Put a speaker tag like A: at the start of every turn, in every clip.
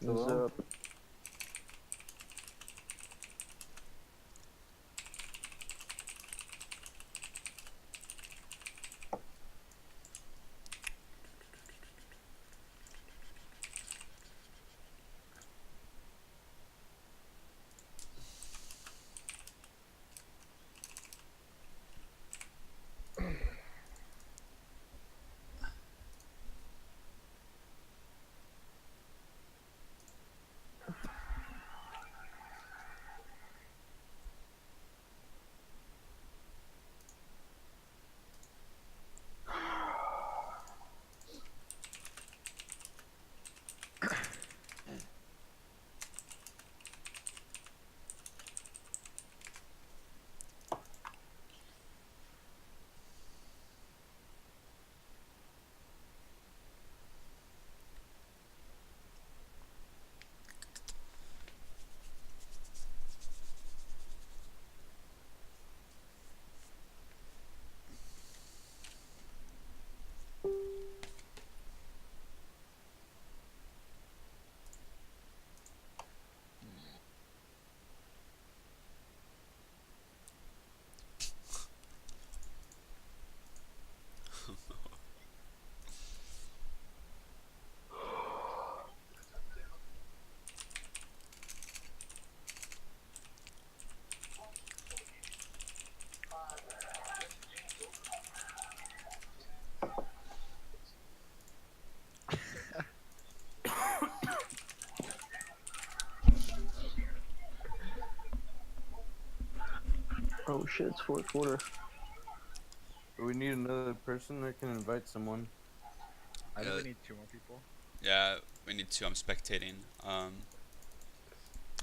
A: What's up? Oh shit, it's fourth quarter.
B: We need another person that can invite someone.
C: I think we need 2 more people.
D: Yeah, we need 2. I'm spectating.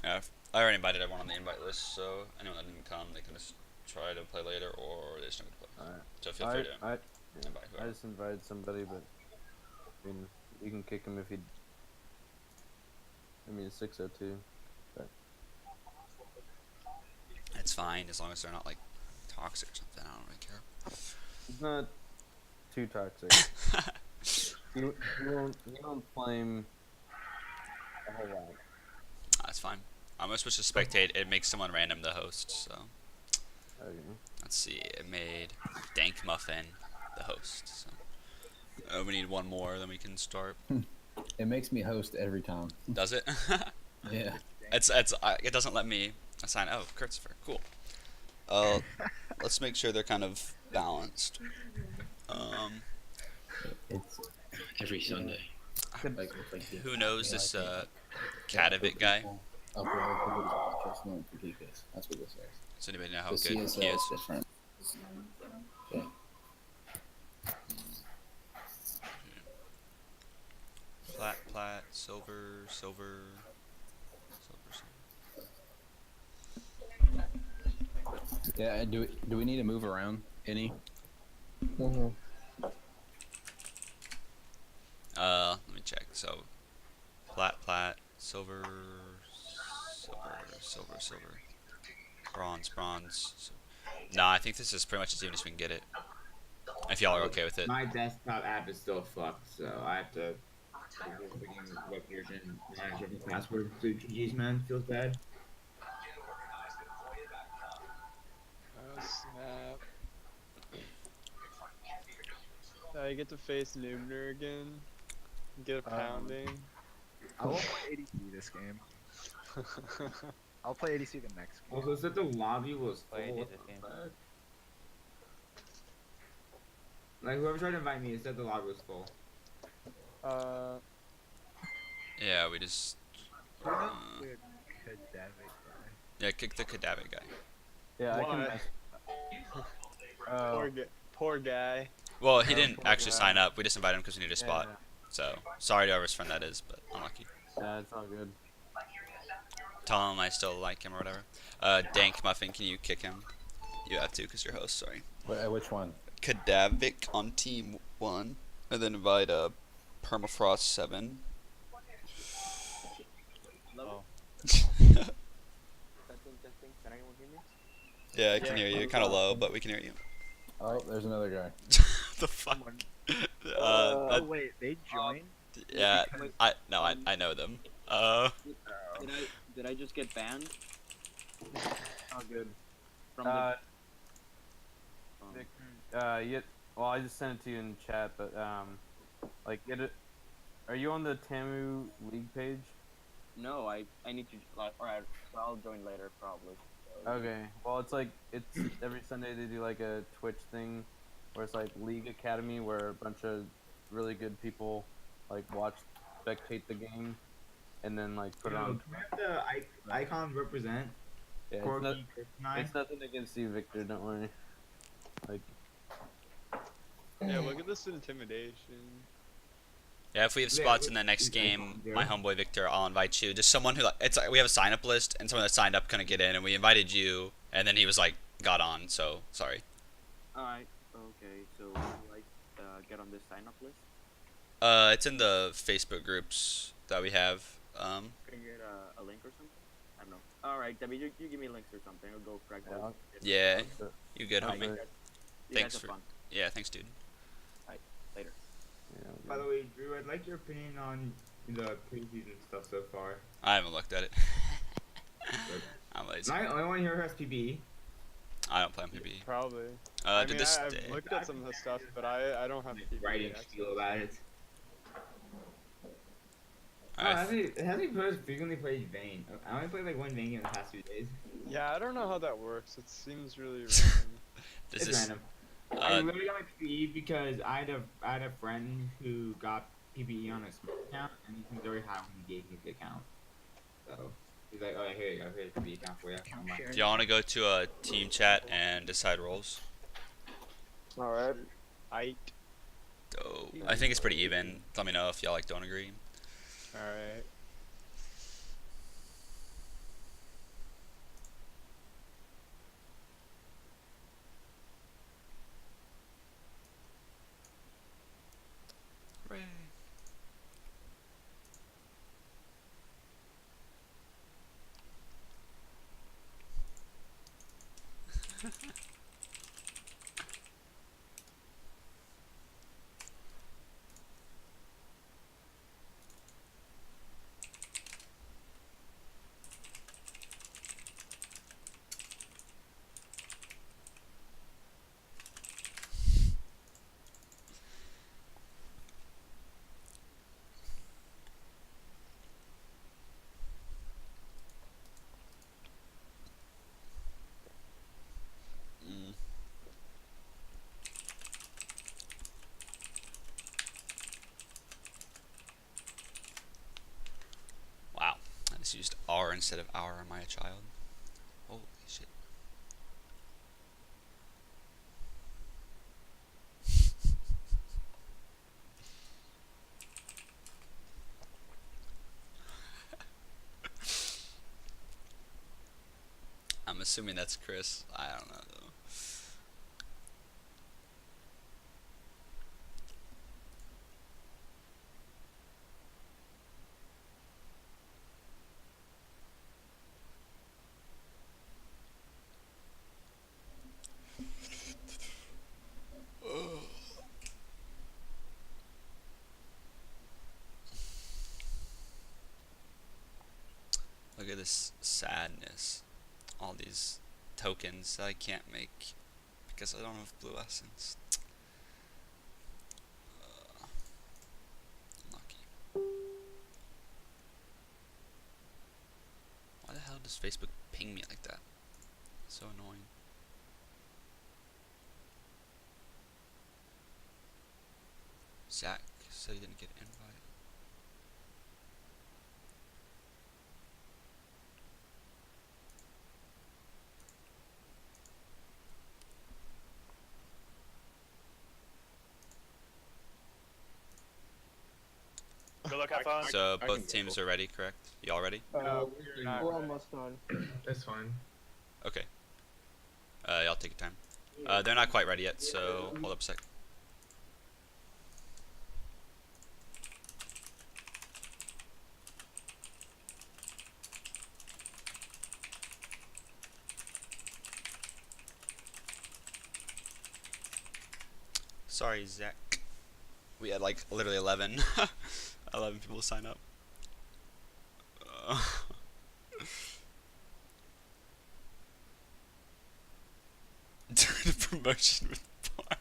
D: Yeah, I already invited everyone on the invite list, so anyone that didn't come, they can just try to play later, or they just don't get to play.
B: Alright.
D: So feel free to invite
B: I
D: whoever.
B: just invited somebody, but I mean, you can kick him if he. I mean, 602. But
D: It's fine as long as they're not like toxic or something. I don't really care.
B: he's not too toxic. You don't flame a whole lot.
D: That's fine. I'm gonna switch to spectate. It makes someone random the host. So
B: Okay.
D: let's see. It made Dank Muffin the host. So we need 1 more, then we can start.
E: It makes me host every time.
D: Does it?
E: Yeah.
D: It doesn't let me assign. Oh, Christopher, cool. Let's make sure they're kind of balanced.
E: It's
F: Every Sunday.
E: like
D: Who knows this Catavic guy?
E: Upload people to watch us, no critique us. That's what this is.
D: Does anybody know how
E: The
D: good
E: CSL
D: he is?
E: is different. Okay.
D: Plat, silver.
E: Yeah. Do we need to move around any?
A: Mm-hmm.
D: Let me check. So, plat, silver, bronze. So, nah, I think this is pretty much as even as we can get it. If y'all are okay with it.
G: My desktop app is still fucked, so I have to freaking web version manager the password. So geez, man, feels bad.
H: Oh snap. I get to face Noobner again. Get a pounding.
C: I won't play ADC this game. I'll play ADC the next game.
G: Also, it said the lobby was full.
I: Play
G: What
I: this
G: the
I: game.
G: fuck? Like, whoever tried to invite me, it said the lobby was full.
D: Yeah, we just.
C: Weird Cadavic guy.
D: Yeah, kick the Cadavic guy.
B: Yeah, I can.
H: Poor guy.
D: Well, he
H: Oh,
D: didn't
H: poor
D: actually
H: guy.
D: sign up. We just invited him because we need a spot.
H: Yeah.
D: So, sorry to whoever's friend that is, but unlucky.
B: Yeah, it's all good.
D: Tell him I still like him or whatever. Dank Muffin, can you kick him? You have to because you're host, sorry.
E: Which one?
D: Cadavic on team 1, and then invite Permafrost 7.
I: Oh. Testing. Can anyone hear me?
D: Yeah, I can hear you. Kind of low, but we can hear you.
E: Oh, there's another guy.
D: The fuck?
C: Oh wait, they joined?
D: Yeah, I know them.
I: Did I just get banned
B: Oh, good.
I: from the?
B: Yeah. Well, I just sent it to you in chat, but like, are you on the TAMU League page?
I: No, I need to. Alright, so I'll join later probably. So,
B: Okay. Well, it's every Sunday they do like a Twitch thing, where it's like League Academy, where a bunch of really good people like spectate the game, and then like put it on.
G: Can we have the icon represent?
B: Yeah,
G: Corky, Chris, and I?
B: it's nothing against you, Victor. Don't worry. Like,
H: Yeah, look at this intimidation.
D: Yeah, if we have
G: Yeah,
D: spots in the next
G: is
D: game,
G: Icon
D: my
G: there?
D: homeboy Victor, I'll invite you. Just someone who we have a sign up list, and someone that signed up couldn't get in, and we invited you, and then he was like got on. So sorry.
I: alright, okay. So do I get on this sign up list?
D: It's in the Facebook groups that we have.
I: Can I get a link or something? I don't know. Alright, Debbie, you give me links or something. I'll go crack
B: Yeah,
I: those.
D: Yeah, you good,
I: Alright,
D: homie.
I: you guys
D: Thanks
I: have
D: for-
I: fun.
D: Yeah, thanks, dude.
I: Later.
B: yeah,
G: By the way, Drew, I'd like your opinion on the preseason stuff so far.
D: I haven't looked at it.
G: Good.
D: I'm lazy.
G: I only want to hear her SPB.
D: I don't play on PB.
H: Probably.
D: Did
H: mean,
D: this?
H: I've looked at some of the stuff, but I don't have PB
G: Writing
H: access.
G: spiel about it.
D: Alright,
G: Has he frequently played Vayne? I only played like one Vayne game in the past few days.
H: Yeah, I don't know how that works. It seems really random.
D: does
G: It's
D: this?
G: random. I literally got my PBE because I had a friend who got PBE on a smart account, and he was very high when he gave me the account. So he's like, "Oh, here you go. Here's the PBE account for you." I'm like,
D: Do y'all want to go to a team chat and decide roles?
A: Alright.
H: Aight.
D: Dope. I think it's pretty even. Let me know if y'all like don't agree.
H: Alright.
D: Mm. Wow, I just used R instead of our. Am I a child? Holy shit. I'm assuming that's Chris. I don't know though. Look at this sadness. All these tokens that I can't make because I don't have blue essence. Unlucky. Why the hell does Facebook ping me like that? So annoying. Zach said he didn't get an invite.
F: Good luck, have fun.
D: So
G: I
D: both
G: can
D: teams
G: go.
D: are ready, correct? Y'all ready?
H: No,
A: We're
H: not
A: we're
H: ready.
A: almost done.
F: That's fine.
D: Okay. Y'all take your time. They're not quite ready yet, so hold up a sec. Sorry, Zach. We had like literally 11 people sign up. During the promotion with bar.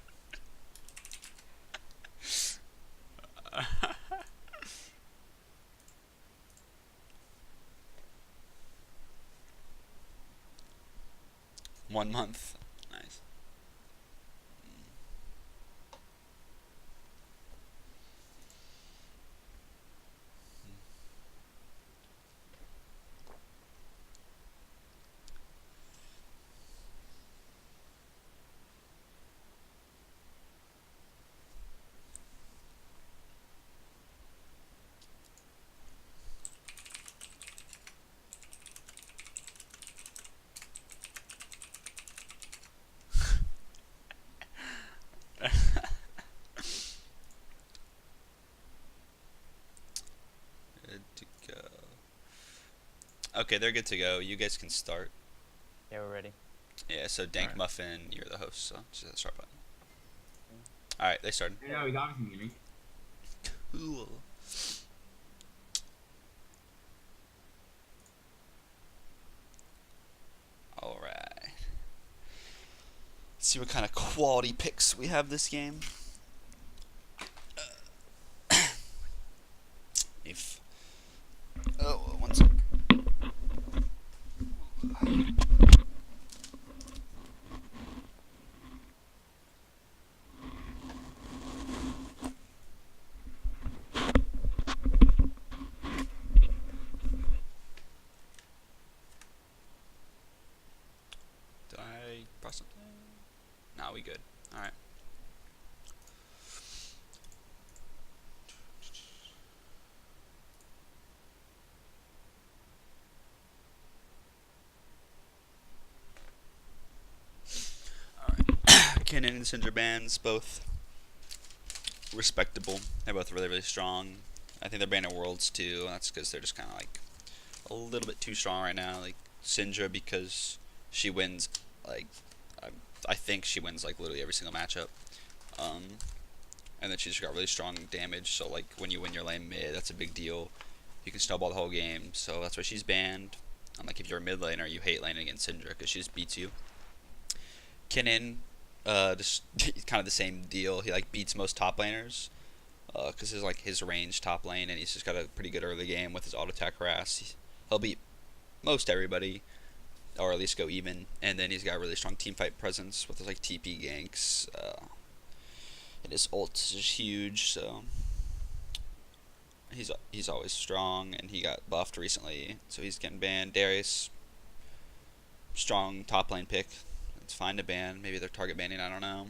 D: 1 month. Nice. Good to go. Okay, they're good to go. You guys can start.
J: Yeah, we're ready.
D: Yeah, so Dank
G: Alright.
D: Muffin, you're the host, so just hit the start button. Alright, they started.
G: No, he's obviously muting.
D: Cool. Alright. Let's see what kind of quality picks we have this game. If. Oh, one sec. Did I press something? No, we good. Alright. Alright. Kennen and Cinder bands, both respectable. They're both really, really strong. I think they're banning Worlds too. That's because they're just kind of like a little bit too strong right now. Like Syndra, because she wins, like I think she wins like literally every single matchup. And then she's got really strong damage. So like when you win your lane mid, that's a big deal. You can snowball the whole game. So that's why she's banned. Like if you're a mid laner, you hate laning against Syndra because she just beats you. Kennen, just kind of the same deal. He like beats most top laners. Because his like his range top lane, and he's just got a pretty good early game with his auto attack harass. He'll beat most everybody, or at least go even. And then he's got a really strong team fight presence with his like TP ganks, and his ult is huge. So he's always strong, and he got buffed recently, so he's getting banned. Darius, strong top lane pick. It's fine to ban. Maybe they're target banning. I don't know.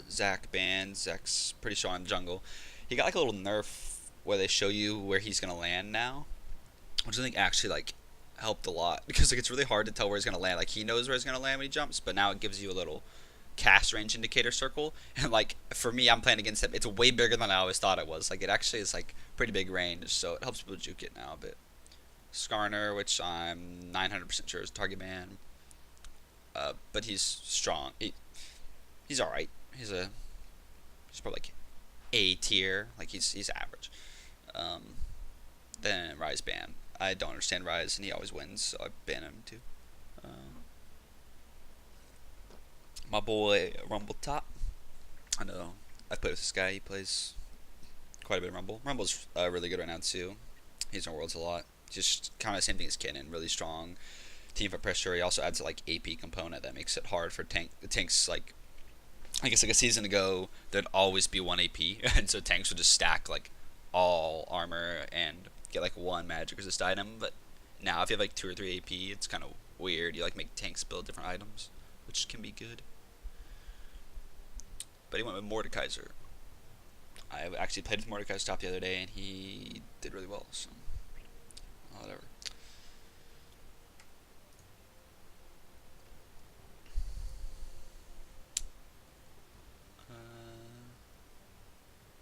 D: Zac banned. Zac's pretty strong in the jungle. He got like a little nerf where they show you where he's gonna land now, which I think actually like helped a lot because like it's really hard to tell where he's gonna land. Like he knows where he's gonna land when he jumps, but now it gives you a little cast range indicator circle. And like for me, I'm playing against him. It's way bigger than I always thought it was. Like it actually is like pretty big range, so it helps people juke it now a bit. Skarner, which I'm 900% sure is target ban, but he's strong. He's all right. He's probably like A tier. Like he's average. Then Rise ban. I don't understand Rise, and he always wins, so I ban him too. My boy Rumble Top. I know I played with this guy. He plays quite a bit of Rumble. Rumble's really good right now too. He's in Worlds a lot. Just kind of the same thing as Kennen. Really strong team fight pressure. He also adds like AP component that makes it hard for tanks like. I guess like a season ago, there'd always be 1 AP, and so tanks would just stack like all armor and get like 1 magic resist item. But now, if you have like 2 or 3 AP, it's kind of weird. You like make tanks build different items, which can be good. But he went with Mordekaiser. I actually played with Mordekaiser top the other day, and he did really well. So whatever.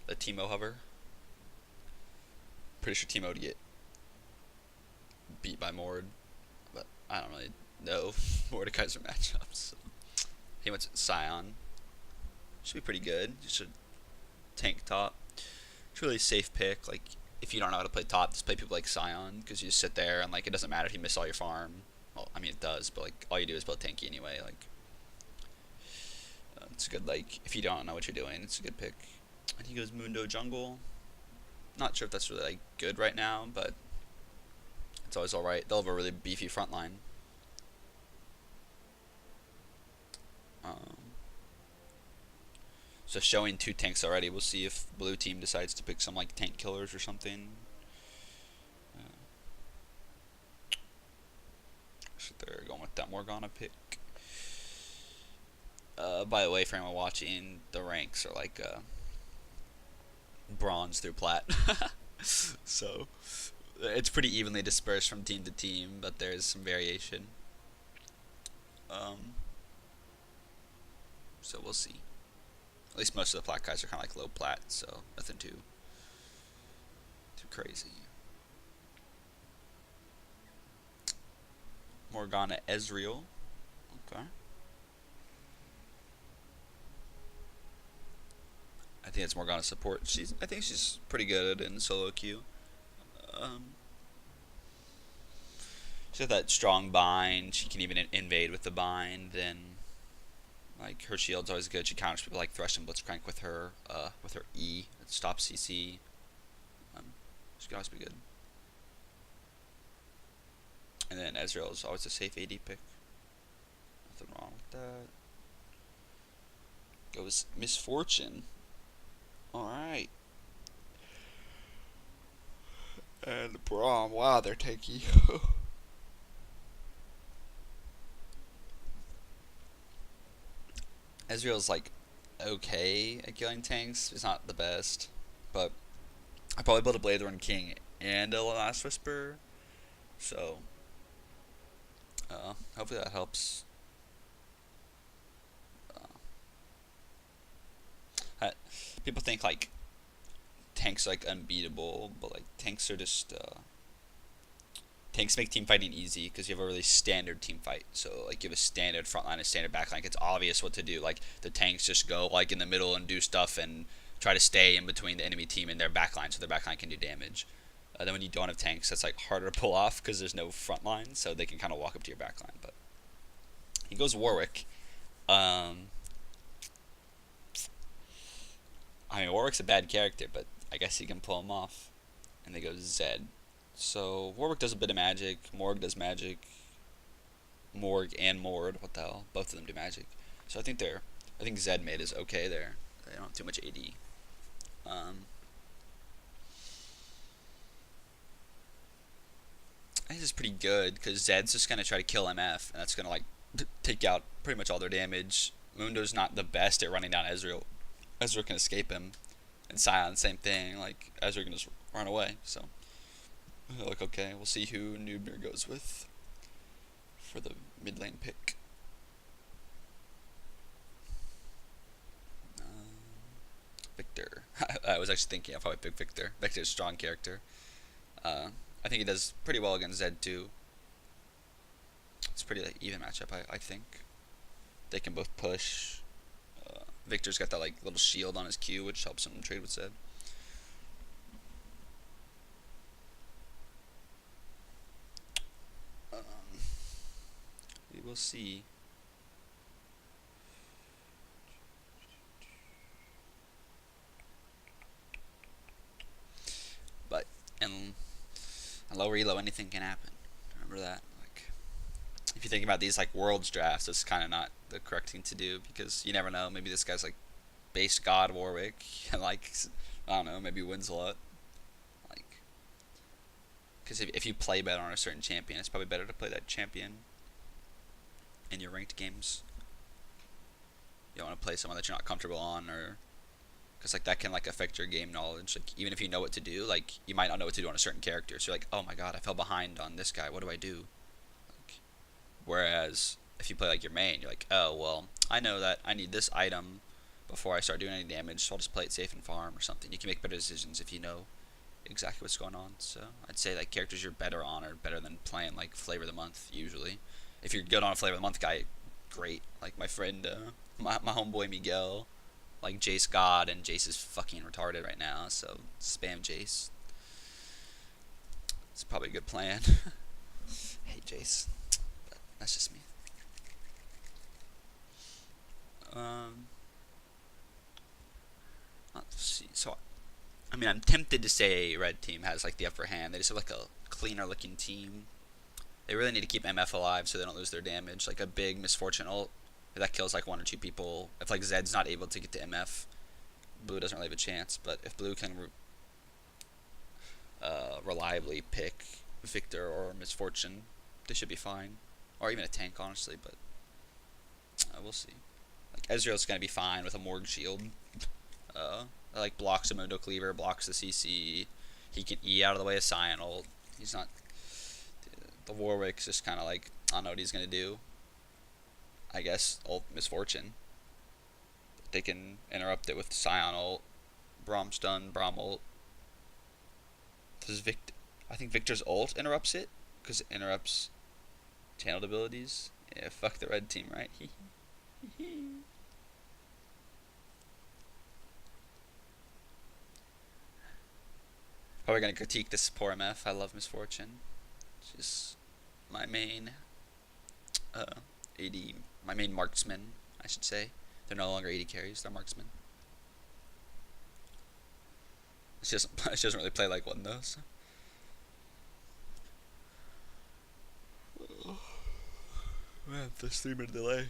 D: The Teemo hover. Pretty sure Teemo would get beat by Mord, but I don't really know Mordekaiser matchups. So. He went to Scion. Should be pretty good. Just a tank top. It's a really safe pick. Like if you don't know how to play top, just play people like Scion, because you just sit there and like it doesn't matter if you miss all your farm. Well, I mean it does, but like all you do is build tanky anyway. Like it's a good, like, if you don't know what you're doing, it's a good pick. And he goes Mundo Jungle. Not sure if that's really like good right now, but it's always alright. They'll have a really beefy front line. So showing 2 tanks already. We'll see if blue team decides to pick some like tank killers or something. So they're going with that Morgana pick. By the way, for anyone watching, the ranks are like bronze through plat. So it's pretty evenly dispersed from team to team, but there's some variation. So we'll see. At least most of the plat guys are kind of like low plat, so nothing too crazy. Morgana Ezreal. Okay. I think it's Morgana support. I think she's pretty good in solo queue. She's got that strong bind. She can even invade with the bind. Then, like, her shield's always good. She counters people like Thresh and Blitzcrank with her E. It stops CC. She can always be good. And then Ezreal is always a safe AD pick. Nothing wrong with that. Goes Misfortune. Alright. And Braum. Wow, they're tanky. Ezreal's like okay at killing tanks. It's not the best. But I probably built a Bladeborn King and a Last Whisper. So hopefully that helps. People think like tanks are like unbeatable, but like tanks are just tanks make team fighting easy because you have a really standard team fight. So like you have a standard front line, a standard back line. It's obvious what to do. Like the tanks just go like in the middle and do stuff and try to stay in between the enemy team and their back line, so their back line can do damage. Then when you don't have tanks, that's like harder to pull off because there's no front line, so they can kind of walk up to your back line. But he goes Warwick. I mean, Warwick's a bad character, but I guess he can pull him off. And they go Zed. So Warwick does a bit of magic. Morg does magic. Morg and Mord, what the hell? Both of them do magic. So I think Zed mid is okay there. They don't have too much AD. I think this is pretty good because Zed's just gonna try to kill MF, and that's gonna like take out pretty much all their damage. Mundo's not the best at running down Ezreal. Ezreal can escape him, and Scion same thing. Like Ezreal can just run away. So they look okay. We'll see who Noobner goes with for the mid lane pick. Victor. I was actually thinking I'll probably pick Victor. Victor's a strong character. I think he does pretty well against Zed too. It's a pretty like, even matchup, I think. They can both push. Victor's got that like little shield on his Q, which helps him trade with Zed. We will see. But in low reload, anything can happen. Remember that. Like, if you think about these like worlds drafts, it's kind of not the correct thing to do because you never know. Maybe this guy's like base god Warwick and like I don't know, maybe wins a lot. Like, because if you play better on a certain champion, it's probably better to play that champion in your ranked games. You don't want to play someone that you're not comfortable on, or because like that can like affect your game knowledge. Like even if you know what to do, like you might not know what to do on a certain character. So you're like, oh my god, I fell behind on this guy. What do I do? Like, whereas if you play like your main, you're like, oh well, I know that I need this item before I start doing any damage, so I'll just play it safe and farm or something. You can make better decisions if you know exactly what's going on. So I'd say like characters you're better on are better than playing like flavor of the month usually. If you're good on a flavor of the month guy, great. Like my friend, my homeboy Miguel, like Jace God, and Jace is fucking retarded right now, so spam Jace. It's probably a good plan. Hey, Jace. But that's just me. Let's see. So, I mean, I'm tempted to say red team has like the upper hand. They just have like a cleaner looking team. They really need to keep MF alive so they don't lose their damage. Like a big misfortune ult that kills like 1 or 2 people. If like Zed's not able to get to MF, blue doesn't really have a chance. But if blue can reliably pick Victor or misfortune, they should be fine. Or even a tank, honestly. But we'll see. Like Ezreal's gonna be fine with a Morg shield. Like blocks a Mundo Cleaver, blocks the CC. He can E out of the way of Sion ult. He's not. The Warwick's just kind of like, I don't know what he's gonna do. I guess ult misfortune. They can interrupt it with Sion ult, Braum stun, Braum ult. Does I think Victor's ult interrupts it because it interrupts channeled abilities. Yeah, fuck the red team, right? Probably gonna critique this poor MF. I love misfortune. She's my main AD, my main marksman, I should say. They're no longer AD carries, they're marksmen. She doesn't really play like one though, so. Man, this 3-minute delay.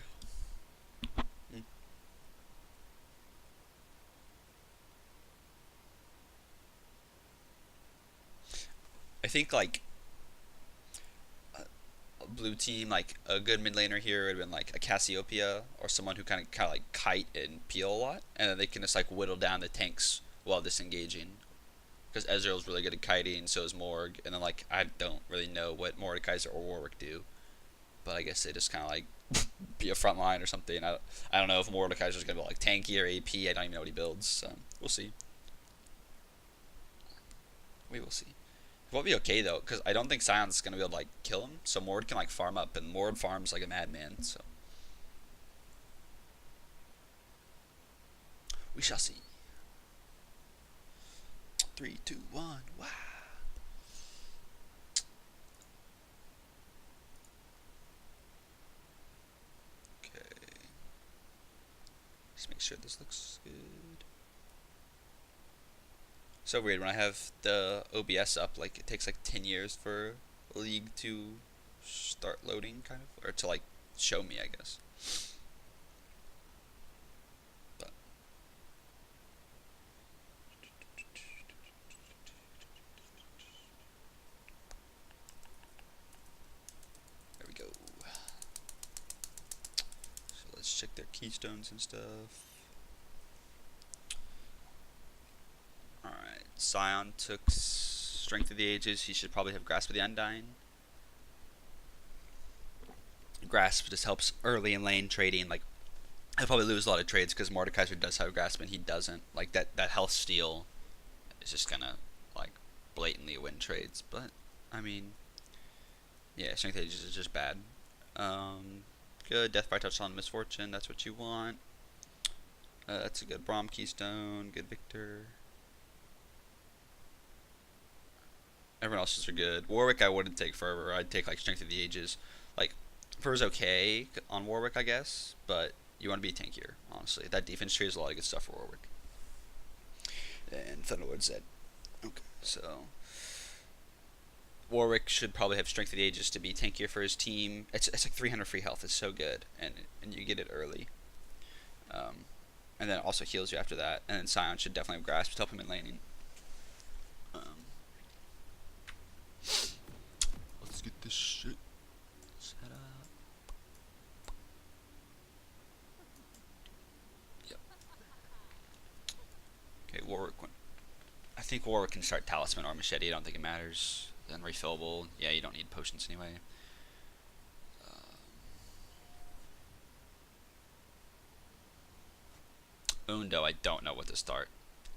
D: I think like a blue team, like a good mid laner here would have been like a Cassiopeia or someone who kind of like kite and peel a lot, and then they can just like whittle down the tanks while disengaging. Because Ezreal's really good at kiting, so is Morg, and then like I don't really know what Mordekaiser or Warwick do, but I guess they just kind of like be a front line or something. I don't know if Mordekaiser's gonna be like tanky or AP. I don't even know what he builds. So we'll see. We will see. It won't be okay though, because I don't think Sion's gonna be able to like kill him. So Mord can like farm up, and Mord farms like a madman. So we shall see. 3, 2, 1. Wow. Okay. Just make sure this looks good. So weird when I have the OBS up, like it takes like 10 years for League to start loading, kind of, or to like show me, I guess. But there we go. So let's check their keystones and stuff. Alright, Sion took Strength of the Ages. He should probably have Grasp of the Undying. Grasp just helps early in lane trading. Like, he'll probably lose a lot of trades because Mordekaiser does have Grasp and he doesn't. Like, that health steal is just gonna, like, blatantly win trades. But, I mean, yeah, Strength of the Ages is just bad. Good. Death by Touch on Misfortune. That's what you want. That's a good Braum Keystone. Good Victor. Everyone else's are good. Warwick I wouldn't take Fervor. I'd take like Strength of the Ages. Like Fervor's okay on Warwick, I guess, but you want to be tankier, honestly. That defense tree is a lot of good stuff for Warwick. And Thunderlord Zed. Okay, so Warwick should probably have Strength of the Ages to be tankier for his team. It's like 300 free health. It's so good, and you get it early. And then it also heals you after that. And then Sion should definitely have Grasp to help him in laning. Let's get this shit set up. Yep. Okay, Warwick. I think Warwick can start Talisman or Machete. I don't think it matters. Then refillable. Yeah, you don't need potions anyway. Undo, I don't know what to start.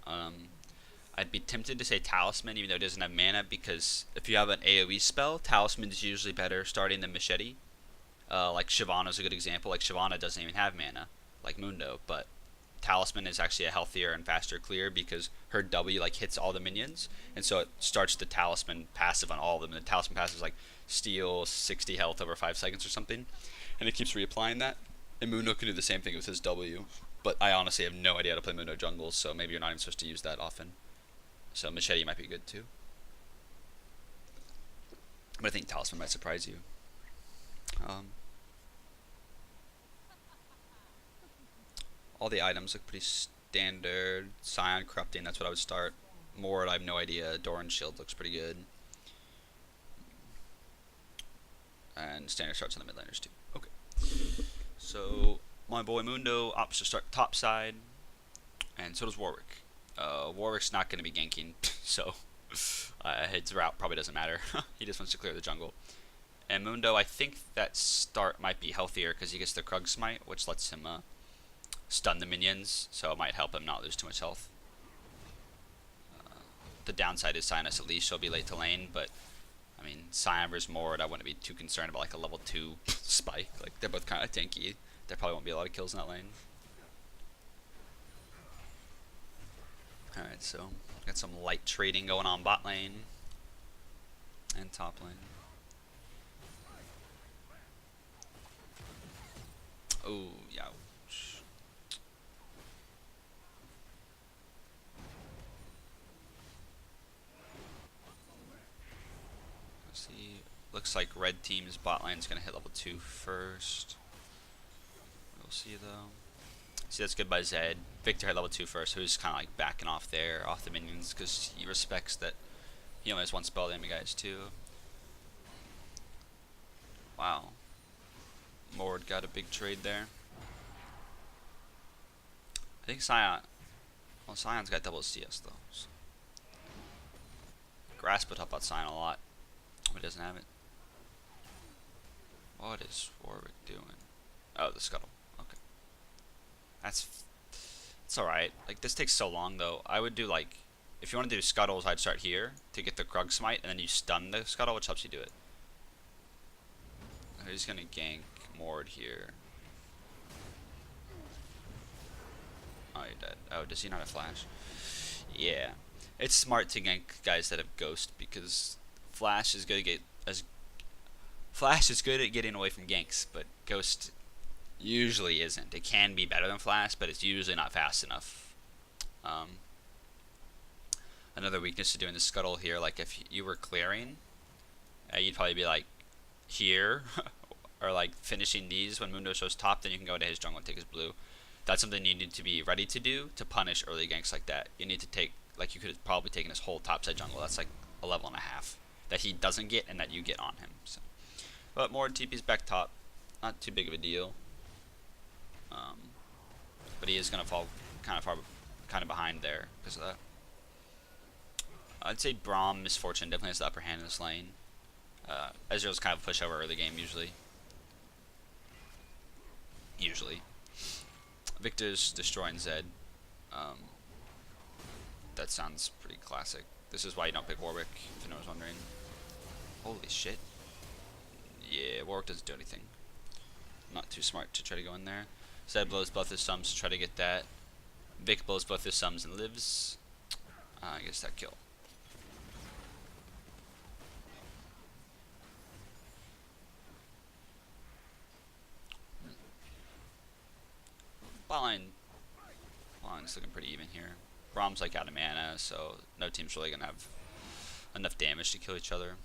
D: I'd be tempted to say Talisman even though it doesn't have mana, because if you have an AoE spell, Talisman is usually better starting than Machete. Like Shyvana's a good example. Like Shyvana doesn't even have mana, like Mundo, but Talisman is actually a healthier and faster clear because her W like hits all the minions, and so it starts the Talisman passive on all of them. And the Talisman passive is like steal 60 health over 5 seconds or something, and it keeps reapplying that. And Mundo can do the same thing with his W, but I honestly have no idea how to play Mundo jungles, so maybe you're not even supposed to use that often. So Machete might be good too. But I think Talisman might surprise you. All the items look pretty standard. Scion Corrupting, that's what I would start. Mord, I have no idea. Doran Shield looks pretty good. And standard starts on the mid laners too. Okay. So, my boy Mundo opts to start top side. And so does Warwick. Warwick's not going to be ganking, so his route probably doesn't matter. He just wants to clear the jungle. And Mundo, I think that start might be healthier because he gets the Krug Smite, which lets him stun the minions, so it might help him not lose too much health. The downside is Cyanus at least she'll be late to lane, but I mean, Cyan versus Mord, I wouldn't be too concerned about like a level 2 spike. Like, they're both kind of tanky. There probably won't be a lot of kills in that lane. Alright, so got some light trading going on bot lane and top lane. Oh, ouch. Let's see. Looks like red team's bot lane's gonna hit level 2 first. We'll see though. See, that's good by Zed. Victor hit level 2 first, so he's kind of like backing off there, off the minions, because he respects that he only has one spell, the enemy guys too. Wow. Mord got a big trade there. I think Scion. Well, Scion's got double CS though. So. Grasp would help out Scion a lot, but he doesn't have it. What is Warwick doing? Oh, the scuttle. Okay. It's alright. Like, this takes so long though. I would do like, if you want to do scuttles, I'd start here to get the Krug Smite, and then you stun the scuttle, which helps you do it. He's gonna gank Mord here. Oh, you're dead. Oh, does he not have flash? Yeah. It's smart to gank guys that have ghost because Flash is good at getting away from ganks, but ghost usually isn't. It can be better than Flash, but it's usually not fast enough. Another weakness to doing the scuttle here, like if you were clearing, you'd probably be like here, or like finishing these when Mundo shows top, then you can go to his jungle and take his blue. That's something you need to be ready to do to punish early ganks like that. You need to take, like you could have probably taken his whole topside jungle. That's like a level and a half that he doesn't get and that you get on him. So. But Mord TP's back top, not too big of a deal. But he is gonna fall kind of behind there because of that. I'd say Braum Misfortune definitely has the upper hand in this lane. Ezreal's kind of push over early game usually. Victor's destroying Zed. That sounds pretty classic. This is why you don't pick Warwick, if anyone's wondering. Holy shit. Yeah, Warwick doesn't do anything. Not too smart to try to go in there. Zed blows both his sums to try to get that. Vic blows both his sums and lives. I guess that kill. Line's looking pretty even here. Braum's like out of mana, so no team's really gonna have enough damage to kill each other.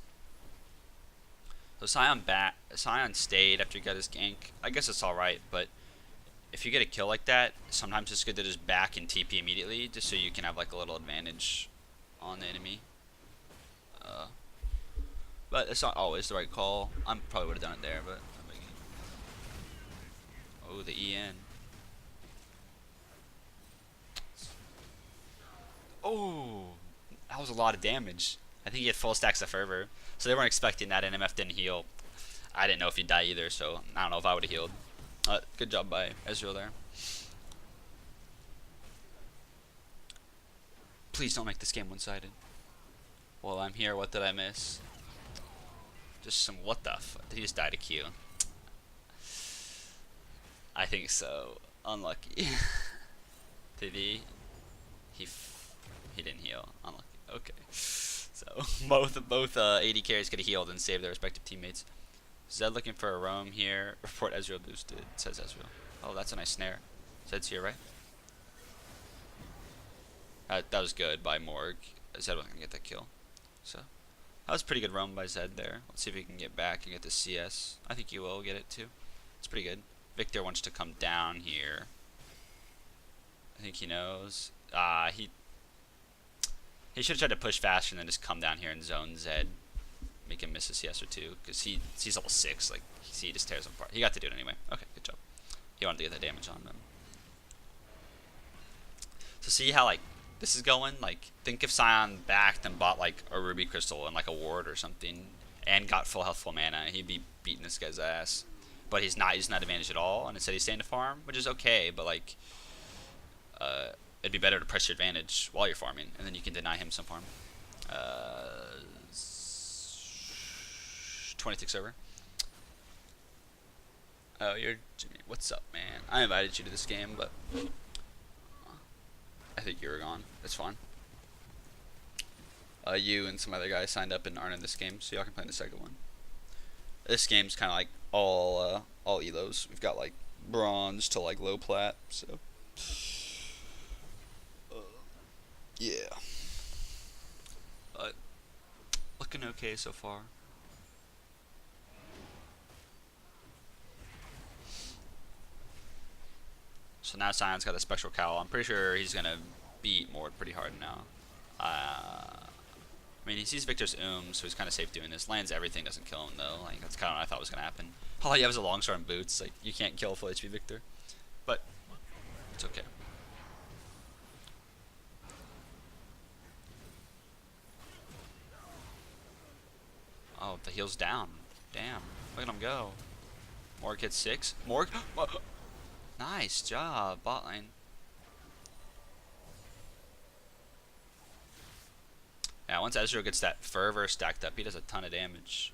D: So Scion stayed after he got his gank. I guess it's alright, but if you get a kill like that, sometimes it's good to just back and TP immediately, just so you can have like a little advantage on the enemy. But it's not always the right call. I probably would have done it there, but oh, the EN. Oh, that was a lot of damage. I think he had full stacks of fervor, so they weren't expecting that. And MF didn't heal. I didn't know if he'd die either, so I don't know if I would have healed. Good job by Ezreal there. Please don't make this game one-sided. While I'm here, what did I miss? Just some what the f? Did he just die to Q? I think so. Unlucky. TV. He didn't heal. Unlucky. Okay. So both AD carries could have healed and saved their respective teammates. Zed looking for a roam here. Report Ezreal boosted. Says Ezreal. Oh, that's a nice snare. Zed's here, right? That was good by Morg. Zed wasn't gonna get that kill. So that was a pretty good roam by Zed there. Let's see if he can get back and get the CS. I think he will get it too. It's pretty good. Victor wants to come down here. I think he knows. He should have tried to push faster and then just come down here and zone Zed. Make him miss a CS or two. Because he's level 6. Like, he just tears him apart. He got to do it anyway. Okay, good job. He wanted to get that damage on them. So see how, like, this is going? Like, think if Sion backed and bought, like, a Ruby Crystal and, like, a ward or something. And got full health, full mana. He'd be beating this guy's ass. But he's not using that advantage at all. And instead he's staying to farm. Which is okay, but, like... it'd be better to press your advantage while you're farming, and then you can deny him some farm. 26 over. Oh, you're Jimmy. What's up, man? I invited you to this game, but I think you were gone. That's fine. You and some other guys signed up and aren't in this game, so y'all can play in the second one. This game's kind of like all elos. We've got like bronze to like low plat, so. Yeah. But looking okay so far. So now Sion's got a special cowl. I'm pretty sure he's gonna beat Mord pretty hard now. I mean, he sees Victor's so he's kind of safe doing this. Lands everything, doesn't kill him though. Like that's kind of what I thought was gonna happen. All you have is a longsword and boots. Like you can't kill full HP Victor, but it's okay. Oh, the heal's down. Damn. Look at him go. Morg hits 6. Morg. Nice job, bot lane. Yeah, once Ezreal gets that fervor stacked up, he does a ton of damage.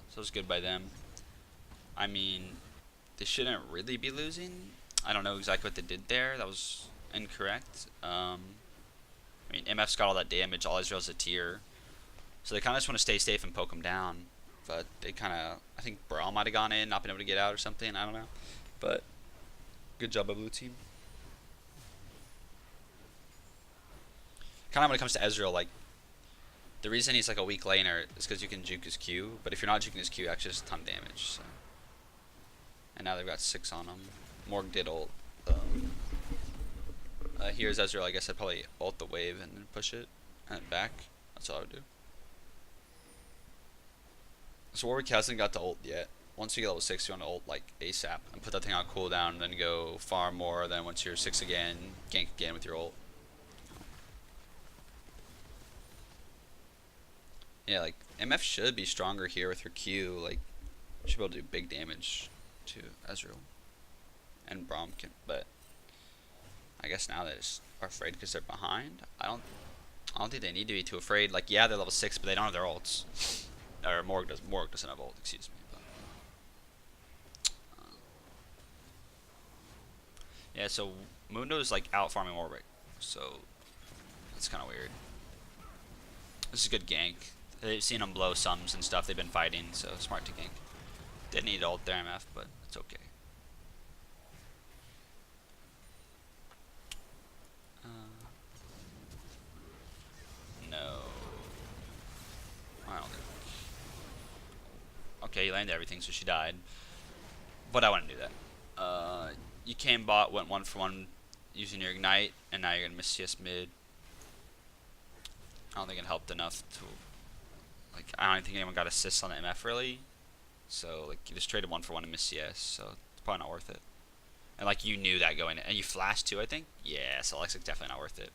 D: So it's good by them. I mean, they shouldn't really be losing. I don't know exactly what they did there. That was incorrect. I mean, MF's got all that damage. All Ezreal's a tier. So they kind of just want to stay safe and poke him down. But they kind of, I think Brawl might have gone in, not been able to get out or something. I don't know. But good job by blue team. Kind of when it comes to Ezreal, like, the reason he's like a weak laner is because you can juke his Q. But if you're not juking his Q, actually just a ton of damage. So. And now they've got 6 on him. Morg did ult. Here's Ezreal. I guess I'd probably ult the wave and then push it. And then back. That's all I would do. So Warwick hasn't got to ult yet. Once you get level 6, you want to ult like ASAP and put that thing on cooldown, and then go farm more. Then once you're 6 again, gank again with your ult. Yeah, like MF should be stronger here with her Q. Like, should be able to do big damage to Ezreal and Bromkin, but I guess now they just are afraid because they're behind. I don't think they need to be too afraid. Like, yeah, they're level 6, but they don't have their ults. Or Morg doesn't have ult, excuse me. But, yeah, so Mundo's like out farming Warwick, so that's kind of weird. This is a good gank. They've seen him blow sums and stuff. They've been fighting, so smart to gank. Didn't need ult there, MF, but it's okay. No. I don't think. Okay, you landed everything, so she died. But I wouldn't do that. You came bot, went 1 for 1 using your ignite, and now you're gonna miss CS mid. I don't think it helped enough to. Like, I don't think anyone got assists on the MF really. So, like, you just traded 1 for 1 and missed CS, so it's probably not worth it. And, like, you knew that going in. And you flashed too, I think? Yeah, so, like, it's definitely not worth it.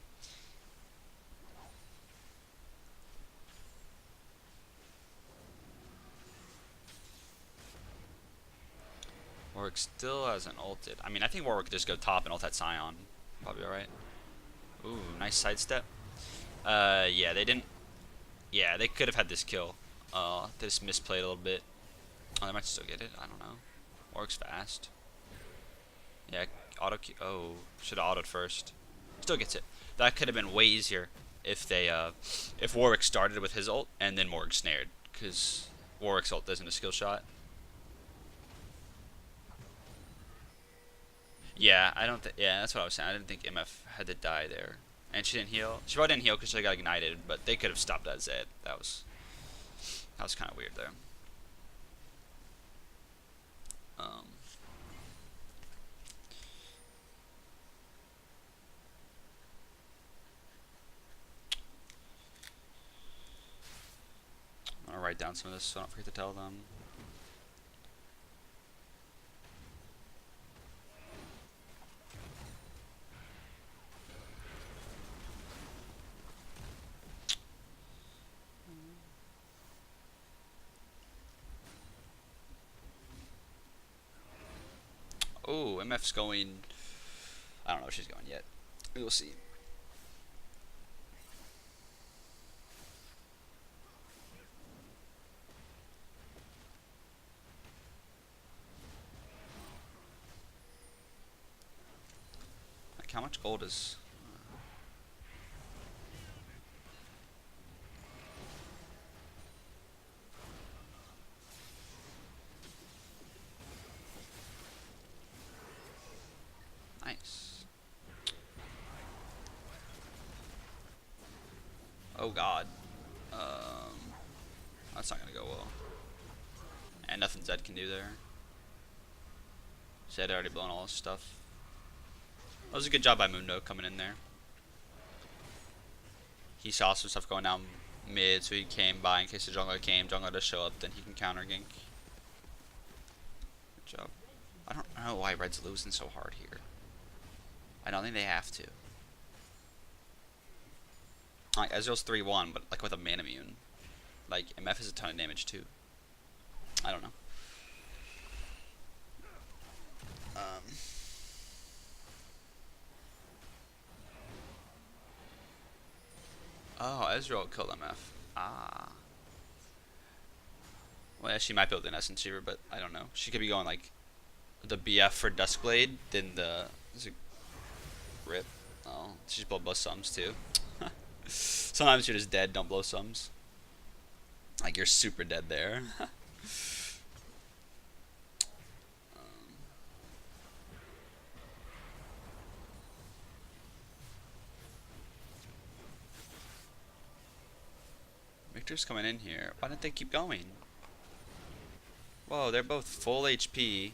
D: Warwick still hasn't ulted. I mean, I think Warwick could just go top and ult that Scion. Probably alright. Ooh, nice sidestep. Yeah, they didn't. Yeah, they could have had this kill. They just misplayed a little bit. Oh, they might still get it. I don't know. Warwick's fast. Yeah, auto. Oh, should have autoed first. Still gets it. That could have been way easier if they if Warwick started with his ult and then Warwick snared, because Warwick's ult isn't a skill shot. Yeah, I don't think. Yeah, that's what I was saying. I didn't think MF had to die there, and she didn't heal. She probably didn't heal because she got ignited, but they could have stopped that Zed. That was kind of weird there. I'm gonna write down some of this so I don't forget to tell them. Oh, MF's going. I don't know if she's going yet. We'll see. Like, how much gold is. Nice. Oh god. That's not gonna go well. And nothing Zed can do there. Zed already blown all his stuff. That was a good job by Mundo coming in there. He saw some stuff going down mid, so he came by in case the jungler came. Jungler does show up, then he can counter gank. Good job. I don't know why Red's losing so hard here. I don't think they have to. Like, Ezreal's 3-1, but like with a man immune. Like, MF is a ton of damage too. I don't know. Oh, Ezreal killed MF. Ah. Well, yeah, she might build an Essence Sheaver, but I don't know. She could be going like the BF for Duskblade, then the rip. Oh, she's blow sums too. Sometimes you're just dead, don't blow sums. Like, you're super dead there. Victor's coming in here. Why didn't they keep going? Whoa, they're both full HP.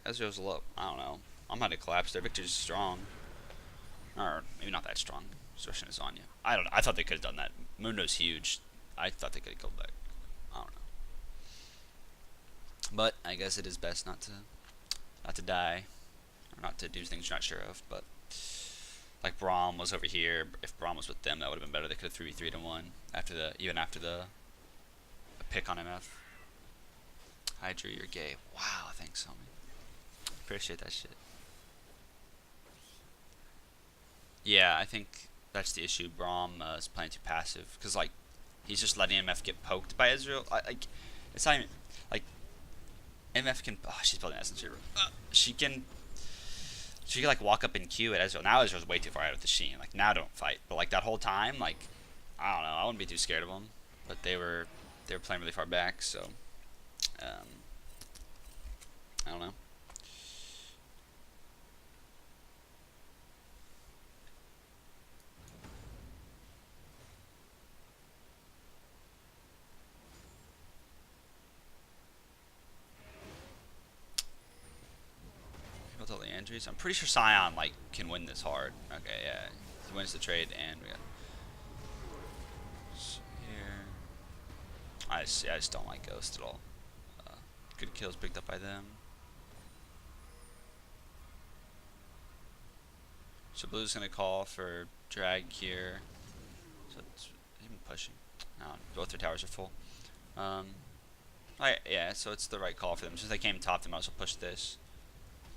D: Ezreal's low. I don't know. I'm about to collapse there. Victor's strong. Or maybe not that strong. Switching is on you. I don't know. I thought they could have done that. Mundo's huge. I thought they could have killed that. I don't know. But I guess it is best not to die. Or not to do things you're not sure of. But like Braum was over here. If Braum was with them, that would have been better. They could have 3v3'd in one. Even after the pick on MF. Hi Drew, you're gay. Wow, thanks, homie. Appreciate that shit. Yeah, I think that's the issue. Braum is playing too passive because like he's just letting MF get poked by Ezreal. Like it's not even like MF can. Oh, she's building Essence Sheaver. She can like walk up and Q at Ezreal. Now Ezreal's way too far out of the Sheen. Like now don't fight. But like that whole time, like I don't know. I wouldn't be too scared of them. But they were playing really far back, so I don't know. All the injuries. I'm pretty sure Scion like can win this hard. Okay, yeah, he wins the trade, and we got here. I just don't like Ghost at all. Good kills picked up by them. So Blue's gonna call for drag here. So it's even pushing. No, both their towers are full. Yeah, so it's the right call for them. Since they came top, they might as well push this.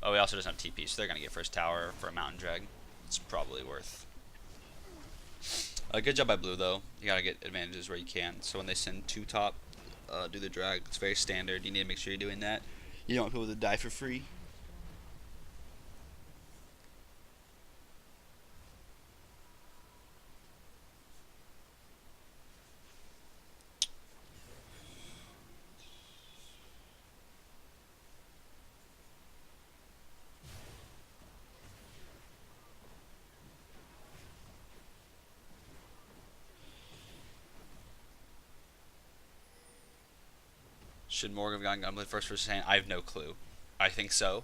D: Oh, he also doesn't have TP, so they're going to get first tower for a mountain drag. It's probably worth. Good job by Blue, though. You got to get advantages where you can. So when they send 2 top, do the drag. It's very standard. You need to make sure you're doing that. You don't want people to die for free. Should Morgan have gotten Gunblade first versus hand? I have no clue. I think so.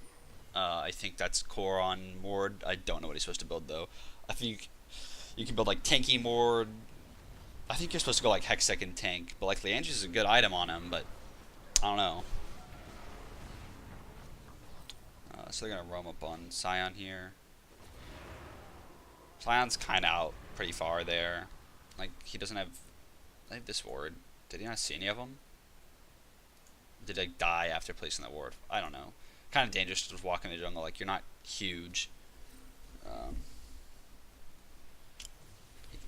D: I think that's core on Mord. I don't know what he's supposed to build though. I think you can build like tanky Mord. I think you're supposed to go like Hextech and tank, but like Leandris is a good item on him, but I don't know. So they're gonna roam up on Scion here. Scion's kind of out pretty far there. Like he doesn't have. I have this ward. Did he not see any of them? Did he like die after placing that ward? I don't know. Kind of dangerous to just walk in the jungle. Like you're not huge.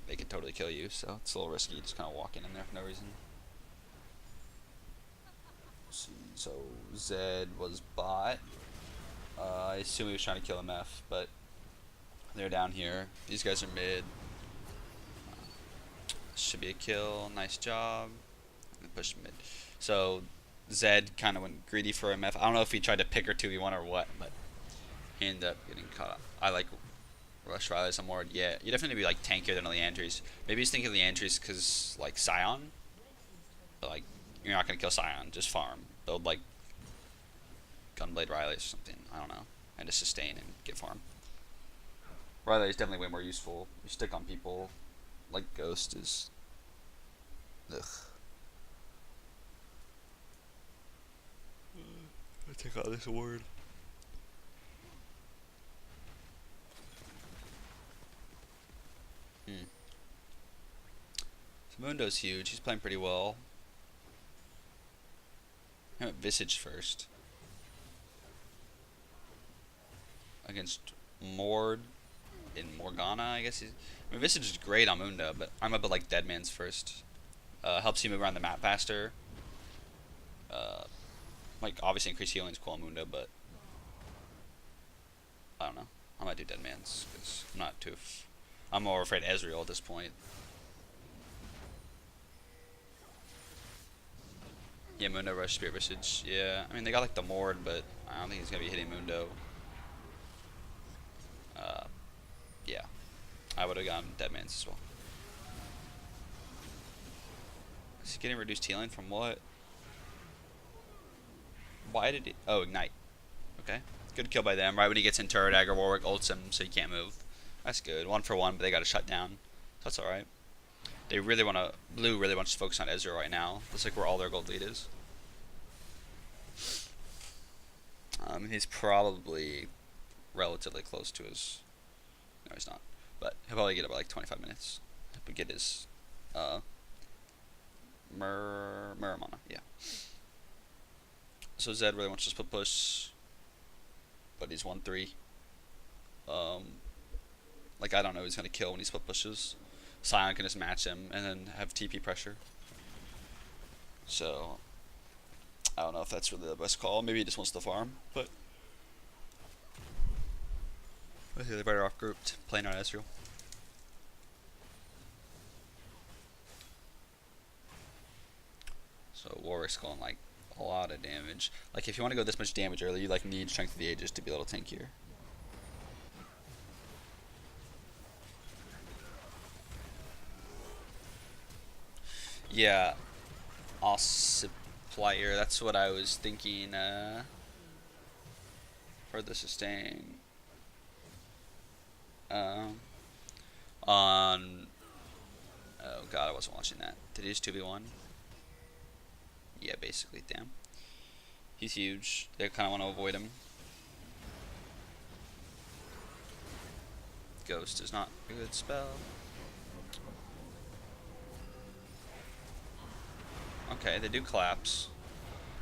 D: They could totally kill you, so it's a little risky just kind of walking in there for no reason. Let's see, so Zed was bot. I assume he was trying to kill MF, but they're down here. These guys are mid. Should be a kill. Nice job. Push mid. So Zed kind of went greedy for MF. I don't know if he tried to pick her 2v1 or what, but he ended up getting caught up. I like Rush Riley some more. Yeah, you definitely be like tankier than Leandris. Maybe he's thinking Leandris because like Scion, but like you're not gonna kill Scion. Just farm, build like Gunblade Riley or something. I don't know, and just sustain and get farm. Riley is definitely way more useful. You stick on people, like Ghost is. Ugh. I take out this word. So Mundo's huge. He's playing pretty well. I went Visage first. Against Mord in Morgana, I guess he's. I mean, Visage is great on Mundo, but I'm up at like Deadman's first. Helps you move around the map faster. Like obviously increase healing is cool on Mundo, but I don't know. I might do Deadman's because I'm not too. I'm more afraid of Ezreal at this point. Yeah, Mundo Rush Spirit Visage. Yeah, I mean they got like the Mord, but I don't think he's gonna be hitting Mundo. Yeah, I would have gone Deadman's as well. Is he getting reduced healing from what? Why did he? Oh, Ignite. Okay, good kill by them. Right when he gets in turret, Dagger Warwick ults him, so he can't move. That's good. 1 for 1, but they got to shut down. So that's all right. They really want to. Blue really wants to focus on Ezreal right now. That's like where all their gold lead is. He's probably relatively close to his. No, he's not. But he'll probably get about like 25 minutes. He'll get his Muramana, yeah. So Zed really wants to split push, but he's 1-3. Like I don't know who he's gonna kill when he split pushes. Scion can just match him and then have TP pressure. So I don't know if that's really the best call. Maybe he just wants to farm, but I think they're better off grouped, playing on Ezreal. So Warwick's going like a lot of damage. Like if you want to go this much damage early, you like need Strength of the Ages to be a little tankier. Yeah, Supplier. That's what I was thinking. For the sustain. On. Oh god, I wasn't watching that. Did he just 2v1? Yeah, basically. Damn. He's huge. They kind of want to avoid him. Ghost is not a good spell. Okay, they do collapse.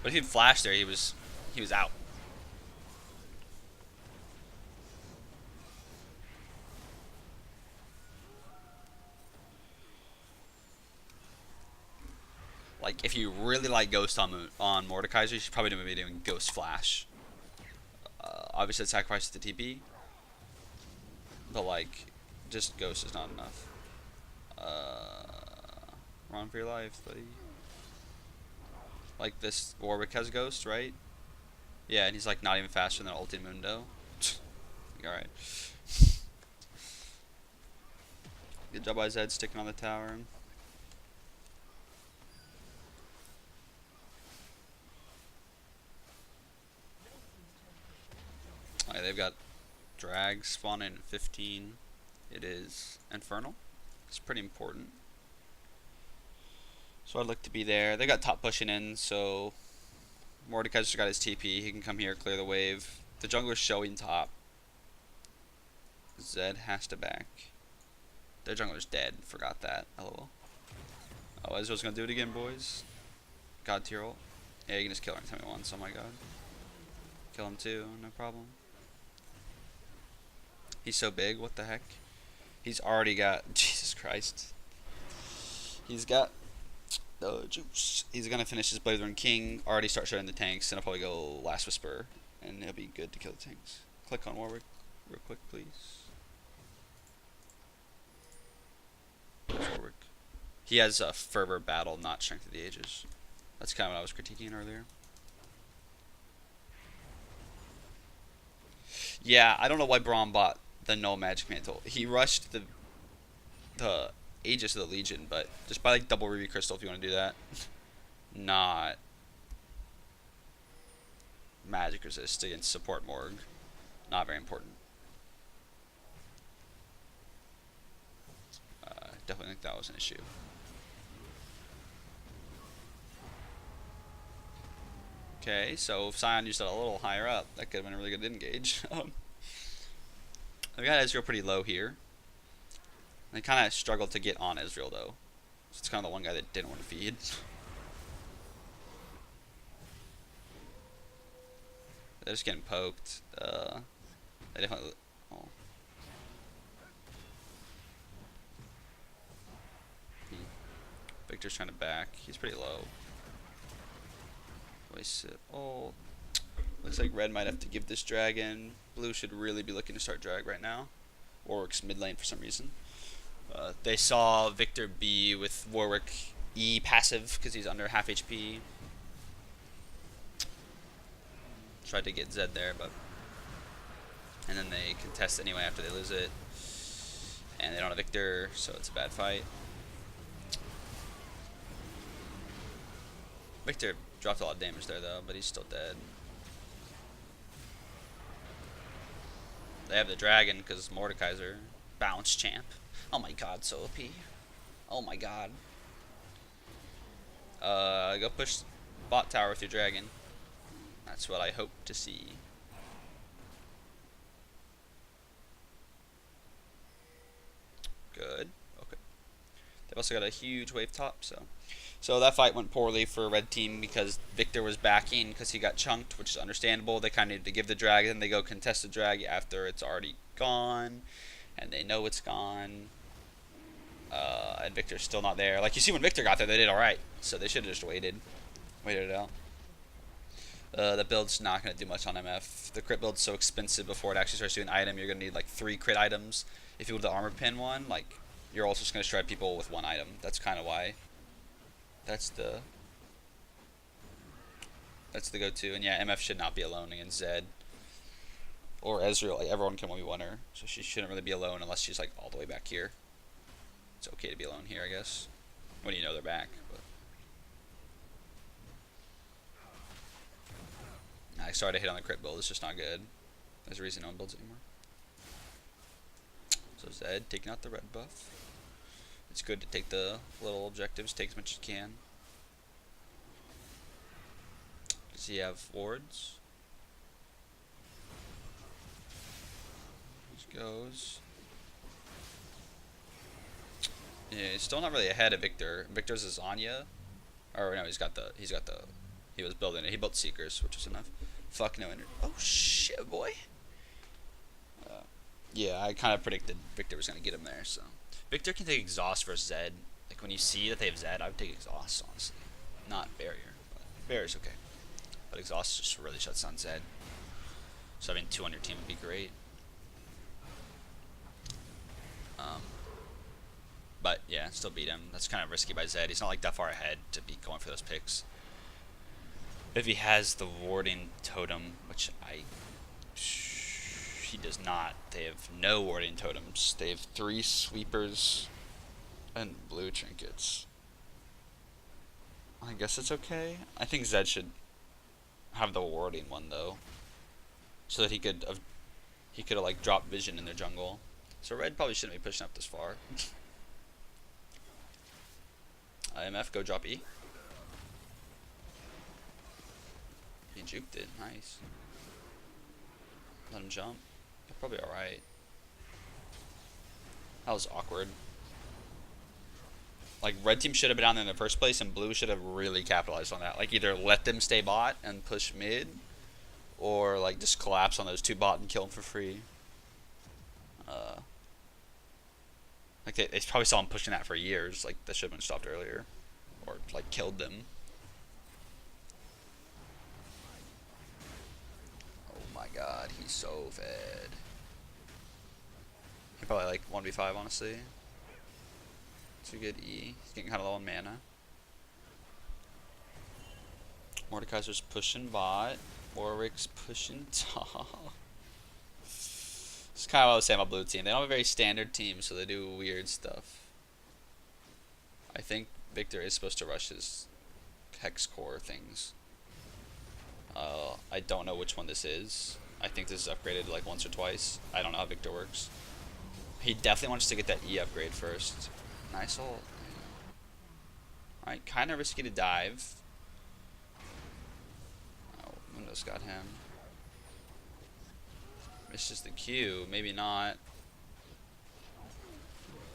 D: But if he'd flashed there, he was out. Like, if you really like Ghost on Mordekaiser, you should probably be doing Ghost Flash. Obviously, it sacrifices the TP. But, like, just Ghost is not enough. Run for your life, buddy. Like, this Warwick has Ghost, right? Yeah, and he's, like, not even faster than Ulti Mundo. Alright. Good job by Zed sticking on the tower. Okay, they've got drag spawning in 15. It is Infernal. It's pretty important. So I'd like to be there. They got top pushing in, so Mordekaiser's got his TP. He can come here, clear the wave. The jungler's showing top. Zed has to back. Their jungler's dead. Forgot that. LOL. Oh, Ezreal's gonna do it again, boys. God tier ult. Yeah, you can just kill her anytime you want. Oh my god. Kill him too, no problem. He's so big, what the heck? He's already got, Jesus Christ. He's got the juice. He's gonna finish his Blazing King, already start showing the tanks, and I'll probably go Last Whisper, and it'll be good to kill the tanks. Click on Warwick real quick, please. Warwick. He has a Fervor Battle, not Strength of the Ages. That's kind of what I was critiquing earlier. Yeah, I don't know why Braum bought the no magic mantle. He rushed the Aegis of the Legion, but just buy like double Ruby Crystal if you want to do that. Not magic resist against support Morg. Not very important. Definitely think that was an issue. Okay, so if Sion used that a little higher up, that could have been a really good engage. I've got Ezreal pretty low here. They kind of struggled to get on Ezreal though. So it's kind of the one guy that didn't want to feed. They're just getting poked. They definitely. Oh. Victor's trying to back. He's pretty low. Oh, looks like red might have to give this dragon. Blue should really be looking to start drag right now. Warwick's mid lane for some reason. They saw Victor B with Warwick E passive because he's under half HP. Tried to get Zed there, but and then they contest anyway after they lose it, and they don't have Victor, so it's a bad fight. Victor dropped a lot of damage there though, but he's still dead. They have the dragon because Mordekaiser, bounce champ. Oh my god, so OP. Oh my god. Go push bot tower with your dragon. That's what I hope to see. Good. Okay. They've also got a huge wave top, so that fight went poorly for red team because Victor was backing because he got chunked, which is understandable. They kind of needed to give the drag, then they go contest the drag after it's already gone, and they know it's gone. And Victor's still not there. Like you see when Victor got there, they did all right, so they should have just waited it out. The build's not going to do much on MF. The crit build's so expensive before it actually starts doing item. You're going to need like 3 crit items. If you do the armor pin one, like you're also just going to shred people with 1 item. That's kind of why. That's the go-to. And yeah, MF should not be alone against Zed or Ezreal. Like everyone can 1v1 her, so she shouldn't really be alone unless she's like all the way back here. It's okay to be alone here, I guess, when you know they're back. But I started to hit on the crit build. It's just not good. There's a reason no one builds anymore. So Zed taking out the red buff. It's good to take the little objectives, take as much as you can. Does he have wards? Just goes. Yeah, he's still not really ahead of Victor. Victor's is Anya. Or no, he was building it. He built Seekers, which was enough. Fuck no energy. Oh shit, boy. Yeah, I kind of predicted Victor was gonna get him there, so. Victor can take Exhaust versus Zed. Like when you see that they have Zed, I would take Exhaust, honestly. Not Barrier. But Barrier's okay. But Exhaust just really shuts down Zed. So having 2 on your team would be great. But yeah, still beat him. That's kind of risky by Zed. He's not like that far ahead to be going for those picks. If he has the warding totem, which he does not. They have no warding totems. They have 3 sweepers and blue trinkets. I guess it's okay. I think Zed should have the warding one though, so that he could He could have like dropped vision in their jungle. So red probably shouldn't be pushing up this far. IMF, go drop E. He juked it, nice. Let him jump. They're probably alright. That was awkward. Like, red team should have been down there in the first place, and blue should have really capitalized on that. Like, either let them stay bot and push mid, or, like, just collapse on those two bot and kill them for free. Like, they probably saw him pushing that for years. Like, that should have been stopped earlier. Or, like, killed them. Oh my god, he's so fed. He probably, like, 1v5, honestly. It's a good E. He's getting kind of low on mana. Mordekaiser's pushing bot. Warwick's pushing top. It's kind of what I was saying about blue team. They don't have a very standard team, so they do weird stuff. I think Victor is supposed to rush his hex core things. I don't know which one this is. I think this is upgraded like once or twice. I don't know how Victor works. He definitely wants to get that E upgrade first. Nice ult. Alright, kind of risky to dive. Oh, Mundo's got him. Misses the Q, maybe not.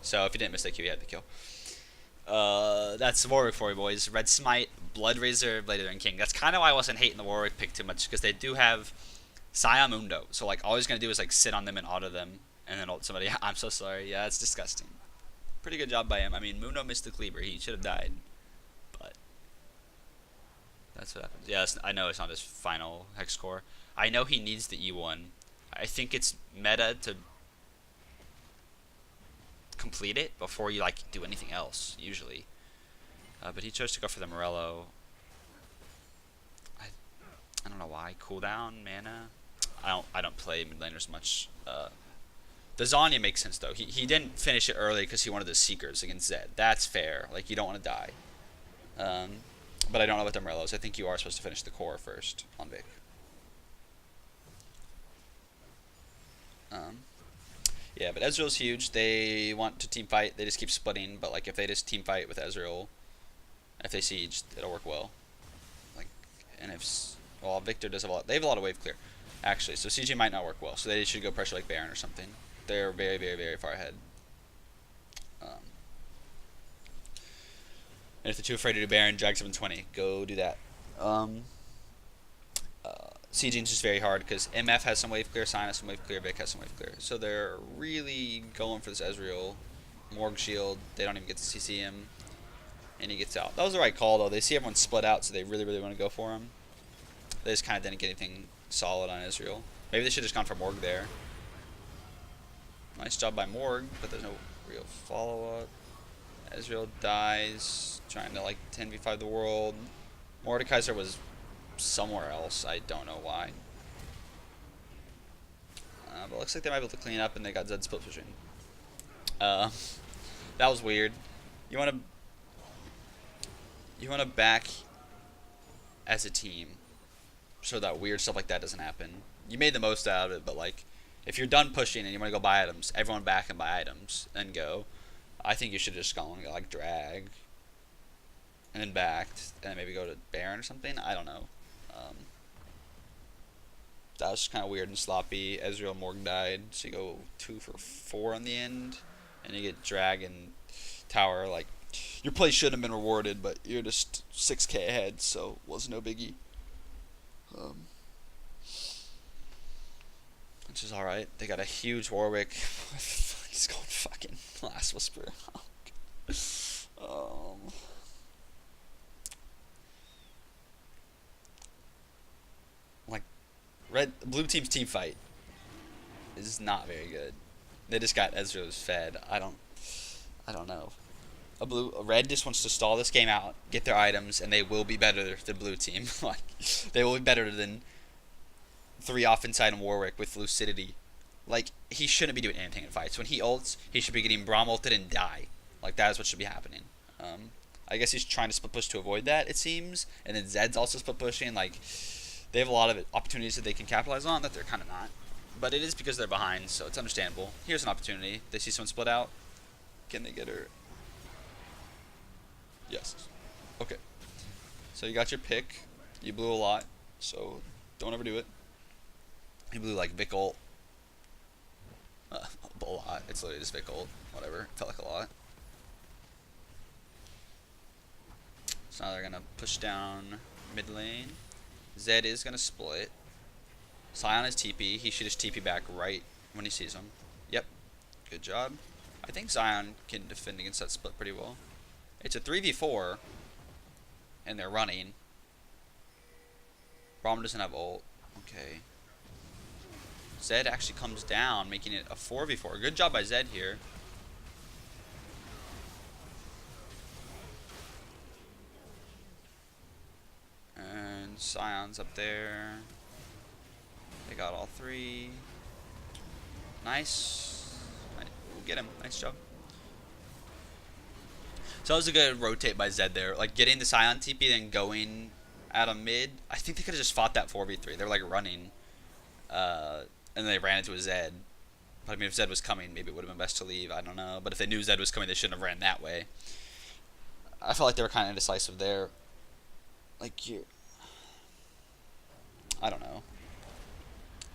D: So if he didn't miss the Q, he had the kill. That's Warwick for you boys. Red Smite, Blood Razor, Blade and King. That's kind of why I wasn't hating the Warwick pick too much, because they do have Sion Mundo. So like all he's gonna do is like sit on them and auto them, and then ult somebody. I'm so sorry. Yeah, it's disgusting. Pretty good job by him. I mean, Mundo missed the cleaver. He should have died, but that's what happens. Yeah, I know it's not his final hex core. I know he needs the E1. I think it's meta to complete it before you like do anything else usually, but he chose to go for the Morello. I don't know why. Cooldown mana. I don't play mid laners much. The Zanya makes sense though. He didn't finish it early because he wanted the Seekers against Zed. That's fair. Like you don't want to die. But I don't know about the Morellos. I think you are supposed to finish the core first on Vic. Yeah, but Ezreal's huge. They want to team fight. They just keep splitting. But like, if they just team fight with Ezreal, if they siege, it'll work well. Like, and well, Victor does have a lot. They have a lot of wave clear, actually. So CG might not work well. So they should go pressure like Baron or something. They're very, very, very far ahead. And if they're too afraid to do Baron, drag 720. Go do that. Sieging's just very hard because MF has some wave clear, Sign has some wave clear, Vic has some wave clear. So they're really going for this Ezreal. Morg shield, they don't even get to CC him. And he gets out. That was the right call though. They see everyone split out, so they really, really want to go for him. They just kind of didn't get anything solid on Ezreal. Maybe they should have just gone for Morg there. Nice job by Morg, but there's no real follow-up. Ezreal dies, trying to like 10v5 the world. Mordekaiser was somewhere else. I don't know why. But looks like they might be able to clean up, and they got Zed split pushing. That was weird. You wanna back as a team, so that weird stuff like that doesn't happen. You made the most out of it, but like, if you're done pushing and you want to go buy items, everyone back and buy items, then go. I think you should just go and go like drag, and then backed, and then maybe go to Baron or something. I don't know. That was just kind of weird and sloppy. Ezreal Morg died, so you go 2 for 4 on the end, and you get Dragon Tower. Like, your play should have been rewarded, but you're just 6k ahead, so it was no biggie. Which is alright. They got a huge Warwick. He's going fucking Last Whisper. Like, blue team's team fight is not very good. They just got Ezreal's fed. I don't know. A red just wants to stall this game out, get their items, and they will be better than blue team. Like, they will be better than 3 off inside and Warwick with lucidity. Like, he shouldn't be doing anything in fights. When he ults, he should be getting Braum ulted and die. Like, that is what should be happening. I guess he's trying to split push to avoid that, it seems. And then Zed's also split pushing. Like, they have a lot of opportunities that they can capitalize on that they're kind of not. but it is because they're behind, so it's understandable. Here's an opportunity. They see someone split out. Can they get her? Yes. Okay. So you got your pick. You blew a lot, so don't ever do it. He blew like Vic ult. A lot. It's literally just Vic ult. Whatever. It felt like a lot. So now they're gonna push down mid lane. Zed is gonna split. Sion is TP. He should just TP back right when he sees him. Yep. Good job. I think Zion can defend against that split pretty well. It's a 3v4, and they're running. Braum doesn't have ult. Okay. Zed actually comes down, making it a 4v4. Good job by Zed here. And Sion's up there. They got all three. Nice. We'll get him. Nice job. So that was a good rotate by Zed there. Like getting the Sion TP and going at a mid. I think they could have just fought that 4v3. They were like running. And they ran into a Zed. But I mean, if Zed was coming, maybe it would have been best to leave. I don't know. But if they knew Zed was coming, they shouldn't have ran that way. I felt like they were kind of indecisive there. Like, you... I don't know.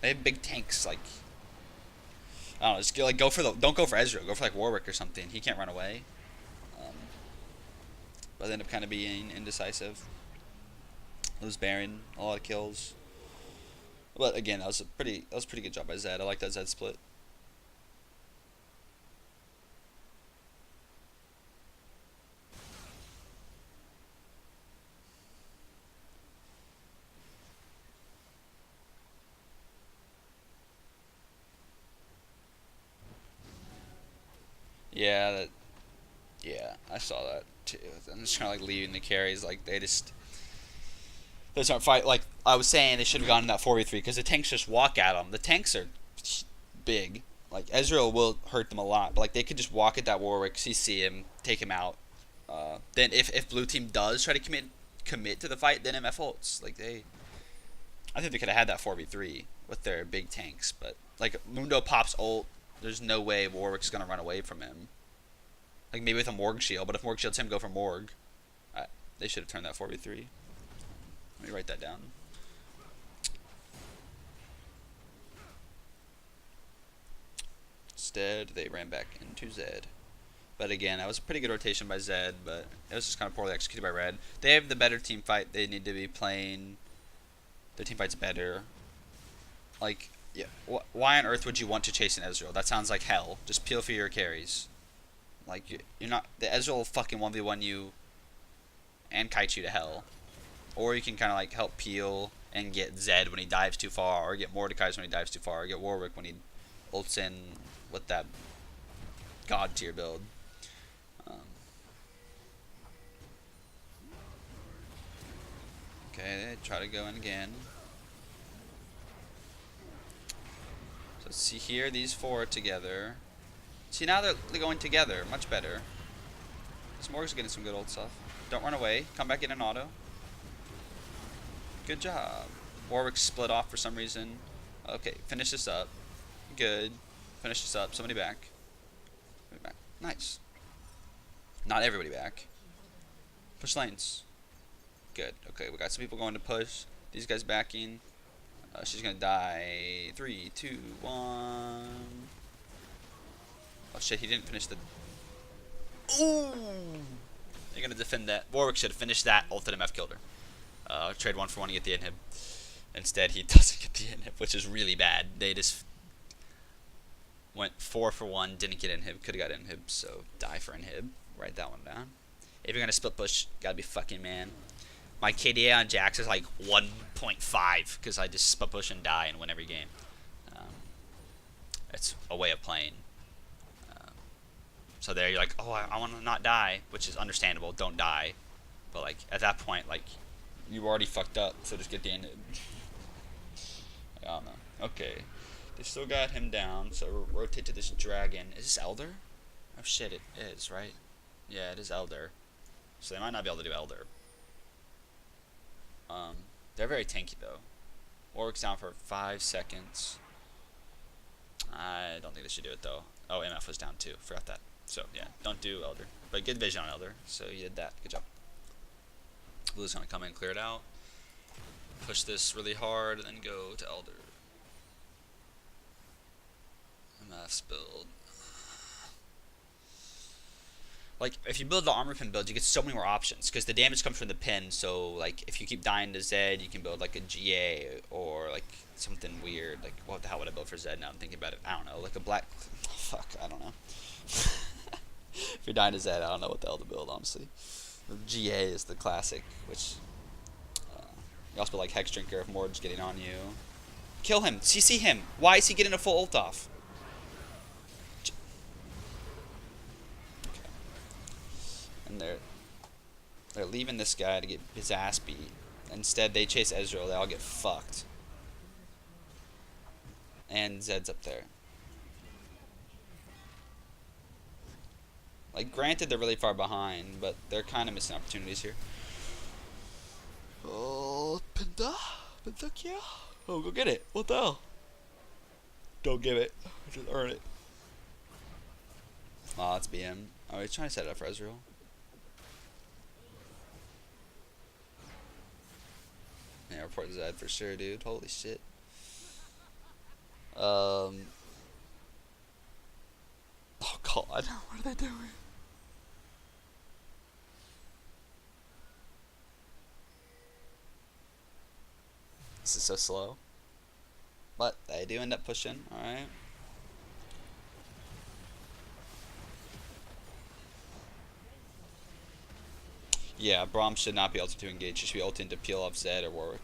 D: They have big tanks, like... I don't know, just like, go for the... Don't go for Ezreal. Go for, like, Warwick or something. He can't run away. But they end up kind of being indecisive. Lose Baron. A lot of kills. But again, that was a pretty good job by Zed. I like that Zed split. Yeah, I saw that too. I'm just kind of like leaving the carries. Like they just aren't fight. Like I was saying, they should have gone in that 4v3 because the tanks just walk at them. The tanks are big. Like Ezreal will hurt them a lot, but like they could just walk at that Warwick, CC him, take him out. Then if blue team does try to commit to the fight, then MF ults. Like I think they could have had that 4v3 with their big tanks, but like Mundo pops ult. There's no way Warwick's gonna run away from him. Like maybe with a Morg shield, but if Morg shields him, go for Morg. They should have turned that 4v3. Let me write that down. Instead, they ran back into Zed. But again, that was a pretty good rotation by Zed, but it was just kind of poorly executed by Red. They have the better team fight. They need to be playing. Their team fight's better. Like, yeah. Why on earth would you want to chase an Ezreal? That sounds like hell. Just peel for your carries. Like, you're not... The Ezreal will fucking 1v1 you and kite you to hell. Or you can kind of, like, help peel and get Zed when he dives too far, or get Mordekaiser when he dives too far, or get Warwick when he ults in with that god tier build. Okay, try to go in again. So see here, these four together. See, now they're going together. Much better. This Morg's getting some good old stuff. Don't run away. Come back in an auto. Good job. Warwick split off for some reason. Okay, finish this up. Good. Finish this up. Somebody back. Somebody back. Nice. Not everybody back. Push lanes. Good. Okay, we got some people going to push. These guys backing. She's gonna die. 3, 2, 1. Oh shit, he didn't finish the... Ooh! You're gonna defend that. Warwick should have finished that. Ulted MF killed her. Trade 1 for 1 to get the inhib. Instead, he doesn't get the inhib, which is really bad. They just went 4 for 1, didn't get inhib, could have got inhib, so die for inhib. Write that one down. If you're gonna split push, gotta be fucking man. My KDA on Jax is like 1.5 because I just split push and die and win every game. It's a way of playing. So there you're like, oh, I want to not die, which is understandable. Don't die. But like at that point, like you already fucked up, so just get the inhib. I don't know. Okay, they still got him down. So rotate to this dragon. Is this Elder? Oh shit, it is, right? Yeah, it is Elder. So they might not be able to do Elder. They're very tanky though. Warwick's down for 5 seconds. should do it though. Oh, MF was down too. Forgot that. So yeah, don't do Elder. But good vision on Elder. So you did that. Good job. Blue's gonna come in, clear it out. Push this really hard, and then go to Elder. MF's build. Like, if you build the armor pin build, you get so many more options, because the damage comes from the pin, so, like, if you keep dying to Zed, you can build, like, a GA, or, like, something weird. Like, what the hell would I build for Zed now I'm thinking about it? I don't know, like a black... Fuck, I don't know. If you're dying to Zed, I don't know what the hell to build, honestly. The GA is the classic, which... you also build, like, Hex Drinker if Mord's getting on you. Kill him! CC him! Why is he getting a full ult off? And they're leaving this guy to get his ass beat. Instead, they chase Ezreal. They all get fucked. And Zed's up there. Like, granted, they're really far behind, but they're kind of missing opportunities here. Oh, Pinta? Pinta, oh, go get it. What the hell? Don't give it. Just earn it. Oh, it's BM. Oh, he's trying to set it up for Ezreal. Yeah, report Zed for sure, dude. Holy shit. Oh god, what are they doing? This is so slow. But they do end up pushing, alright. Yeah, Braum should not be able to engage. He should be ulting to peel off Zed or Warwick.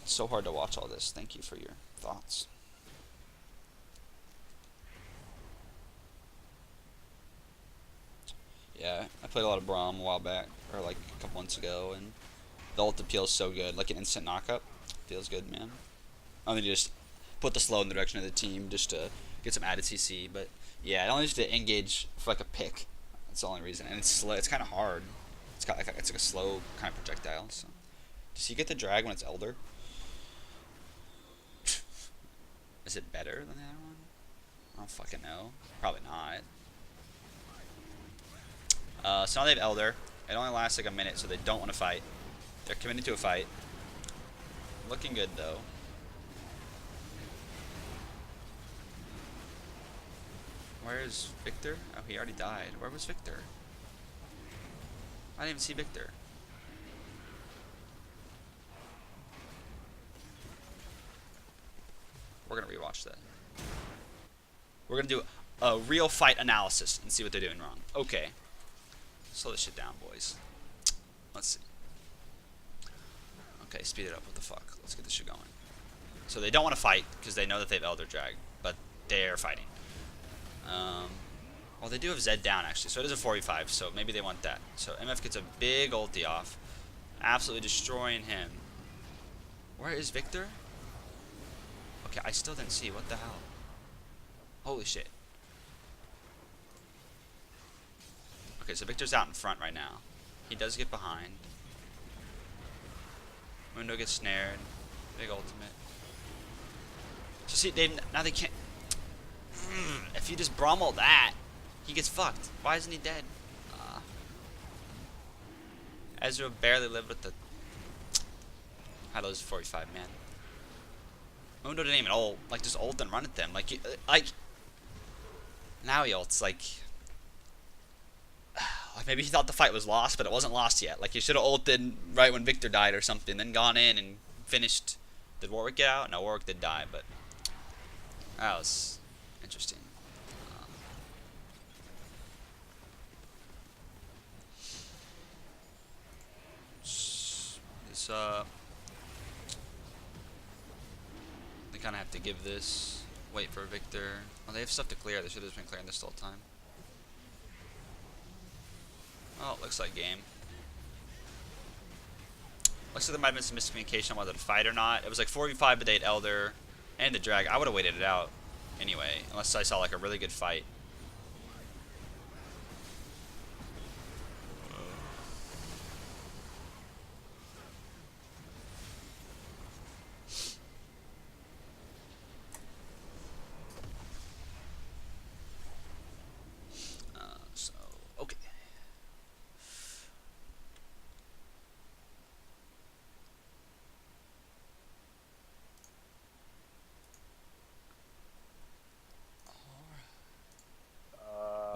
D: It's so hard to watch all this. Thank you for your thoughts. Yeah, I played a lot of Braum a while back, or like a couple months ago, and the ult appeal is so good. Like an instant knockup. Feels good, man. I mean, you just put the slow in the direction of the team just to get some added CC, but yeah, it only needs to engage for like a pick. That's the only reason, and it's slow. It's kind of hard. It's got like it's like a slow kind of projectile. So, does he get the drag when it's Elder? Is it better than the other one? I don't fucking know. Probably not. So now they have Elder. It only lasts like a minute, so they don't want to fight. They're committed to a fight. Looking good though. Where is Victor? Oh, he already died. Where was Victor? I didn't even see Victor. We're gonna rewatch that. We're gonna do a real fight analysis and see what they're doing wrong. Okay. Slow this shit down, boys. Let's see. Okay, speed it up. What the fuck? Let's get this shit going. So they don't want to fight because they know that they have Elder Drag, but they're fighting. Well, they do have Zed down, actually, so it is a 4v5, so maybe they want that. So MF gets a big ulti off, absolutely destroying him. Where is Victor? Okay, I still didn't see. What the hell? Holy shit. Okay, so Victor's out in front right now. He does get behind. Mundo gets snared. Big ultimate. So see, now they can't... If you just Brummel that, he gets fucked. Why isn't he dead? Ezra barely lived with the... How those 45, man. Mundo didn't even ult. Like, just ult and run at them. Like, now he ults, like maybe he thought the fight was lost, but it wasn't lost yet. Like, he should have ulted right when Victor died or something, then gone in and finished. Did Warwick get out? No, Warwick did die, but that was interesting. They kind of have to give this. Wait for Victor. Well, they have stuff to clear. They should have been clearing this the whole time. Oh, it looks like game. Looks like there might have been some miscommunication on whether to fight or not. It was like 4v5, but they had Elder and the Drag. I would have waited it out anyway, unless I saw like a really good fight.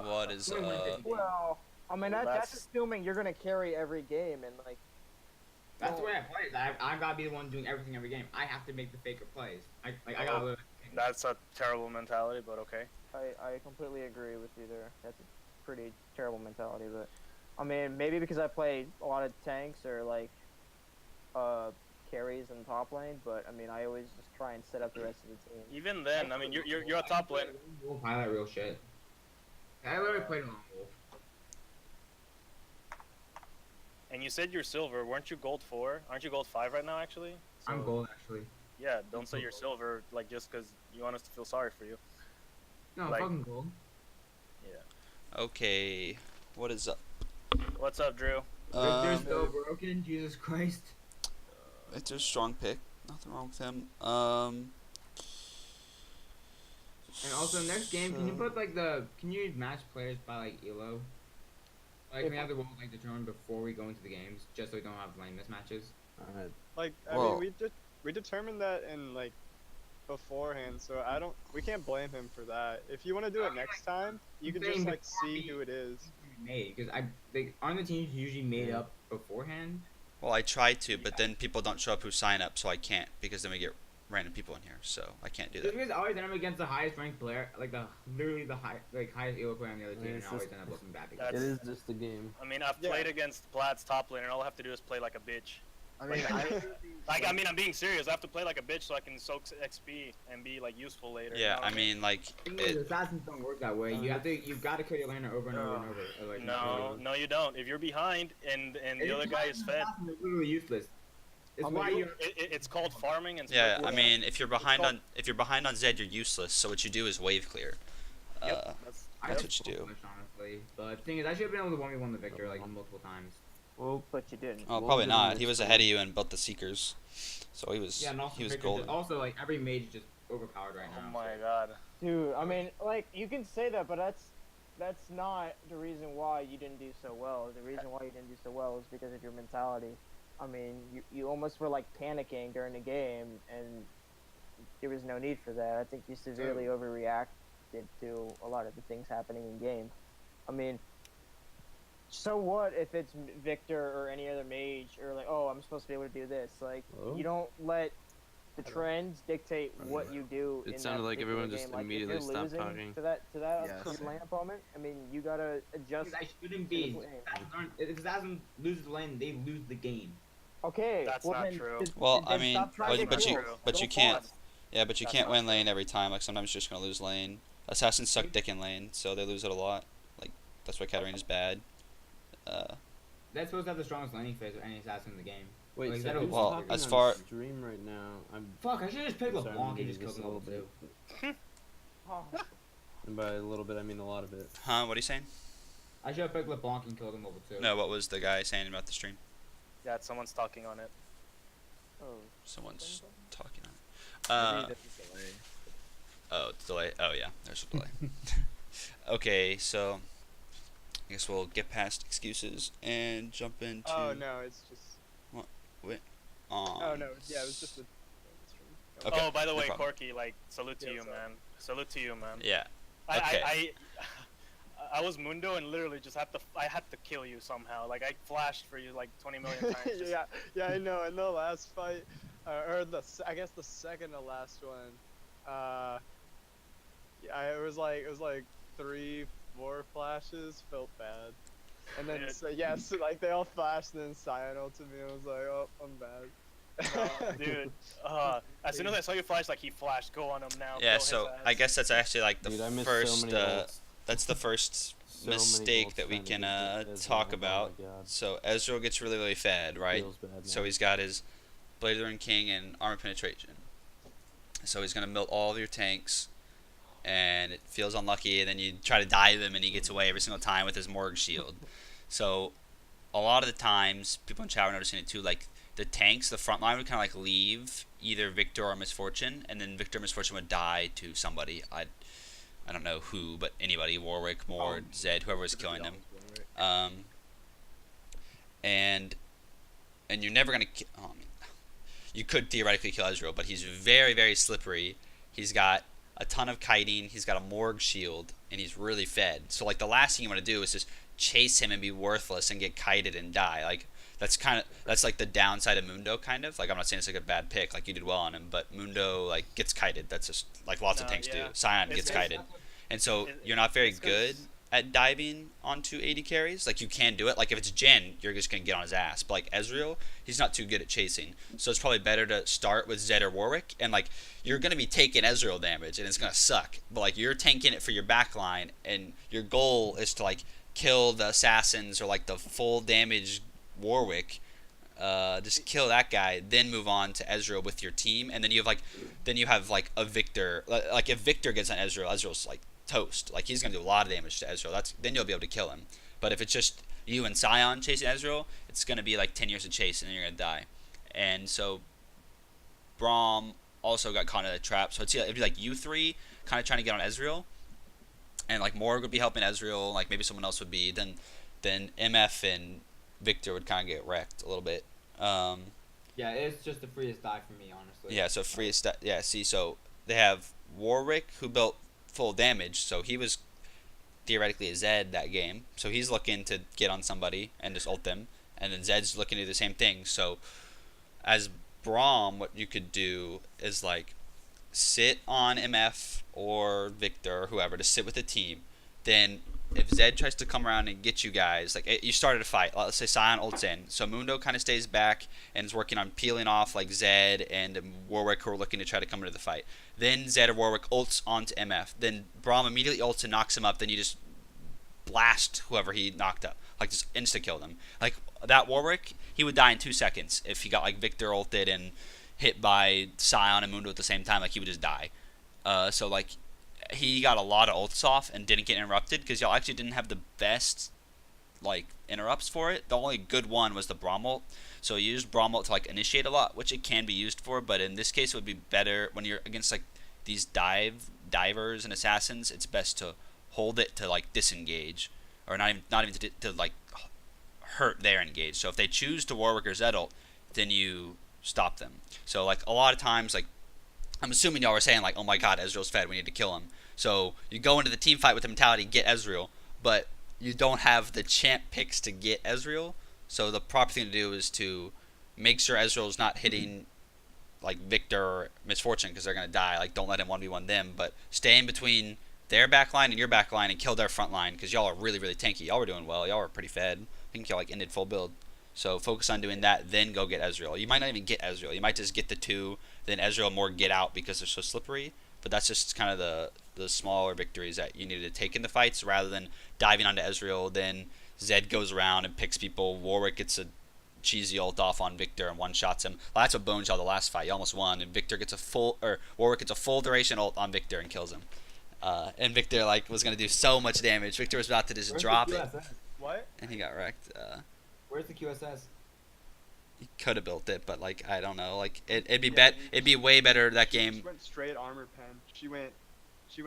D: What is
G: Win, win, win.
A: Well, I mean
F: Well,
A: that's
F: that's-
A: assuming you're gonna carry every game and like.
G: That's the way I play it. I gotta be the one doing everything every game. I have to make the faker plays. I gotta.
F: Oh, That's a terrible mentality, but okay.
A: I completely agree with you there. That's a pretty terrible mentality, but I mean maybe because I play a lot of tanks or like carries in the top lane, but I mean I always just try and set up the rest of the team.
F: Even then, I mean, you're a top lane.
G: Wolf highlight real shit. I literally played Lone Wolf.
F: And you said you're silver. Weren't you gold 4? Aren't you gold 5 right now, actually?
G: I'm
F: So,
G: gold actually.
F: Yeah, don't say you're silver, like, just because you want us to feel sorry for you.
G: No, I'm
F: Like-
G: fucking gold.
D: Okay, what is up?
F: What's up, Drew?
G: Victor's so broken. Jesus Christ.
D: It's a strong pick. Nothing wrong with him.
G: And also next game, can you put like can you match players by like elo? Like we have the world like determined before we go into the games, just so we don't have lane mismatches.
B: Alright.
H: Like, I
D: Well-
H: mean, we determined that in like beforehand, so we can't blame him for that. If you want to do it next time, you can just like see who it is.
G: Made because aren't the teams usually made up beforehand?
D: Well, I tried to, but then people don't show up who sign up, so I can't because then we get random people in here, so I can't do
G: Just
D: that.
G: because I always end up against the highest ranked player, like literally the highest elo player on the other team, and
B: it's
G: I always
B: just-
G: end up looking bad
B: It
G: because
F: That's-
B: is just a game.
F: I mean, I've
H: Yeah.
F: played against Plaid's top lane, and all I have to do is play like a bitch.
C: I mean, I
F: Like, I mean, I'm being serious. I have to play like a bitch so I can soak XP and be, like, useful later. you
D: Yeah,
F: know
D: I
F: what
D: mean, like,
G: thing is,
D: it,
G: assassins don't work that way. You've got to kill your laner over and over and over. Otherwise,
F: No, you don't. If you're behind and the other guy is fed,
G: Assassins are literally useless. It's
A: I mean,
G: why
A: you-
G: you.
F: it's called farming and
D: yeah,
F: stuff.
D: I mean, if you're behind on Zed, you're useless. So what you do is wave clear.
F: Yep,
D: That's what you do.
G: Honestly, but the thing is, I should have been able to 1v1 the Victor like multiple times.
B: Well,
A: But you didn't.
D: Oh,
B: Well,
D: probably
B: then
D: not.
B: it's
D: He was
B: fine.
D: ahead of you and built the Seekers, so he was
G: Yeah, and also
D: he was
G: Victor
D: golden.
G: also like every mage is just overpowered right
F: Oh
G: now.
F: my god.
A: Dude, I mean, like you can say that, but that's not the reason why you didn't do so well. The reason why you didn't do so well is because of your mentality. I mean, you almost were like panicking during the game, and there was no need for that. I think you severely overreacted to a lot of the things happening in game. I mean, so what if it's Victor or any other mage, or like, oh, I'm supposed to be able to do this? Like,
B: Hello?
A: you don't let the trends dictate what you do.
B: It
A: in
B: sounded
A: that
B: like
A: particular
B: everyone just
A: game. Like, if
B: immediately
A: you're
B: stopped
A: losing
B: talking.
A: to that
C: Yes.
A: lane opponent. I mean, you gotta adjust.
G: Because I shouldn't be. If Assassin loses the lane, they lose the game.
A: Okay,
F: That's
A: well
F: not
A: then,
F: true.
D: Well, I
A: then
D: mean,
A: stop trying to
D: but you
A: kill.
D: but you
A: Don't
D: can't.
A: pause.
D: Yeah, but you
F: That's
D: can't
F: not
D: win lane every time. Like sometimes you're just gonna lose lane. Assassins suck dick in lane, so they lose it a lot. Like that's why Katarina's bad.
G: That's supposed to have the strongest laning phase of any assassin in the game.
B: Wait,
G: Like,
B: so
G: that'll-
B: who's
D: Well,
B: talking
D: as
B: on
D: far-
B: stream right now? I'm
G: Fuck, I should just pick
B: sorry, I'm
G: LeBlanc and
B: muting
G: just kill
B: this
G: them
B: a
G: all
B: little
G: too.
A: Oh,
B: and by a little bit I mean a lot of it.
D: Huh? What are you saying?
G: I should have picked LeBlanc and killed them level 2.
D: No, what was the guy saying about the stream?
F: Yeah, someone's talking on it.
A: oh.
D: Someone's talking on it.
C: maybe that's a delay.
D: Oh, it's delay. Oh yeah, there's a delay. Okay, so I guess we'll get past excuses and jump into.
H: Oh no, it's just. Oh no, yeah, it was just a.
D: Okay,
F: Oh, by the
D: no
F: way,
D: problem.
F: Corky, like, salute to
H: Yeah,
F: you,
H: sorry.
F: man. Salute to you, man.
D: Yeah.
F: I,
D: Okay.
F: I was Mundo and literally just I had to kill you somehow. Like, I flashed for you like 20 million times. Just,
H: yeah, I know. In the last fight, I guess the second to last one, yeah, it was like 3, 4 flashes. Felt bad, and then so, like they all flashed, and then Cyan ulted me. I was like, oh, I'm bad.
F: dude, as soon as I saw you flash, like, he flashed. Go on him now.
D: Yeah.
F: kill his
D: So
F: ass.
D: I guess that's actually like the
B: Dude, I missed
D: first.
B: so many ults.
D: That's the first
B: So many
D: mistake
B: ults
D: that we
B: trying to
D: can
B: get Ezreal.
D: talk
B: Oh my
D: about.
B: God.
D: So Ezreal gets really really fed, right?
B: Feels bad,
D: So
B: man.
D: he's got his Blade of the Ruined King and Armor Penetration. So he's gonna melt all of your tanks, and it feels unlucky. And then you try to dive him, and he gets away every single time with his Morg shield. So a lot of the times, people in chat were noticing it too. Like the tanks, the front line would kind of like leave either Victor or Misfortune, and then Victor or Misfortune would die to somebody. I don't know who, but anybody, Warwick, Mord, Zed, whoever was killing them. And you're never gonna. You could theoretically kill Ezreal, but he's very very slippery. He's got a ton of kiting. He's got a Morg shield, and he's really fed. So like the last thing you want to do is just chase him and be worthless and get kited and die. Like that's like the downside of Mundo kind of. Like I'm not saying it's like a bad pick, like you did well on him, but Mundo like gets kited. That's just like lots of tanks do. Scion gets kited. And so you're not very good at diving onto AD carries. Like you can do it. Like if it's Jhin, you're just gonna get on his ass. But like Ezreal, he's not too good at chasing. So it's probably better to start with Zed or Warwick, and like you're gonna be taking Ezreal damage, and it's gonna suck. But like you're tanking it for your backline, and your goal is to like kill the assassins or like the full damage Warwick. Just kill that guy, then move on to Ezreal with your team, and then you have like a Victor. Like if Victor gets on Ezreal, Ezreal's like toast. Like he's gonna do a lot of damage to Ezreal. Then you'll be able to kill him. But if it's just you and Scion chasing Ezreal, it's gonna be like 10 years of chase, and then you're gonna die. And so Braum also got caught in a trap. So it'd be like you three kind of trying to get on Ezreal, and like Morg would be helping Ezreal. Like maybe someone else would be. Then MF and Victor would kind of get wrecked a little bit.
G: Yeah, it's just the freest die for me, honestly.
D: Yeah, so freest. Yeah, see, so they have Warwick who built full damage, so he was theoretically a Zed that game. So he's looking to get on somebody and just ult them, and then Zed's looking to do the same thing. So as Braum, what you could do is like sit on MF or Victor or whoever to sit with the team. Then if Zed tries to come around and get you guys, like you started a fight, let's say Scion ults in, so Mundo kind of stays back and is working on peeling off like Zed and Warwick who are looking to try to come into the fight. Then Zed or Warwick ults onto MF. Then Braum immediately ults and knocks him up. Then you just blast whoever he knocked up, like just insta kill them. Like that Warwick, he would die in 2 seconds if he got like Victor ulted and hit by Scion and Mundo at the same time. Like he would just die. So like he got a lot of ults off and didn't get interrupted because y'all actually didn't have the best like interrupts for it. The only good one was the Braum ult. So you use Braum ult to like initiate a lot, which it can be used for, but in this case it would be better when you're against like these divers and assassins. It's best to hold it to like disengage, or not even to like hurt their engage. So if they choose to Warwick or Zed ult, then you stop them. So like a lot of times, like I'm assuming y'all were saying like, oh my god, Ezreal's fed, we need to kill him. So you go into the team fight with the mentality, get Ezreal, but you don't have the champ picks to get Ezreal. So the proper thing to do is to make sure Ezreal's not hitting like Victor or Misfortune because they're going to die. Like don't let him 1v1 them, but stay in between their backline and your backline and kill their front line because y'all are really, really tanky. Y'all were doing well. Y'all were pretty fed. I think y'all like ended full build. So focus on doing that, then go get Ezreal. You might not even get Ezreal. You might just get the 2, then Ezreal more get out because they're so slippery. But that's just kind of the smaller victories that you need to take in the fights rather than diving onto Ezreal. Then Zed goes around and picks people. Warwick gets a cheesy ult off on Victor and one-shots him. Well, that's what boned y'all the last fight. You almost won, and Warwick gets a full duration ult on Victor and kills him. And Victor like was gonna do so much damage. Victor was about to just drop it,
H: What?
D: and he got wrecked.
G: Where's the QSS?
D: He could have built it, but like I don't know. Like it'd be
H: Yeah,
D: it'd be way better that
H: She
D: game.
H: just went straight armor pen. She went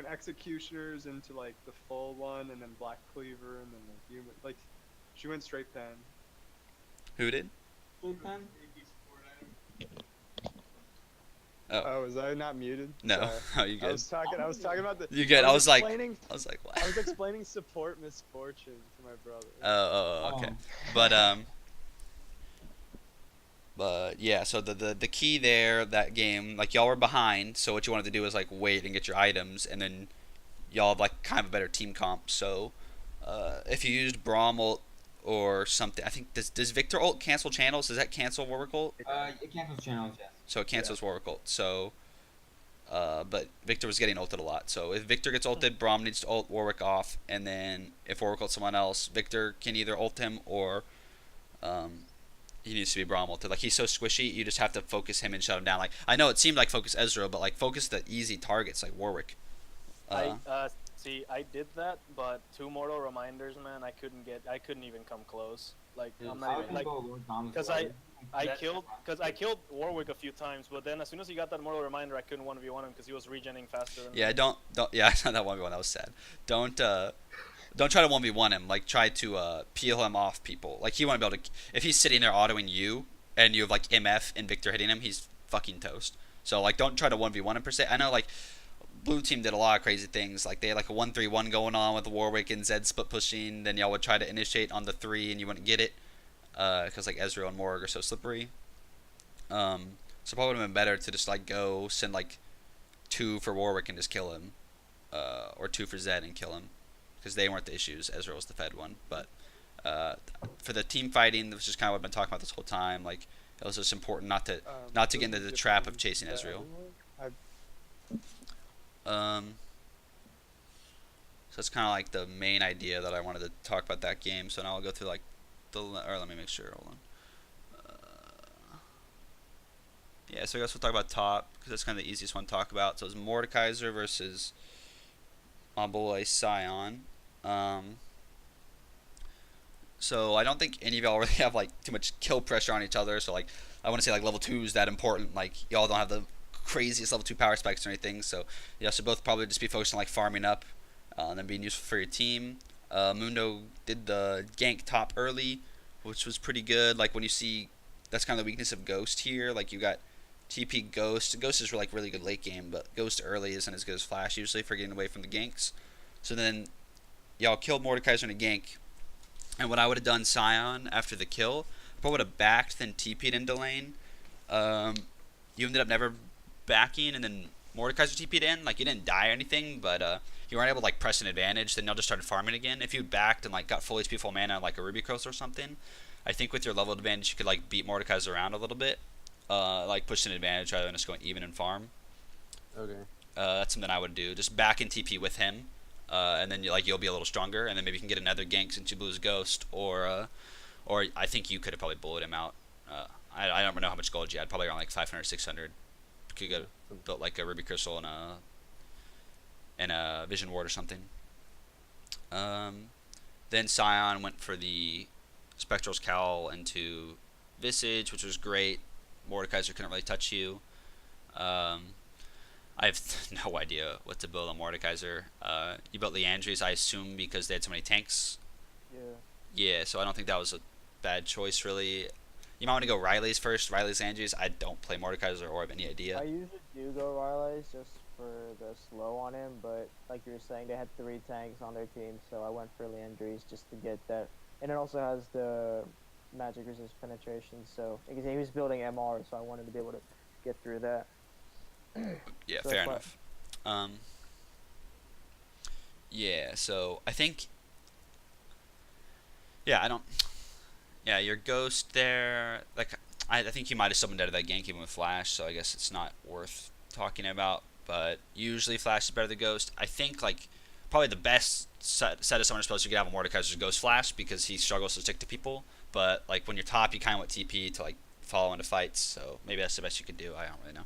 H: executioners into like the full one, and then black cleaver, and then the human. Like, she went straight pen.
D: Who did? Oh
H: Oh, was I not muted?
D: no,
H: Sorry.
D: oh you
H: I
D: good?
H: was talking about the.
D: You good? I was like
H: explaining-
D: what?
H: I was explaining support misfortune to my brother.
D: Oh, okay. But yeah, so the key there that game, like y'all were behind, so what you wanted to do is like wait and get your items, and then y'all have like kind of a better team comp. So if you used Braum ult or something, I think does Victor ult cancel channels? Does that cancel Warwick ult?
G: It cancels channels, yes.
D: So it cancels Warwick ult. So but Victor was getting ulted a lot. So if Victor gets ulted, Braum needs to ult Warwick off, and then if Warwick ults someone else, Victor can either ult him or he needs to be Braum ulted. Like he's so squishy, you just have to focus him and shut him down. Like I know it seemed like focus Ezreal, but like focus the easy targets like Warwick.
F: I did that, but 2 mortal reminders, man. I couldn't even come close. Like I'm not even like because I killed Warwick a few times, but then as soon as he got that mortal reminder, I couldn't 1v1 him because he was regenning faster than
D: Yeah,
F: me.
D: don't yeah, I know that 1v1, that was sad. Don't try to 1v1 him. Like try to peel him off people. Like he won't be able to if he's sitting there autoing you and you have like MF and Victor hitting him, he's fucking toast. So like don't try to 1v1 him per se. I know like blue team did a lot of crazy things. Like they had like a 1-3-1 going on with Warwick and Zed split pushing. Then y'all would try to initiate on the 3 and you wouldn't get it because like Ezreal and Morg are so slippery. So probably would have been better to just like go send like 2 for Warwick and just kill him, or 2 for Zed and kill him, because they weren't the issues. Ezreal was the fed one. But for the team fighting, which is kind of what I've been talking about this whole time, like it was just important not to get into the trap of chasing Ezreal. So that's kind of like the main idea that I wanted to talk about that game. So now I'll go through like or let me make sure. Hold on. Yeah, so I guess we'll talk about top because that's kind of the easiest one to talk about. So it's Mordekaiser versus my boy Sion. So I don't think any of y'all really have like too much kill pressure on each other. So like I want to say like level 2 is that important. Like y'all don't have the craziest level 2 power spikes or anything. So you should both probably just be focused on like farming up and then being useful for your team. Mundo did the gank top early, which was pretty good. Like when you see, that's kind of the weakness of Ghost here. Like you got TP Ghost. Ghost is like really good late game, but Ghost early isn't as good as Flash usually for getting away from the ganks. So then y'all killed Mordekaiser in a gank. And what I would have done Sion after the kill, I probably would have backed, then TP'd into lane. You ended up never backing, and then Mordekaiser TP'd in. Like you didn't die or anything, but you weren't able to like press an advantage. Then y'all just started farming again. If you backed and like got full HP full mana like a Ruby Cross or something, I think with your level advantage you could like beat Mordekaiser around a little bit. Like push an advantage rather than just going even and farm.
B: Okay.
D: That's something I would do. Just back and TP with him, and then you'll be a little stronger, and then maybe you can get another gank since you lose Ghost, or I think you could have probably bullied him out. I don't know how much gold you had. Probably around like 500, 600. Could get built like a Ruby Crystal and a Vision Ward or something. Then Sion went for the Spectral's Cowl into Visage, which was great. Mordekaiser couldn't really touch you. I have no idea what to build on Mordekaiser. You built Leandries, I assume, because they had so many tanks.
A: Yeah.
D: Yeah, so I don't think that was a bad choice, really. You might want to go Riley's first. Riley's Leandries. I don't play Mordekaiser or have any idea.
A: I usually do go Riley's just for the slow on him, but like you were saying, they had 3 tanks on their team, so I went for Leandries just to get that. And it also has the magic resist penetration, so because he was building MR, so I wanted to be able to get through that.
D: Yeah,
A: So
D: fair
A: that's
D: enough. Yeah, so I think. Yeah, I don't. Yeah, your Ghost there. Like, I think you might have summoned out of that gank even with Flash, so I guess it's not worth talking about. But usually Flash is better than Ghost. I think like probably the best set of summoner spells you could have on Mordekaiser is Ghost Flash because he struggles to stick to people. But like when you're top, you kind of want TP to like follow into fights. So maybe that's the best you could do. I don't really know.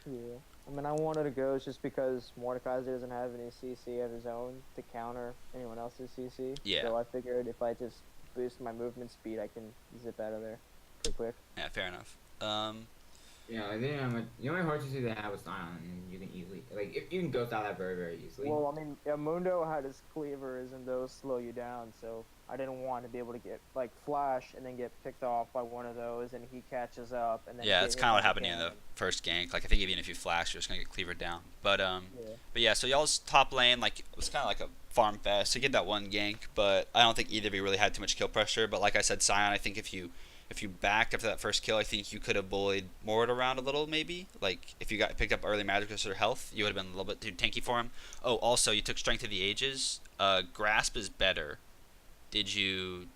A: Yeah. I mean, I wanted to go just because Mordekaiser doesn't have any CC of his own to counter anyone else's CC.
D: Yeah.
A: So I figured if I just boost my movement speed, I can zip out of there pretty quick.
D: Yeah, fair enough.
G: Yeah, I think the only hard CC they have was Sion, and you can easily if you can ghost out that very very easily.
A: Well, I mean, Mundo had his cleavers, and those slow you down, so I didn't want to be able to get like Flash and then get picked off by one of those, and he catches up, and then
D: Yeah,
A: get
D: that's
A: hit
D: kind of
A: by
D: what happened in the
A: cannon.
D: first gank. Like I think even if you flash, you're just gonna get cleavered down. But
A: Yeah.
D: but yeah. So y'all's top lane like it was kind of like a farm fest. You get that one gank, but I don't think either of you really had too much kill pressure. But like I said, Sion, I think if you backed after that first kill, I think you could have bullied Mord around a little maybe. Like if you got picked up early magic or health, you would have been a little bit too tanky for him. Oh, also you took Strength of the Ages. Grasp is better. Did you?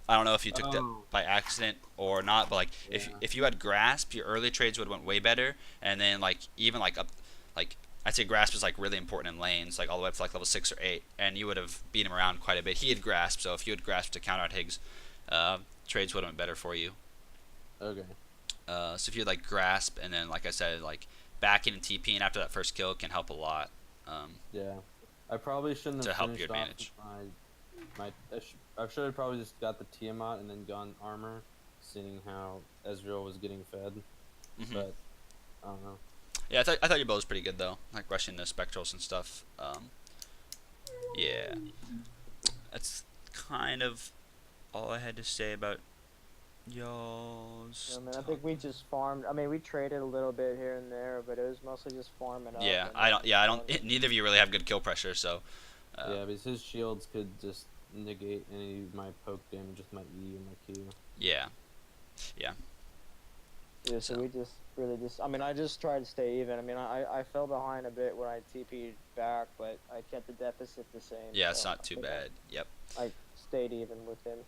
D: I don't know if you took that by accident or not, but like if you had Grasp, your early trades would have went way better, and then like even like up like I'd say Grasp is like really important in lanes, like all the way up to like level 6 or 8, and you would have beat him around quite a bit. He had Grasp, so if you had Grasp to counter out Higgs, trades would have been better for you.
B: Okay.
D: So if you had like Grasp, and then like I said, like backing and TPing after that first kill can help a lot.
B: Yeah. I probably shouldn't have
D: To help your
B: finished off
D: advantage.
B: I should have probably just got the Tiamat and then gone armor, seeing how Ezreal was getting fed.
D: Mhm.
B: But I don't know.
D: Yeah, I thought your build was pretty good though, like rushing the spectrals and stuff. Yeah, that's kind of all I had to say about Yo's.
A: I mean, I think we just farmed. I mean, we traded a little bit here and there, but it was mostly just farming up.
D: Yeah,
A: and
D: I don't. Yeah, I don't.
A: farming.
D: Neither of you really have good kill pressure, so.
B: Yeah, because his shields could just negate any of my poke damage with my E and my Q.
D: Yeah.
A: Yeah, so we just really just. I mean, I just tried to stay even. I mean, I fell behind a bit when I TP'd back, but I kept the deficit the same.
D: Yeah, it's
A: so
D: not
A: I
D: too
A: think
D: bad. Yep.
A: I stayed even with him,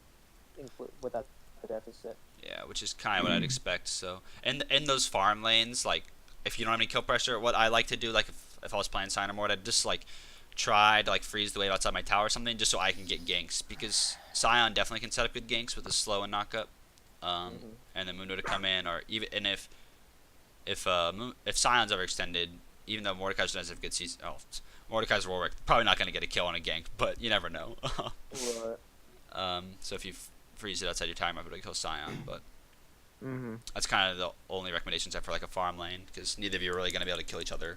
A: without the deficit.
D: Yeah, which is kind of what I'd expect. So, in those farm lanes, like if you don't have any kill pressure, what I like to do, like if I was playing Scion or more, I'd just like try to like freeze the wave outside my tower or something, just so I can get ganks, because Scion definitely can set up good ganks with a slow and knock up, and then Mundo to come in, or even and if Scion's overextended, even though Mordekaiser does have good season, Mordekaiser Warwick probably not gonna get a kill on a gank, but you never know.
A: Right.
D: So if you freeze it outside your tower, you might be able to kill Scion, but.
A: Mm-hmm.
D: That's kind of the only recommendations I have for like a farm lane, because neither of you are really going to be able to kill each other.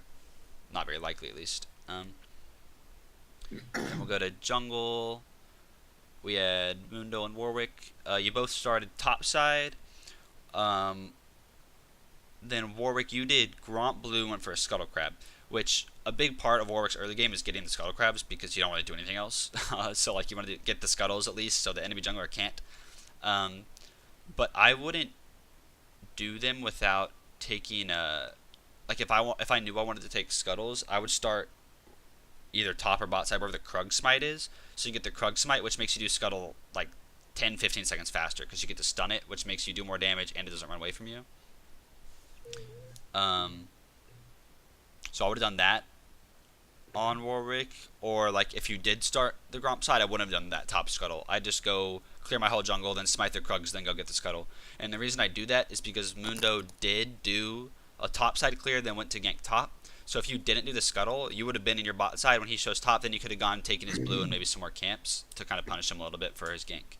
D: Not very likely, at least. Then we'll go to jungle. We had Mundo and Warwick. You both started topside. Then Warwick, you did Gromp Blue, went for a Scuttle Crab, which a big part of Warwick's early game is getting the Scuttle Crabs, because you don't want to do anything else. So like you want to get the Scuttles at least, so the enemy jungler can't. But I wouldn't do them without taking like if I knew I wanted to take Scuttles, I would start either top or bot side wherever the Krug Smite is, so you get the Krug Smite, which makes you do Scuttle like 10-15 seconds faster, because you get to stun it, which makes you do more damage and it doesn't run away from you. So I would have done that on Warwick, or like if you did start the Gromp side, I wouldn't have done that top Scuttle. I'd just go clear my whole jungle, then smite their Krugs, then go get the Scuttle. And the reason I do that is because Mundo did do a top side clear, then went to gank top. So if you didn't do the Scuttle, you would have been in your bot side when he shows top, then you could have gone taken his blue and maybe some more camps to kind of punish him a little bit for his gank,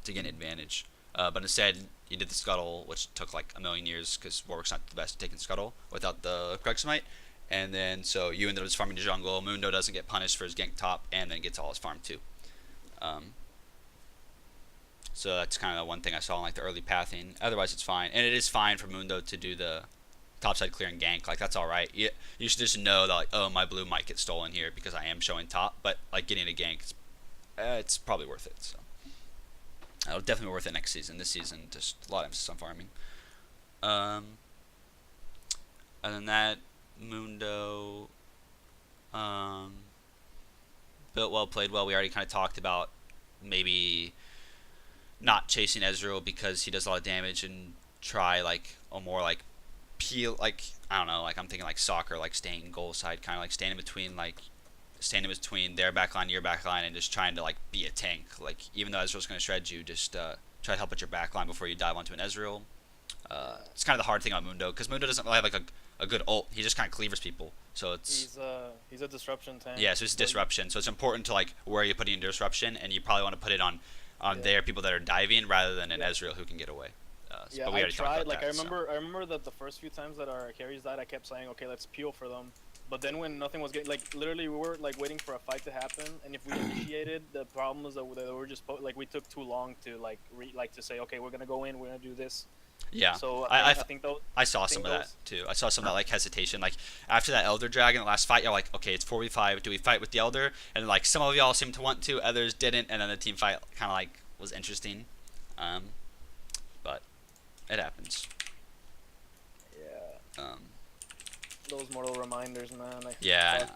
D: to get an advantage. But instead, you did the Scuttle, which took like a million years, because Warwick's not the best at taking Scuttle without the Krug Smite. And then, so you ended up just farming the jungle. Mundo doesn't get punished for his gank top, and then gets all his farm too. So that's kind of the one thing I saw in like the early pathing. Otherwise, it's fine, and it is fine for Mundo to do the topside clear and gank. Like that's all right. You should just know that like, oh, my blue might get stolen here because I am showing top, but like getting a gank, it's probably worth it. So it'll definitely be worth it next season. This season, just a lot of emphasis on farming. Other than that, Mundo built well, played well. We already kind of talked about maybe not chasing Ezreal because he does a lot of damage, and try like a more like peel, like I don't know, like I'm thinking like soccer, like staying goal side, kind of like standing between their backline, your backline, and just trying to like be a tank. Like even though Ezreal's going to shred you, just try to help at your backline before you dive onto an Ezreal. It's kind of the hard thing on Mundo, because Mundo doesn't really have like a good ult. He just kind of cleavers people, so it's
F: he's a disruption tank.
D: yeah, so it's disruption. So it's important to like where you're putting in disruption, and you probably want to put it on their people that are diving rather than an Ezreal who can get away.
F: Yeah, I tried. Like I remember that the first few times that our carries died, I kept saying, okay, let's peel for them. But then when nothing was getting, like literally we were like waiting for a fight to happen, and if we initiated, the problem was that they were just like we took too long to like to say, okay, we're gonna go in, we're gonna do this.
D: Yeah,
F: so
D: I
F: think those.
D: I saw some of that too. I saw some of that like hesitation. Like after that Elder Dragon, the last fight, you're like, okay, it's 4v5. Do we fight with the Elder? And like some of y'all seemed to want to, others didn't, and then the team fight kind of like was interesting. But it happens.
F: Yeah. Those mortal reminders, man.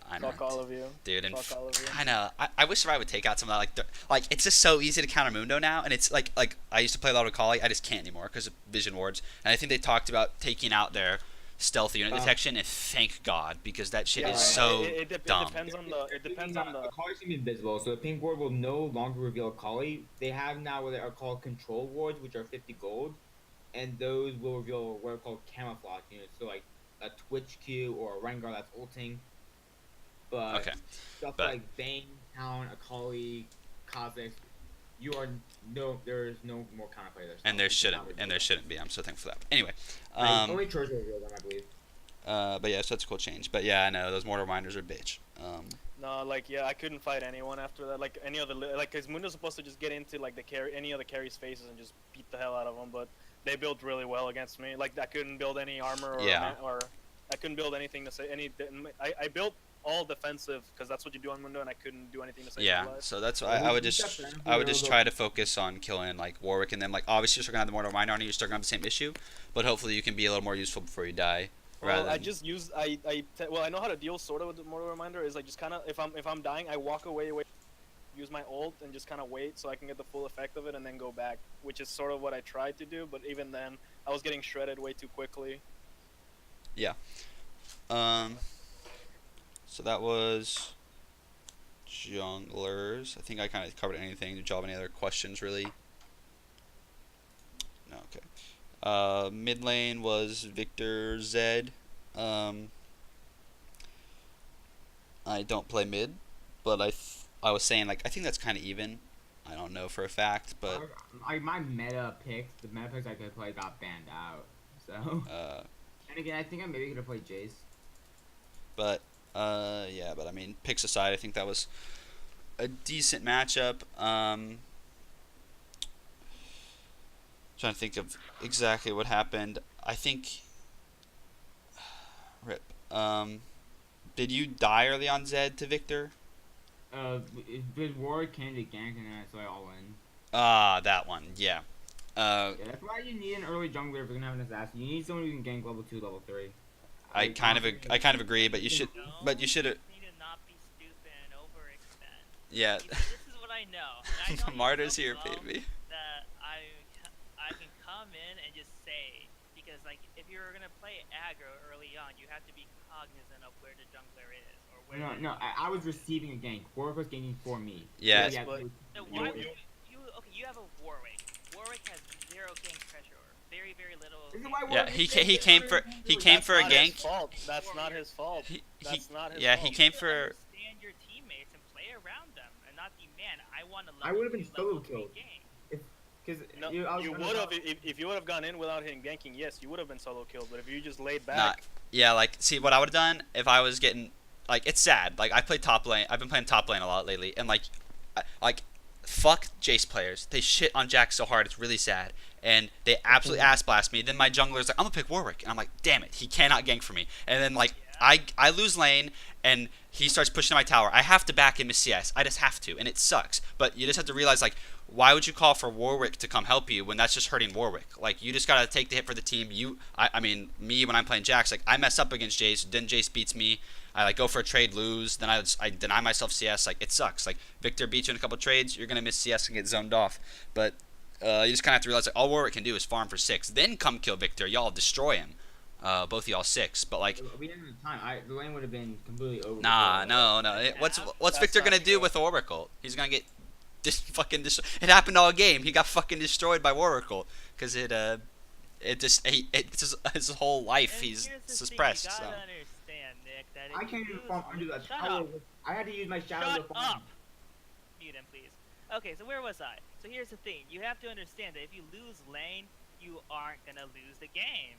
D: I know.
F: Fuck all of you,
D: dude. And
F: fuck all of you.
D: I know. I wish I would take out some of that. Like it's just so easy to counter Mundo now, and it's like I used to play a lot of Kali. I just can't anymore because of vision wards. And I think they talked about taking out their stealth unit detection, and thank God, because that shit is so dumb.
G: It depends on the. Akali's gonna be invisible, so the pink ward will no longer reveal Akali. They have now what are called control wards, which are 50 gold, and those will reveal what are called camouflage units. So like a Twitch Q or a Rengar that's ulting. But stuff like Bane, Town, Akali, Kha'Zix, there's no more counterplay there.
D: And there shouldn't be. I'm so thankful for that. Anyway,
G: only Church will reveal them, I believe.
D: But yeah, so that's a cool change. But yeah, I know those mortal reminders are a bitch.
F: No, like yeah, I couldn't fight anyone after that. Like any other, like cause Mundo's supposed to just get into like the carry, any other carries' faces and just beat the hell out of them. But they built really well against me. Like I couldn't build any armor or
D: Yeah.
F: or I couldn't build anything to say any. I built all defensive because that's what you do on Mundo, and I couldn't do anything to save
D: Yeah,
F: my life.
D: so that's why I would just try to focus on killing like Warwick, and then like obviously you're still gonna have the mortal reminder on you, you're still gonna have the same issue, but hopefully you can be a little more useful before you die.
F: Well, I just use well, I know how to deal sort of with the mortal reminder. Is like just kind of if I'm dying, I walk away, use my ult, and just kind of wait so I can get the full effect of it, and then go back, which is sort of what I tried to do. But even then, I was getting shredded way too quickly.
D: Yeah. So that was junglers. I think I kind of covered anything. Did you have any other questions, really? No, okay. Mid lane was Victor Zed. I don't play mid, but I was saying, like, I think that's kind of even. I don't know for a fact, but...
G: my meta picks, the meta picks I could play got banned out, so... and again, I think I maybe could have played Jace.
D: But, yeah, but I mean, picks aside, I think that was a decent matchup. Trying to think of exactly what happened. I think... Rip. Did you die early on Zed to Victor?
G: The Warwick came to gank and then I saw all in.
D: Ah, that one, yeah.
G: Yeah, that's why you need an early jungler if you're gonna have an assassin. You need someone who can gank level 2, level 3.
D: I kind of agree, but you should,
J: No,
D: but you should.
J: need to not be stupid and overextend.
D: Yeah.
J: This is what I know. And I know
D: Martyr's
J: so
D: here,
J: well
D: baby.
J: That I can come in and just say, because like if you're gonna play aggro early on, you have to be cognizant of where the jungler is or where.
G: No, I was receiving a gank. Warwick was ganking for me.
D: Yeah.
G: So, yeah,
F: but
J: So why would you okay? You have a Warwick. Warwick has 0 gank pressure, or very little.
G: This is why
D: Yeah,
G: Warwick
D: he
G: is
D: came for a
F: not
D: gank.
F: his fault. That's not his fault. That's not his
D: Yeah,
F: fault.
D: he came
J: You
D: for.
J: understand your teammates and play around them, and not be man. I want to.
G: I would've been solo
J: level 3
G: killed.
J: game.
G: Because
F: No, you would have if you would have gone in without him ganking. Yes, you would have been solo killed. But if you just laid back,
D: Not. Yeah, like, see, what I would have done if I was getting, like, it's sad. Like, I played top lane. I've been playing top lane a lot lately, and like, fuck Jace players. They shit on Jack so hard. It's really sad. And they absolutely ass blast me. Then my jungler's like, I'm gonna pick Warwick. And I'm like, damn it, he cannot gank for me. And then, like, I lose lane, and he starts pushing my tower. I have to back him with CS. I just have to, and it sucks. But you just have to realize, like, why would you call for Warwick to come help you when that's just hurting Warwick? Like, you just gotta take the hit for the team. I mean, me, when I'm playing Jax, like, I mess up against Jace, then Jace beats me. I, like, go for a trade, lose, then I deny myself CS. Like, it sucks. Like, Victor beats you in a couple trades, you're gonna miss CS and get zoned off. But you just kind of have to realize, like, all Warwick can do is farm for 6. Then come kill Victor. Y'all destroy him. Both of y'all 6. But, like...
G: We didn't have time. The lane would have been completely over.
D: Nah, no. What's Victor gonna do with Oracle? He's gonna get fucking destroyed. It happened all game. He got fucking destroyed by Oracle. Because it's just his whole life.
J: And
D: He's
J: here's the
D: suppressed.
J: Thing, you
D: So.
J: gotta understand, Nick, that if
G: I
J: you
G: can't even
J: lose
G: farm
J: one-
G: under that
J: Shut
G: tower.
J: up.
G: I had to use my shadow
J: Shut
G: to farm.
J: up. Mute him, please. Okay, so where was I? So here's the thing. You have to understand that if you lose lane, you aren't gonna lose the game.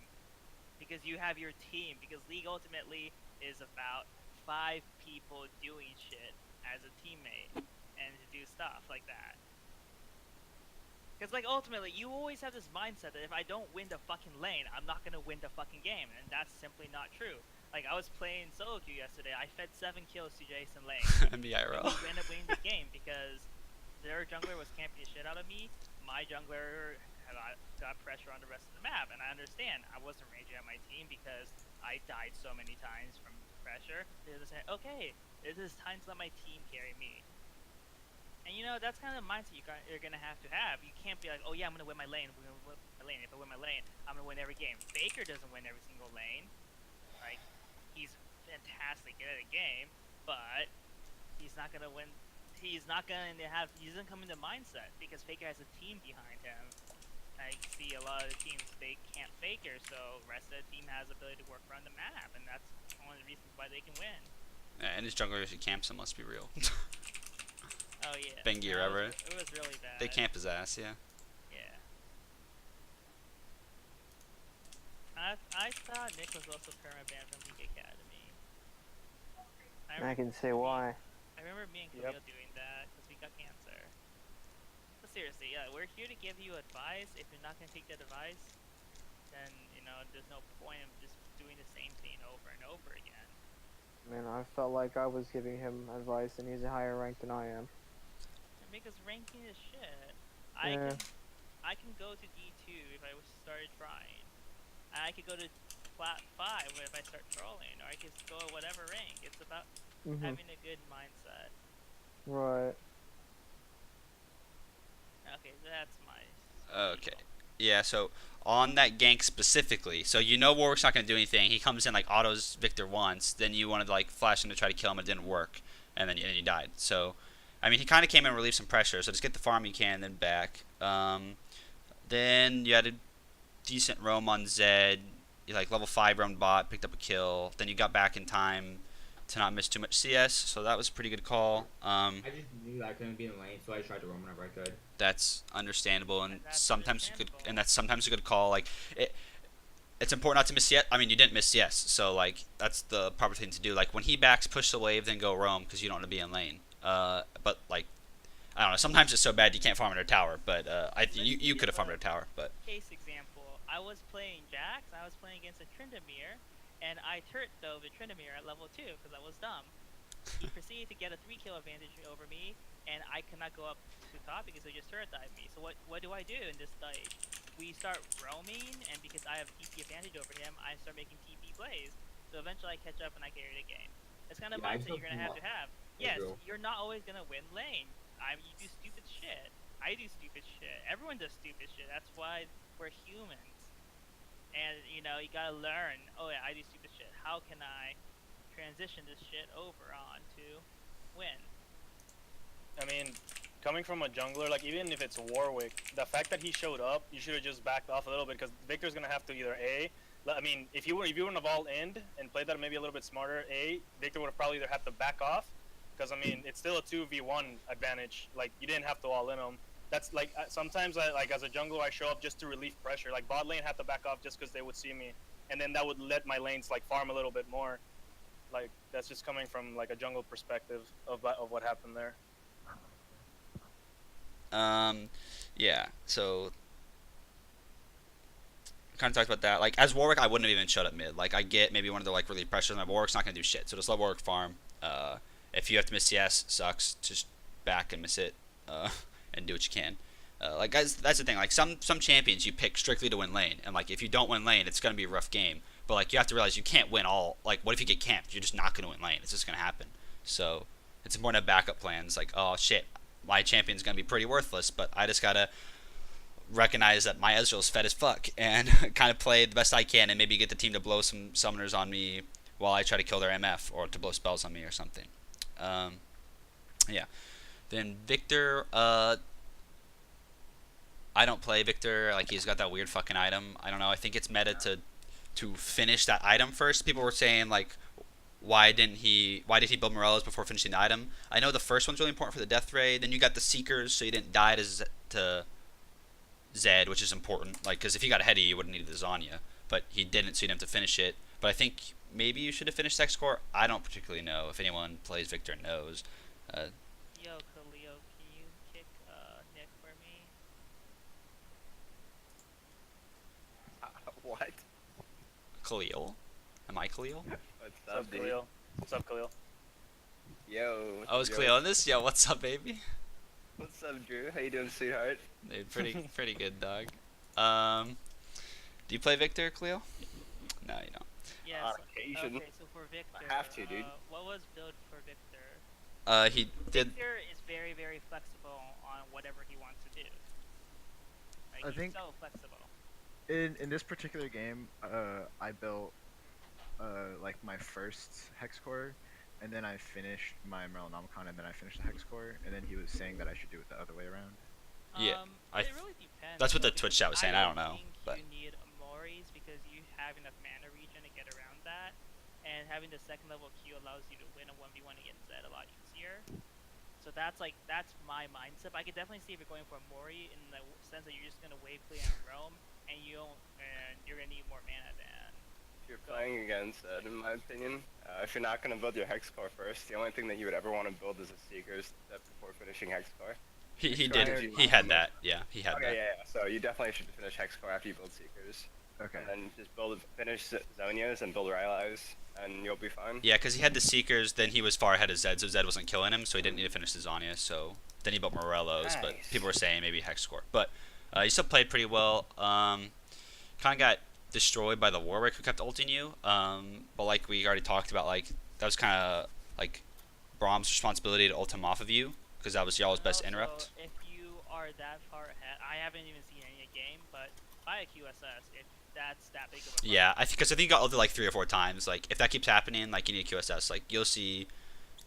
J: Because you have your team. Because League ultimately is about 5 people doing shit as a teammate. And to do stuff like that. Because, like, ultimately, you always have this mindset that if I don't win the fucking lane, I'm not gonna win the fucking game. And that's simply not true. Like, I was playing solo queue yesterday. I fed 7 kills to Jason Lane.
D: MBIRL.
J: We ended up winning the game because their jungler was camping the shit out of me. My jungler got pressure on the rest of the map, and I understand. I wasn't raging at my team because I died so many times from pressure. They just said, okay, it is time to let my team carry me. And you know, that's kind of the mindset you're gonna have to have. You can't be like, oh yeah, I'm gonna win my lane. I'm gonna win my lane. If I win my lane, I'm gonna win every game. Faker doesn't win every single lane. Like, he's fantastic at a game, but he's not gonna win. He doesn't come into mindset because Faker has a team behind him. I see a lot of the teams, they can't Faker, so the rest of the team has the ability to work around the map, and that's one of the reasons why they can win.
D: Yeah, and his jungler actually camps him. Let's be real.
J: Oh yeah.
D: Bengi or ever.
J: It was really bad.
D: They camp his ass. Yeah.
J: Yeah. I thought Nick was also perma banned from League Academy.
A: I can say why.
J: I remember me and Khalil doing that because we got cancer. But seriously, yeah, we're here to give you advice. If you're not gonna take that advice, then there's no point of just doing the same thing over and over again.
A: Man, I felt like I was giving him advice, and he's a higher rank than I am.
J: Because ranking is shit.
A: Yeah.
J: I can go to D2 if I started trying. I could go to flat 5 if I start trolling, or I could go at whatever rank. It's about having a good mindset.
A: Right.
J: Okay, that's my.
D: Okay. Yeah, so on that gank specifically, so Warwick's not going to do anything. He comes in, like, autos Victor once, then you wanted to, like, flash him to try to kill him, it didn't work, and then you died. So, I mean, he kind of came in and relieved some pressure, so just get the farm you can, then back. Then you had a decent roam on Zed. You, like, level 5 roamed bot, picked up a kill. Then you got back in time to not miss too much CS, so that was a pretty good call.
G: I just knew that I couldn't be in the lane, so I tried to roam whenever I could.
D: That's understandable, and
J: That's
D: sometimes
J: understandable.
D: that's sometimes a good call. Like it's important not to miss CS. I mean, you didn't miss CS, so like that's the proper thing to do. Like when he backs, push the wave, then go roam because you don't want to be in lane. But like I don't know. Sometimes it's so bad you can't farm under a tower. But you could have farmed under a tower. But
J: Case example, I was playing Jax. I was playing against a Tryndamere, and I turret dove a Tryndamere at level 2 because I was dumb. He proceeded to get a 3-kill advantage over me, and I could not go up to top because they just turret dived me. So what do I do in this stage? We start roaming, and because I have TP advantage over him, I start making TP plays. So eventually I catch up and I carry the game. That's kind of mindset you're gonna have to have. Yes, you're not always gonna win lane. You do stupid shit. I do stupid shit. Everyone does stupid shit. That's why we're humans. And you gotta learn. Oh yeah, I do stupid shit. How can I transition this shit over on to win?
F: I mean, coming from a jungler, like even if it's Warwick, the fact that he showed up, you should have just backed off a little bit because Victor's gonna have to either I mean, if you wouldn't have all end and played that maybe a little bit smarter, Victor would have probably either had to back off, because I mean it's still a 2v1 advantage. Like you didn't have to all in him. That's like sometimes as a jungler I show up just to relieve pressure. Like bot lane had to back off just because they would see me, and then that would let my lanes like farm a little bit more. Like that's just coming from like a jungle perspective of what happened there.
D: Yeah. So kind of talked about that. Like as Warwick, I wouldn't have even showed up mid. Like I get maybe one of the like relief pressures, and Warwick's not gonna do shit. So just let Warwick farm. If you have to miss CS, sucks. Just back and miss it. And do what you can. Like guys, that's the thing. Like some champions you pick strictly to win lane, and like if you don't win lane, it's gonna be a rough game. But like you have to realize you can't win all. Like what if you get camped? You're just not gonna win lane. It's just gonna happen. So it's important to have backup plans. Like oh shit, my champion's gonna be pretty worthless, but I just gotta recognize that my Ezreal's fed as fuck and kind of play the best I can, and maybe get the team to blow some summoners on me while I try to kill their MF or to blow spells on me or something. Yeah. Then Victor, I don't play Victor. Like he's got that weird fucking item. I don't know. I think it's meta to finish that item first. People were saying like, why did he build Morello's before finishing the item? I know the first one's really important for the death ray. Then you got the Seekers, so you didn't die to Zed, which is important. Like because if you got ahead of you, you wouldn't need the Zanya. But he didn't, so you didn't have to finish it. But I think maybe you should have finished Sex Core. I don't particularly know. If anyone plays Victor knows.
J: Yo, Khalil, can you kick Nick for me?
H: What?
D: Khalil? Am I Khalil?
F: What's up, Khalil? What's up, Khalil?
H: Yo.
D: Oh, is Khalil in this? Yo, what's up, baby?
H: What's up, Drew? How you doing, sweetheart?
D: Dude, pretty good, dog. Do you play Victor, Khalil? No, you don't.
J: Yes.
H: On occasion.
J: Okay, so for Victor,
H: I have to, dude.
J: What was build for Victor?
D: He did.
J: Victor is very, very flexible on whatever he wants to do. Like,
C: I
J: he's
C: think-
J: so flexible.
C: In this particular game, I built like my first hex core, and then I finished my Merlinomicon, and then I finished the hex core, and then he was saying that I should do it the other way around.
D: Yeah,
J: It really depends.
D: that's what the
J: because
D: Twitch chat was saying. I don't know,
J: think
D: but
J: you need Amoris because you have enough mana regen to get around that, and having the second level Q allows you to win a 1v1 against Zed a lot easier. So that's my mindset. But I could definitely see if you're going for a Mori in the sense that you're just gonna wave play and roam, and you're gonna need more mana than.
H: If you're playing
K: going against Zed, in my opinion. If you're not going to build your hex core first, the only thing that you would ever want to build is a Seeker's step before finishing hex core.
D: He did. He had that. Yeah, he had that.
K: Okay, yeah. So you definitely should finish hex core after you build Seekers.
C: Okay.
K: And then just finish Zonias and build Rylai's, and you'll be fine.
D: Yeah, because he had the Seekers, then he was far ahead of Zed, so Zed wasn't killing him, so he didn't need to finish the Zanya, so then he built Morello's, but people were saying maybe hex core. But he still played pretty well. Kind of got destroyed by the Warwick who kept ulting you, but like we already talked about, like that was kind of like Brahm's responsibility to ult him off of you, because that was y'all's best interrupt.
J: If you are that far ahead, I haven't even seen any game, but buy a QSS if that's that big of a problem.
D: Yeah, because I think you got ulted like 3 or 4 times. Like if that keeps happening, like you need a QSS. Like you'll see,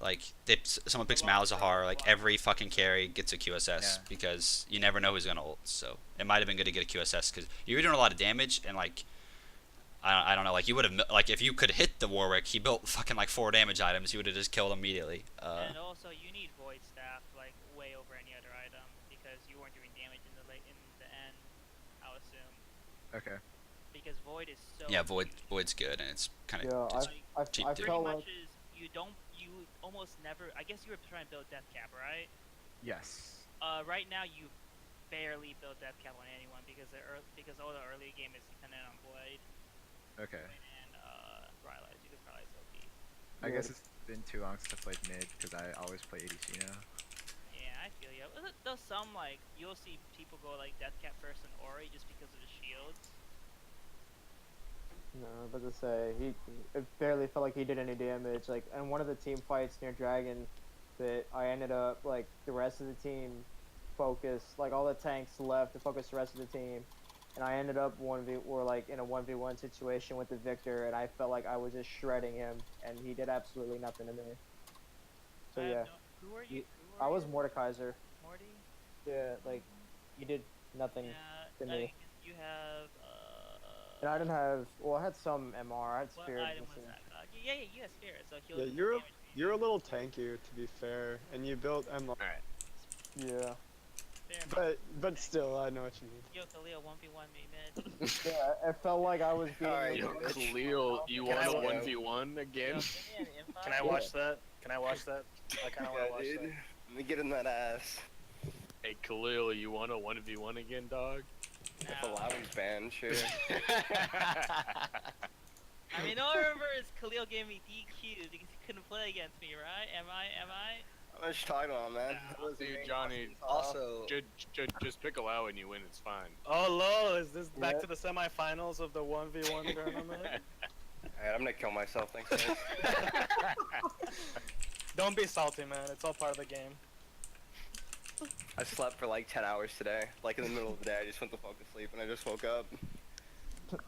D: like someone picks Malzahar, like every fucking carry gets a QSS because you never know who's gonna ult. So it might have been good to get a QSS because you were doing a lot of damage and like I don't know, like you would have, like if you could hit the Warwick, he built fucking like 4 damage items, you would have just killed immediately.
J: And also you need Void Staff like way over any other item because you weren't doing damage in the end, I'll assume.
C: Okay.
J: Because Void is so.
D: Yeah, Void's good and it's kind of cheap.
J: I felt like you almost never. I guess you were trying to build Death Cap, right?
C: Yes.
J: Right now you barely build Death Cap on anyone because all the early game is dependent on Void.
C: Okay.
J: And Rylai's, because Rylai's OP.
C: I guess it's been too long since I played mid because I always play ADC now.
J: Yeah, I feel you. There's some like you'll see people go like Death Cap first and Ori just because of the shields.
A: No, but to say it barely felt like he did any damage. Like in one of the team fights near Dragon, that I ended up like the rest of the team focused, like all the tanks left to focus the rest of the team, and I ended up like in a 1v1 situation with the Victor, and I felt like I was just shredding him, and he did absolutely nothing to me. So yeah.
J: Who are you?
A: I was Mordekaiser.
J: Morty?
A: Yeah, like he did nothing to me.
J: You have.
A: And I didn't have. Well, I had some MR. I had Spirit.
J: What item was that? Yeah, you had Spirit, so he'll.
H: Yeah, you're a little tankier to be fair, and you built MR.
K: Alright.
A: Yeah.
H: But still, I know what you mean.
J: Yo, Khalil, 1v1 me mid.
A: Yeah, it felt like I was being.
K: Alright,
L: Yo, Khalil, you want a 1v1 again?
F: Can I watch that? Can I watch that? I kind of want to watch
K: dude.
F: that.
K: Let me get in that ass.
L: Hey, Khalil, you want a 1v1 again, dog?
K: If Alawi's banned, sure.
J: I mean, all I remember is Khalil gave me DQ because he couldn't play against me, right? Am I?
K: How much talking about, man?
L: Dude, Johnny,
I: Also,
L: just pick Alawi and you win, it's fine.
F: Oh lol, is this back to the semifinals of the 1v1 tournament?
K: Alright, I'm gonna kill myself, thanks guys.
F: Don't be salty, man. It's all part of the game.
K: I slept for like 10 hours today. Like in the middle of the day, I just went the fuck to sleep and I just woke up.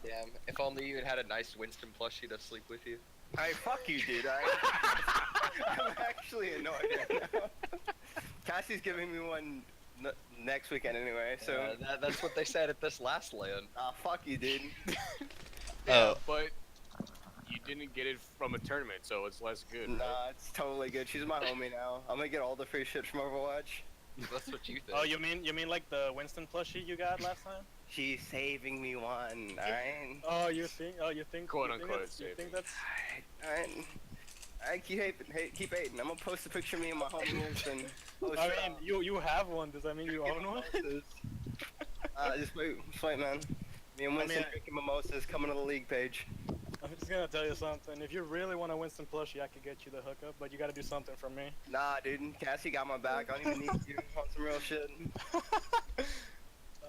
M: Damn, if only you had a nice Winston plushie to sleep with you.
K: Hey, fuck you, dude. I'm actually annoyed right now. Cassie's giving me one next weekend anyway, so...
M: That's what they said at this last LAN.
K: Ah, fuck you, dude.
L: Yeah, but you didn't get it from a tournament, so it's less good.
K: Nah,
L: right?
K: it's totally good. She's my homie now. I'm gonna get all the free shit from Overwatch.
M: That's what you think.
F: Oh, you mean like the Winston plushie you got last time?
K: She's saving me one, alright?
F: Oh, you think?
L: Quote
F: you
L: unquote
F: think you think that's?
K: Alright. I keep hating. I'm gonna post a picture of me and my homie Winston.
F: I mean, you have one. Does that mean you own one?
K: Just wait, man. Me and Winston drinking mimosas coming to the league page.
F: I'm just gonna tell you something. If you really want a Winston plushie, I could get you the hookup, but you gotta do something for me.
K: Nah, dude. Cassie got my back. I don't even need you on some real shit.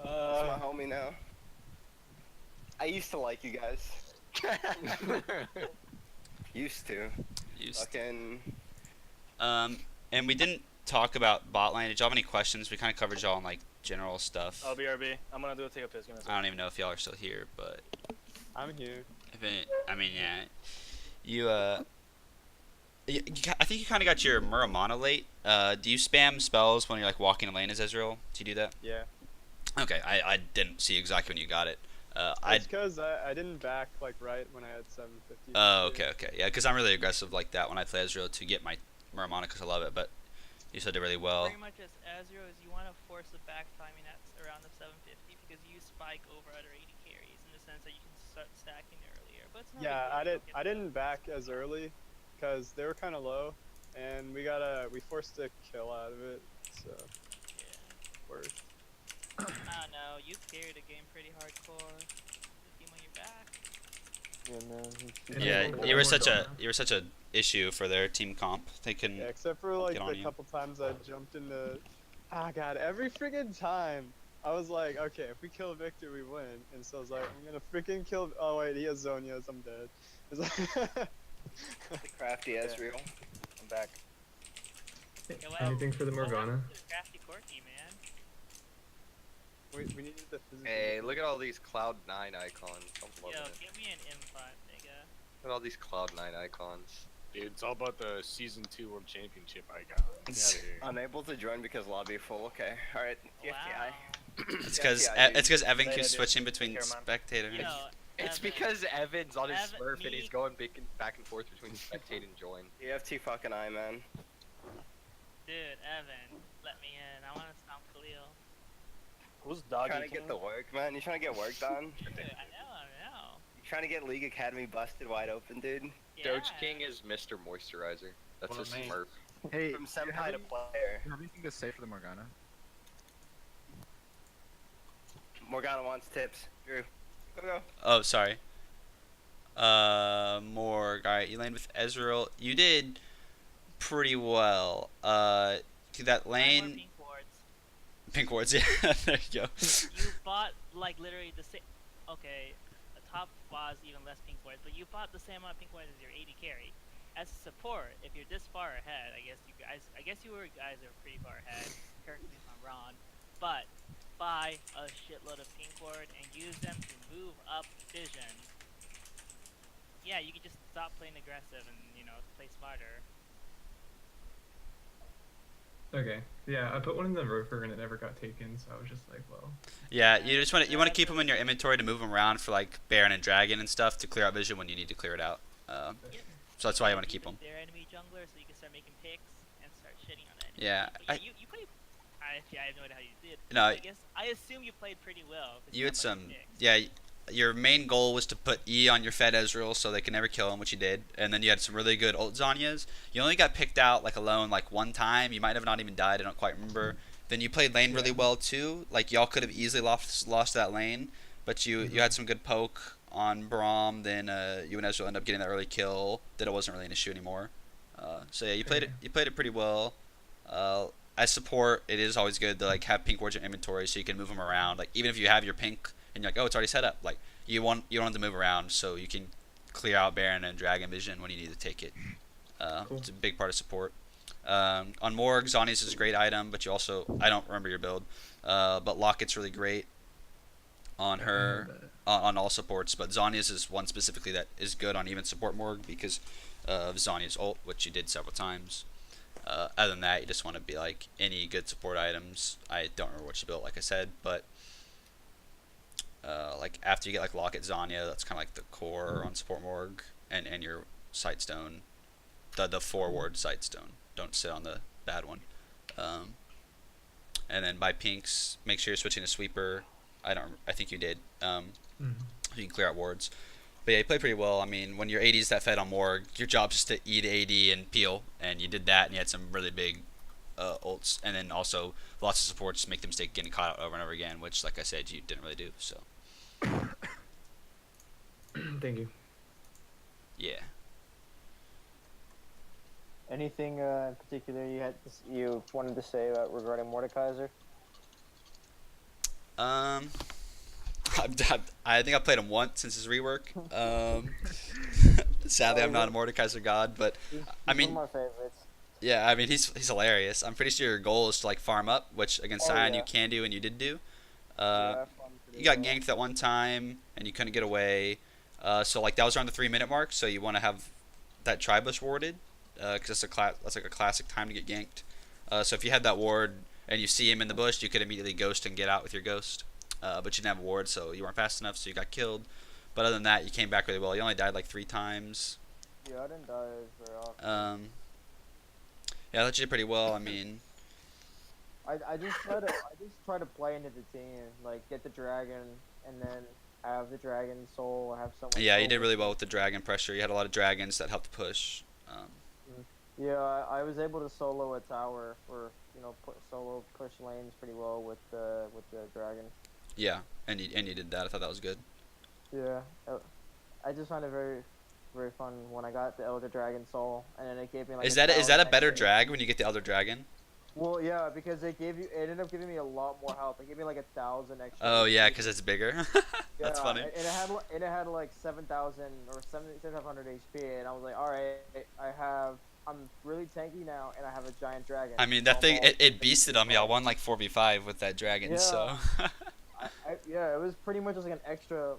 K: That's my homie now. I used to like you guys. Used to. Fucking.
D: And we didn't talk about bot lane. Did y'all have any questions? We kind of covered y'all on like general stuff.
F: Oh, BRB. I'm gonna take a piss. Give me a second.
D: I don't even know if y'all are still here, but.
H: I'm here.
D: I mean, yeah. I think you kind of got your Muramana late. Do you spam spells when you're like walking a lane as Ezreal? Do you do that?
H: Yeah.
D: Okay, I didn't see exactly when you got it.
H: It's because I didn't back like right when I had 750.
D: Oh, okay. Yeah, because I'm really aggressive like that when I play Ezreal to get my Muramana because I love it, but you still did really well.
J: Pretty much as Ezreal is you want to force the back timing at around the 750 because you spike over other 80 carries in the sense that you can start stacking earlier. But it's no
H: Yeah,
J: big deal,
H: I
J: you'll
H: didn't.
J: get
H: I
J: those.
H: didn't back as early, cause they were kind of low, and we forced a kill out of it. So
J: Yeah.
H: worth.
J: I don't know. You carried a game pretty hardcore. The team on your back.
A: Yeah, man.
D: Yeah, you were such a issue for their team comp. They couldn't.
H: Yeah, except for like
D: Get on
H: the
D: you.
H: couple times I jumped into. Ah, God, every freaking time. I was like, okay, if we kill Victor, we win. And so I was like, I'm gonna freaking kill. Oh wait, he has Zonias. I'm dead. It's like
K: The crafty Ezreal. I'm back.
J: Yeah,
N: Anything for the
J: what
N: Morgana?
J: happened to Crafty Courtney, man?
H: we needed the physical.
M: Hey, look at all these Cloud9 icons. I'm loving
J: Yo,
M: it.
J: give me an invite, nigga.
M: Look at all these Cloud9 icons.
L: Dude, it's all about the season 2 world championship icon. Get outta here.
K: Unable to join because lobby full. Okay. All right.
J: Wow.
D: It's because Evan keeps switching between spectator.
J: You know,
M: It's
J: Evan,
M: because Evan's on his
J: Evan,
M: Smurf and
J: me-
M: he's going back and forth between spectate and join.
K: EFT fucking I, man.
J: dude, Evan, let me in. I want to stomp Khalil.
F: Who's doggy?
K: Trying to get the work, man. You trying to get work done?
J: Dude, I know.
K: You trying to get League Academy busted wide open, dude?
J: Yeah.
M: Doge King is Mr. Moisturizer. That's
C: Well,
M: his
C: man.
M: Smurf.
C: Hey,
K: From
C: do you
K: senpai to player.
C: have anything to say for the Morgana?
K: Morgana wants tips. Drew, go.
D: Oh, sorry. Morg. Alright, you landed with Ezreal. You did pretty well. To that lane.
J: Pink wards.
D: Pink wards, yeah. There you go.
J: You bought like literally the same. Okay, the top was even less pink wards, but you bought the same amount of pink wards as your AD carry. As a support, if you're this far ahead, I guess you guys are pretty far ahead. Correct me if I'm wrong, but buy a shitload of pink ward and use them to move up vision. Yeah, you can just stop playing aggressive and play smarter.
N: Okay. Yeah, I put one in the rofer and it never got taken, so I was just like, well.
D: Yeah, you just want to keep them in your inventory to move them around for like Baron and Dragon and stuff to clear out vision when you need to clear it out. So that's why you want to keep them.
J: Their enemy jungler, so you can start making picks and start shitting on that.
D: Yeah,
J: You played. I have no idea how you did.
D: No,
J: I assume you played pretty well. 'Cause
D: you had
J: got
D: some.
J: picks.
D: Yeah, your main goal was to put E on your Fed Ezreal so they can never kill him, which you did. And then you had some really good ult Zanyas. You only got picked out like alone like one time. You might have not even died. I don't quite remember. Then you played lane really well too. Like y'all could have easily lost that lane, but you had some good poke on Braum. Then you and Ezreal end up getting that early kill. Then it wasn't really an issue anymore. So yeah, you played it pretty well. As support, it is always good to like have pink wards in inventory so you can move them around. Like even if you have your pink and you're like, oh, it's already set up. Like you don't have to move around so you can clear out Baron and Dragon Vision when you need to take it.
N: Cool.
D: It's a big part of support. On Morg, Zani's is a great item, but you also I don't remember your build, but Locket's really great on her on all supports. But Zani's is one specifically that is good on even support Morg because of Zani's ult, which you did several times. Other than that, you just want to be like any good support items. I don't remember what you built, like I said, but like after you get like Locket Zanya, that's kind of like the core on support Morg and your Sightstone, the forward Sightstone. Don't sit on the bad one. And then by pinks, make sure you're switching to sweeper. I think you did. You can clear out wards. But yeah, you played pretty well. I mean, when your AD's that fed on Morg, your job's just to eat AD and peel, and you did that, and you had some really big ults, and then also lots of supports to make the mistake getting caught out over and over again, which, like I said, you didn't really do. So.
N: Thank you.
D: Yeah.
A: Anything in particular you wanted to say about regarding Mordekaiser?
D: I think I played him once since his rework. Sadly, I'm not a Mordekaiser god, but I mean,
A: one of my favorites.
D: Yeah, I mean he's hilarious. I'm pretty sure your goal is to like farm up, which against Sion you can do and you did do. You got ganked that one time and you couldn't get away. So like that was around the 3-minute mark. So you want to have that Tribush warded, because that's like a classic time to get ganked. So if you had that ward and you see him in the bush, you could immediately ghost and get out with your ghost. But you didn't have a ward, so you weren't fast enough, so you got killed. But other than that, you came back really well. You only died like 3 times.
A: Yeah, I didn't die very often.
D: Yeah, that you did pretty well. I mean,
A: I just try to play into the team, like get the dragon, and then have the dragon soul or have someone.
D: Yeah, you
A: soul
D: did
A: with
D: really
A: me.
D: well with the dragon pressure. You had a lot of dragons that helped push.
A: Yeah, I was able to solo a tower or solo push lanes pretty well with the dragon.
D: Yeah, and you did that. I thought that was good.
A: Yeah, I just found it very very fun when I got the Elder Dragon Soul, and then it gave me like.
D: Is that a
A: 1,000
D: better
A: XP.
D: drag when you get the Elder Dragon?
A: Well, yeah, because it ended up giving me a lot more health. It gave me like 1,000 extra.
D: Oh yeah, because it's bigger. That's
A: Yeah,
D: funny.
A: And it had like 7,000 or 7,500 HP, and I was like, all right, I'm really tanky now, and I have a giant dragon.
D: I mean, that thing, it beasted on me. I won like 4v5 with that dragon,
A: Yeah.
D: so.
A: Yeah, it was pretty much just like an extra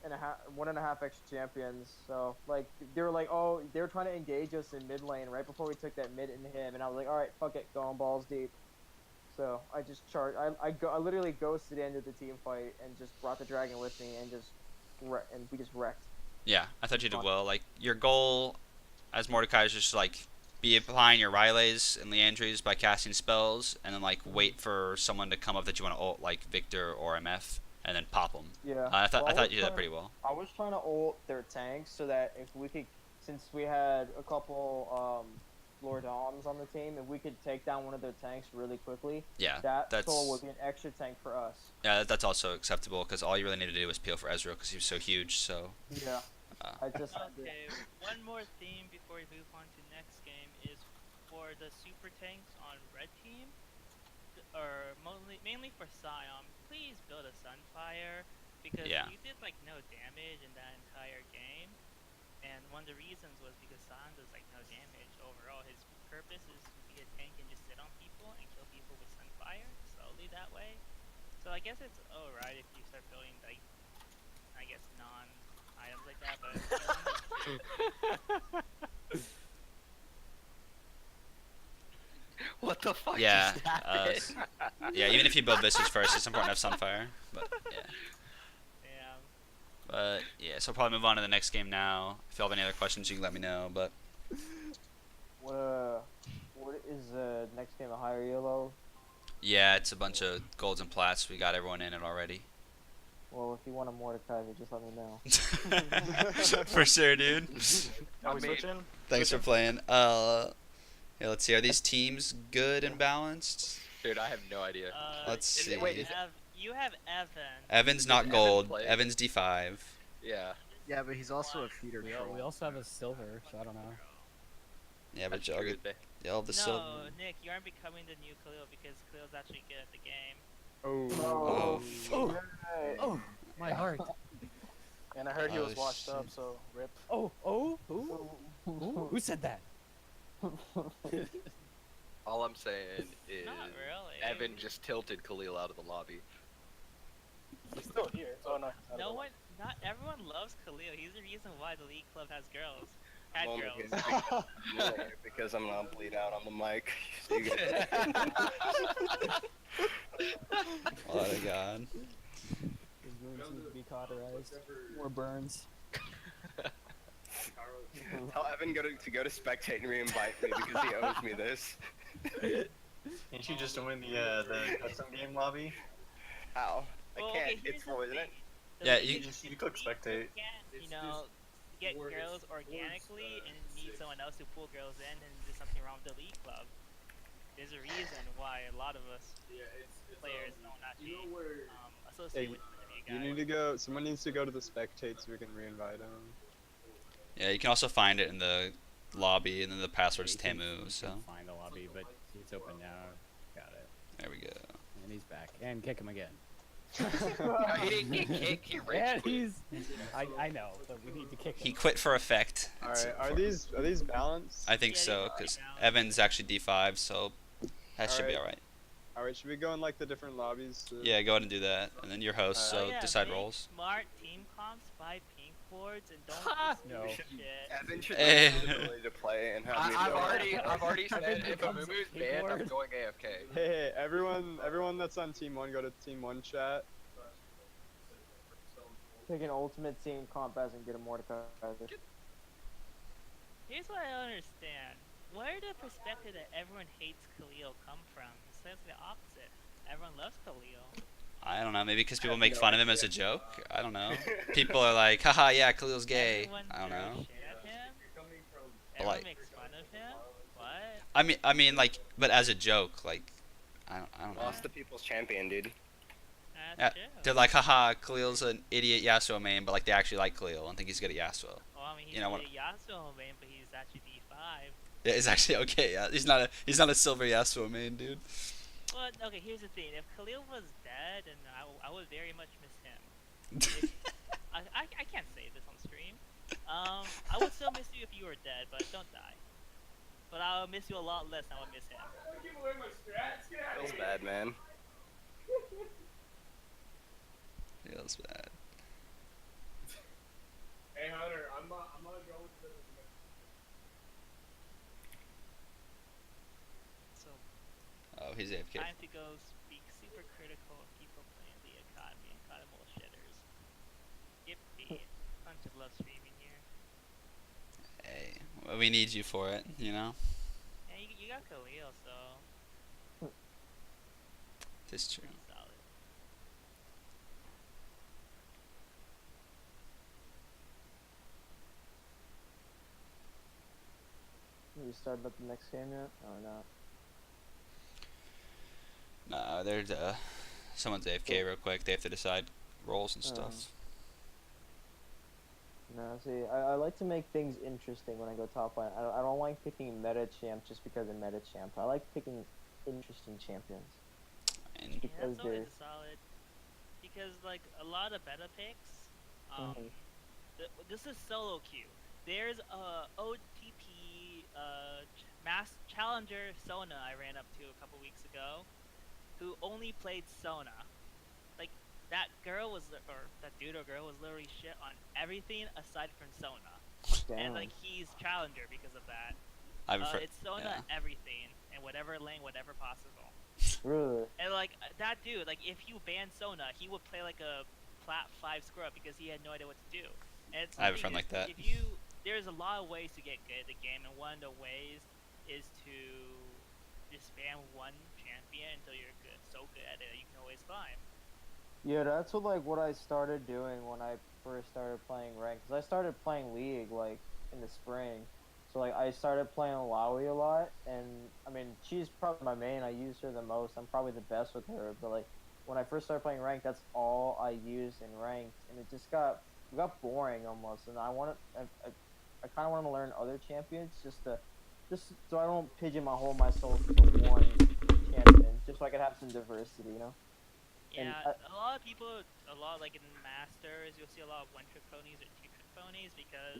A: and a half, 1.5 extra champions. So like they were like, oh, they were trying to engage us in mid lane right before we took that mid into him, and I was like, all right, fuck it, going balls deep. So I just charged. I literally ghosted into the team fight and just brought the dragon with me and we just wrecked.
D: Yeah, I thought you did well. Like, your goal as Mordecai is just like be applying your Rileys and Leandries by casting spells, and then like wait for someone to come up that you want to ult, like Victor or MF, and then pop them.
A: Yeah.
D: I thought
A: Well,
D: you did that pretty well.
A: I was trying to ult their tanks so that if we could, since we had a couple Lordoms on the team, if we could take down one of their tanks really quickly,
D: Yeah,
A: that soul would be an extra tank for us.
D: Yeah, that's also acceptable because all you really need to do is peel for Ezreal because he was so huge. So.
A: Yeah. I just
J: Okay, one more theme before we move on to next game is for the super tanks on red team, or mainly for Sion. Please build a Sunfire because you did like no damage in that entire game, and one of the reasons was because Sion does like no damage overall. His purpose is to be a tank and just sit on people and kill people with Sunfire slowly that way. So I guess it's alright if you start building like, I guess items like that, but
M: What the fuck?
D: Yeah,
M: just happened?
D: yeah. Even if you build Visage first, it's important to have Sunfire. But yeah.
J: Yeah.
D: But yeah, so we'll probably move on to the next game now. If you have any other questions, you can let me know. But
A: what is the next game? A higher yellow?
D: yeah, it's a bunch of golds and plats. We got everyone in it already.
A: Well, if you want a Mordecai, just let me know.
D: For sure, dude.
F: Are we switching?
D: Thanks for playing. Yeah, let's see. Are these teams good and balanced?
M: Dude, I have no idea.
D: Let's see.
J: You have Evan.
D: Evan's not
M: Evan
D: gold.
M: play?
D: Evan's D5.
M: Yeah.
C: Yeah, but he's also a feeder troll.
O: We also have a silver, so I don't know.
D: Yeah, but
M: That's
D: y'all
M: true,
D: get y'all the
J: No,
D: silver.
J: Nick, you aren't becoming the new Khalil because Khalil's actually good at the game.
O: Oh, my heart.
F: And I heard he
D: Oh,
F: was washed up,
D: shit.
F: so rip.
O: Who said that?
M: All I'm saying is
J: Not really.
M: Evan just tilted Khalil out of the lobby.
F: He's still here. Oh no.
J: Not everyone loves Khalil. He's the reason why the League Club has girls. Had
K: Only
J: girls.
K: because I'm gonna bleed out on the mic. So you guys-
D: Oh my god.
O: His wounds need to be cauterized. More burns.
K: Tell Evan to go to spectate and re-invite me because he owes me this.
H: Can't you just win the custom game lobby?
K: How?
J: Well,
K: I can't.
J: okay, here's
K: It's
J: the
K: for, isn't it?
J: thing. The
D: Yeah,
J: League
H: You click spectate.
J: can't, get girls organically and need someone else to pull girls in, and there's something wrong with the League Club. There's a reason why a lot of us players don't actually associate with you guys.
H: You need to go. Someone needs to go to the spectate so we can re-invite him.
D: Yeah, you can also find it in the lobby, and then the password's TAMU. So
O: Find the lobby, but it's open now. Got it.
D: there we go.
O: And he's back. And kick him again.
M: No, he didn't get kicked, he rage
O: And
M: quit.
O: he's. I know, but we need to kick him.
D: He quit for effect. That's
H: Alright, are these balanced?
D: I think
J: Yeah,
D: so,
J: these are
D: because
J: balanced.
D: Evan's actually D5, so that should be
H: Alright.
D: alright.
H: Alright, should we go in like the different lobbies?
D: Yeah, go ahead and do that, and then your host, so
J: Yeah,
D: decide
J: make
D: roles.
J: Smart team comps, buy pink boards, and don't
O: No.
J: shit.
K: Evan should
D: Eh.
K: have the ability to play and have me
M: I've
K: do it.
M: already said if
O: becomes
M: Amumu's
O: a
M: banned, I'm
O: keyboard.
M: going AFK.
H: Hey, everyone that's on Team 1, go to Team 1 chat.
A: Take an ultimate team comp as and get a Mordecai.
J: Here's what I don't understand. Where did the perspective that everyone hates Khalil come from? It says the opposite. Everyone loves Khalil.
D: I don't know. Maybe because people
K: have
D: make
K: no
D: fun of him
K: idea.
D: as a joke. I don't know. People are like, haha, yeah, Khalil's gay.
J: Everyone
D: I don't
J: throws
D: know.
J: shit at him.
D: But
J: Everyone
D: like,
J: makes fun of him. What?
D: I mean, like, but as a joke, like, I don't know.
K: Lost the people's champion, dude.
J: That's
D: Yeah,
J: true.
D: they're like, haha, Khalil's an idiot Yasuo main, but like they actually like Khalil and think he's good at Yasuo.
J: Well, I mean, he's
D: You know
J: a
D: what?
J: Yasuo main, but he's actually D5.
D: Yeah, it's actually okay. Yeah, he's not a silver Yasuo main, dude.
J: Well, okay, here's the thing. If Khalil was dead, then I would very much miss him. I can't say this on stream. I would still miss you if you were dead, but don't die. But I'll miss you a lot less than I would miss him.
K: Feels bad, man.
D: Feels bad.
L: Hey Hunter, I'm gonna go with the.
J: So.
D: Oh, he's AFK.
J: Time to go speak super critical of people playing the Academy and kind of bullshitters. Yippee. Bunch of love streaming here.
D: Hey, well, we need you for it, you know?
J: Yeah, you got Khalil, so.
D: It's true.
J: Solid.
A: Have you started up the next game yet? Or not?
D: Nah, there's someone's AFK real quick. They have to decide roles and stuff.
A: No, see, I like to make things interesting when I go top lane. I don't like picking meta champ just because of meta champ. I like picking interesting champions.
D: And
J: Yeah,
A: because
J: that's always solid. Because, like, a lot of meta picks, this is solo queue. There's a OTP mass challenger Sona I ran up to a couple weeks ago, who only played Sona. Like, that girl was, or that dude or girl was literally shit on everything aside from Sona.
A: Damn.
J: And like, he's challenger because of that. It's Sona everything, and whatever lane, whatever possible.
A: Really?
J: And like, that dude, like, if you ban Sona, he would play like a plat 5 scrub because he had no idea what to do. And it's
D: I have a friend like that.
J: If there's a lot of ways to get good at the game, and one of the ways is to just ban one champion until you're good, so good at it that you can always climb.
A: Yeah, that's what I started doing when I first started playing ranked. Cause I started playing League like in the spring, so like I started playing Alawi a lot, and I mean she's probably my main. I use her the most. I'm probably the best with her. But like when I first started playing ranked, that's all I used in ranked, and it just got boring almost. And I kind of want to learn other champions just so I don't pigeonhole myself to one champion, just so I can have some diversity, you know.
J: Yeah, a lot of people, like in Masters, you'll see a lot of 1-trick ponies or 2-trick ponies because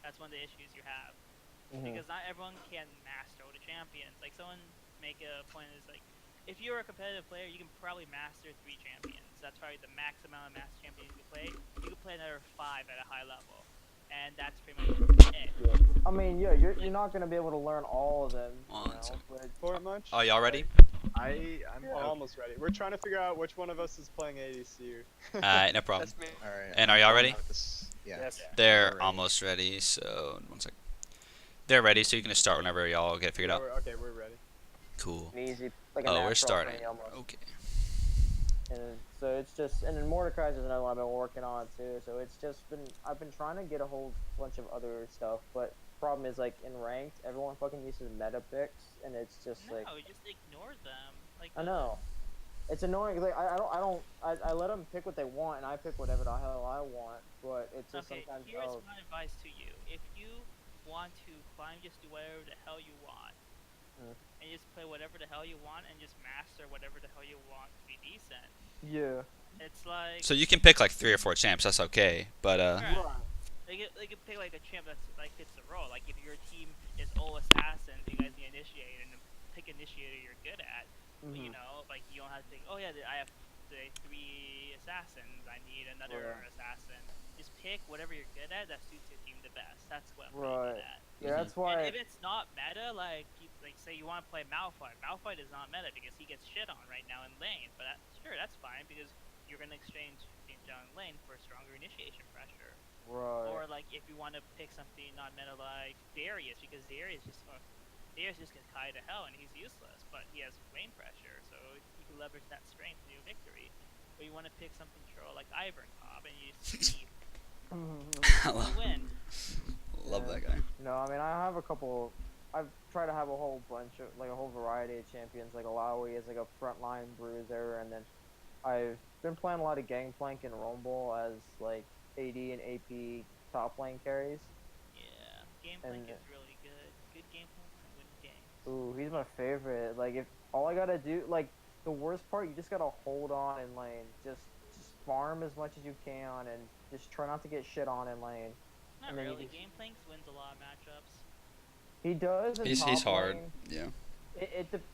J: that's one of the issues you have. Because not everyone can master all the champions. Like, someone make a point is like, if you're a competitive player, you can probably master 3 champions. That's probably the max amount of master champions you can play. You can play another 5 at a high level, and that's pretty much it.
A: Yeah. I mean, yeah, you're not gonna be able to learn all of them.
H: For much?
D: Oh, y'all ready?
H: I'm almost ready. We're trying to figure out which one of us is playing ADC.
D: Alright, no problem.
K: That's me.
C: Alright.
D: And are y'all ready?
C: Yeah.
K: Yes.
D: They're almost ready, so one sec. They're ready, so you can just start whenever y'all get it figured out.
H: Okay, we're ready.
D: Cool.
A: Easy, like a
D: Oh, we're
A: natural
D: starting.
A: for me almost.
D: Okay.
A: And so it's just, and then Mordecai's is another one I've been working on too. So it's just I've been trying to get a whole bunch of other stuff, but problem is like in ranked, everyone fucking uses meta picks, and it's just like.
J: No, just ignore them. Like.
A: I know. It's annoying. Like I let them pick what they want, and I pick whatever the hell I want. But it's just sometimes.
J: Here's my advice to you: if you want to climb, just do whatever the hell you want, and just play whatever the hell you want, and just master whatever the hell you want to be decent.
A: Yeah.
J: It's like.
D: So you can pick like 3 or 4 champs. That's okay. But
J: They can pick like a champ that's like fits the role. Like if your team is all assassins, you guys need initiate, and pick initiator you're good at. But, you know, like you don't have to think, oh yeah, I have 3 assassins. I need another assassin. Just pick whatever you're good at that suits your team the best. That's what I'm good at.
A: Yeah, that's why.
J: And if it's not meta, like say you want to play Malphite. Malphite is not meta because he gets shit on right now in lane. But that's fine because you're gonna exchange things down in lane for stronger initiation pressure.
A: Right.
J: Or like if you want to pick something not meta like Darius, because Darius just gets Kai to hell and he's useless, but he has lane pressure, so you can leverage that strength to do victory. But you want to pick something troll like Iverncop, and you sleep.
D: Love-
J: You win.
D: Love
A: Yeah.
D: that guy.
A: No, I mean I have a couple. I've tried to have a whole bunch of like a whole variety of champions. Like Alawi is like a frontline bruiser, and then I've been playing a lot of Gangplank and Rumble as like AD and AP top lane carries.
J: Yeah, Gameplank is really good. Good Gameplank can win games.
A: Ooh, he's my favorite. Like if all I gotta do, like the worst part, you just gotta hold on in lane. Just farm as much as you can, and just try not to get shit on in lane.
J: Not
A: And then
J: really.
A: you just,
J: Gameplank wins a lot of matchups.
A: he does. In
D: He's
A: top
D: hard.
A: lane.
D: Yeah.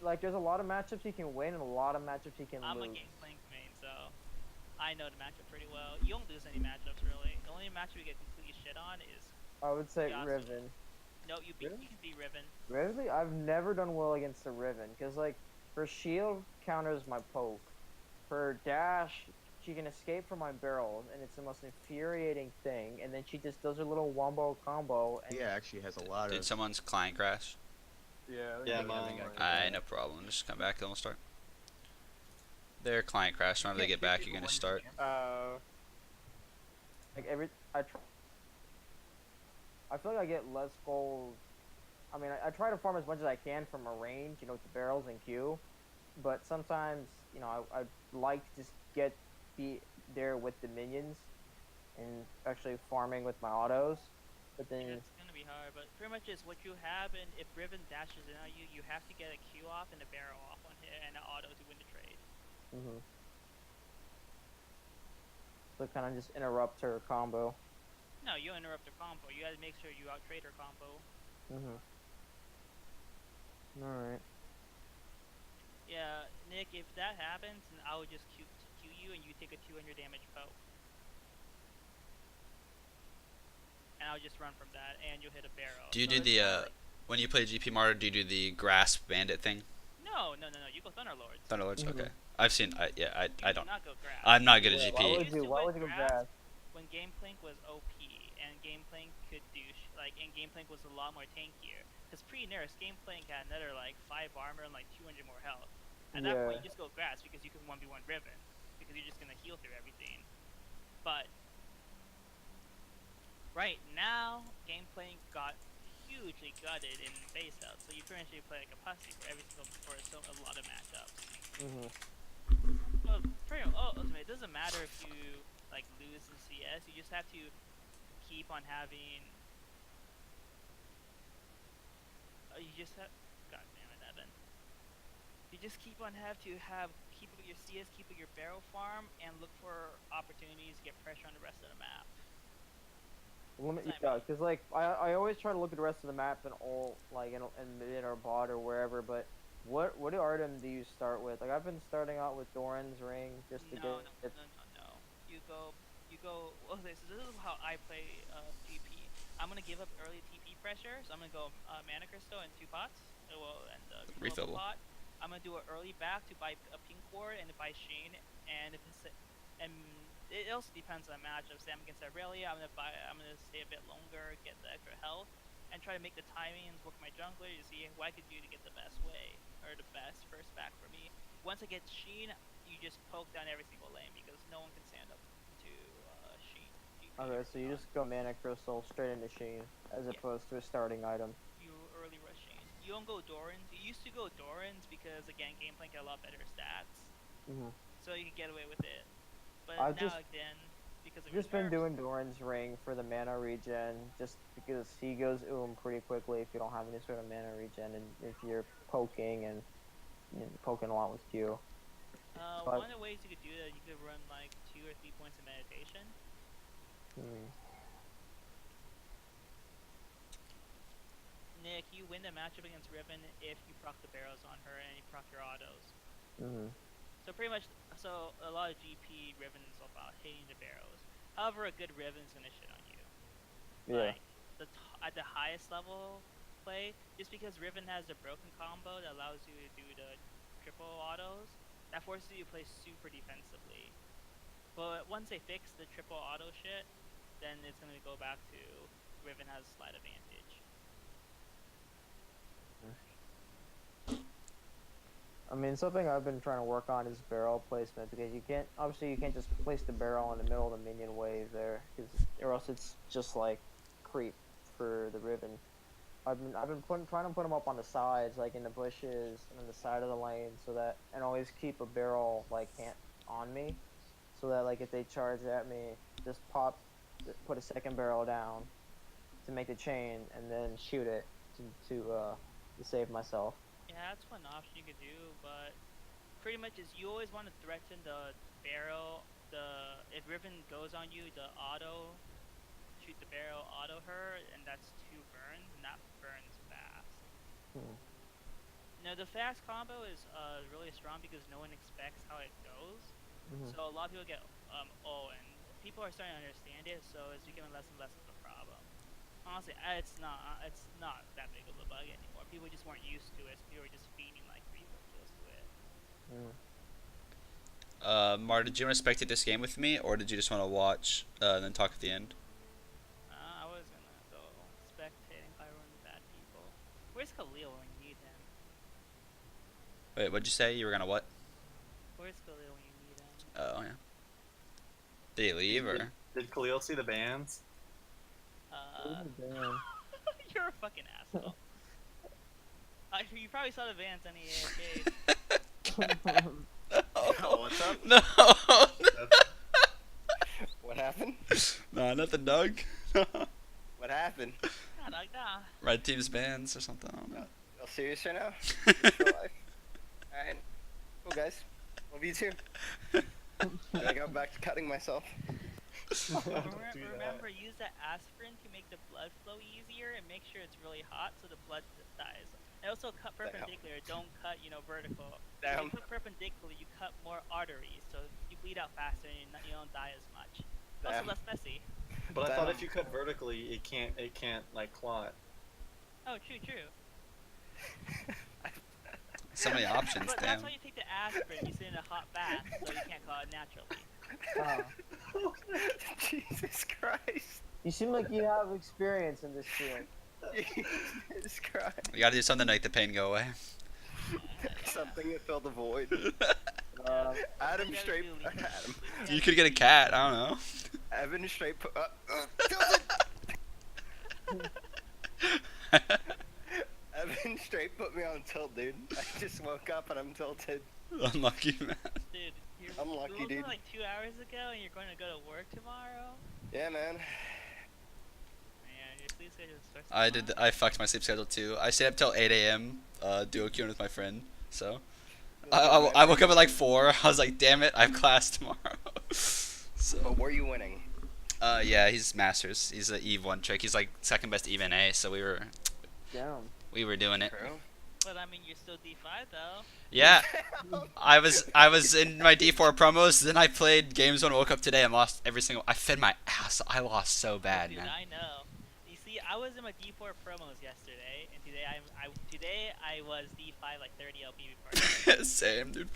A: Like there's a lot of matchups he can win and a lot of matchups he can
J: I'm
A: lose.
J: a Gameplank main, so I know the matchup pretty well. You don't lose any matchups really. The only matchup you get completely shit on is.
A: I would say
J: Yasuo.
A: Riven.
J: No, you can beat Riven.
A: Really? I've never done well against the Riven, because like her shield counters my poke. Her dash, she can escape from my barrels, and it's the most infuriating thing. And then she just does her little wombo combo. And
C: Yeah, actually has a lot
D: Did
C: of.
D: someone's client crash?
H: Yeah, mine.
D: Alright, no problem. Just come back and we'll start. Their client crashed. Whenever they get back, you're gonna start.
A: Like I feel like I get less gold. I mean, I try to farm as much as I can from a range, you know, with the barrels and Q. But sometimes, you know, I like to just be there with the minions and actually farming with my autos. But then
J: It's gonna be hard, but pretty much is what you have, and if Riven dashes in on you, you have to get a Q off and a barrel off on hit and an auto to win the trade.
A: So kind of just interrupt her combo.
J: No, you interrupt her combo. You gotta make sure you out trade her combo.
A: Alright.
J: Yeah, Nick, if that happens, then I would just Q you and you take a 200 damage poke. And I'll just run from that, and you'll hit a barrel.
D: Do you
J: So
D: do
J: it's
D: the
J: kinda like-
D: when you play GP Martyr? Do you do the grasp bandit thing?
J: No. You go Thunderlords.
D: Thunderlords. Okay. I've seen. I don't.
J: Not go grasp.
D: I'm not good at
A: Yeah,
D: GP.
A: why would you go grasp?
J: When Gameplank was OP and Gameplank could do and Gameplank was a lot more tankier. Because pre-nerfs, Gameplank had another like 5 armor and like 200 more health. At that point, you just go grasp because you can 1v1 Riven because you're just gonna heal through everything. But right now, Gameplank got hugely gutted in base out, so you pretty much play like a pussy for every single a lot of matchups. Well, ultimately, it doesn't matter if you like lose in CS. You just have to keep on having. You just have. God damn it, Evan. You just keep on keep up your CS, keep up your barrel farm, and look for opportunities to get pressure on the rest of the map.
A: Because like I always try to look at the rest of the map and all like in mid or bot or wherever, but what item do you start with? Like I've been starting out with Doran's ring just to
J: No.
A: get.
J: You go. Okay, so this is how I play GP. I'm gonna give up early TP pressure, so I'm gonna go Mana Crystal and 2 pots. And
D: Refill.
J: pot. I'm gonna do an early back to buy a pink ward and to buy Shane, and if it's it also depends on the matchup. Say I'm against Aurelia, I'm gonna stay a bit longer, get the extra health, and try to make the timings work my jungler to see what I could do to get the best way or the best first back for me. Once I get Sheen, you just poke down every single lane because no one can stand up to Sheen.
A: Okay, so you just go Mana Crystal straight into Sheen as opposed to a starting item.
J: You early rush Sheen. You don't go Dorans. You used to go Dorans because again, Gameplank had a lot better stats, so you could get away with it. But because of
A: just been doing Doran's ring for the mana regen, just because he goes pretty quickly if you don't have any sort of mana regen, and if you're poking and poking a lot with Q.
J: One of the ways you could do that, you could run like 2 or 3 points of meditation. Nick, you win the matchup against Riven if you proc the barrels on her and you proc your autos. So pretty much, a lot of GP Riven is all about hitting the barrels. However, a good Riven is gonna shit on you.
A: Yeah.
J: Like at the highest level play, just because Riven has a broken combo that allows you to do the triple autos, that forces you to play super defensively. But once they fix the triple auto shit, then it's gonna go back to Riven has a slight advantage.
A: I mean, something I've been trying to work on is barrel placement because you can't just place the barrel in the middle of the minion wave there, or else it's just like creep for the Riven. I've been trying to put them up on the sides, like in the bushes and on the side of the lane, and always keep a barrel like on me, so that like if they charge at me, just put a second barrel down to make the chain, and then shoot it to save myself.
J: Yeah, that's one option you could do, but pretty much is you always want to threaten the barrel. If Riven goes on you, the auto shoot the barrel, auto her, and that's 2 burns, and that burns fast. No, the fast combo is really strong because no one expects how it goes. So a lot of people get and people are starting to understand it, so it's becoming less and less of a problem. Honestly, it's not that big of a bug anymore. People just weren't used to it. So people were just feeding like 3 kills to it.
D: Mar, did you want to spectate this game with me, or did you just want to watch and then talk at the end?
J: I was gonna go spectating if I were the bad people. Where's Khalil when you need him?
D: Wait, what'd you say? You were gonna what?
J: Where's Khalil when you need him?
D: Oh yeah. Did he leave or?
P: Did Khalil see the bands?
J: You're a fucking asshole. You probably saw the Vans on the AFK.
K: Oh, what's up?
D: No.
K: What happened?
D: No, nothing, Doug.
K: What happened?
J: Nah, dog, nah.
D: Red Team's bands or something. I don't know.
K: Y'all serious right now? It's real life. Alright. Cool, guys. Love you too. I go back to cutting myself.
J: Remember, use that aspirin to make the blood flow easier and make sure it's really hot so the blood dies. And also cut perpendicular, don't cut, vertical. If you cut perpendicular, you cut more arteries, so you bleed out faster and you don't die as much. Also less messy.
P: But I thought if you cut vertically, it can't like clot.
J: Oh, true.
D: So many options,
J: But
D: damn.
J: that's why you take the aspirin, you sit in a hot bath, so you can't clot naturally.
K: Jesus Christ.
A: You seem like you have experience in this field.
K: Jesus Christ.
D: You gotta do something to make the pain go away.
K: Something to fill the void. Adam straight. Adam.
D: You could get a cat. I don't know.
K: Evan straight. Evan straight put me on tilt, dude. I just woke up and I'm tilted.
D: Unlucky, man.
J: Dude,
K: I'm lucky, dude.
J: Like 2 hours ago, and you're going to go to work tomorrow.
K: Yeah, man.
J: Your sleep schedule starts.
D: I fucked my sleep schedule too. I stayed up till 8 a.m. Duo queuing with my friend. So I woke up at like 4. I was like, damn it, I have class tomorrow. So.
K: But were you winning?
D: Yeah, he's masters. He's an Eve 1 trick. He's like second best Eve in A. So we were doing it.
J: True. But I mean, you're still D5 though.
D: Yeah, I was in my D4 promos. Then I played games when I woke up today and lost every single. I fed my ass. I lost so bad,
J: Dude,
D: man.
J: I know. You see, I was in my D4 promos yesterday, and today I was D5 like 30 LP before.
D: Same, dude.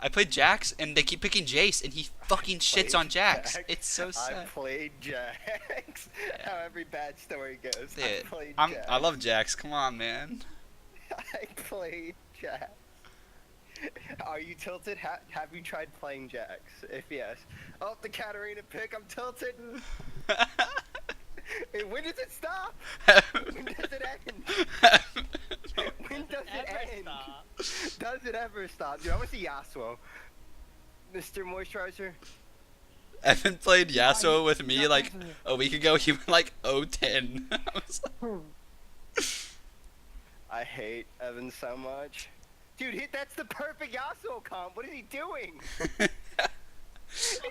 D: I played Jax, and they keep picking Jace, and he fucking shits on Jax. It's so sad.
K: I played Jax. How every bad story goes.
D: Dude,
K: I played Jax.
D: I love Jax. Come on, man.
K: I played Jax. Are you tilted? Have you tried playing Jax? If yes. Oh, the Katarina pick. I'm tilted. Hey, when does it stop? When does it end? When does it end? Does it ever stop? Dude, I want to see Yasuo. Mr. Moisturizer.
D: Evan played Yasuo with me like a week ago. He went like 0-10.
K: I hate Evan so much. Dude, that's the perfect Yasuo comp. What is he doing?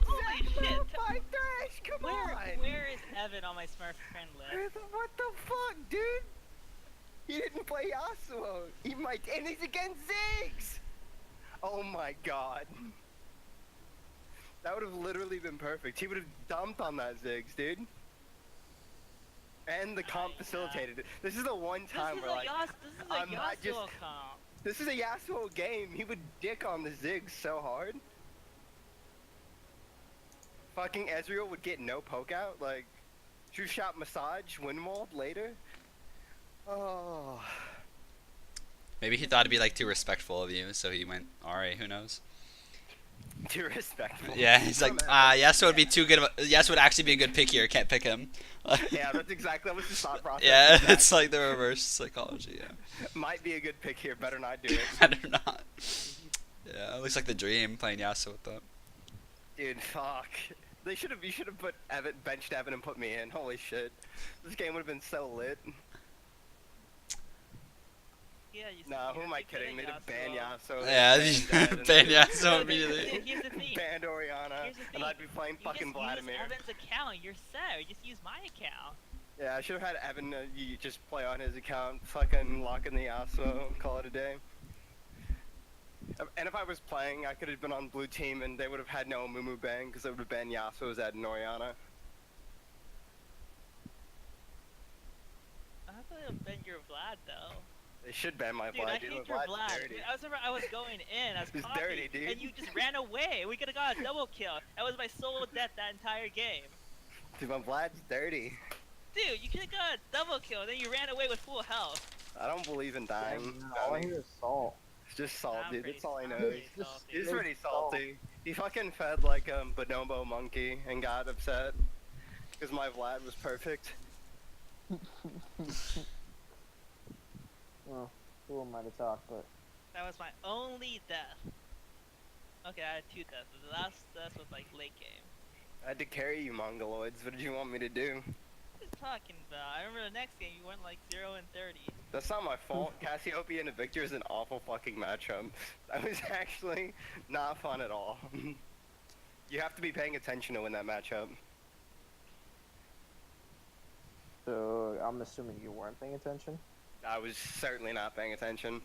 J: Holy shit!
K: Thresh, come on!
J: Where is Evan on my Smurf friend list?
K: What the fuck, dude? He didn't play Yasuo. He might, and he's against Ziggs. Oh my god. That would have literally been perfect. He would have dumped on that Ziggs, dude. And the comp facilitated it. This is the one time where like I'm not just.
J: Comp.
K: This is a Yasuo game. He would dick on the Ziggs so hard. Fucking Ezreal would get no poke out. Like, true shot massage, windwalled later. Oh.
D: Maybe he thought it'd be like too respectful of you, so he went Ari. Who knows?
K: Too respectful.
D: Yeah, he's like, Yasuo would be too good. Yasuo would actually be a good pick here. Can't pick him.
K: Yeah, that's exactly what the thought process.
D: Yeah,
K: exactly.
D: it's like the reverse psychology. Yeah.
K: Might be a good pick here. Better not do it.
D: Better not. Yeah, it looks like the dream playing Yasuo with that.
K: Dude, fuck. You should have put Evan, benched Evan and put me in. Holy shit. This game would have been so lit.
J: Yeah, you
K: Nah, who am I kidding? They'd have banned Yasuo.
D: Yeah, ban Yasuo immediately.
J: Here's the thing.
K: Banned Oriana, and I'd be playing fucking Vladimir.
J: Use Evan's account. You're set. Just use my account.
K: Yeah, I should have had Evan you just play on his account, fucking lock in the Yasuo, call it a day. And if I was playing, I could have been on blue team, and they would have had no Mumu ban because they would have banned Yasuo's at Oriana.
J: I thought they'll ban your Vlad though.
K: They should ban my
J: Dude,
K: Vlad.
J: I
K: Dude,
J: hate your
K: Vlad's
J: Vlad.
K: dirty.
J: Dude, I remember I was going in as
K: He's
J: Coffee,
K: dirty, dude.
J: and you just ran away. We could have got a double kill. That was my solo death that entire game.
K: Dude, my Vlad's dirty.
J: Dude, you could have got a double kill, then you ran away with full health.
K: I don't believe in dying.
A: All I hear is salt.
K: It's just salt, dude. That's all I know.
A: Just-
K: He's
A: it's
K: pretty
A: salt.
K: salty. He fucking fed like a bonobo monkey and got upset because my Vlad was perfect.
A: Well, who am I to talk, but...
J: That was my only death. Okay, I had 2 deaths, but the last death was like late game.
K: I had to carry you, Mongoloids. What did you want me to do?
J: What are you talking about? I remember the next game you went like 0 and 30.
K: That's not my fault. Cassiopeia and Victor is an awful fucking matchup. That was actually not fun at all. You have to be paying attention to win that matchup.
A: So, I'm assuming you weren't paying attention?
K: I was certainly not paying attention.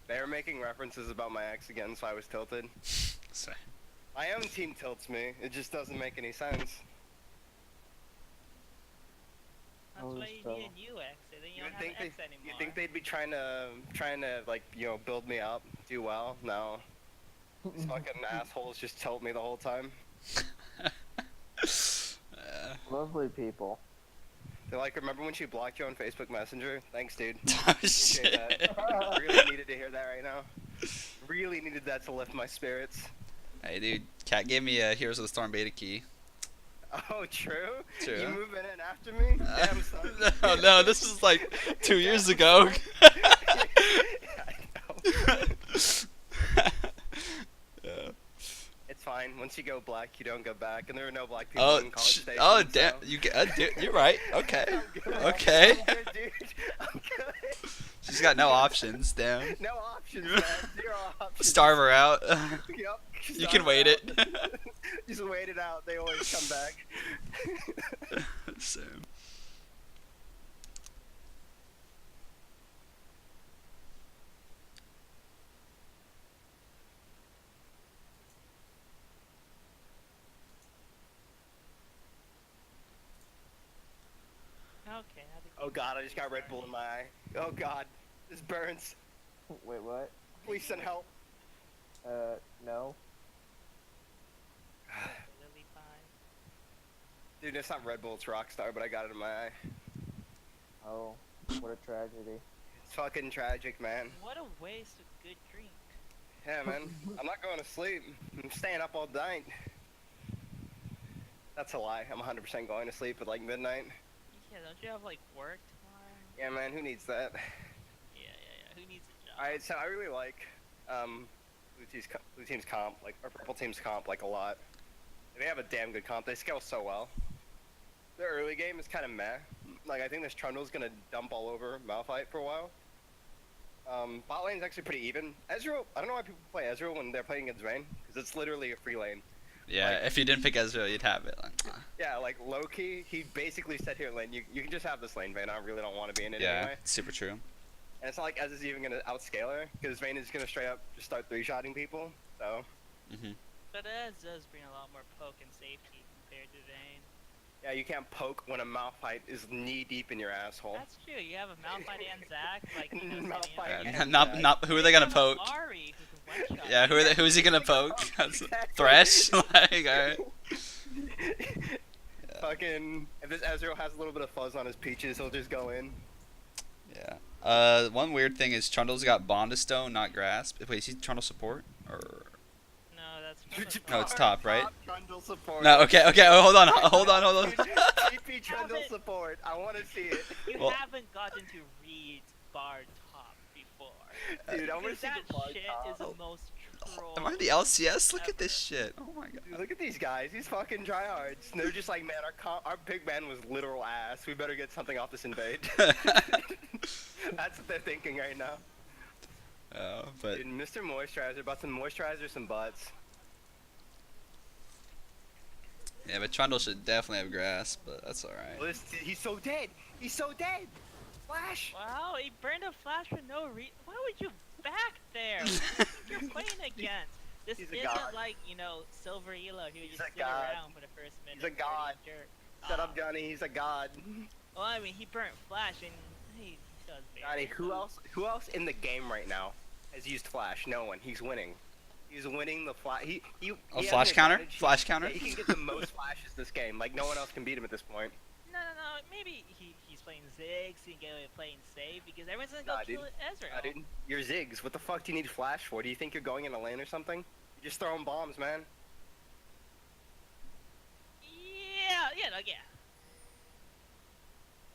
K: They were making references about my ex again, so I was tilted. My own team tilts me. It just doesn't make any sense.
J: That's why you need a new X, and then you don't have an X anymore.
K: You think they'd be trying to like, you know, build me up, do well? No. These fucking assholes just tilt me the whole time.
A: Lovely people.
K: They're like, remember when she blocked you on Facebook Messenger? Thanks, dude.
D: Oh,
K: Appreciate that. Really needed to hear that right now. Really needed that to lift my spirits.
D: Hey, dude, Cat gave me a Heroes of the Storm beta key.
K: Oh, true?
D: True.
K: You moving in after me? Damn, son.
D: No, no, this is like 2 years ago. Yeah.
K: It's fine. Once you go black, you don't go back, and there are no black people in College Station.
D: Oh, damn!
K: so-
D: You get, dude, you're right. Okay,
K: I'm good.
D: okay.
K: I'm good, dude. I'm good.
D: She's got no options. Damn.
K: No options, man. 0 options.
D: Starve her out.
K: Yep.
D: You can wait it.
K: Just wait it out. They always come back.
D: Same.
J: Okay,
K: Oh god, I just got Red Bull in my eye. Oh god, this burns.
A: Wait, what?
K: Please send help.
A: No.
J: Lily Pie.
K: Dude, it's not Red Bull, it's Rockstar, but I got it in my eye.
A: Oh, what a tragedy.
K: It's fucking tragic, man.
J: What a waste of good drink.
K: Yeah, man. I'm not going to sleep. I'm staying up all night. That's a lie. I'm 100% going to sleep at like midnight.
J: Yeah, don't you have like work tomorrow?
K: Yeah, man, who needs that?
J: Yeah. Who needs a job?
K: Alright, so I really like blue team's comp, like, or purple team's comp, like, a lot. They have a damn good comp. They scale so well. Their early game is kind of meh. Like, I think this Trundle's gonna dump all over Malphite for a while. Bot lane's actually pretty even. Ezreal, I don't know why people play Ezreal when they're playing against Vayne, because it's literally a free lane.
D: Yeah,
K: Like,
D: if you didn't pick Ezreal, you'd have it. Like,
K: yeah, like, low-key, he basically said here, lane, you can just have this lane, Vayne. I really don't want to be in it
D: yeah,
K: anyway.
D: it's super true.
K: And it's not like Ez is even gonna outscale her, because Vayne is gonna straight up just start 3-shotting people, so.
J: But Ez does bring a lot more poke and safety compared to Vayne.
K: Yeah, you can't poke when a Malphite is knee-deep in your asshole.
J: That's true. You have a Malphite and Zac, like you know,
K: Malphite
D: Yeah, not who are they gonna poke?
J: Ari, who can one-shot.
D: Yeah, who's he gonna poke? Thresh? Like, alright.
K: Fucking, if this Ezreal has a little bit of fuzz on his peaches, he'll just go in.
D: Yeah. One weird thing is Trundle's got Bond of Stone, not Grasp. Wait, is he Trundle support? Or
J: No, that's
D: no, it's top, right?
K: Trundle support.
D: No, okay, oh, hold on.
K: TP Trundle support. I want to see it.
J: You haven't gotten to read Bard top before.
K: Dude, I want to see
J: that
K: the Bard
J: shit
K: top.
J: is the most troll.
D: Am I the LCS? Look at this shit. Oh my god.
K: Dude, look at these guys. These fucking tryhards. They're just like, man, our big man was literal ass. We better get something off this invade. That's what they're thinking right now.
D: Oh, but
K: Dude, Mr. Moisturizer, about some moisturizer, some butts.
D: yeah, but Trundle should definitely have Grasp, but that's alright.
K: Well, he's so dead. He's so dead. Flash.
J: Wow, he burned a flash for no reason. Why would you back there? Who you're playing against? This
K: He's a
J: isn't
K: god.
J: like, you know, Silver Elo who
K: He's
J: just
K: a
J: sit
K: god.
J: around for the first minute.
K: He's a god. Shut up, Johnny. He's a god.
J: Well, I mean, he burnt flash and he does
K: Johnny, who else in the game right now has used Flash? No one. He's winning. He's winning the Flash. He has
D: Flash
K: an
D: counter?
K: advantage.
D: Flash counter?
K: Yeah, he can get the most flashes this game. Like, no one else can beat him at this point.
J: No, maybe he's playing Ziggs, he can get away with playing safe because everyone's gonna go
K: Nah,
J: kill
K: dude.
J: Ezreal.
K: Nah, dude. You're Ziggs. What the fuck do you need Flash for? Do you think you're going in a lane or something? You're just throwing bombs, man.
J: Yeah.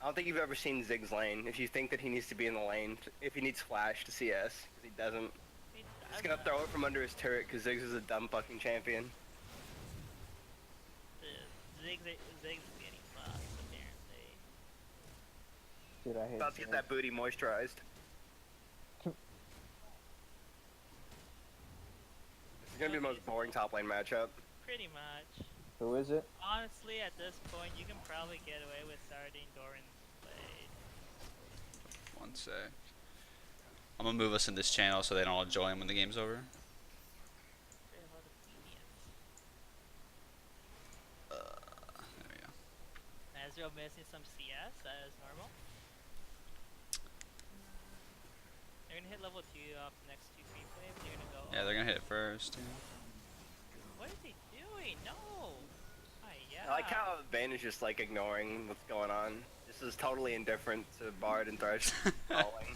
K: I don't think you've ever seen Ziggs lane. If you think that he needs to be in the lane, if he needs Flash to CS, because he doesn't. He's gonna throw it from under his turret because Ziggs is a dumb fucking champion.
J: Ziggs is getting fucked, apparently.
A: Dude, I hate
K: About to get that booty moisturized. This is gonna be the most boring top lane matchup.
J: Pretty much.
A: Who is it?
J: Honestly, at this point, you can probably get away with starting Doran's blade.
D: One sec. I'm gonna move us in this channel so they don't all join when the game's over. There we go.
J: Ezreal missing some CS as normal. They're gonna hit level 2 off the next 2 creep waves. They're gonna go.
D: Yeah, they're gonna hit it first. Yeah.
J: What is he doing? No!
K: I like how Vayne is just like ignoring what's going on. This is totally indifferent to Bard and Thresh falling.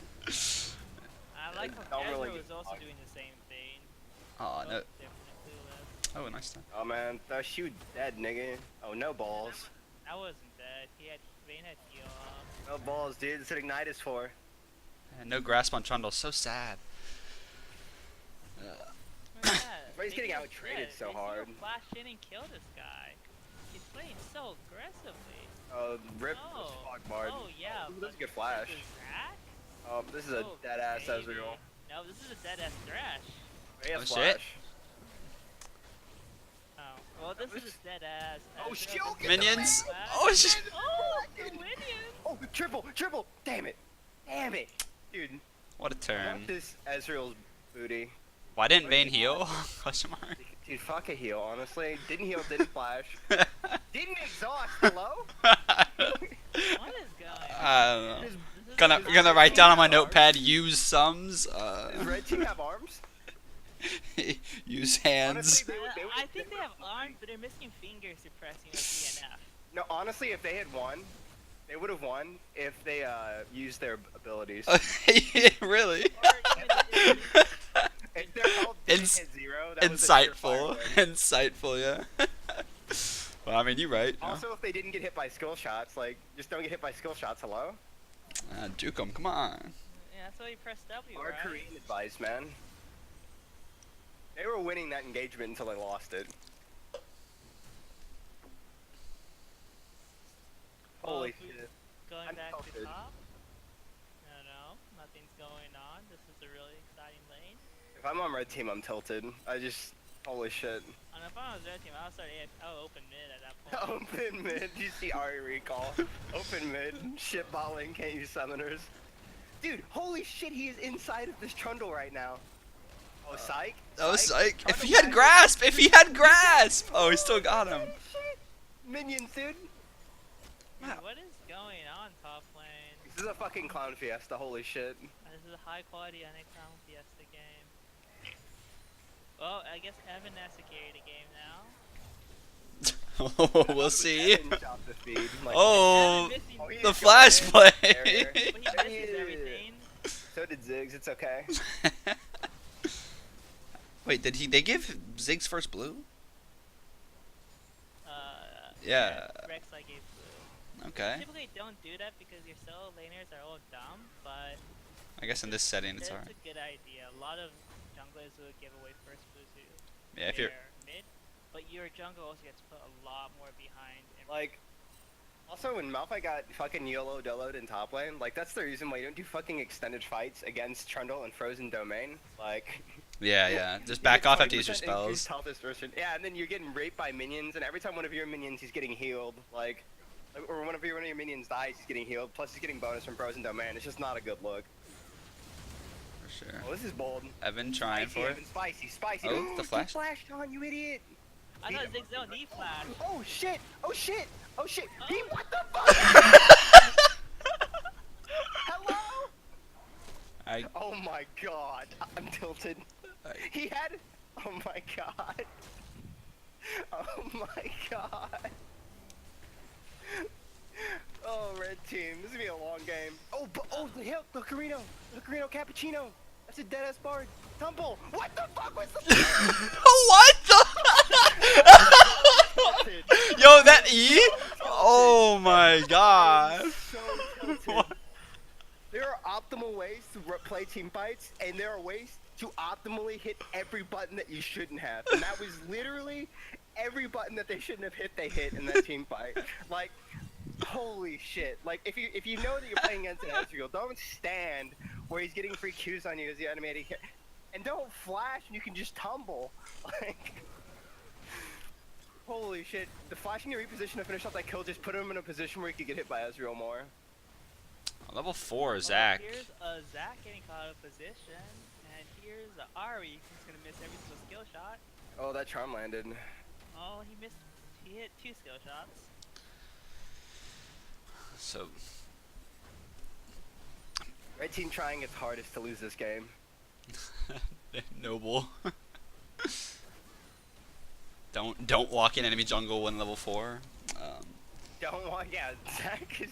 J: I like how
K: Don't
J: Ezreal
K: really
J: was
K: give a
J: also
K: fuck.
J: doing the same thing.
D: Oh no.
J: Different and clueless.
D: Oh, nice time.
K: Oh man, Thresh, you dead, nigga. Oh, no balls.
J: I wasn't dead. Vayne had heal off.
K: No balls, dude. That's what Ignite is for.
D: Yeah, no Grasp on Trundle. So sad.
K: But he's getting out-traded so hard.
J: Flash in and kill this guy. He's playing so aggressively.
K: Rip
J: Oh.
K: was fuck Bard.
J: Oh yeah.
K: Ooh, that's a good flash.
J: This is Rack?
K: Oh, this is a
J: Oh,
K: dead-ass
J: baby.
K: Ezreal.
J: No, this is a dead ass Thresh.
K: He has
D: Oh,
K: flash.
D: shit.
J: Oh, well this is dead ass.
K: Oh, shit! Oh, get
D: Minions.
K: the
D: Oh shit.
J: Oh, the minions.
K: Oh, triple! Damn it! Dude.
D: What a
K: I
D: turn.
K: want this Ezreal's booty.
D: Why didn't Vayne heal? Question mark.
K: Dude, fuck a heal, honestly. Didn't heal, didn't flash. Didn't exhaust, hello?
J: What is going on?
D: I don't know. Gonna write down on my notepad. Use sums.
K: Does Red Team have arms?
D: Use hands.
K: Honestly,
J: I think they have arms, but they're missing fingers suppressing with DNF.
K: No, honestly, if they had won, they would have won if they used their abilities.
D: Really?
K: If their health didn't hit zero, that was a
D: Insightful.
K: surefire win.
D: Insightful, yeah. Well, I mean, you're right. No?
K: Also, if they didn't get hit by skill shots, like, just don't get hit by skill shots, hello?
D: Juke 'em, come on.
J: Yeah, that's why you press W,
K: Our
J: right?
K: Korean advice, man. They were winning that engagement until they lost it. Holy shit.
J: Going
K: I'm
J: back to
K: tilted.
J: top? No, nothing's going on. This is a really exciting lane.
K: If I'm on red team, I'm tilted. Holy shit.
J: And if I was red team, I'll start I'll open mid at that point.
K: Open mid, you see Ari recall. Open mid, shit balling, can't use summoners. Dude, holy shit, he is inside of this trundle right now. Oh, psych?
D: Oh, psych. If
K: Trundle
D: he had
K: back.
D: grasp! If he had grasp! Oh, he still got him.
K: Minions, dude.
J: Dude, what is going on top lane?
K: This is a fucking clown fiesta, holy shit.
J: This is a high quality Unicron Fiesta game. Well, I guess Evan has to carry the game now.
D: Oh, we'll see.
K: Evan shot the feed, like-
D: Oh,
K: Oh, he
D: the
K: is
D: flash
K: going
D: play.
K: in. There, there.
J: But he misses everything.
K: Ziggs. It's okay.
D: Wait, did they give Ziggs first blue? Yeah.
J: Rek'Sai gave blue.
D: Okay.
J: Typically don't do that because your solo laners are all dumb, but
D: I guess in this setting it's
J: that's
D: alright.
J: a good idea. A lot of junglers would give away first blue to
D: Yeah, if you're
J: mid, but your jungle also gets put a lot more behind.
K: Like, also when Malphite got fucking YOLO doloed in top lane, like that's the reason why you don't do fucking extended fights against Trundle and Frozen Domain. Like.
D: Yeah. Just back off after you use your spells.
K: Yeah, and then you're getting raped by minions, and every time one of your minions he's getting healed, like, or one of your minions dies, he's getting healed. Plus he's getting bonus from Frozen Domain. It's just not a good look.
D: For sure.
K: Oh, this is bold.
D: Evan trying
K: Spicy,
D: for it.
K: Evan, spicy.
D: Oh, the flash.
K: You flashed on, you idiot.
J: I thought Ziggs don't need flash.
K: Oh shit! Oh shit! Oh shit!
J: Oh.
K: What the fuck? Hello? Oh my god! I'm tilted. He had. Oh my god. Oh my god. Oh, red team. This is gonna be a long game. The Carino Cappuccino. That's a dead ass bard. Tumble. What the fuck was the?
D: What the? Yo, that E? Oh my god.
K: There are optimal ways to play team fights, and there are ways to optimally hit every button that you shouldn't have. And that was literally every button that they shouldn't have hit, they hit in that team fight. Like, holy shit. Like, if you know that you're playing against an Ezreal, don't stand where he's getting free Qs on you as the animated hit. And don't flash and you can just tumble. Like, holy shit. The flashing your reposition to finish off that kill just put him in a position where he could get hit by Ezreal more.
D: Level 4, Zach.
J: Here's a Zach getting caught out of position, and here's a Ari who's gonna miss every single skill shot.
K: Oh, that charm landed.
J: Oh, he hit 2 skill shots.
D: So.
K: Red team trying its hardest to lose this game.
D: Noble. Don't walk in enemy jungle when level 4.
K: Don't walk. Yeah, Zach is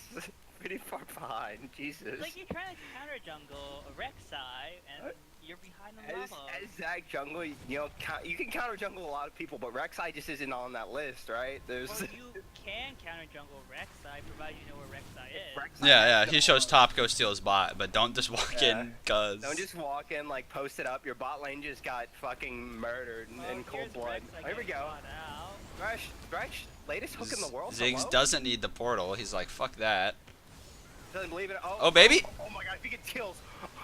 K: pretty far behind. Jesus.
J: Like, you're trying to counter jungle a Rek'Sai, and you're behind the level.
K: As Zach jungle, you know, you can counter jungle a lot of people, but Rek'Sai just isn't on that list, right? There's.
J: Well, you can counter jungle Rek'Sai, provided you know where Rek'Sai is.
D: Yeah. He shows top, go steal his bot, but don't just walk in, cuz.
K: Don't just walk in, like, post it up. Your bot lane just got fucking murdered in cold blood. Here we go. Thresh, latest hook in the world.
D: Ziggs doesn't need the portal. He's like, fuck that.
K: Doesn't believe it.
D: Oh, baby.
K: Oh my god, if he gets kills.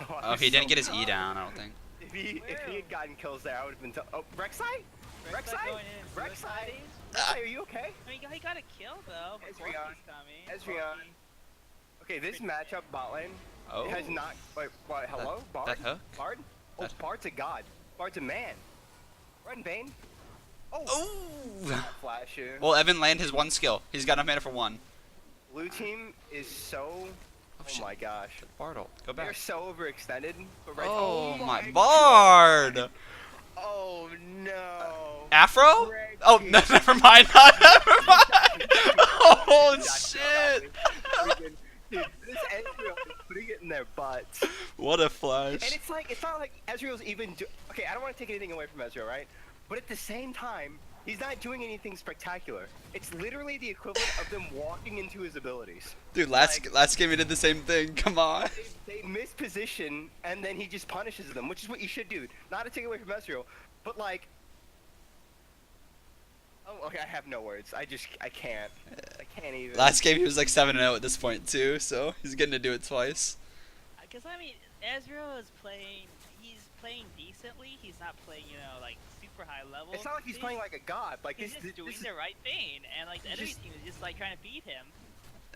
D: Oh, he didn't get his E down, I don't think.
K: If he had gotten kills there, I would have been. Oh, Rek'Sai? Rek'Sai, are you okay?
J: I mean, he got a kill though.
K: Ezreal. Okay, this matchup bot lane has not. Wait, what? Hello, Bard?
D: That hook?
K: Bard? Oh, Bard's a god. Bard's a man. Run, Bane. Oh. Flash you.
D: Well, Evan land his 1 skill. He's got enough mana for 1.
K: Blue team is so. Oh my gosh.
D: Bartle, go back.
K: They're so overextended. But
D: Oh my Bard!
K: Oh no.
D: Afro? Oh, no, never mind. Never mind. Oh shit.
K: Dude, this Ezreal is putting it in their butts.
D: What a flash.
K: And it's not like Ezreal's even okay, I don't want to take anything away from Ezreal, right? But at the same time, he's not doing anything spectacular. It's literally the equivalent of them walking into his abilities.
D: Dude, last game he did the same thing. Come on.
K: They miss position, and then he just punishes them, which is what you should do. Not to take away from Ezreal, but like... Oh, okay, I have no words. I can't. I can't even.
D: Last game he was like 7-0 at this point too, so he's getting to do it twice.
J: Because, I mean, Ezreal is playing... He's playing decently. He's not playing, you know, like, super high level.
K: It's not like he's playing like a god. Like,
J: he's just doing the right thing, and like the enemy team is just like trying to beat him.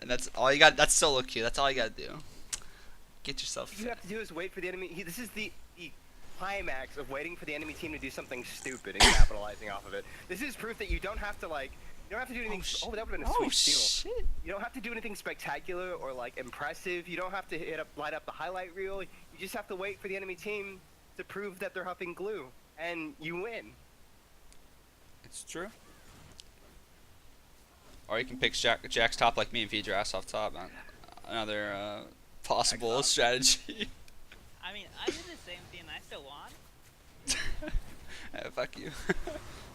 D: And that's all you got. That's solo queue. That's all you gotta do. Get yourself.
K: What you have to do is wait for the enemy. This is the climax of waiting for the enemy team to do something stupid and capitalizing off of it. This is proof that you don't have to like. You don't have to do anything. Oh, that would have been a sweet steal.
D: Shit.
K: You don't have to do anything spectacular or like impressive. You don't have to light up the highlight reel. You just have to wait for the enemy team to prove that they're huffing glue, and you win.
D: It's true. Or you can pick Jack's top like me and feed your ass off top. Another possible strategy.
J: I mean, I did the same thing and I still won.
D: Fuck you.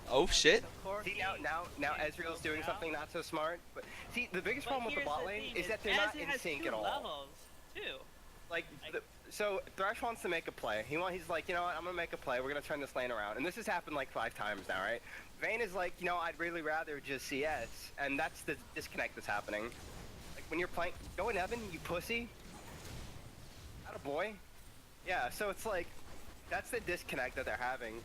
D: Oh shit.
K: See now Ezreal's doing something not so smart. But see, the biggest problem with the bot lane is that they're not in sync at all.
J: Levels too.
K: Like, so Thresh wants to make a play. He's like, you know what, I'm gonna make a play. We're gonna turn this lane around. And this has happened like 5 times now, right? Vayne is like, you know, I'd really rather just CS, and that's the disconnect that's happening. Like when you're playing, go in Evan, you pussy. Attaboy. Yeah, so it's like, that's the disconnect that they're having.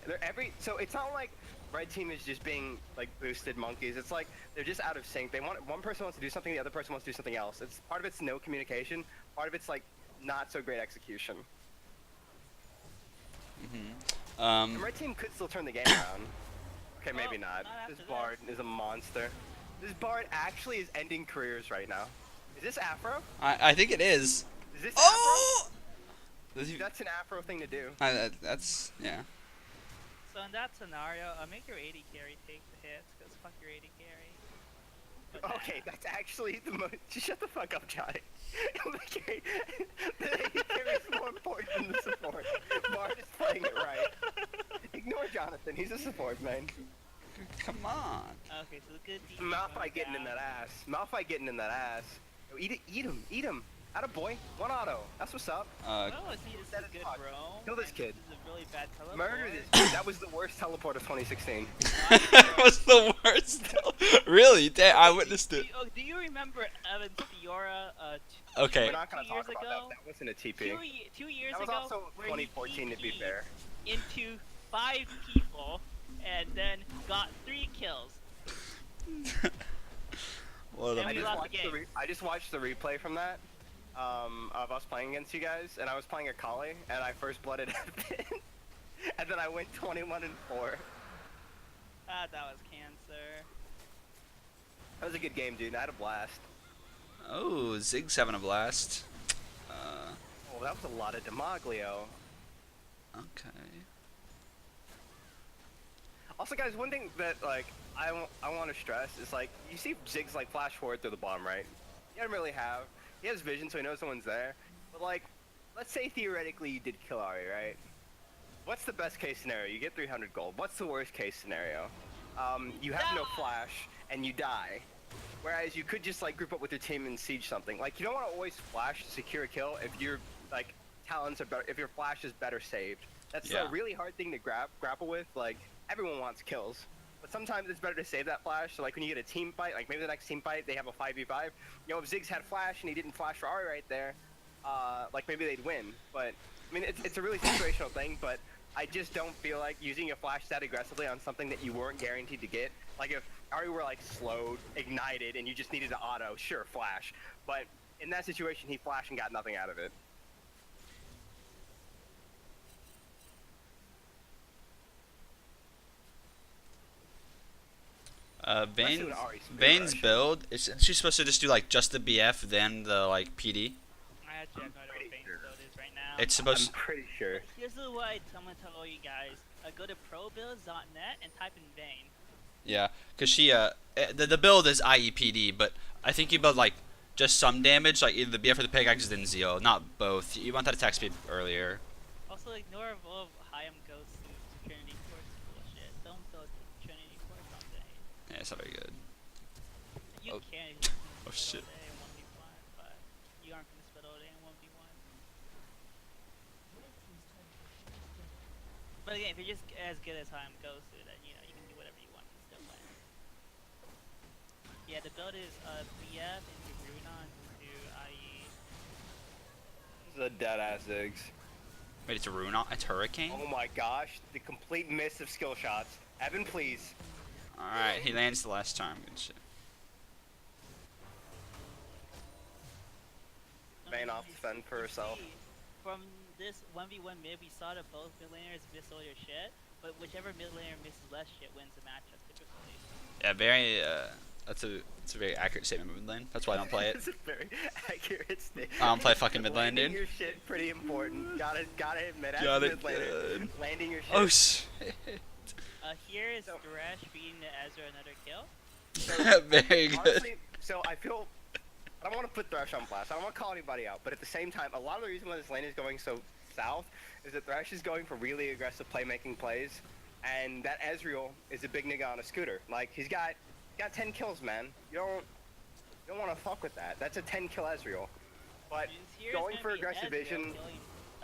K: So it's not like red team is just being like boosted monkeys. It's like they're just out of sync. One person wants to do something, the other person wants to do something else. It's part of it's no communication. Part of it's like not so great execution. The red team could still turn the game around. Okay, maybe not. This Bard is a monster. This Bard actually is ending careers right now. Is this Afro?
D: I think it is.
K: Is this
D: Oh!
K: Afro? That's an Afro thing to do.
D: That's yeah.
J: So in that scenario, make your 80 carry take the hits, cause fuck your 80 carry.
K: Okay, that's actually the most. Shut the fuck up, Johnny. The 80 carry is more important than the support. Bard is playing it right. Ignore Jonathan. He's a support man.
D: Come on.
J: Okay, so the good.
K: Malphite getting in that ass. Malphite getting in that ass. Yo, eat him. Attaboy. 1 auto. That's what's up.
J: Oh, see, this is a good roam.
K: Kill this kid.
J: This is a really bad teleport.
K: Murder this kid. That was the worst teleport of 2016.
D: That was the worst. Really? Damn, I witnessed it.
J: Do you remember Evan's Fiora?
D: Okay.
K: We're not gonna talk about that. That wasn't a TP.
J: 2 years ago.
K: That was also 2014 to be fair.
J: Into 5 people, and then got 3 kills.
K: I just watched the replay from that. Of us playing against you guys, and I was playing Akali, and I first blooded Evan, and then I went 21-4.
J: That was cancer.
K: That was a good game, dude. I had a blast.
D: Oh, Zig's having a blast.
K: Oh, that was a lot of Demaglio.
D: Okay.
K: Also, guys, one thing that like I want to stress is like you see Zig's like flash forward through the bomb, right? He doesn't really have. He has vision, so he knows someone's there. But like, let's say theoretically you did kill Ari, right? What's the best case scenario? You get 300 gold. What's the worst case scenario? You have no flash and you die. Whereas you could just like group up with your team and siege something. Like you don't want to always flash to secure a kill if your like talents are better. If your flash is better saved. That's a really hard thing to grapple with. Like everyone wants kills. But sometimes it's better to save that flash, so like when you get a team fight, like maybe the next team fight, they have a 5v5, you know, if Ziggs had flash and he didn't flash for Ari right there, like maybe they'd win. But, I mean, it's a really situational thing, but I just don't feel like using your flash that aggressively on something that you weren't guaranteed to get. Like if Ari were like slowed, ignited, and you just needed to auto, sure, flash. But in that situation, he flashed and got nothing out of it.
D: Vayne's build, she's supposed to just do like just the BF, then the like PD.
J: I actually have no idea what Vayne's build is right now.
D: It's supposed.
K: I'm pretty sure.
J: Here's what I'm gonna tell all you guys: go to probuilds.net and type in Vayne.
D: Yeah, cause she the build is IEPD, but I think you build like just some damage, like either the BF or the pickaxe, then Zeal, not both. You want that attack speed earlier.
J: Also, ignore Evolve Hayam goes to Trinity Force bullshit. Don't build Trinity Force on Vayne.
D: Yeah, it's not very good.
J: You can.
D: Oh shit.
J: But you aren't gonna split all day in 1v1. But again, if you're just as good as Hayam goes to, then you know you can do whatever you want and still win. Yeah, the build is BF into Runon into IE.
K: This is a dead ass Ziggs.
D: Wait, it's a Runon? It's Hurricane?
K: Oh my gosh, the complete miss of skill shots. Evan, please.
D: Alright, he lands the last time. Good shit.
K: Vayne off defend for herself.
J: From this 1v1 mid, we saw that both mid laners miss all your shit, but whichever mid laner misses less shit wins the matchup typically.
D: Yeah, very, that's a very accurate statement, mid lane. That's why I don't play it.
K: It's a very accurate statement.
D: I don't play fucking mid lane, dude.
K: Landing your shit pretty important. Gotta admit, as
D: Got
K: a
D: it,
K: mid laner,
D: good.
K: landing your shit.
D: Oh shit.
J: Here is Thresh beating the Ezra another kill.
K: So,
D: very good.
K: Honestly, so I feel, I don't want to put Thresh on blast. I don't want to call anybody out, but at the same time, a lot of the reason why this lane is going so south is that Thresh is going for really aggressive playmaking plays, and that Ezreal is a big nigga on a scooter. Like he's got 10 kills, man. You don't want to fuck with that. That's a 10 kill Ezreal. But going for aggressive vision,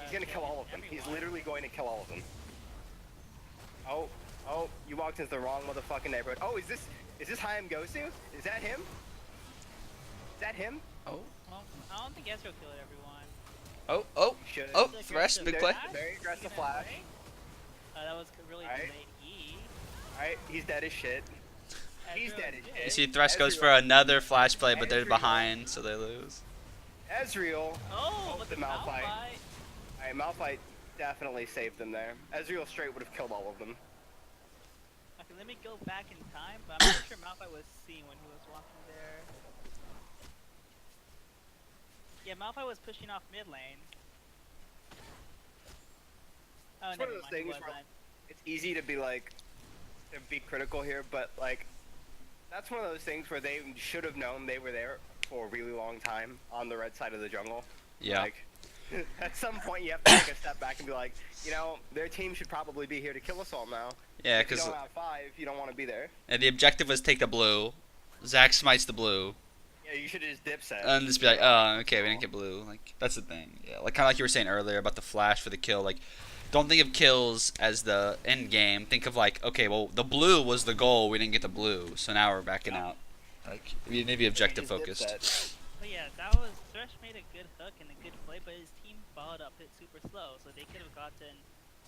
K: he's gonna kill all of them. He's literally going to kill all of them. Oh, you walked into the wrong motherfucking neighborhood. Oh, is this Hayam Gosu? Is that him? Is that him?
D: Oh.
J: Well, I don't think Ezreal killed everyone.
D: Oh, Thresh, big play.
K: Very aggressive flash.
J: That was really delayed E.
K: Alright, he's dead as shit. He's dead as shit.
D: You see, Thresh goes for another flash play, but they're behind, so they lose.
K: Ezreal.
J: Oh, but
K: the Malphite. Alright, Malphite definitely saved them there. Ezreal straight would have killed all of them.
J: Okay, let me go back in time, but I'm pretty sure Malphite was seen when he was walking there. Yeah, Malphite was pushing off mid lane. Oh,
K: It's one of those things where it's easy to be like, to be critical here, but like, that's one of those things where they should have known they were there for a really long time on the red side of the jungle.
D: Yeah.
K: Like, at some point you have to take a step back and be like, you know, their team should probably be here to kill us all now.
D: Yeah,
K: if you
D: because
K: don't have 5, you don't want to be there.
D: and the objective was take the blue. Zac smites the blue.
K: Yeah, you should have just dip set.
D: And just be like, oh, okay, we didn't get blue. Like, that's the thing. Yeah, like kind of like you were saying earlier about the flash for the kill. Like, don't think of kills as the end game. Think of like, okay, well, the blue was the goal. We didn't get the blue, so now we're backing out. Like, we need to be objective focused.
J: But yeah, Thresh made a good hook and a good play, but his team followed up it super slow, so they could have gotten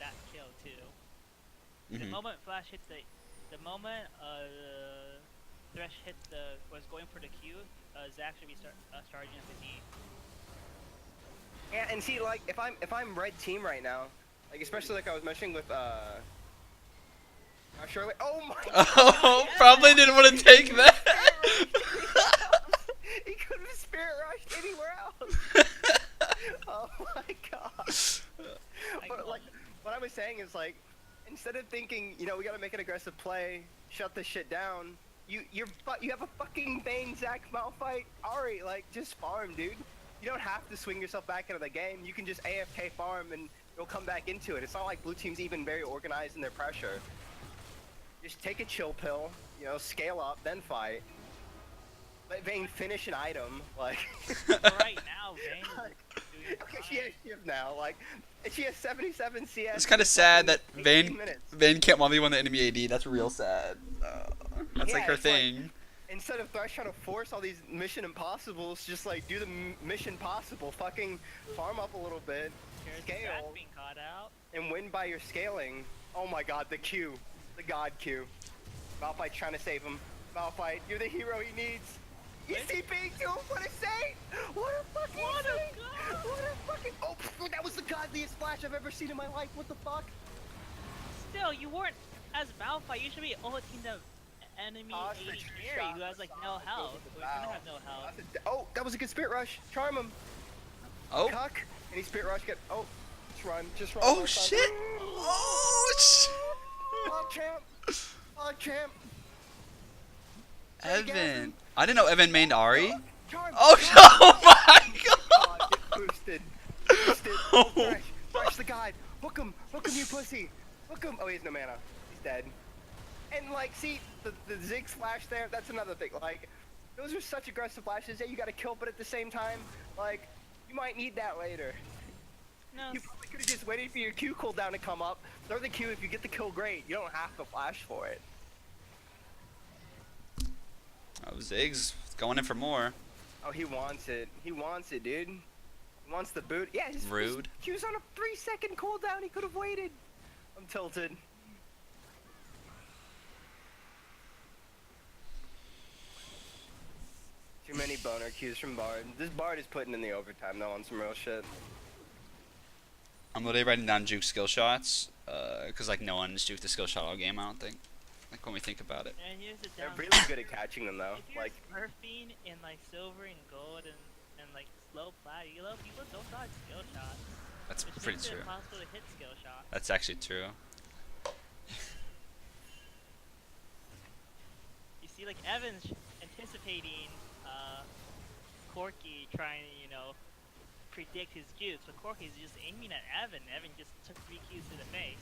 J: that kill too. The moment Flash hit the moment Thresh was going for the Q, Zac should be charging up the D.
K: Yeah, and see, like, if I'm red team right now, like, especially like I was mentioning with Shirley. Oh my God!
D: Oh, probably didn't want to take that.
K: He could have spirit rushed anywhere else. Oh my God! But like, what I was saying is like, instead of thinking, you know, we gotta make an aggressive play, shut this shit down. You have a fucking Bane, Zac, Malphite, Ahri. Like, just farm, dude. You don't have to swing yourself back into the game. You can just AFK farm and you'll come back into it. It's not like blue team's even very organized in their pressure. Just take a chill pill, you know, scale up, then fight. Let Vayne finish an item, like.
J: Right now, Vayne.
K: Okay, she has shift now, like, she has 77 CS.
D: It's kind of sad that Vayne can't 1v1 the enemy AD. That's real sad. That's like her thing.
K: Like, instead of Thresh trying to force all these mission impossibles, just like do the mission possible. Fucking farm up a little bit, scale,
J: being caught out,
K: and win by your scaling. Oh my God, the Q, the God Q. Malphite trying to save him. Malphite, you're the hero he needs. He's TPing to him. What a save! What a fucking save! What a fucking! Oh, that was the godliest flash I've ever seen in my life. What the fuck?
J: Still, you weren't as Malphite. You should be ulting the enemy AD carry who has like no health. We're gonna have no health.
K: Oh, that was a good spirit rush. Charm him.
D: Oh.
K: Cuck. Any spirit rush? Get. Oh, just run. Just run.
D: Oh shit! Oh shit!
K: Oh champ. Oh champ.
D: Evan. I didn't know Evan mained Ahri.
K: Oh
D: my God!
K: Boosted. Oh, Fresh the guide. Hook him, you pussy. Hook him. Oh, he has no mana. He's dead. And like, see the Ziggs flash there. That's another thing. Like, those are such aggressive flashes that you gotta kill, but at the same time, like, you might need that later.
J: No.
K: You probably could have just waited for your Q cooldown to come up. Throw the Q. If you get the kill, great. You don't have to flash for it.
D: Oh, Ziggs going in for more.
K: Oh, he wants it. He wants it, dude. He wants the boot. Yeah,
D: rude.
K: He was on a 3-second cooldown. He could have waited. I'm tilted. Too many boner cues from Bard. This Bard is putting in the overtime though on some real shit.
D: I'm literally writing down juke skill shots, cause like no one's juked the skill shot all game. I don't think. Like when we think about it.
J: And here's the
K: They're
J: downside.
K: really good at catching them though.
J: If you're
K: Like
J: smurfing in like silver and gold and like slow plat, you know, people don't dodge skill shots.
D: That's
J: which
D: pretty
J: makes
D: true.
J: It impossible to hit skill shots.
D: That's actually true.
J: You see, like Evans anticipating Corki trying to, you know, predict his jukes, but Corky's just aiming at Evan. Evan just took 3 Qs to the face.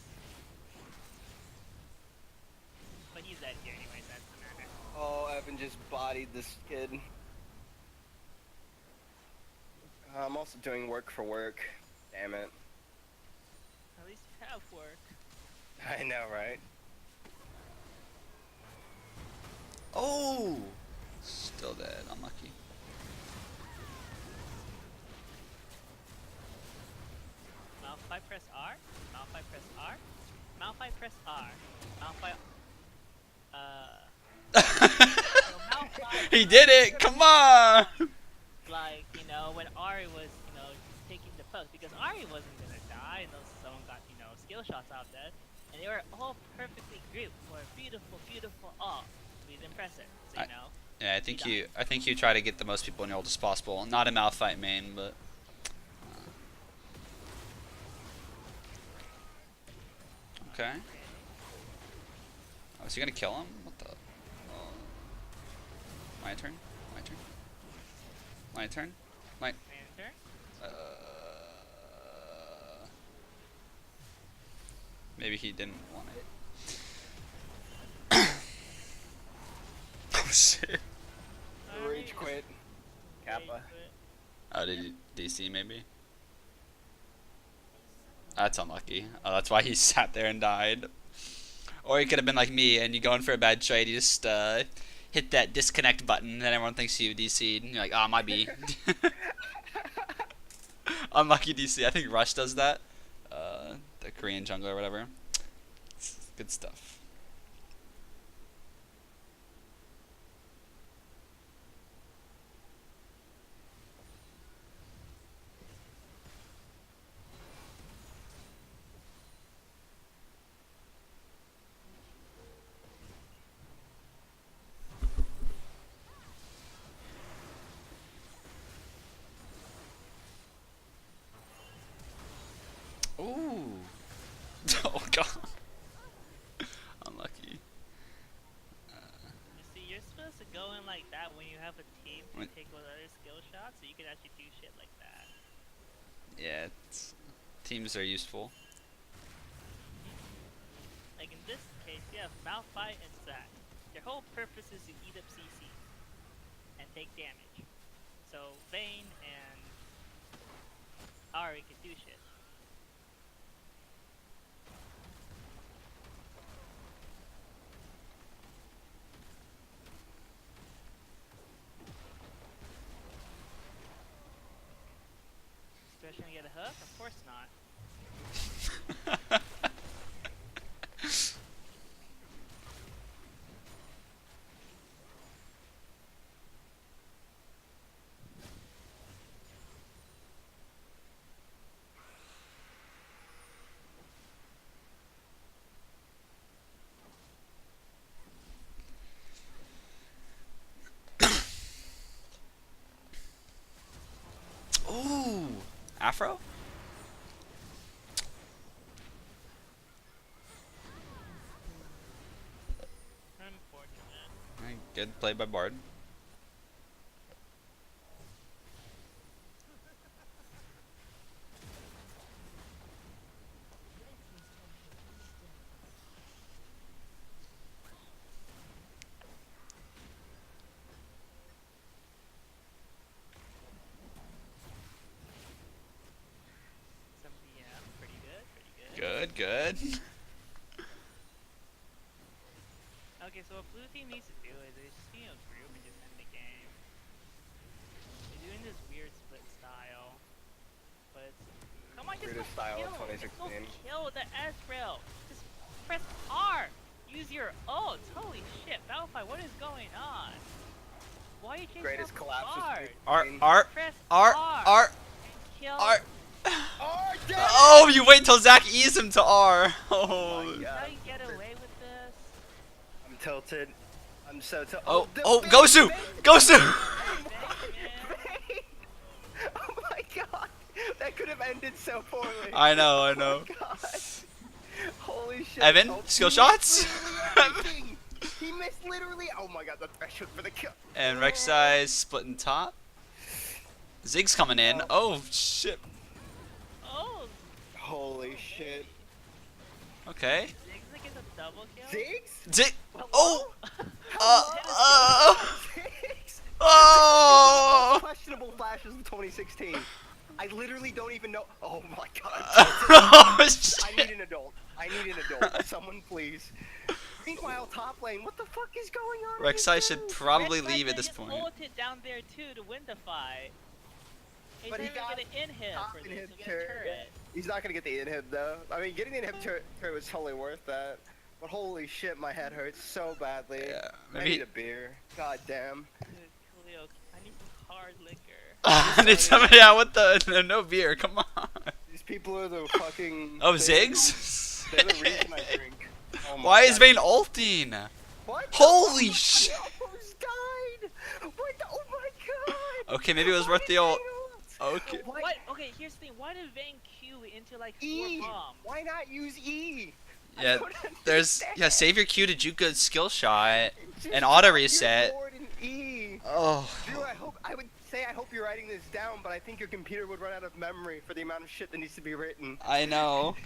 J: But he's dead here anyways, that's the matter.
K: Oh, Evan just bodied this kid. I'm also doing work for work. Damn it.
J: At least you have work.
K: I know, right?
D: Oh! Still dead. Unlucky.
J: Malphite press R. Malphite press R. Malphite press R. Malphite. So Malphite,
D: He did it! Come on!
J: like, you know, when Ari was, you know, taking the post, because Ari wasn't gonna die, and someone got, you know, skill shots out there, and they were all perfectly grouped for a beautiful, beautiful ult. It was impressive, so, you know.
D: Yeah, I think you try to get the most people in your ult as possible. Not a Malphite main, but okay. Oh, is he gonna kill him? What the? Oh. My turn. My turn. My turn. My. Maybe he didn't want it. Oh shit.
K: Rage quit. Kappa.
D: Oh, did you DC maybe? That's unlucky. Oh, that's why he sat there and died. Or he could have been like me, and you go in for a bad trade, you just hit that disconnect button, and everyone thinks you DC'd, and you're like, oh, my B. Unlucky DC. I think Rush does that. The Korean jungler or whatever. It's good stuff. Ooh. Oh god. Unlucky.
J: You see, you're supposed to go in like that when you have a team to take with other skill shots, so you can actually do shit like that.
D: Yeah, teams are useful.
J: Like in this case, you have Malphite and Zac. Their whole purpose is to eat up CC and take damage. So Vayne and Ari can do shit. Especially when you get a hook? Of course not.
D: Ooh. Afro?
J: Unfortunate.
D: Good play by Bard.
J: Yeah, pretty good, pretty good.
D: Good, good.
J: Okay, so what blue team needs to do is they just need a group and just end the game. They're doing this weird split style, but it's, come on, just
K: Weirdest
J: go
K: style
J: kill,
K: of
J: just go
K: 2016.
J: kill the Ezreal. Just press R. Use your ult. Holy shit, Malphite, what is going on? Why are you chasing
K: Greatest collapse was
J: hard? Press
D: R.
J: Kill.
D: R.
K: Oh,
D: Oh, you wait till Zac ease him to R. Oh.
J: How you get away with this?
K: I'm tilted. I'm so tilted.
D: Oh, Gosu! Gosu!
K: Oh my god! That could have ended so poorly.
D: I know, I
K: Oh
D: know.
K: my god. Holy shit.
D: Evan,
K: Oh,
D: skill
K: he
D: shots?
K: missed literally. He missed literally. Oh my god, the threshold for the kill.
D: And Rek'Sai splitting top. Zig's coming in. Oh shit.
J: Oh.
K: Holy shit.
D: Okay.
J: Ziggs that gets a double kill.
K: Ziggs?
D: Zig.
J: Hello?
D: Oh.
K: Ziggs?
D: Oh.
K: Questionable flashes of 2016. I literally don't even know. Oh my god.
D: Oh, shit.
K: I need an adult. I need an adult. Someone please. Meanwhile, top lane, what the fuck is going on?
D: Rek'Sai should probably
J: Rek'Sai
D: leave at this
J: just
D: point.
J: ulted down there too to win the fight. He's
K: But
J: not
K: he
J: even
K: got
J: gonna inhib
K: top
J: for this.
K: inhib
J: He'll get a
K: turret.
J: turret.
K: He's not gonna get the inhib though. I mean, getting the inhib turret was totally worth that. But holy shit, my head hurts so badly.
D: Yeah,
K: I
D: maybe-
K: need a beer. God damn.
J: Dude, Khalil, I need some hard liquor.
D: I need somebody out with the no beer. Come on.
K: These people are the fucking.
D: Oh,
K: they're-
D: Ziggs.
K: They're the reason I drink. Oh my
D: Why is
K: God.
D: Vayne ulting?
K: What?
D: Holy shit.
K: I almost died. What? The, oh my god.
D: Okay, maybe it was worth the ult. Okay.
J: What? Okay, here's the thing. Why did Vayne Q into like
K: E.
J: 4 bombs?
K: Why not use E?
D: Yeah, there's save your Q to do good skill shot and auto reset.
K: E.
D: Oh.
K: Drew, I would say I hope you're writing this down, but I think your computer would run out of memory for the amount of shit that needs to be written.
D: I know.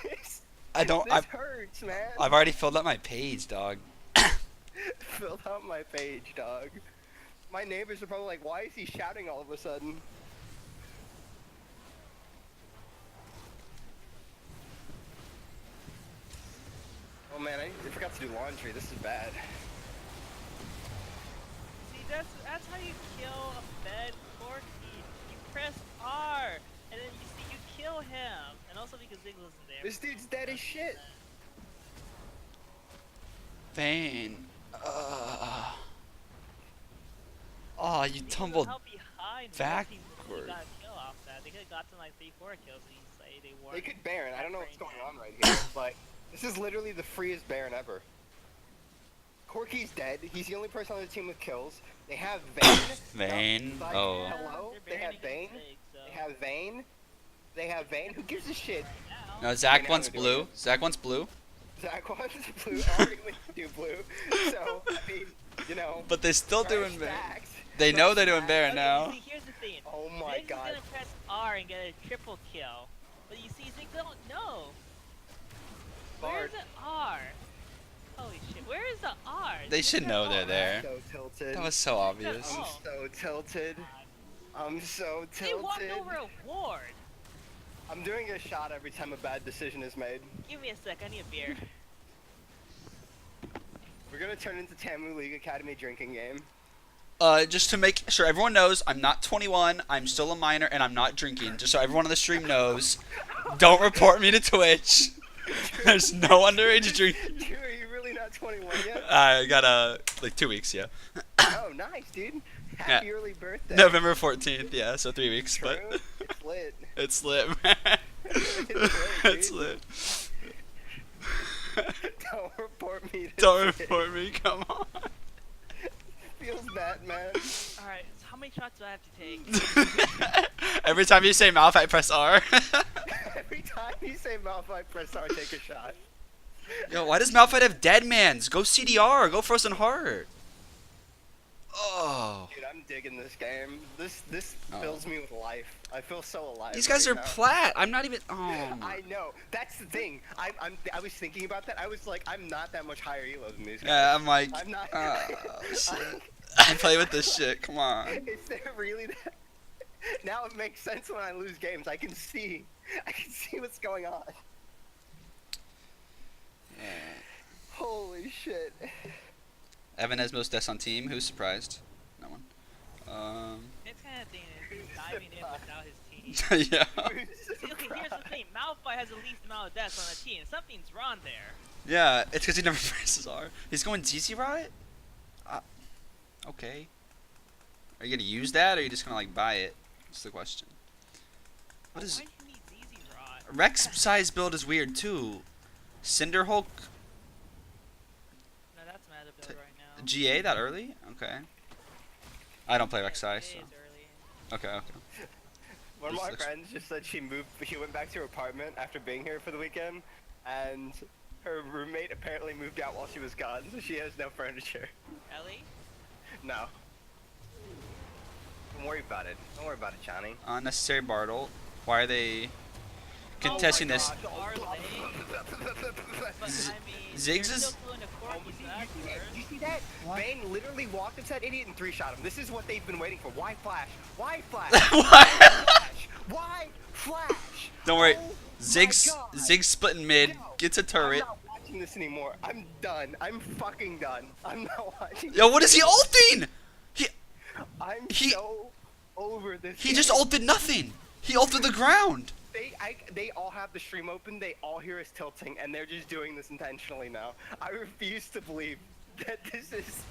K: this,
D: I don't.
K: This hurts, man.
D: I've already filled up my page, dog.
K: Filled out my page, dog. My neighbors are probably like, why is he shouting all of a sudden? Oh man, I forgot to do laundry. This is bad.
J: See, that's how you kill a fed Corky. You press R, and then you kill him, and also because Ziggs wasn't there.
K: This dude's dead as shit.
D: Vayne. Oh, you tumbled
J: How behind
D: backward.
J: got a kill off that. They could have gotten like 3-4 kills, and you say they weren't.
K: They could Baron. I don't know what's going on right here, but this is literally the freest Baron ever. Corky's dead. He's the only person on the team with kills. They have Vayne.
D: Vayne.
K: Like,
D: Oh.
K: hello? They have Vayne. They have Vayne. They have Vayne. Who gives a shit?
D: No, Zach
K: Right now
D: wants
K: they're doing
D: blue. Zach wants blue.
K: Zach wants blue. Already went to do blue. So, I mean, you know.
D: But they're still
K: fresh
D: doing Baron.
K: stacks.
D: They know they're doing
J: Okay,
D: Baron now.
J: See, here's the thing.
K: Oh my
J: Ziggs
K: god.
J: is gonna press R and get a triple kill, but you see, Ziggs don't know. Where's the R? Holy shit, where is the R?
D: They should know they're there.
K: So tilted.
D: That was so obvious.
K: I'm so tilted. I'm so
J: They walked
K: tilted.
J: over a ward.
K: I'm doing a shot every time a bad decision is made.
J: Give me a sec, I need a beer.
K: We're gonna turn into TAMU League Academy drinking game.
D: Just to make sure everyone knows, I'm not 21, I'm still a minor, and I'm not drinking. Just so everyone on the stream knows. Don't report me to Twitch. There's no underage drinking.
K: Drew, are you really not 21 yet?
D: I got, like 2 weeks, yeah.
K: Oh, nice, dude. Happy
D: Yeah.
K: early birthday.
D: November 14th, yeah, so 3 weeks,
K: True.
D: but...
K: It's lit.
D: It's lit, man.
K: It's
D: It's lit.
K: Don't report me to
D: Don't
K: Twitch.
D: report me, come on.
K: Feels bad, man.
J: Alright, so how many shots do I have to take?
D: Every time you say mouth, I press R.
K: Every time you say Malphite, press R, take a shot.
D: Yo, why does Malphite have dead mans? Go CDR, go Frozen Heart. Oh.
K: Dude, I'm digging this game. This
D: Oh.
K: fills me with life. I feel so alive.
D: These guys
K: right
D: are
K: now.
D: plat. I'm not even. Oh.
K: I know. That's the thing. I was thinking about that. I was like, I'm not that much higher elo than these guys.
D: Yeah, I'm like.
K: I'm not.
D: Shit. I play with this shit. Come on.
K: Is there really that? Now it makes sense when I lose games. I can see what's going on. Holy shit.
D: Evan has most deaths on team. Who's surprised? No one.
J: It's kind of thing is he's diving in without his team.
D: Yeah.
J: See, okay, here's the thing. Malphite has the least amount of deaths on the team. Something's wrong there.
D: Yeah, it's because he never presses R. He's going ZZ Riot? Okay. Are you gonna use that, or are you just gonna like buy it? That's the question. What is
J: Why do you need ZZ Rod?
D: Rex size build is weird too. Cinder Hulk
J: No, that's meta build right now.
D: GA that early? Okay. I don't play Rex size. So.
J: It's early.
D: Okay, okay.
K: One of
D: Just
K: my
D: looks-
K: friends just said she went back to her apartment after being here for the weekend, and her roommate apparently moved out while she was gone, so she has no furniture.
J: Ellie?
K: No. Don't worry about it. Don't worry about it, Johnny.
D: Unnecessary Bartle. Why are they contesting this? Ziggs is.
K: You see that? Vayne literally walked up to that idiot and 3-shot him. This is what they've been waiting for. Why flash? Why flash?
D: Why?
K: Why flash?
D: Don't worry.
K: Oh
D: Ziggs splitting mid. Gets a turret.
K: I'm not watching this anymore. I'm done. I'm fucking done. I'm not watching.
D: Yo, what is he ulting?
K: I'm so over this.
D: He just ulted nothing. He ulted the ground.
K: They all have the stream open. They all hear us tilting, and they're just doing this intentionally now. I refuse to believe that this is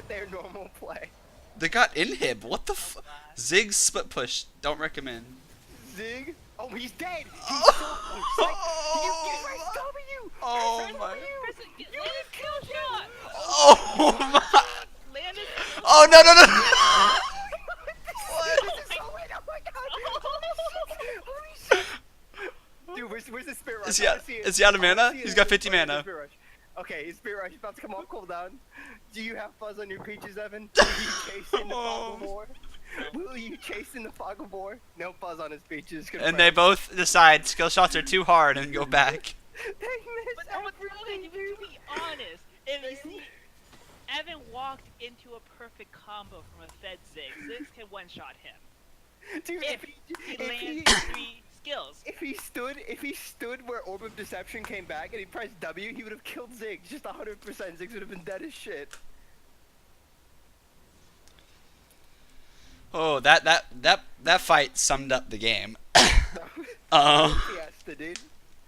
K: their normal play.
D: They got inhib. What the f? Ziggs split push. Don't recommend.
K: Zig? Oh, he's dead. He's so close. Like, press W.
D: Oh
K: Press
D: my.
K: W. You just killed him.
D: Oh my. Oh no no no.
K: This is so weird. Oh my god. Holy shit. Dude, where's the spirit rush?
D: Is he out of mana? He's got 50 mana.
K: Okay, his spirit rush is about to come off cooldown. Do you have fuzz on your peaches, Evan? Will you chase in the fog of war? Will you chase in the fog of war? No fuzz on his peaches.
D: And they both decide skill shots are too hard and go back.
J: But okay, to be honest, if you see, Evan walked into a perfect combo from a fed Ziggs. Ziggs can one-shot him.
K: Dude,
J: if he lands 3 skills.
K: If he stood where Orb of Deception came back and he pressed W, he would have killed Ziggs. Just 100%. Ziggs would have been dead as shit.
D: Oh, that fight summed up the game.
K: Fiesta, dude.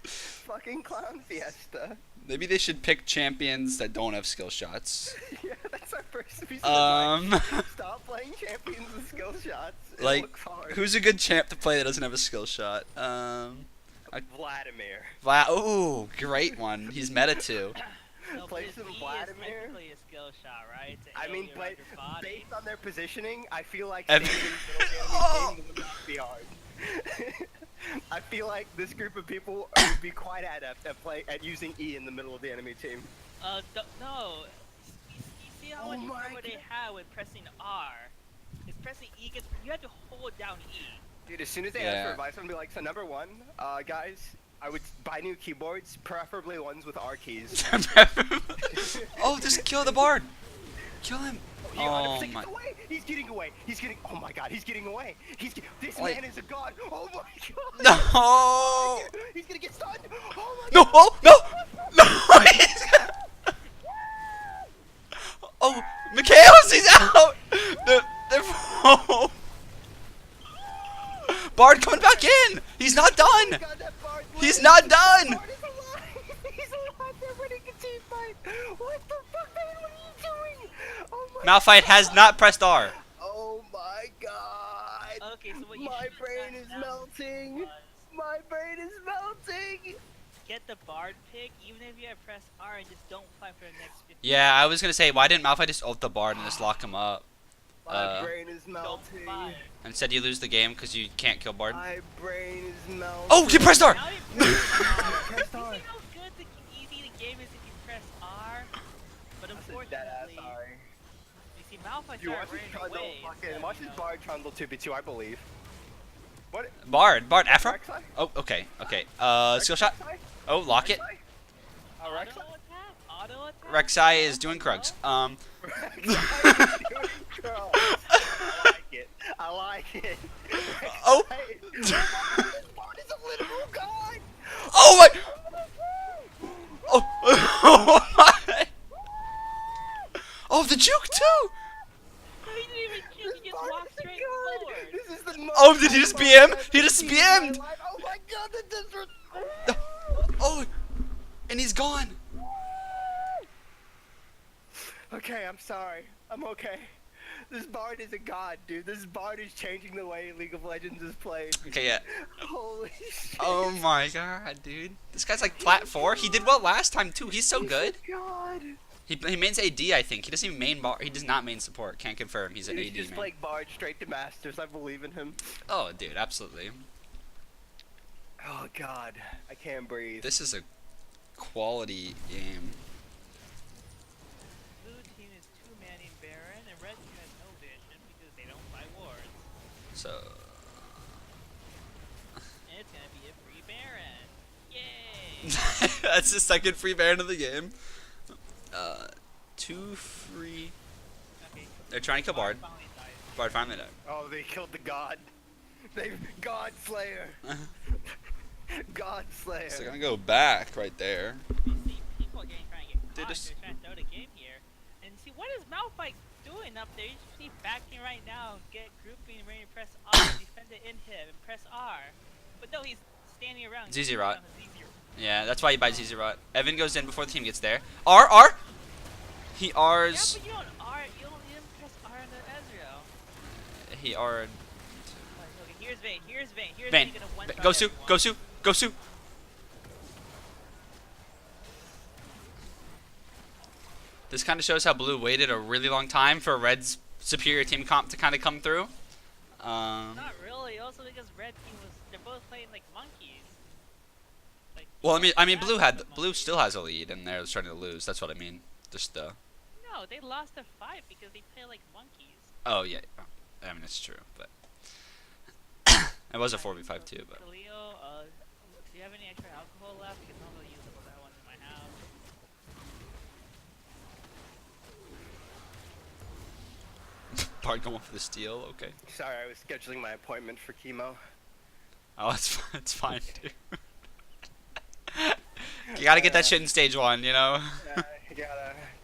K: Fucking clown fiesta.
D: Maybe they should pick champions that don't have skill shots.
K: Yeah, that's our first piece of advice. Stop playing champions with skill shots. It
D: Like,
K: looks hard.
D: who's a good champ to play that doesn't have a skill shot?
K: Vladimir.
D: Ooh, great one. He's meta too.
J: So
K: Play some Vladimir.
J: Technically a skill shot, right?
K: I mean, but based on their positioning, I feel like
D: Ev-
K: saving the middle would not be hard. I feel like this group of people would be quite adept at using E in the middle of the enemy team.
J: No. You see how much power they have with pressing R? It's pressing E gets. You have to hold down E.
K: Dude, as soon as they ask for advice, I'm gonna be like, so number one, guys, I would buy new keyboards, preferably ones with R keys.
D: Oh, just kill the bard. Kill him.
K: Oh my. He's getting away. He's getting. Oh my god, he's getting away. This man is a god. Oh my god.
D: No.
K: He's gonna get stunned. Oh my
D: No.
K: god.
D: Oh no. No. Oh, Mikhail's, he's out. They're Bard coming back in. He's not done. He's not done.
K: He's alive. They're winning a team fight. What the fuck, man? What are you doing? Oh my
D: Malphite has not pressed R.
K: Oh my god.
J: Okay, so what you
K: My brain is melting. My brain is melting.
J: Get the Bard pick, even if you have press R, and just don't fight for the next 15
D: Yeah, I was gonna say, why didn't Malphite just ult the Bard and just lock him up?
K: My brain is melting.
D: Instead, you lose the game because you can't kill Bard.
K: My brain is melting.
D: Oh, he pressed R.
J: Press R. You see how good easy the game is if you press R? But unfortunately, you see Malphite started running away.
K: Watch his Bard trundle 2v2, I believe. What?
D: Bard Afro? Oh, okay. Skill shot. Oh, lock it.
J: Auto attack?
D: Rek'Sai is doing Krugs.
K: I like it. I like it.
D: Oh.
K: Bard is a literal god.
D: Oh my. Oh my. Oh, the juke too.
J: He didn't even juke, he just walked straight forward.
K: This is the
D: Oh, did he just BM? He just BM'd.
K: Oh my god, that does.
D: Oh, and he's gone.
K: Okay, I'm sorry. I'm okay. This Bard is a god, dude. This Bard is changing the way League of Legends is played.
D: Okay, yeah.
K: Holy shit.
D: Oh my god, dude. This guy's like plat 4. He did well last time too. He's so good.
K: God.
D: He mains AD, I think. He doesn't even main bar. He does not main support. Can't confirm. He's an
K: He's
D: AD
K: just
D: man.
K: playing Bard straight to Masters. I believe in him.
D: Oh, dude, absolutely.
K: Oh god, I can't breathe.
D: This is a quality game.
J: Blue team is 2-manning Baron, and red team has no vision because they don't buy wards.
D: So
J: And it's gonna be a free Baron. Yay!
D: that's the second free Baron of the game. 2 free.
J: Okay.
D: They're trying to kill Bard.
J: Finally died.
D: Bard finally died.
K: Oh, they killed the god. They God Slayer. God Slayer.
D: So they're gonna go back right there.
J: You see, people are getting trying to get
D: They
J: caught.
D: just-
J: They're trying to throw the game here. And see, what is Malphite doing up there? You should see backing right now, get grouping, ready to press R, defend the inhib, and press R. But no, he's standing around.
D: ZZ Rot.
J: ZZ.
D: Yeah, that's why you buy ZZ Rot. Evan goes in before the team gets there. R. He R's.
J: Yeah, but you don't R. You don't press R on the Ezreal.
D: He R'd.
J: Okay, here's Vayne. Here's Vayne. Here's
D: Vayne.
J: Vayne gonna one-shot
D: Go Su.
J: everyone.
D: Go Su. Go Su. This kind of shows how Blue waited a really long time for Red's superior team comp to kind of come through.
J: Not really. Also because Red team was, they're both playing like monkeys. Like.
D: Well, I mean, Blue still has a lead, and they're starting to lose. That's what I mean. Just
J: No, they lost their fight because they play like monkeys.
D: Oh yeah. I mean, it's true, but it was a 4v5 too. But
J: Leo, do you have any extra alcohol left? Because I'm gonna use some of that one in my house.
D: Bard going for the steal. Okay.
K: Sorry, I was scheduling my appointment for chemo.
D: Oh, it's fine, dude. You gotta get that shit in stage 1, you know.
K: Yeah, you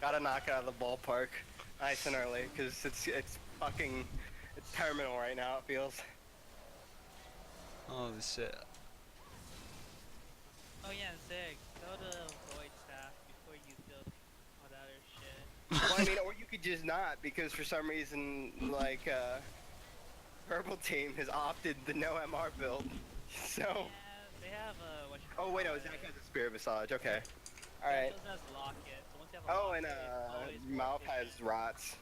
K: gotta knock it out of the ballpark, nice and early, cause it's fucking, it's terminal right now. It feels.
D: Holy shit.
J: Oh yeah, Zig, go to Void Staff before you build all that other shit.
K: Well, I mean, or you could just not, because for some reason, like, Purple Team has opted the no MR build, so.
J: Yeah, they have what you
K: Oh wait, no, Zach has a Spirit Visage. Okay. All right.
J: Has locket. So once you have a
K: Oh,
J: locket,
K: and
J: it's always more
K: Mouth has
J: efficient.
K: Rots.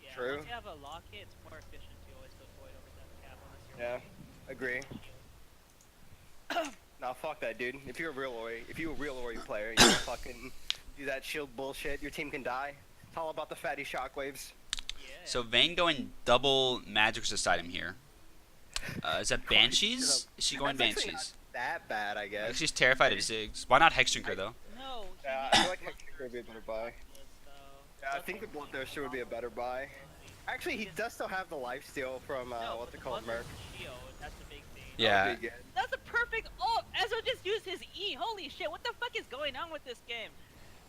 J: Yeah,
K: True.
J: once you have a locket, it's more efficient to always go Void over Death Cap unless you're
K: Yeah, agree. Nah, fuck that, dude. If you're a real Ori player, you don't fucking do that shield bullshit. Your team can die. It's all about the fatty shockwaves.
D: So Vayne going double magic resist item here. Is that Banshees? Is she going
K: That's actually
D: Banshees?
K: not that bad, I guess.
D: She's terrified of Ziggs. Why not Hex Drinker though?
J: No.
K: Yeah, I feel like Hextrinker would be a better buy. Yeah, I think the Bloodthirster would be a better buy. Actually, he does still have the lifesteal from what's it called, Merc.
J: Shield, that's the big thing.
D: Yeah.
K: That'd be good.
J: That's a perfect ult! Ezra just used his E! Holy shit, what the fuck is going on with this game?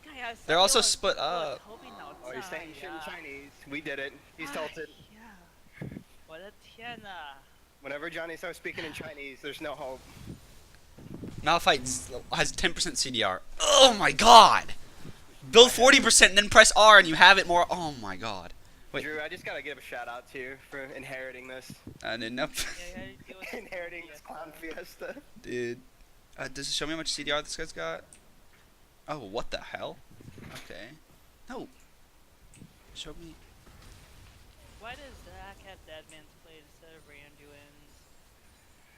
J: Guy, I was
D: They're also
J: so
D: split up.
J: hoping that
K: Oh, you're saying shit in Chinese. We did it. He's
J: Ah,
K: tilted.
J: Yeah. 我的天哪.
K: Whenever Johnny starts speaking in Chinese, there's no hope.
D: Malphite has 10% CDR. Oh my god! Build 40% and then press R and you have it more. Oh my god. Wait.
K: Drew, I just gotta give a shout out to you for inheriting this.
D: I didn't know.
K: Inheriting this clown fiesta.
D: Dude. Does it show me how much CDR this guy's got? Oh, what the hell? Okay. No. Show me.
J: Why does Zach have Deadman's Play instead of Randuin's?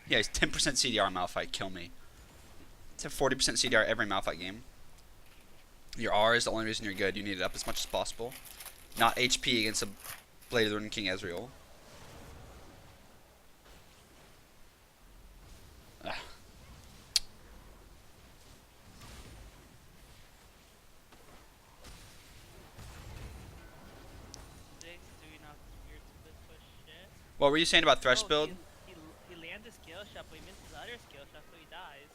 D: Yeah, he's 10% CDR Malphite. Kill me. It's a 40% CDR every Malphite game. Your R is the only reason you're good. You need it up as much as possible. Not HP against a Blade of the Ruined King Ezreal. Ah.
J: Zig's doing all this weird split push shit.
D: What were you saying about Thresh
J: Oh,
D: build?
J: He lands a skill shot, but he misses the other skill shot, so he dies.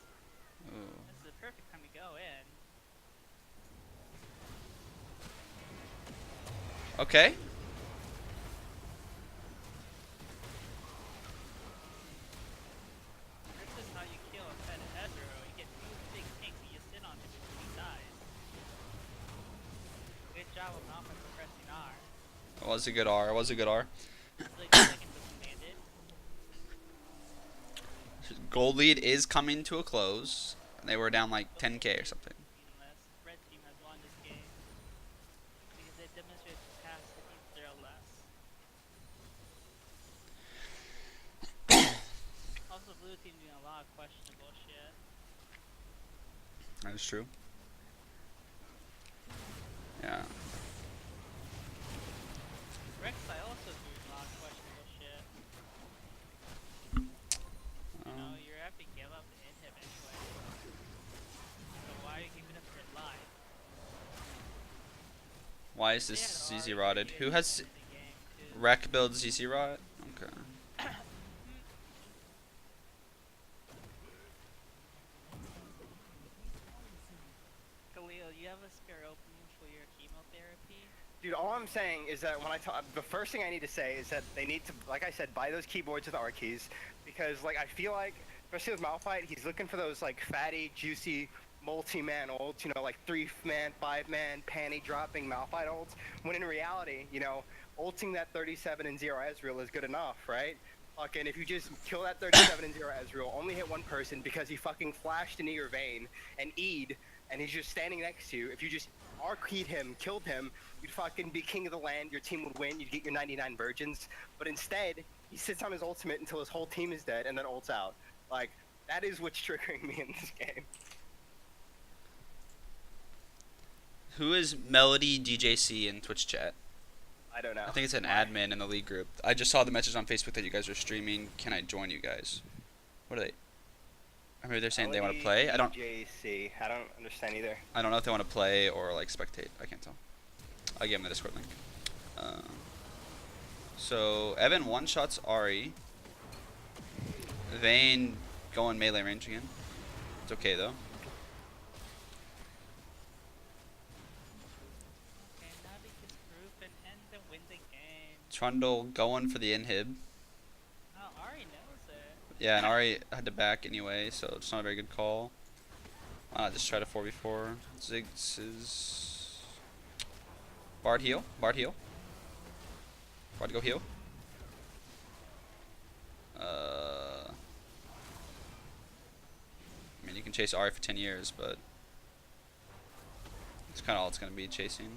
D: Ooh.
J: This is the perfect time to go in.
D: Okay.
J: This is how you kill a pet Ezreal. You get two big tanks and you sit on him until he dies. Good job of Malphite for pressing R.
D: It was a good R. It was a good R.
J: Like second doesn't land it.
D: Gold lead is coming to a close. They were down like 10k or something.
J: Unless red team has won this game. Because they demonstrated capacity, they're less. Also, blue team doing a lot of questionable shit.
D: That is true. Yeah.
J: Rek'Sai also doing a lot of questionable shit. have to give up the inhib anyway. So why are you keeping us in line?
D: Why is this ZZ rotted? Who has Rec build ZZ rot? Okay.
J: Khalil, you have a spare opening for your chemotherapy?
K: Dude, all I'm saying is that when I talk, the first thing I need to say is that they need to, like I said, buy those keyboards with R keys, because like I feel like, especially with Malphite, he's looking for those like fatty, juicy, multi-man ults, you know, like 3-man, 5-man, panty-dropping Malphite ults. When in reality, you know, ulting that 37 and 0 Ezreal is good enough, right? Fucking, if you just kill that 37 and 0 Ezreal, only hit one person because he fucking flashed into your vein and E'd, and he's just standing next to you. If you just R-keyed him, killed him, you'd fucking be king of the land, your team would win, you'd get your 99 virgins. But instead, he sits on his ultimate until his whole team is dead and then ults out. Like, that is what's triggering me in this game.
D: Who is Melody DJC in Twitch chat?
K: I don't know.
D: I think it's an admin in the league group. I just saw the message on Facebook that you guys are streaming. Can I join you guys? What are they? I mean, they're saying they want to play. I don't
K: understand either.
D: I don't know if they want to play or like spectate. I can't tell. I'll give him the Discord link. So Evan one-shots Ari. Vayne going melee range again. It's okay though. Trundle going for the inhib.
J: Oh, Ari knows it.
D: Yeah, and Ari had to back anyway, so it's not a very good call. Just try to 4v4. Ziggs is... Bard heal. Bard heal. Bard go heal. I mean, you can chase Ari for 10 years, but... It's kind of all it's going to be, chasing.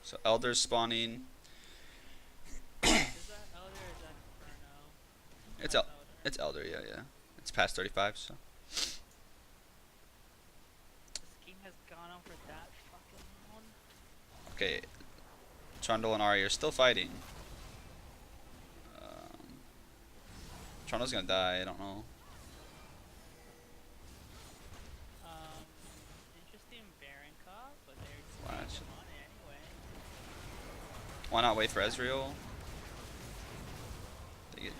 D: So Elder's spawning.
J: Is that Elder or is that Inferno?
D: It's Elder, yeah. It's past 35, so.
J: This game has gone on for that fucking long.
D: Okay, Trundle and Ari are still fighting. Trundle's gonna die, I don't know.
J: Interesting Baron cop, but they're
D: Flash.
J: on it anyway.
D: Why not wait for Ezreal? They get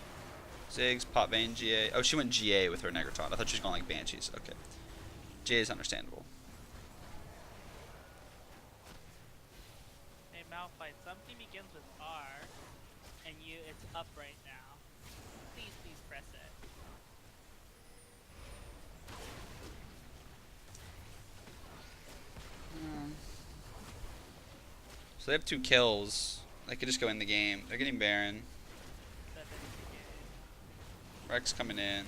D: Ziggs, pop Vayne, GA. Oh, she went GA with her Negatron. I thought she was going like Banshees. Okay. GA is understandable.
J: Hey, Malphite, something begins with R, and it's up right now. Please press it.
D: So they have 2 kills. They could just go in the game. They're getting Baron. Rek's coming in.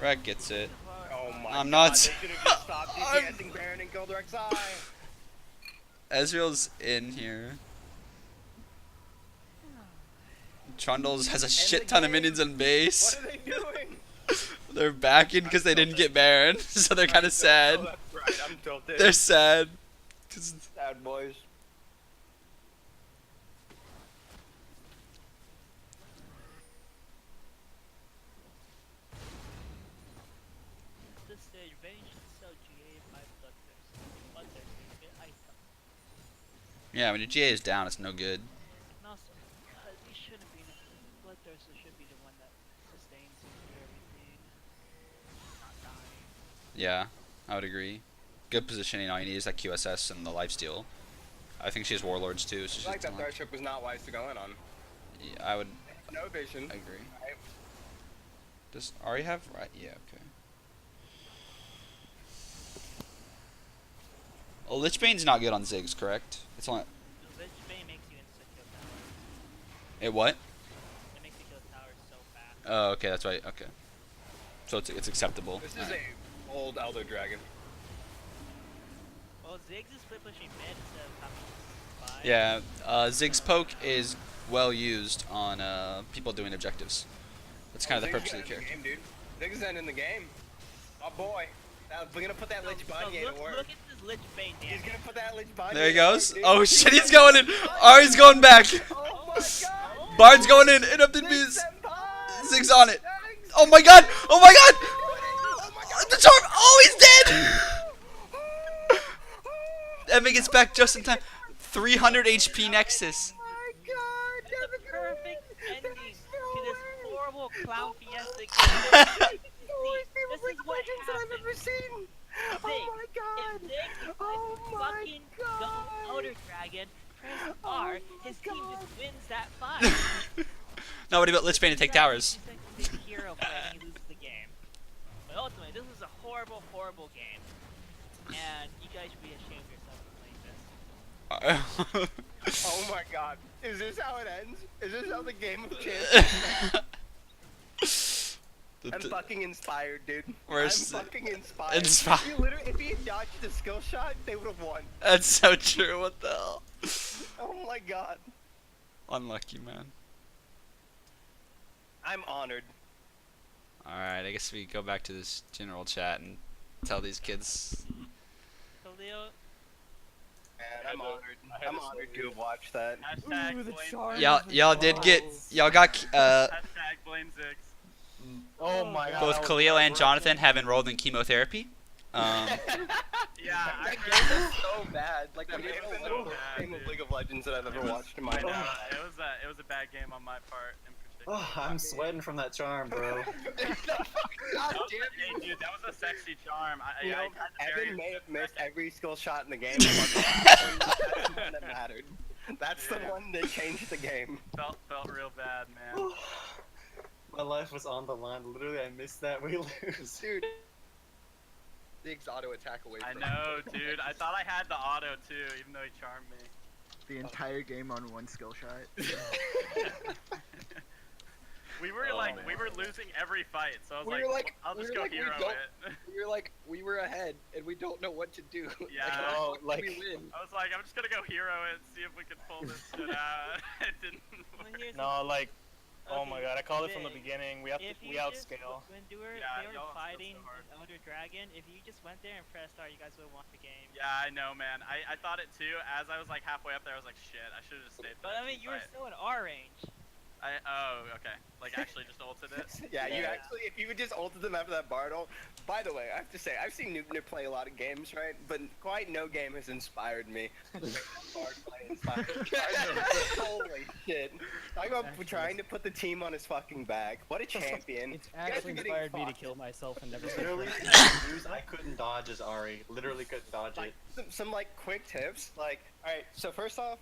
D: Rek gets it.
K: Oh my
D: I'm
K: God,
D: not.
K: they should have just stopped DPSing Baron and killed Rek'Sai.
D: Ezreal's in here. Trundles has a shit ton of minions on base.
K: What are they doing?
D: They're backing because they didn't get Baron, so they're kind of sad.
K: Oh, that's right, I'm tilted.
D: They're sad.
K: Sad boys.
J: This stage, Vayne should sell GA 5 bloodthirst. Good item.
D: Yeah, when your GA is down, it's no good.
J: And also, he shouldn't be. Bloodthirster should be the one that sustains him through everything. Not dying.
D: Yeah, I would agree. Good positioning. All you need is that QSS and the lifesteal. I think she has Warlords too. So
K: I like that Dark Ship was not wise to go in on.
D: Yeah, I would.
K: No vision.
D: Agree. Does Ari have right? Yeah. Okay. Oh, Lich Bane's not good on Ziggs, correct? It's only.
J: Lich Bane makes you insta-kill towers.
D: It what?
J: It makes you kill towers so fast.
D: Oh, okay, that's right. Okay. So it's acceptable.
K: This is a old Elder Dragon.
J: Well, Ziggs is split pushing mid instead of top 5.
D: Yeah, Ziggs poke is well used on people doing objectives. That's kind of the purpose of the character.
K: Game, dude. Ziggs is ending the game. Oh boy. Now, we're gonna put that Lich Body to work.
J: Look at this Lich Bane damage.
K: He's gonna put that Lich Body.
D: There he goes. Oh shit, he's going in. Ari's going back.
K: Oh my God.
D: Bard's going in, and up the bees. Zig's on it. Oh my god! Oh my god! The charm! Oh, he's dead! Evan gets back just in time. 300 HP Nexus.
J: It's a perfect ending to this horrible clown fiesta game. This is what happens. Oh my god! If Zig fucking go Outer Dragon, press R, his team just wins that fight.
D: Nobody but Lich Bane to take towers.
J: Hero play and he loses the game. But ultimately, this was a horrible, horrible game. And you guys should be ashamed of yourself for playing this.
K: Oh my god. Is this how it ends? Is this how the game of chance I'm fucking inspired, dude. I'm fucking inspired. If he had dodged the skill shot, they would have won.
D: That's so true. What the hell?
K: Oh my god.
D: Unlucky, man.
K: I'm honored.
D: Alright, I guess we go back to this general chat and tell these kids.
J: So Leo,
K: I'm honored. I'm honored to have watched that.
O: Ooh, the charm.
D: Y'all did get, y'all got,
F: Hashtag blame Ziggs.
K: Oh my god.
D: both Khalil and Jonathan have enrolled in chemotherapy.
K: Yeah, I heard it's so bad. Like the game of League of Legends that I've ever watched in my life.
F: It was a bad game on my part in particular.
P: Oh, I'm sweating from that charm, bro.
F: God damn you. Dude, that was a sexy charm.
K: Evan may have missed every skill shot in the game, but that's the one that mattered. That's the one that changed the game.
F: Felt real bad, man.
P: My life was on the line. Literally, I missed that. We lose.
M: Dude. Zig's auto attack away from
F: I know, dude. I thought I had the auto too, even though he charmed me.
C: The entire game on one skill shot.
F: We were we were losing every fight, so I was I'll just go hero it.
M: We were ahead, and we don't know what to do.
F: Yeah,
M: like, we win.
F: I was like, I'm just gonna go hero it, see if we can pull this shit out. It didn't work. No, like,
J: oh
F: my god, I called it from the beginning. We outscale.
J: When they were fighting Elder Dragon, if you just went there and pressed R, you guys would have won the game.
F: Yeah, I know, man. I thought it too. As I was like halfway up there, I was like, shit, I should have just stayed.
J: But I mean, you were still in R range.
F: Oh, okay. Like, actually just ulted it?
K: Yeah, you actually, if you would just ulted them after that Bard ult. By the way, I have to say, I've seen Nubner play a lot of games, right? But quite no game has inspired me. Holy shit. Talk about trying to put the team on his fucking back. What a champion.
O: It's actually inspired me to kill myself and never
P: Literally, I couldn't dodge as Ari. Literally couldn't dodge it.
K: Some like quick tips. Like, alright, so first off,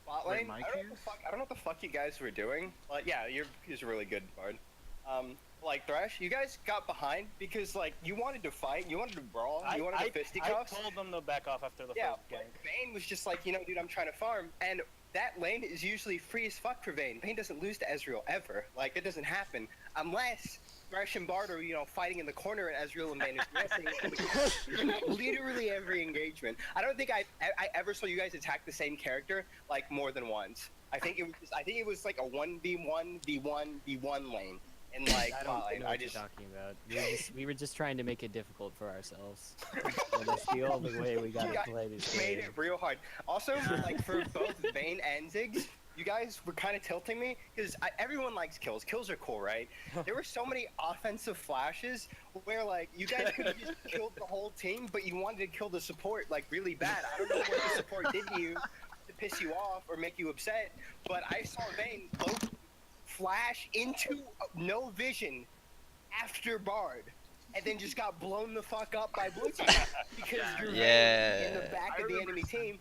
K: bot lane, I don't know what the fuck you guys were doing. Like, yeah, he's really good, Bard. Like, Thresh, you guys got behind because, like, you wanted to fight, you wanted to brawl, you wanted to fisticuffs.
F: I told them to back off after the first game.
K: Vayne was just like, you know, dude, I'm trying to farm, and that lane is usually free as fuck for Vayne. Vayne doesn't lose to Ezreal, ever. Like, it doesn't happen. Unless Thresh and Bard are, you know, fighting in the corner and Ezreal and Vayne is wrestling. Literally every engagement. I don't think I ever saw you guys attack the same character, like, more than once. I think it was like a 1v1, v1, v1 lane. And like,
O: I don't know what you're talking about. We were just trying to make it difficult for ourselves. And that's the only way we gotta play this game.
K: Made it real hard. Also, like for both Vayne and Ziggs, you guys were kind of tilting me because everyone likes kills. Kills are cool, right? There were so many offensive flashes where like you guys could have just killed the whole team, but you wanted to kill the support like really bad. I don't know what the support did to you to piss you off or make you upset, but I saw Vayne flash into no vision after Bard, and then just got blown the fuck up by blue team because you're in the back of the enemy team.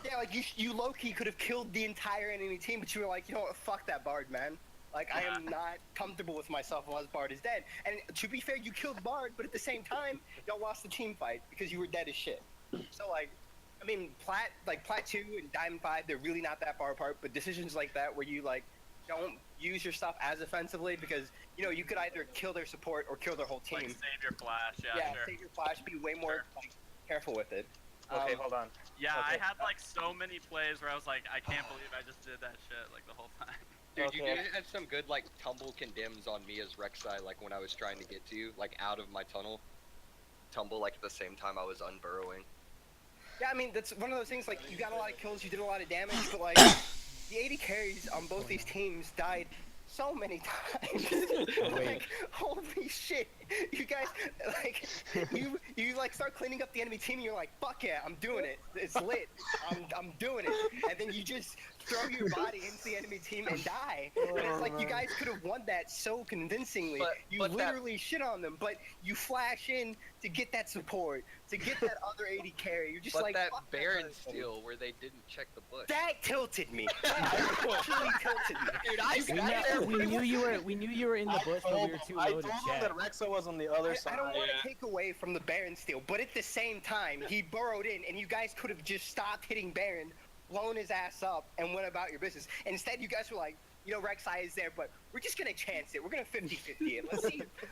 K: Yeah, like you low-key could have killed the entire enemy team, but you were like, you know what, fuck that Bard, man. Like, I am not comfortable with myself unless Bard is dead. And to be fair, you killed Bard, but at the same time, y'all lost the team fight because you were dead as shit. So like, I mean, Plat 2 and Diamond 5, they're really not that far apart, but decisions like that where you like don't use your stuff as offensively because, you know, you could either kill their support or kill their whole team.
F: Like, save your flash,
K: save your flash, be way more like, careful with it.
F: Okay, hold on. Yeah, I had like so many plays where I was like, I can't believe I just did that shit like the whole time.
M: Dude, you had some good like tumble condemns on me as Rek'Sai, like when I was trying to get to you, like out of my tunnel. Tumble like at the same time I was unburrowing.
K: Yeah, I mean, that's one of those things, like, you got a lot of kills, you did a lot of damage, but like, the AD carries on both these teams died so many times. Like, holy shit. You guys, like, you like start cleaning up the enemy team and you're like, fuck yeah, I'm doing it. It's lit. I'm doing it. And then you just throw your body into the enemy team and die. And it's like, you guys could have won that so convincingly. You literally shit on them, but you flash in to get that support, to get that other AD carry. You're just
M: But
K: like,
M: that
K: fuck
M: Baron
K: person.
M: steal where they didn't check the bush.
K: That tilted me. That actually tilted me. Dude, I sat there.
O: We knew you were in the bush, but we were too
F: I
O: low
F: told
O: to
F: him
O: check.
F: that Rexa was on the other side.
K: I don't want to take away from the Baron steal, but at the same time, he burrowed in, and you guys could have just stopped hitting Baron, blown his ass up, and went about your business. Instead, you guys were like, you know, Rek'Sai is there, but we're just gonna chance it. We're gonna 50-50 it.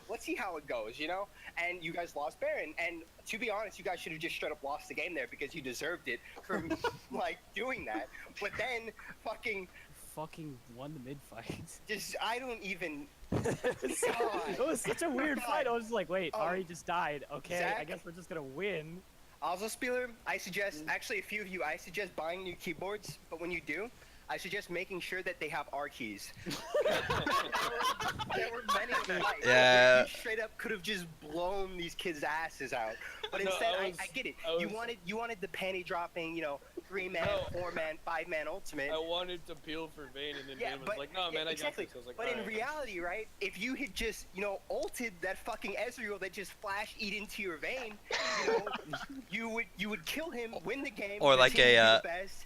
K: Let's see how it goes, you know? And you guys lost Baron, and to be honest, you guys should have just straight up lost the game there because you deserved it for like doing that. But then, fucking
O: won the mid fight.
K: Just I don't even.
O: It was such a weird fight. I was just like, wait, Ari just died. Okay,
K: Zach?
O: I guess we're just gonna win.
K: Also, Spieler, I suggest, actually a few of you, I suggest buying new keyboards, but when you do, I suggest making sure that they have R keys. There were many fights where you straight up could have just blown these kids' asses out. But instead, I get it. You wanted the panty dropping, you know, 3-man, 4-man, 5-man ultimate.
L: I wanted to peel for Vayne, and then Vayne was
K: but,
L: like, no, man,
K: exactly.
L: I got this. I was like,
K: But in
L: alright.
K: reality, right, if you had just, you know, ulted that fucking Ezreal that just flash eat into your vein, you know, you would kill him, win the game,
D: Or
K: your
D: like
K: team would be
D: a
K: the best.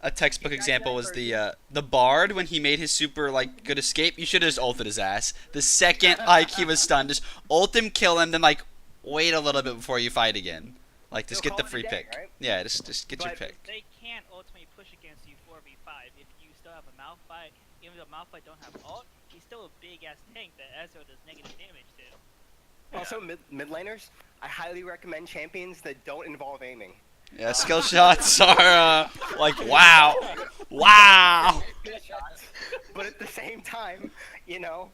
D: a textbook example was the Bard when he made his super like good escape. You should have just ulted his ass. The second like he was stunned, just ult him, kill him, then like wait a little bit before you fight again. Like just get the free pick.
K: Right?
D: Yeah, just get your pick.
J: They can't ultimately push against you 4v5 if you still have a Malphite. Even though Malphite don't have ult, he's still a big ass tank that Ezreal does negative damage to.
K: Also, mid laners, I highly recommend champions that don't involve aiming.
D: Yeah, skill shots are like wow, wow.
K: But at the same time, you know,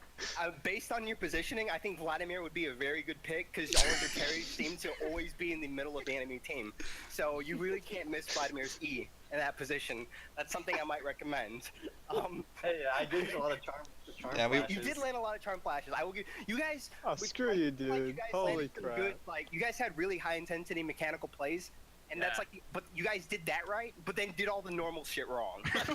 K: based on your positioning, I think Vladimir would be a very good pick because all of your carries seem to always be in the middle of the enemy team. So you really can't miss Vladimir's E in that position. That's something I might recommend.
P: Hey, I did a lot of charm flashes.
K: You did land a lot of charm flashes. I will give you guys.
H: Oh, screw you, dude.
K: Like, you guys
H: Holy
K: landed some
H: crap.
K: Good, like you guys had really high intensity mechanical plays. And that's like, but you guys did that right, but then did all the normal shit wrong.
Q: Yeah, dude,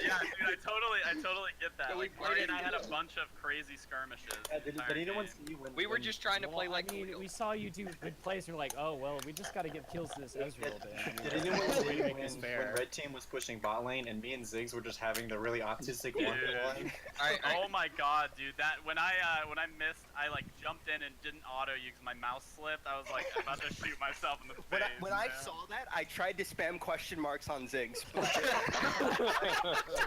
Q: I totally get that. Like, Marty and I had a bunch of crazy skirmishes.
P: Did anyone see when
M: we were just trying to play like
O: we saw you do good plays, and we're like, oh well, we just gotta get kills to this Ezreal.
P: Did anyone see when Red Team was pushing bot lane and me and Ziggs were just having the really autistic one-to-one?
Q: Oh my god, dude! That when I missed, I like jumped in and didn't auto you because my mouse slipped. I was like about to shoot myself in the face.
K: When I saw that, I tried to spam question marks on Ziggs.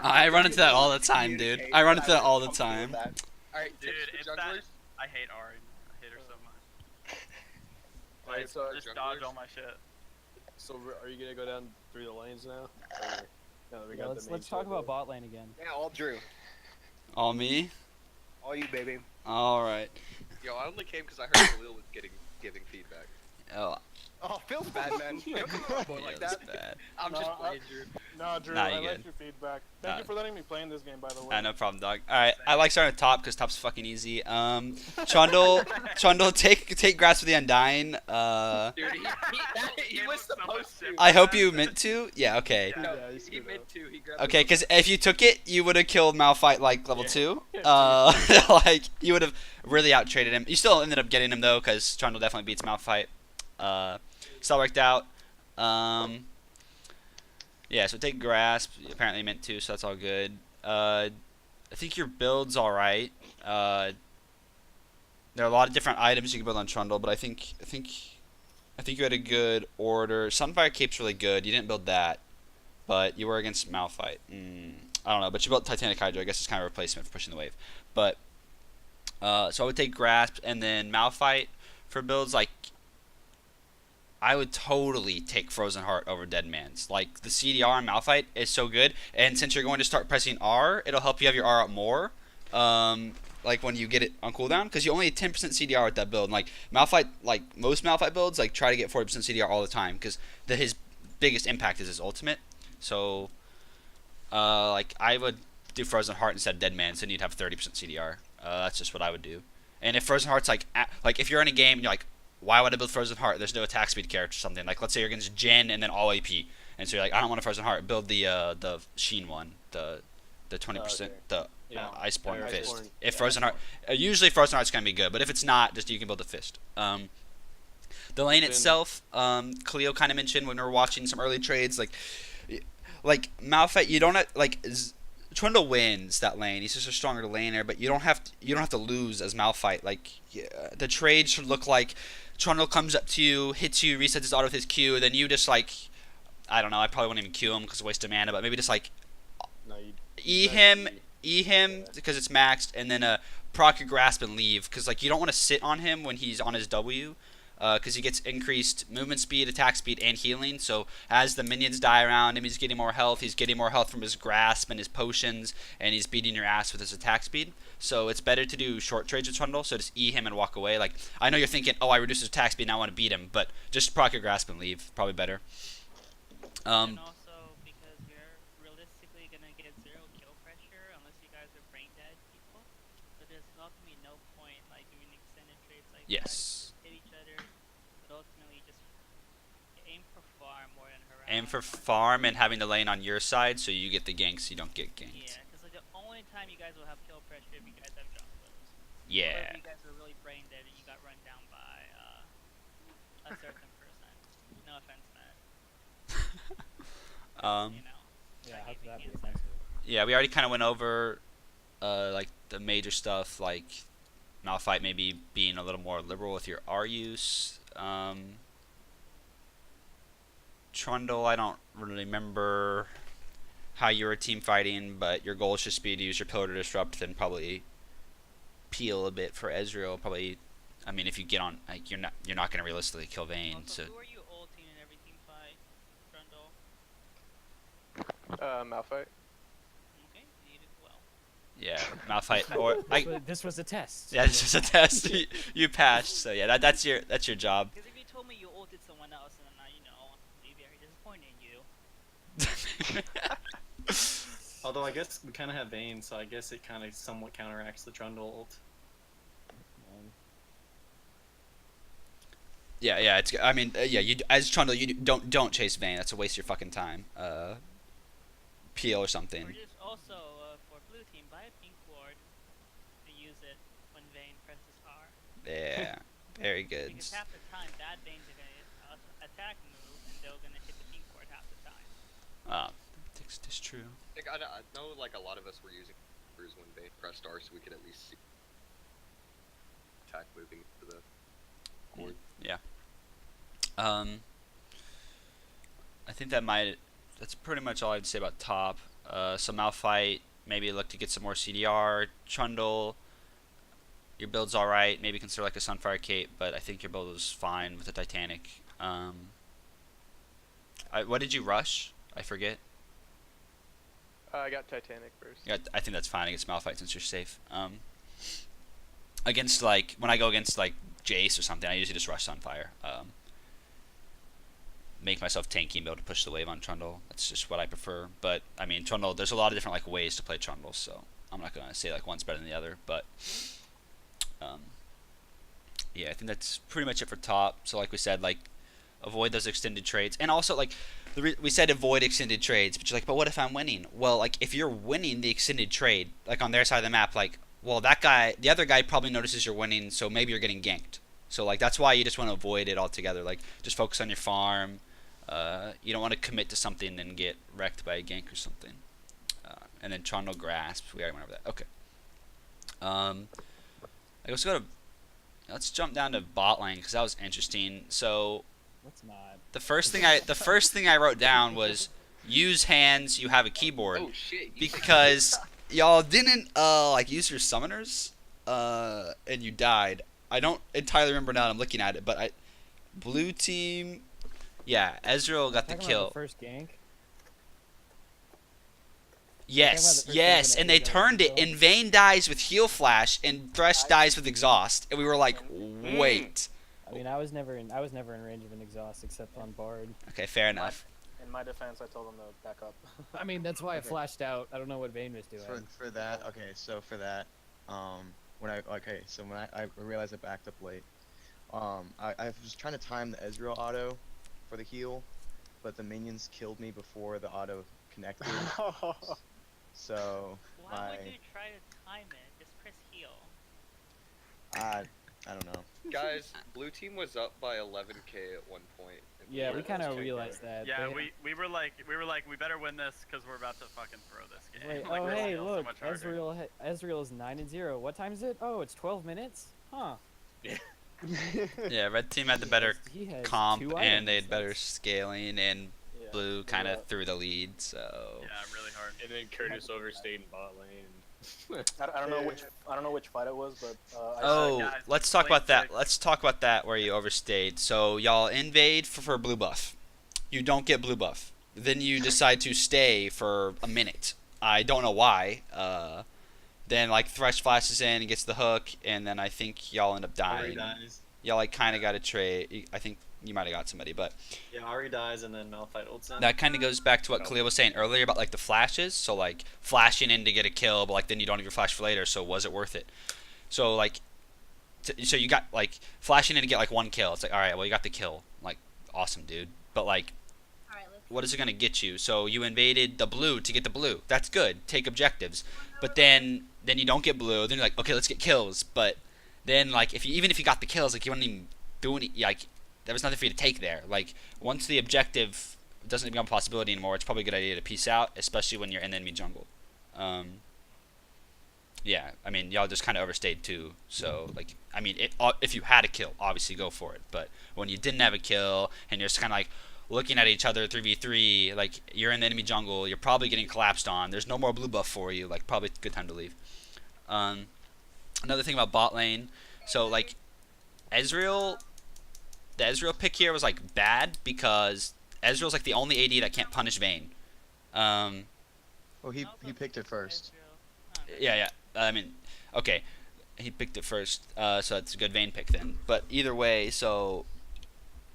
D: I run into that all the time, dude. I run into that all the time.
M: Alright,
Q: dude, it's that. I hate Ari. I hate her so much. Like,
L: so
Q: just dodge all my shit.
L: So are you gonna go down through the lanes now? Or, no, we got the main
O: Let's talk
L: shit,
O: about bot lane again.
K: Yeah, all Drew.
D: All me?
K: All you, baby.
D: Alright.
M: Yo, I only came because I heard Khalil was giving feedback.
D: Oh.
K: Oh, feels bad, man. You don't come on board like that.
D: Bad.
M: I'm just playing, Drew.
F: No, Drew,
D: Nah,
F: I
D: you
F: like
D: good.
F: your feedback. Thank you for letting me play in this game, by the way.
D: No problem, dog. Alright, I like starting with top because top's fucking easy. Trundle, take grasp of the Undying.
M: Dude, he was supposed to.
D: I hope you meant to. Yeah, okay.
M: No, he meant to. He grabbed
D: Okay, because if you took it, you would have killed Malphite like level 2. Like you would have really out traded him. You still ended up getting him though, because Trundle definitely beats Malphite. Still worked out. Yeah, so take grasp. Apparently meant to, so that's all good. I think your build's all right. There are a lot of different items you can build on Trundle, but I think you had a good order. Sunfire Cape's really good. You didn't build that, but you were against Malphite. I don't know, but you built Titanic Hydra. I guess it's kind of a replacement for pushing the wave. But so I would take grasp and then Malphite for builds like. I would totally take Frozen Heart over Dead Man's. Like, the CDR on Malphite is so good, and since you're going to start pressing R, it'll help you have your R up more, like, when you get it on cooldown, because you only have 10% CDR with that build. And, like, Malphite, like, most Malphite builds, like, try to get 40% CDR all the time, because his biggest impact is his ultimate. So, Like I would do Frozen Heart instead of Dead Man, so then you'd have 30% CDR. That's just what I would do. And if Frozen Heart's like if you're in a game and you're like, why would I build Frozen Heart? There's no attack speed character or something. Like let's say you're against Jin and then all AP, and so you're like, I don't want a Frozen Heart. Build the Sheen one, the 20%, the Iceborne Fist. If Frozen Heart, usually Frozen Heart's gonna be good, but if it's not, just you can build the Fist. The lane itself, Cleo kind of mentioned when we were watching some early trades, like Malphite, you don't have, Trundle wins that lane. He's just a stronger laner, but you don't have to lose as Malphite. Like the trade should look like Trundle comes up to you, hits you, resets his auto with his Q, then you just like, I don't know, I probably wouldn't even Q him because of waste of mana, but maybe just like E him because it's maxed, and then proc your grasp and leave, because like you don't want to sit on him when he's on his W. Because he gets increased movement speed, attack speed, and healing. So as the minions die around him, he's getting more health. He's getting more health from his grasp and his potions, and he's beating your ass with his attack speed. So it's better to do short trades with Trundle. So just E him and walk away. Like I know you're thinking, oh, I reduced his attack speed, now I want to beat him, but just proc your grasp and leave. Probably better.
J: And also because you're realistically gonna get 0 kill pressure unless you guys are brain dead people. So there's not gonna be no point like doing extended trades like
D: yes. Aim for farm and having the lane on your side so you get the ganks, so you don't get ganked.
J: Yeah, because like, the only time you guys will have kill pressure if you guys have junglers.
D: Yeah.
J: Or if you guys are really brain dead and you got run down by a certain person. No offense, Matt. You know.
O: Yeah, how could that be offensive?
D: Yeah, we already kind of went over like the major stuff, like Malphite maybe being a little more liberal with your R use. Trundle, I don't really remember how you were team fighting, but your goal should just be to use your Pillar to Disrupt and probably peel a bit for Ezreal. Probably, I mean, if you get on, like, you're not gonna realistically kill Vayne.
J: Also,
D: So.
J: who are you ulting in every team fight, Trundle?
R: Malphite.
J: Okay, you did well.
D: Yeah, Malphite or
O: this was a test.
D: Yeah, this was a test. You passed, so yeah, that's your job.
J: Because if you told me you ulted someone else, and then I'd be very disappointed in you.
P: Although I guess we kind of have Vayne, so I guess it kind of somewhat counteracts the Trundle ult.
D: Yeah, it's. I mean, yeah, you as Trundle, you don't chase Vayne. That's a waste of your fucking time. Peel or something.
J: Or just also for blue team, buy a pink ward to use it when Vayne presses R.
D: Yeah, very good.
J: Because half the time, bad Vaynes are gonna attack move, and they're gonna hit the pink ward half the time.
D: That's true.
M: Like, I know, like, a lot of us were using when they pressed R, so we could at least see attack moving to the board.
D: Yeah. I think that's pretty much all I'd say about top. So Malphite, maybe look to get some more CDR. Trundle, your build's alright. Maybe consider like a Sunfire Cape, but I think your build was fine with the Titanic. What did you rush? I forget.
R: I got Titanic first.
D: Yeah, I think that's fine against Malphite since you're safe. Against like when I go against like Jace or something, I usually just rush Sunfire. Make myself tanky and be able to push the wave on Trundle. That's just what I prefer. But I mean, Trundle, there's a lot of different like ways to play Trundle, so I'm not gonna say like one's better than the other. But yeah, I think that's pretty much it for top. So like we said, like avoid those extended trades, and also like we said avoid extended trades. But you're like, but what if I'm winning? Well, like if you're winning the extended trade, like on their side of the map, like well the other guy probably notices you're winning, so maybe you're getting ganked. So like that's why you just want to avoid it altogether. Like just focus on your farm. You don't want to commit to something and get wrecked by a gank or something. And then Trundle Grasp. We already went over that. Okay. I guess let's jump down to bot lane because that was interesting. So
O: let's not.
D: The first thing I wrote down was use hands. You have a keyboard.
M: Oh shit!
D: Because y'all didn't like use your summoners, and you died. I don't entirely remember now. I'm looking at it, but blue team. Yeah, Ezreal got the kill.
O: The first gank.
D: Yes, and they turned it, and Vayne dies with heal flash, and Thresh dies with exhaust, and we were like, wait.
O: I mean, I was never in range of an exhaust except on Bard.
D: Okay, fair enough.
F: In my defense, I told him to back up.
O: I mean, that's why I
P: Okay.
O: flashed out. I don't know what Vayne was doing.
P: For that, okay, so for that, when I realized I backed up late, I was trying to time the Ezreal auto for the heal, but the minions killed me before the auto connected. So
J: Why would you try to time it? Just press heal.
P: I don't know.
M: Guys, blue team was up by 11k at one point.
O: Yeah, we kind of
M: checked
O: realized that.
Q: Yeah,
O: They-
Q: we were like we better win this because we're about to fucking throw this game.
O: Wait,
Q: Like,
O: oh
Q: this
O: hey,
Q: feels so
O: look,
Q: much harder.
O: Ezreal is 9-0. What time is it? Oh, it's 12 minutes? Huh.
D: Yeah, red team had the better
O: he has
D: comp
O: 2
D: and they
O: items,
D: had better scaling, and
F: Yeah.
D: blue kind of
F: Yeah.
D: threw the lead. So
Q: Yeah, really hard.
L: And then Curtis overstayed in bot lane.
F: I don't know which fight it was, but I
D: oh,
Q: guys,
D: let's talk
Q: play
D: about that.
Q: six.
D: Let's talk about that where you overstayed. So y'all invade for blue buff. You don't get blue buff. Then you decide to stay for a minute. I don't know why. Then like Thresh flashes in and gets the hook, and then I think y'all end up
P: Ari
D: dying.
P: dies.
D: Y'all like kind of got a trade. I think you might have got somebody, but
P: Yeah, Ari dies and then Malphite ults in.
D: that kind of goes back to what Khalil was saying earlier about like the flashes. So like flashing in to get a kill, but like then you don't even flash for later. So was it worth it? So like, so you got like flashing in to get like 1 kill. It's like, all right, well you got the kill, like awesome, dude. But like, what is it gonna get you? So you invaded the blue to get the blue. That's good. Take objectives, but then you don't get blue. Then you're like, okay, let's get kills. But then like even if you got the kills, like you wouldn't even do any. Like there was nothing for you to take there. Like once the objective doesn't become a possibility anymore, it's probably a good idea to peace out, especially when you're in the enemy jungle. Yeah, I mean y'all just kind of overstayed too. So like, I mean, if you had a kill, obviously go for it. But when you didn't have a kill and you're just kind of like looking at each other 3v3, like you're in the enemy jungle, you're probably getting collapsed on. There's no more blue buff for you. Like probably a good time to leave. Another thing about bot lane, so like Ezreal, the Ezreal pick here was like bad because Ezreal's like the only AD that can't punish Vayne.
P: Well, he picked it first.
D: Yeah. I mean, okay, he picked it first, so it's a good Vayne pick then. But either way, so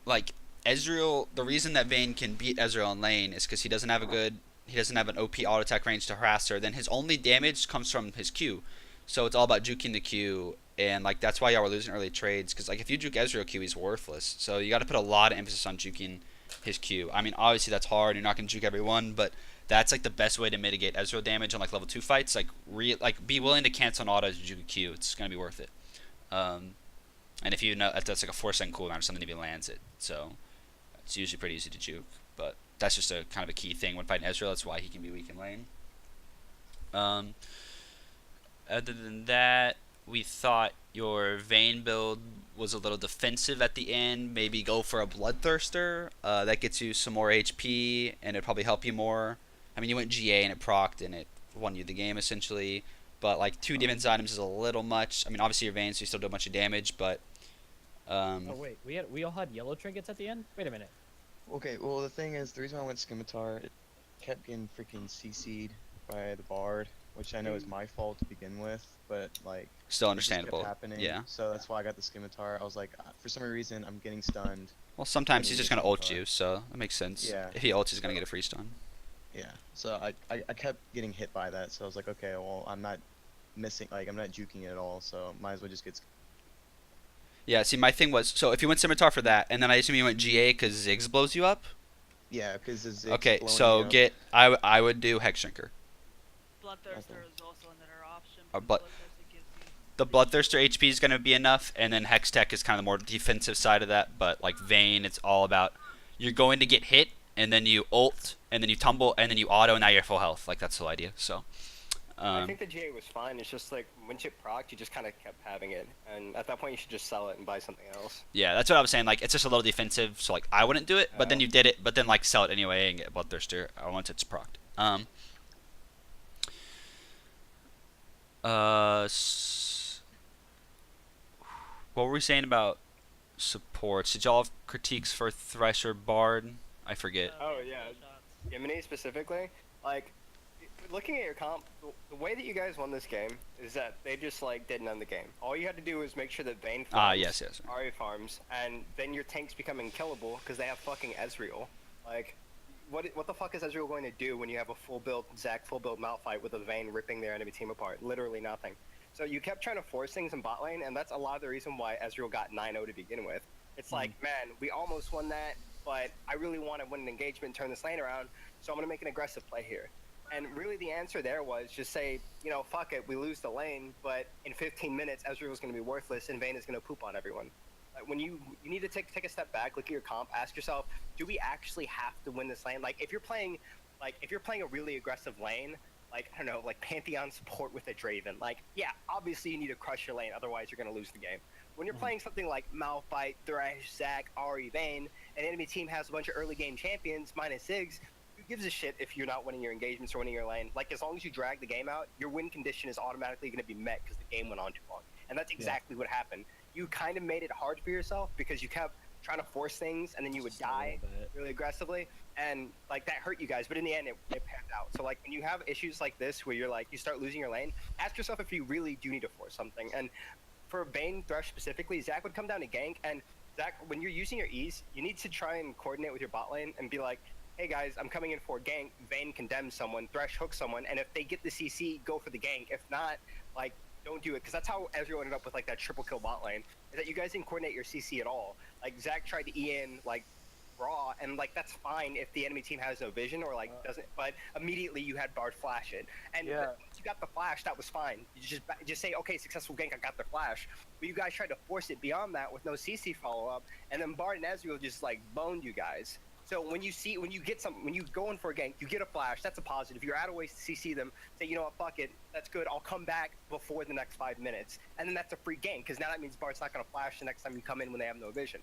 D: like Ezreal, the reason that Vayne can beat Ezreal in lane is because he doesn't have an OP auto attack range to harass her. Then his only damage comes from his Q, so it's all about juking the Q, and like that's why y'all were losing early trades. Because like if you juke Ezreal Q, he's worthless. So you got to put a lot of emphasis on juking his Q. I mean, obviously that's hard. You're not gonna juke everyone, but that's like the best way to mitigate Ezreal damage on like level 2 fights. Like be willing to cancel an auto to juke a Q. It's gonna be worth it. And if you know that's like a 4-second cooldown or something if he lands it, so it's usually pretty easy to juke. But that's just a kind of a key thing when fighting Ezreal. That's why he can be weak in lane. Other than that, we thought your Vayne build was a little defensive at the end. Maybe go for a Bloodthirster. That gets you some more HP, and it'd probably help you more. I mean, you went GA and it procced, and it won you the game essentially. But like 2 defense items is a little much. I mean, obviously your Vayne, so you still do a bunch of damage, but.
O: Oh wait, we all had yellow trinkets at the end. Wait a minute.
P: Okay, well the thing is, the reason I went Scimitar, it kept getting freaking CC'd by the Bard, which I know is my fault to begin with, but like
D: Still
P: it just kept
D: understandable.
P: happening,
D: Yeah.
P: So that's why I got the Scimitar. I was like, for some reason I'm getting stunned.
D: Well, sometimes
P: I
D: he's
P: need
D: just
P: the
D: gonna ult
P: Scimitar.
D: you, so that makes sense.
P: Yeah.
D: If he ults, he's gonna get a free stun.
P: Yeah. So I kept getting hit by that, so I was like, okay, well I'm not juking it at all, so might as well just get.
D: Yeah, see, my thing was, so if you went Scimitar for that, and then I assume you went GA because Ziggs blows you up?
P: Yeah, because the Ziggs
D: Okay,
P: blowing
D: so
P: me up.
D: I would do Hex Shrinker.
J: Bloodthirster is also another option.
D: But the Bloodthirster HP is going to be enough, and then Hex Tech is kind of the more defensive side of that, but like Vayne, it's all about, you're going to get hit, and then you ult, and then you tumble, and then you auto, and now you're full health. Like, that's the whole idea, so.
K: I think the GA was fine. It's just like once it procced, you just kind of kept having it, and at that point you should just sell it and buy something else.
D: Yeah, that's what I was saying. Like, it's just a little defensive, so like I wouldn't do it. But then you did it. But then like sell it anyway and get Bloodthirster once it's procced. What were we saying about supports? Did y'all have critiques for Thresh or Bard? I forget.
K: Oh yeah, Gimini specifically. Like, looking at your comp, the way that you guys won this game is that they just like didn't end the game. All you had to do was make sure that Vayne farms,
D: yes.
K: Ahri farms, and then your tanks become unkillable because they have fucking Ezreal. Like, what the fuck is Ezreal going to do when you have a full build Zac, full build Malphite with a Vayne ripping their enemy team apart? Literally nothing. So you kept trying to force things in bot lane, and that's a lot of the reason why Ezreal got 9-0 to begin with. It's like, man, we almost won that, but I really want to win an engagement and turn this lane around, so I'm going to make an aggressive play here. And really the answer there was just say, you know, fuck it, we lose the lane, but in 15 minutes, Ezreal's going to be worthless, and Vayne is going to poop on everyone. When you need to take a step back, look at your comp, ask yourself, do we actually have to win this lane? Like if you're playing a really aggressive lane, like I don't know, like Pantheon support with a Draven, like yeah, obviously you need to crush your lane, otherwise you're gonna lose the game. When you're playing something like Malphite, Thresh, Zac, Ahri, Vayne, and enemy team has a bunch of early game champions minus Ziggs, who gives a shit if you're not winning your engagements or winning your lane? Like as long as you drag the game out, your win condition is automatically going to be met because the game went on too long, and that's exactly what happened. You kind of made it hard for yourself because you kept trying to force things and then you would die really aggressively, and like that hurt you guys, but in the end it panned out. So like when you have issues like this where you're like you start losing your lane, ask yourself if you really do need to force something. And for Vayne Thresh specifically, Zac would come down to gank, and Zac, when you're using your E's, you need to try and coordinate with your bot lane and be like, hey guys, I'm coming in for a gank, Vayne condemns someone, Thresh hooks someone, and if they get the CC, go for the gank. If not, like don't do it, because that's how Ezreal ended up with like that triple kill bot lane, is that you guys didn't coordinate your CC at all. Like Zac tried to E in like raw, and like that's fine if the enemy team has no vision or like doesn't, but immediately you had Bard flash it, and once you got the flash, that was fine. You just say, okay, successful gank, I got the flash. But you guys tried to force it beyond that with no CC follow up, and then Bard and Ezreal just like boned you guys. So when you go in for a gank, you get a flash, that's a positive. You're out of ways to CC them, say, you know what, fuck it, that's good, I'll come back before the next 5 minutes. And then that's a free gank, because now that means Bard's not going to flash the next time you come in when they have no vision.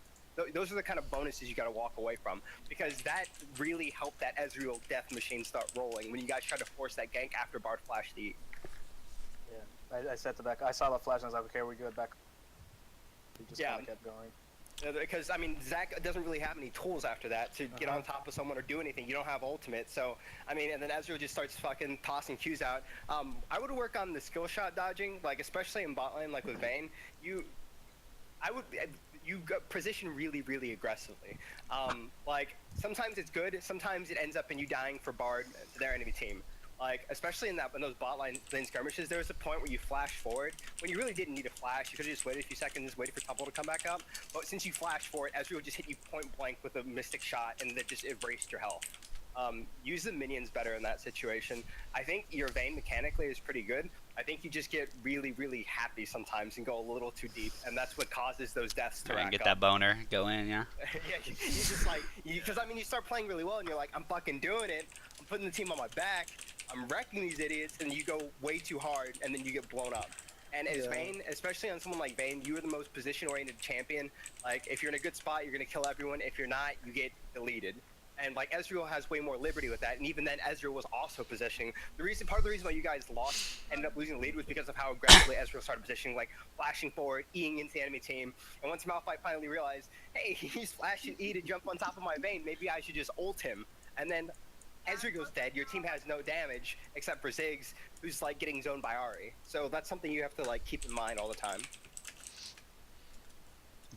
K: Those are the kind of bonuses you got to walk away from, because that really helped that Ezreal death machine start rolling when you guys tried to force that gank after Bard flashed the E.
F: Yeah, I set the back. I saw the flash and I was like, okay, we're good back. We just kind of kept going.
K: Because, I mean, Zac doesn't really have any tools after that to get on top of someone or do anything. You don't have ultimate. So, I mean, and then Ezreal just starts fucking tossing Qs out. I would work on the skill shot dodging, like, especially in bot lane, like with Vayne. You position really, really aggressively. Like, sometimes it's good. Sometimes it ends up in you dying for Bard to their enemy team. Like, especially in those bot lane skirmishes, there was a point where you flash forward when you really didn't need to flash. You could have just waited a few seconds, waited for Tumble to come back up. But since you flashed forward, Ezreal just hit you point blank with a mystic shot, and that just erased your health. Use the minions better in that situation. I think your Vayne mechanically is pretty good. I think you just get really, really happy sometimes and go a little too deep, and that's what causes those deaths to rack up.
D: Get that boner, go in, yeah.
K: Yeah, you just like, because I mean, you start playing really well, and you're like, I'm fucking doing it. I'm putting the team on my back. I'm wrecking these idiots, and you go way too hard, and then you get blown up. And as Vayne, especially on someone like Vayne, you are the most position-oriented champion. Like, if you're in a good spot, you're gonna kill everyone. If you're not, you get deleted. And like Ezreal has way more liberty with that, and even then Ezreal was also positioning. Part of the reason why you guys ended up losing the lead was because of how aggressively Ezreal started positioning, like flashing forward, Eing into the enemy team. And once Malphite finally realized, hey, he's flashing E to jump on top of my Vayne, maybe I should just ult him. And then Ezreal's dead, your team has no damage except for Ziggs, who's like getting zoned by Ahri. So that's something you have to like keep in mind all the time.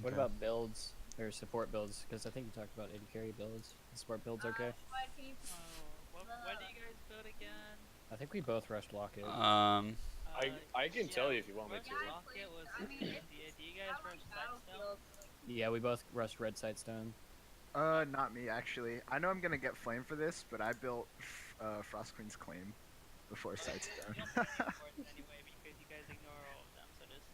O: What about builds or support builds? Because I think you talked about AD carry builds. Support builds okay?
J: What do you guys build again?
O: I think we both rushed Locket.
L: I can tell you if you want me to.
J: Locket was. Do you guys rush Sightstone?
O: Yeah, we both rushed Red Sightstone.
C: Not me actually. I know I'm gonna get flamed for this, but I built Frost Queen's Claim before Sightstone.
J: Anyway, because you guys ignore all of them, so just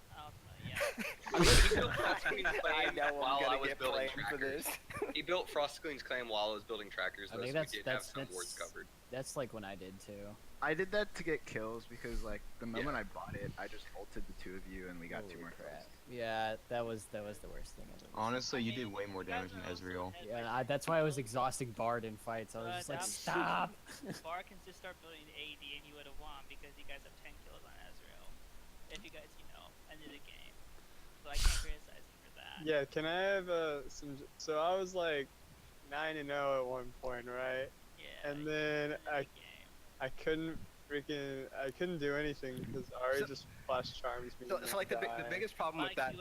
M: He built Frost Queen's Claim while I was building
K: for
M: trackers. He built Frost Queen's Claim while I was building trackers, though, so we did have some wards covered.
O: That's like when I did too.
C: I did that to get kills because like the moment I bought it, I just ulted the two of you and we got 2 more kills.
O: Yeah, that was the worst thing ever.
P: Honestly, you did way more damage than Ezreal.
O: Yeah, that's why I was exhausting Bard in fights. I was just like, stop!
J: Bard can just start building AD and you would have won because you guys have 10 kills on Ezreal. If you guys, ended the game. So I can't criticize you for that.
H: Yeah, can I have some... So I was like 9-0 at one point, right?
J: Yeah.
H: And then I couldn't freaking, I couldn't do anything because Ari just flash charms me.
K: So like the biggest problem with that,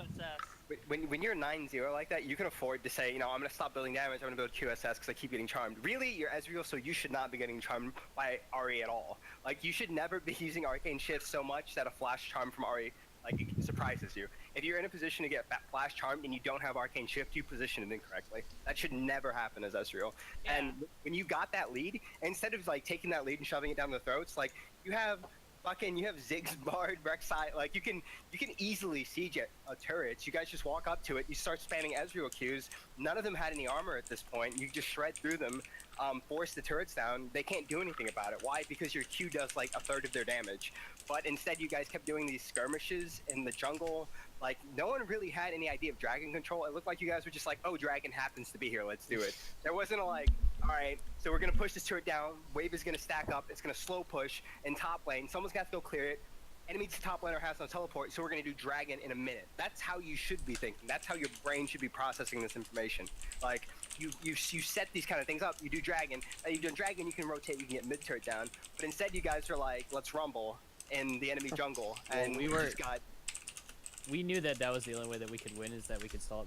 K: when you're 9-0 like that, you can afford to say, you know, I'm gonna stop building damage, I'm gonna build QSS because I keep getting charmed. Really, you're Ezreal, so you should not be getting charmed by Ari at all. Like, you should never be using Arcane Shift so much that a flash charm from Ari, like, it surprises you. If you're in a position to get flash charmed and you don't have Arcane Shift, you position it incorrectly. That should never happen as Ezreal. Yeah. And when you got that lead, instead of like taking that lead and shoving it down the throats, like, you have Ziggs, Bard, Rek'Sai, like you can easily siege turrets. You guys just walk up to it, you start spamming Ezreal Qs. None of them had any armor at this point. You just shred through them, force the turrets down. They can't do anything about it. Why? Because your Q does like a third of their damage. But instead you guys kept doing these skirmishes in the jungle. Like, no one really had any idea of dragon control. It looked like you guys were just like, oh, dragon happens to be here, let's do it. There wasn't a like, alright, so we're gonna push this turret down, wave is gonna stack up, it's gonna slow push in top lane, someone's got to go clear it, enemy top laner has no teleport, so we're gonna do dragon in a minute. That's how you should be thinking. That's how your brain should be processing this information. Like, you set these kind of things up, you do dragon, you do dragon, you can rotate, you can get mid turret down, but instead you guys are like, let's rumble in the enemy jungle, and
O: we knew that was the only way that we could win, is that we could stall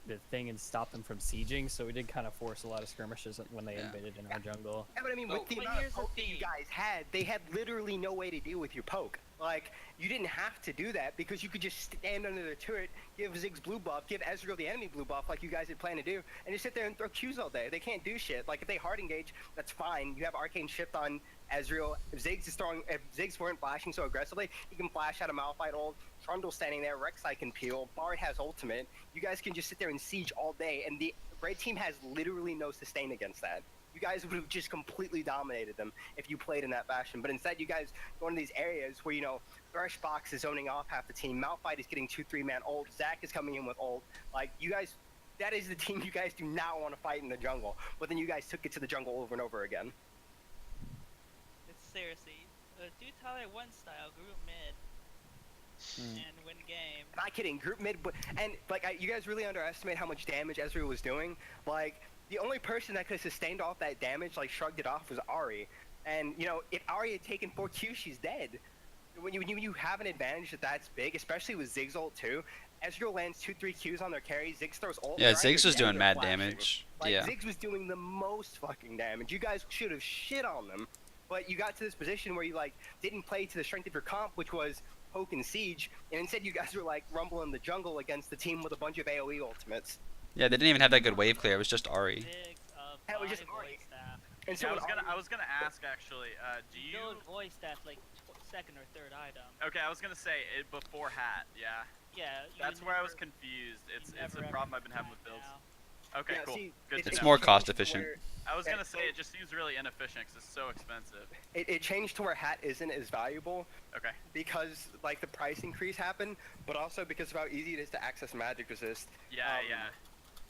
O: the thing and stop them from sieging, so we did kind of force a lot of skirmishes when they invaded in our jungle.
K: Yeah, but I mean, with the amount of poke that you guys had, they had literally no way to deal with your poke. Like, you didn't have to do that because you could just stand under the turret, give Ziggs blue buff, give Ezreal the enemy blue buff like you guys had planned to do, and just sit there and throw Qs all day. They can't do shit. Like, if they hard engage, that's fine. You have Arcane Shift on Ezreal. If Ziggs weren't flashing so aggressively, he can flash out a Malphite ult. Trundle's standing there, Rek'Sai can peel, Bard has ultimate. You guys can just sit there and siege all day, and the red team has literally no sustain against that. You guys would have just completely dominated them if you played in that fashion. But instead, you guys go into these areas where, you know, Threshbox is zoning off half the team, Malphite is getting 2-3 man ult, Zac is coming in with ult. Like, you guys, that is the team you guys do not want to fight in the jungle. But then you guys took it to the jungle over and over again.
J: It's seriously, do Tyler 1 style, group mid. And win game.
K: Not kidding, group mid, and like you guys really underestimate how much damage Ezreal was doing. Like, the only person that could have sustained off that damage, like shrugged it off, was Ari. And you know, if Ari had taken 4 Qs, she's dead. When you have an advantage that's big, especially with Ziggs ult too, Ezreal lands 2-3 Qs on their carry, Ziggs throws ult.
D: Yeah, Ziggs was doing mad damage.
K: Like,
D: yeah.
K: Ziggs was doing the most fucking damage. You guys should have shit on them, but you got to this position where you like didn't play to the strength of your comp, which was poke and siege, and instead you guys were like rumbling the jungle against the team with a bunch of AoE ultimates.
D: Yeah, they didn't even have that good wave clear. It was just Ari.
K: It was just Ari.
Q: And so I was gonna ask actually, do you
J: build voice staff like second or third item?
Q: Okay, I was gonna say it before hat. Yeah.
J: Yeah.
Q: That's where I was confused. It's a problem I've been having with builds. Okay,
K: Yeah,
Q: cool.
K: see,
Q: Good to
D: It's
Q: know.
D: more cost efficient.
Q: I was gonna say it just seems really inefficient because it's so expensive.
K: It changed to where hat isn't as valuable.
Q: Okay.
K: Because like the price increase happened, but also because of how easy it is to access magic resist.
Q: Yeah, yeah.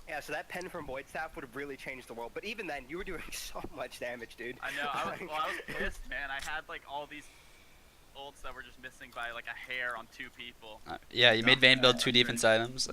K: Yeah, so that pen from Void Staff would have really changed the world. But even then, you were doing so much damage, dude.
Q: I know. I was pissed, man. I had like all these ults that were just missing by like a hair on 2 people.
D: Yeah, you made Vayne build 2 defense items.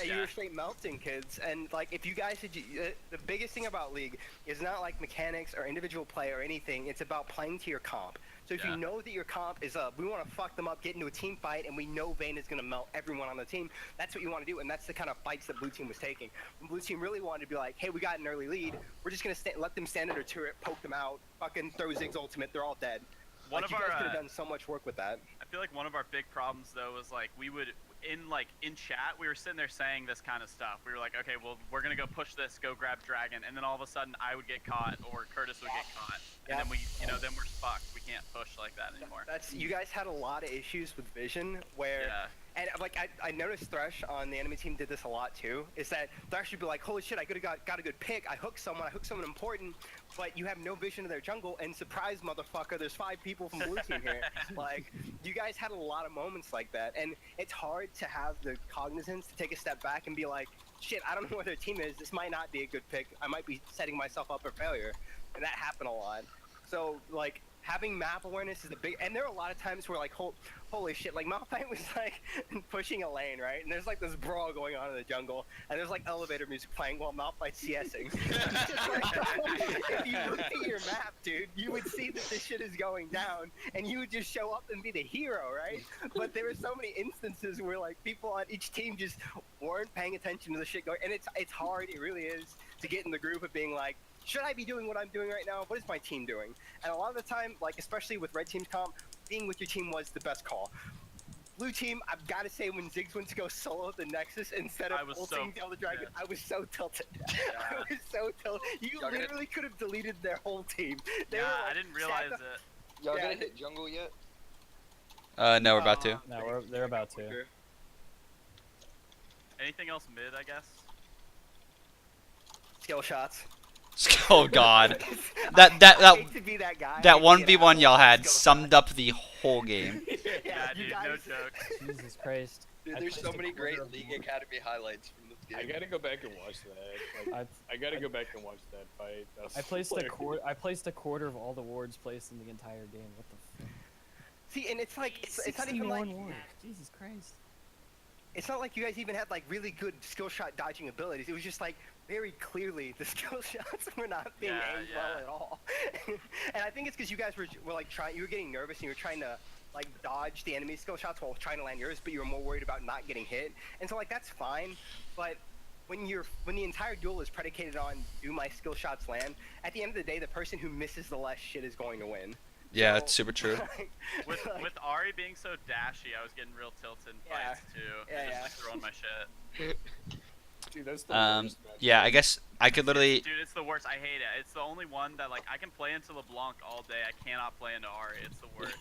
K: Yeah, you were straight melting, kids. And like, if you guys had, the biggest thing about League is not like mechanics or individual play or anything. It's about playing to your comp. So if you know that your comp is up, we want to fuck them up, get into a team fight, and we know Vayne is going to melt everyone on the team. That's what you want to do, and that's the kind of fights that Blue Team was taking. When Blue Team really wanted to be like, hey, we got an early lead. We're just going to let them stand under turret, poke them out, fucking throw Ziggs ultimate. They're all dead.
Q: One
K: like,
Q: of
K: you guys
Q: our,
K: could have done so much work with that.
Q: I feel like one of our big problems though was like we would in chat we were sitting there saying this kind of stuff. We were like, okay, well we're gonna go push this, go grab dragon, and then all of a sudden I would get caught or Curtis would get caught, and then then we're fucked. We can't push like that anymore.
K: That's you guys had a lot of issues with vision where. And like I noticed Thresh on the enemy team did this a lot too. Is that Thresh would be like, holy shit, I could have got a good pick. I hooked someone important, but you have no vision of their jungle. And surprise, motherfucker, there's 5 people from Blue Team here. Like, you guys had a lot of moments like that, and it's hard to have the cognizance to take a step back and be like, shit, I don't know where their team is. This might not be a good pick. I might be setting myself up for failure, and that happened a lot. So like, having map awareness is a big, and there are a lot of times where like holy shit, like Malphite was like pushing a lane, right? And there's like this brawl going on in the jungle, and there's like elevator music playing while Malphite's CSing. If you looked at your map, dude, you would see that this shit is going down, and you would just show up and be the hero, right? But there were so many instances where like people on each team just weren't paying attention to the shit going, and it's hard, it really is, to get in the group of being like, should I be doing what I'm doing right now? What is my team doing? And a lot of the time, like especially with red team's comp, being with your team was the best call. Blue team, I've got to say, when Ziggs went to go solo at the Nexus instead of ulting down the dragon, I was so tilted. I was so tilted. You literally could have deleted their whole team. They were, like,
Q: I didn't realize it.
M: Y'all gonna hit jungle yet?
B: No, we're about to.
O: No, they're about to.
Q: Anything else mid, I guess?
K: Skill shots.
B: Oh God,
K: I
B: that
K: hate to be that guy.
B: that 1v1 y'all had summed up the whole game.
Q: Yeah, dude, no joke.
O: Jesus Christ.
M: Dude, there's so many great League Academy highlights from this game.
L: I gotta go back and watch that. Like, I gotta go back and watch that fight.
O: I placed a quarter of all the wards placed in the entire game. What the fuck?
K: See, and it's like it's not even like
O: Jesus Christ.
K: It's not like you guys even had like really good skill shot dodging abilities. It was just like very clearly the skill shots were not being aimed well at all. And I think it's because you guys were like you were getting nervous and you were trying to like dodge the enemy's skill shots while trying to land yours, but you were more worried about not getting hit. And so like that's fine, but when the entire duel is predicated on do my skill shots land, at the end of the day, the person who misses the less shit is going to win.
B: Yeah, that's super true.
Q: With Ari being so dashy, I was getting real tilted in fights too. Just like throwing my shit.
L: Dude, that's the worst match.
B: Yeah, I guess I could literally.
Q: Dude, it's the worst. I hate it. It's the only one that like I can play into LeBlanc all day. I cannot play into Ari. It's the worst.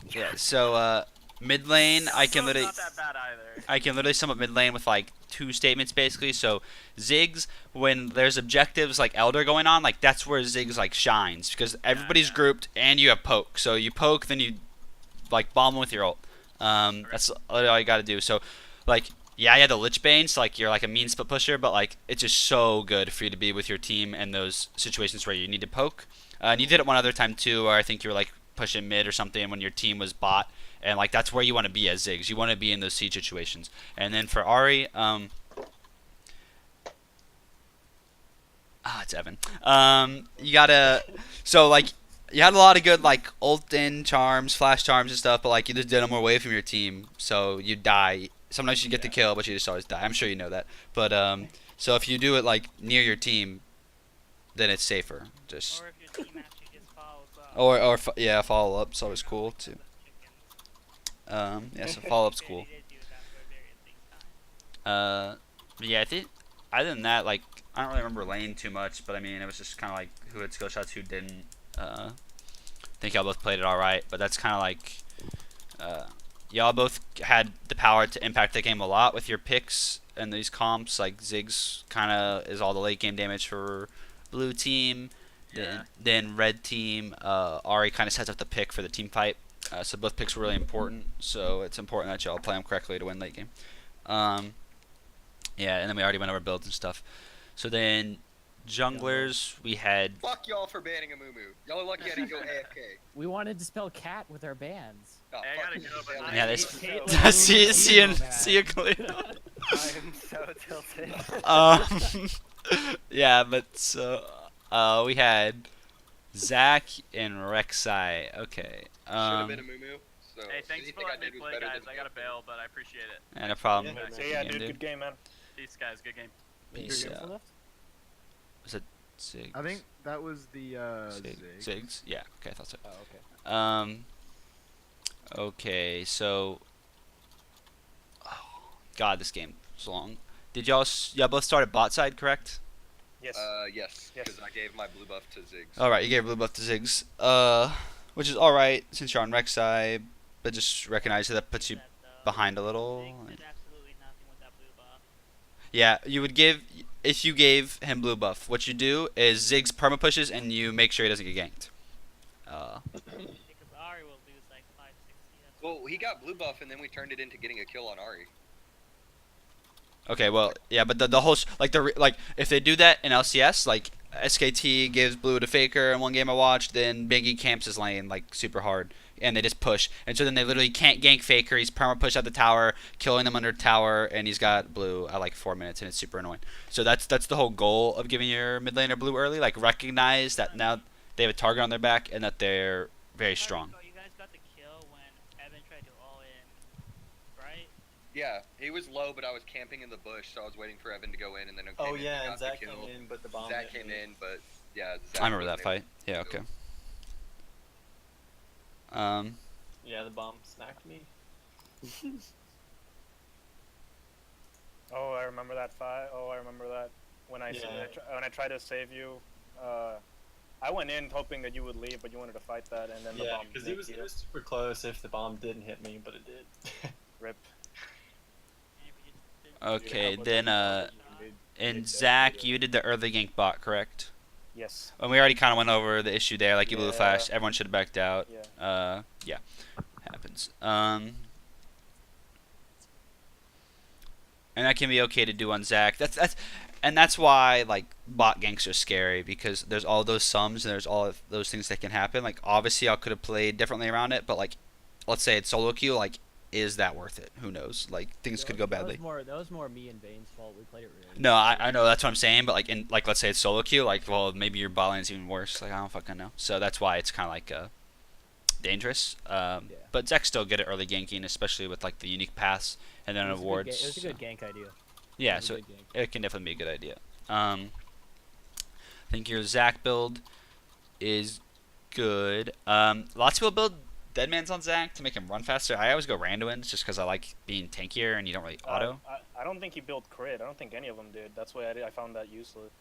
B: Yeah, so mid lane, I can literally.
Q: Not that bad either.
B: I can literally sum up mid lane with like 2 statements basically. So Ziggs, when there's objectives like Elder going on, like that's where Ziggs like shines because everybody's grouped and you have poke. So you poke, then you like bomb them with your ult. That's literally all you got to do. So like. Yeah, you had the Lich Bane, so like you're like a mean split pusher, but like it's just so good for you to be with your team in those situations where you need to poke. And you did it one other time too, where I think you were like pushing mid or something when your team was bot, and like that's where you want to be as Ziggs. You want to be in those siege situations. And then for Ari, it's Evan. You gotta so like you had a lot of good like ult in charms, flash charms and stuff, but like you just did them away from your team, so you die. Sometimes you get the kill, but you just always die. I'm sure you know that. But so if you do it like near your team, then it's safer. Just
J: or if your team actually just follows up.
B: yeah, follow up's always cool too. Yeah, so follow up's cool. Yeah, I think other than that, like I don't really remember lane too much, but I mean it was just kind of like who had skill shots, who didn't. I think y'all both played it all right, but that's kind of like. Y'all both had the power to impact the game a lot with your picks and these comps. Like Ziggs kind of is all the late game damage for blue team. Then red team, Ari kind of sets up the pick for the team fight. So both picks were really important. So it's important that y'all play them correctly to win late game. Yeah, and then we already went over builds and stuff. So then junglers, we had.
M: Fuck y'all for banning a Mumu. Y'all are lucky I didn't go AFK.
O: We wanted to spell cat with our bands.
M: Oh,
Q: hey, I gotta go, but
B: Yeah, this. see you, Cleo.
K: I am so tilted.
B: Yeah, but so we had Zach and Rek'Sai. Okay.
M: Should have been a Mumu. So
Q: hey, thanks for letting me play, guys. I gotta bail, but I appreciate it.
B: Yeah, no problem.
F: Yeah, dude, good game, man.
Q: Peace, guys. Good game.
B: Peace out. Was it Ziggs?
C: I think that was the
B: Ziggs? Yeah, okay, I thought so.
C: Oh, okay.
B: Okay, so God, this game was long. Did y'all both start at bot side, correct?
F: Yes.
M: Yes, because I gave my blue buff to Ziggs.
B: Alright, you gave blue buff to Ziggs. Which is alright since you're on Rek'Sai, but just recognize that puts you behind a little. Yeah, you would give if you gave him blue buff. What you do is Ziggs perma pushes and you make sure he doesn't get ganked.
M: Well, he got blue buff and then we turned it into getting a kill on Ari.
B: Okay, well, yeah, but the whole like if they do that in LCS, like
D: SKT gives blue to Faker in one game I watched. Then Biggie camps his lane like super hard, and they just push. And so then they literally can't gank Faker. He's perma push out the tower, killing them under tower, and he's got blue at like 4 minutes, and it's super annoying. So that's the whole goal of giving your mid laner blue early. Like recognize that now they have a target on their back and that they're very strong.
J: You guys got the kill when Evan tried to all in, right?
M: Yeah, he was low, but I was camping in the bush, so I was waiting for Evan to go in, and then it came
H: Oh
M: in,
H: yeah,
M: got
H: and
M: the
H: Zach
M: kill.
H: came in, but the bomb.
M: Zach
H: hit
M: came
H: me.
M: in, but yeah. Zach
D: I remember that
M: wasn't able
D: fight. Yeah.
M: to
D: Okay.
H: Yeah, the bomb snacked me.
F: Oh, I remember that fight. Oh, I remember that. When I when I tried to save you, I went in hoping that you would leave, but you wanted to fight that, and then the
H: Yeah,
F: bomb.
H: because it was super close if the bomb didn't hit me, but it did.
F: Rip.
D: Okay. Then and Zach, you did the early gank bot, correct?
F: Yes.
D: And we already kind of went over the issue there. Like you blew the
F: Yeah.
D: flash, everyone should have backed out.
F: Yeah.
D: Yeah. Happens. And that can be okay to do on Zach. That's why like bot ganks are scary, because there's all those sums and there's all of those things that can happen. Like obviously I could have played differently around it, but like let's say it's solo queue, like is that worth it? Who knows? Like things could go badly.
O: That was more me and Bane's fault. We played it really.
D: No, I know, that's what I'm saying, but like let's say it's solo queue, like well maybe your bot lane's even worse. Like I don't fucking know. So that's why it's kind of like dangerous. But Zach's still good at early ganking, especially with like the unique paths and then awards.
O: It was a good gank idea.
D: Yeah, so it can definitely be a good idea. I think your Zach build is good. Lots of people build Deadmans on Zach to make him run faster. I always go Randuin's just because I like being tankier and you don't really auto.
F: I don't think he built crit. I don't think any of them did. That's why I found that useless.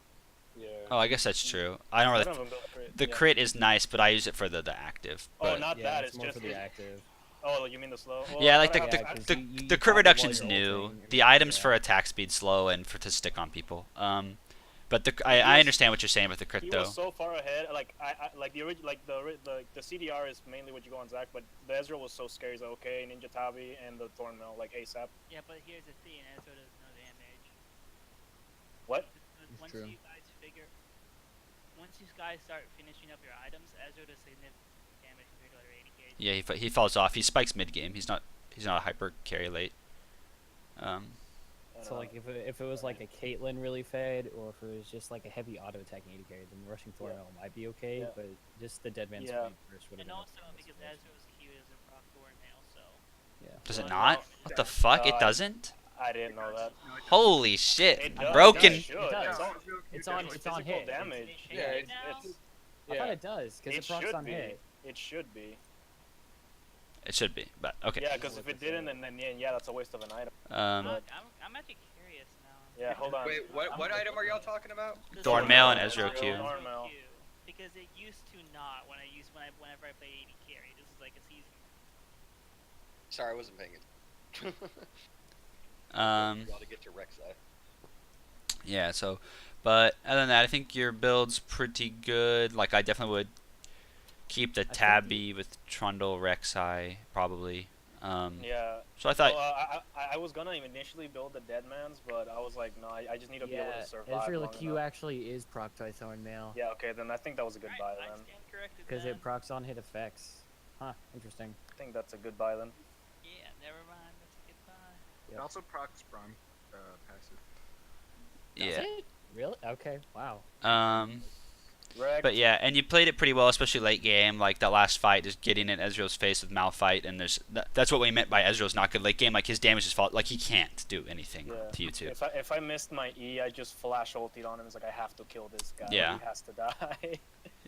F: Yeah.
D: Oh, I guess that's true. I don't really.
F: None of them built crit.
D: The crit is nice, but I use it for the active.
F: Oh,
D: But
F: not that. It's
O: more
F: just
O: for the active.
F: Oh, you mean the slow? Well,
D: yeah, like
F: but I-
D: the crit reduction's new. The items for attack speed slow and for to stick on people. But I understand what you're saying with the crit
F: He
D: though.
F: was so far ahead. Like like the original, like the CDR is mainly what you go on Zach, but the Ezreal was so scary. He's like, okay, Ninja Tabi and the Thornmail like ASAP.
J: Yeah, but here's the thing, Ezra does no damage.
F: What?
J: Once
P: true.
J: you guys start finishing up your items, Ezra does significant damage compared to other AD carries.
D: Yeah, he falls off. He spikes mid game. He's not a hyper carry late.
O: So like if it was like a Caitlyn really fed, or if it was just like a heavy auto attacking AD carry, then rushing Thornmail might be okay.
F: Yeah.
O: But just the dead man's
F: Yeah.
O: first would have
J: And
O: been.
J: also because Ezra's Q doesn't proc Thornmail, so.
O: Yeah.
D: Does it not? What the fuck? It doesn't?
F: I didn't know that.
D: Holy shit!
F: It does,
D: Broken.
F: It should.
O: It does.
F: It's
O: on
F: physical
O: hit.
F: damage.
J: Yeah,
F: it's
O: I thought it does because it procs
F: should
O: on
F: be.
O: hit.
F: It should be.
D: It should be, but okay.
F: Yeah, because if it didn't, then yeah, that's a waste of an item.
J: I'm actually curious now.
F: Yeah, hold on.
M: Wait, what item are y'all talking about?
D: Thornmail and Ezreal Q.
F: Thornmail.
J: Because it used to not whenever I play AD carry. This is like a season.
M: Sorry, I wasn't paying it. Got to get to Rek'Sai.
D: Yeah. So, but other than that, I think your build's pretty good. Like I definitely would keep the Tabby with Trundle, Rek'Sai probably.
F: Yeah.
D: So I thought.
F: Well, I was gonna initially build the Deadmans, but I was like, no, I just need to be able to survive.
O: Ezreal
F: long
O: Q
F: enough.
O: actually is procced by Thornmail.
F: Yeah. Okay, then I think that was a good buy then.
O: Because it procs on hit effects. Huh, interesting.
F: I think that's a good buy then.
J: Yeah, never mind. That's a good buy.
C: It also procs Braum passive.
D: Yeah.
O: Does it? Really? Okay. Wow.
D: But yeah, and you played it pretty well, especially late game. Like that last fight, just getting in Ezreal's face with Malphite, and that's what we meant by Ezreal's not good late game. Like his damage is fault. Like he can't do anything to you two.
F: If I missed my E, I just flash ulted on him. It's like I have to kill this guy.
D: Yeah.
F: He has to die.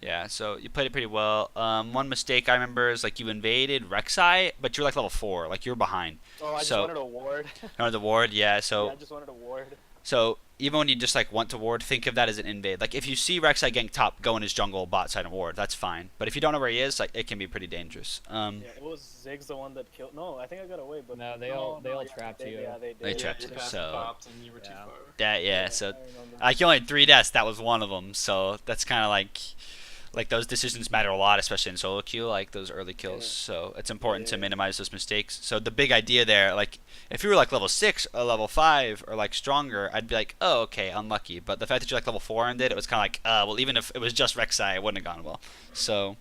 D: Yeah, so you played it pretty well. One mistake I remember is like you invaded Rek'Sai, but you're like level 4, like you're behind.
F: Oh, I just wanted a ward.
D: Wanted the ward, yeah. So
F: Yeah, I just wanted a ward.
D: So even when you just like want to ward, think of that as an invade. Like if you see Rek'Sai gank top, go in his jungle, bot side and ward. That's fine. But if you don't know where he is, like it can be pretty dangerous.
F: Yeah, it was Ziggs the one that killed. No, I think I got away, but
O: no, they all trapped you.
F: Yeah, they did.
D: They trapped you. So
H: and you were too far.
D: that so like you only had 3 deaths. That was one of them. So that's kind of like like those decisions matter a lot, especially in solo queue, like those early kills. So it's important to minimize those mistakes. So the big idea there, like if you were like level 6 or level 5 or like stronger, I'd be like, oh, okay, unlucky. But the fact that you're like level 4 and it was kind of like, well, even if it was just Rek'Sai, it wouldn't have gone well. So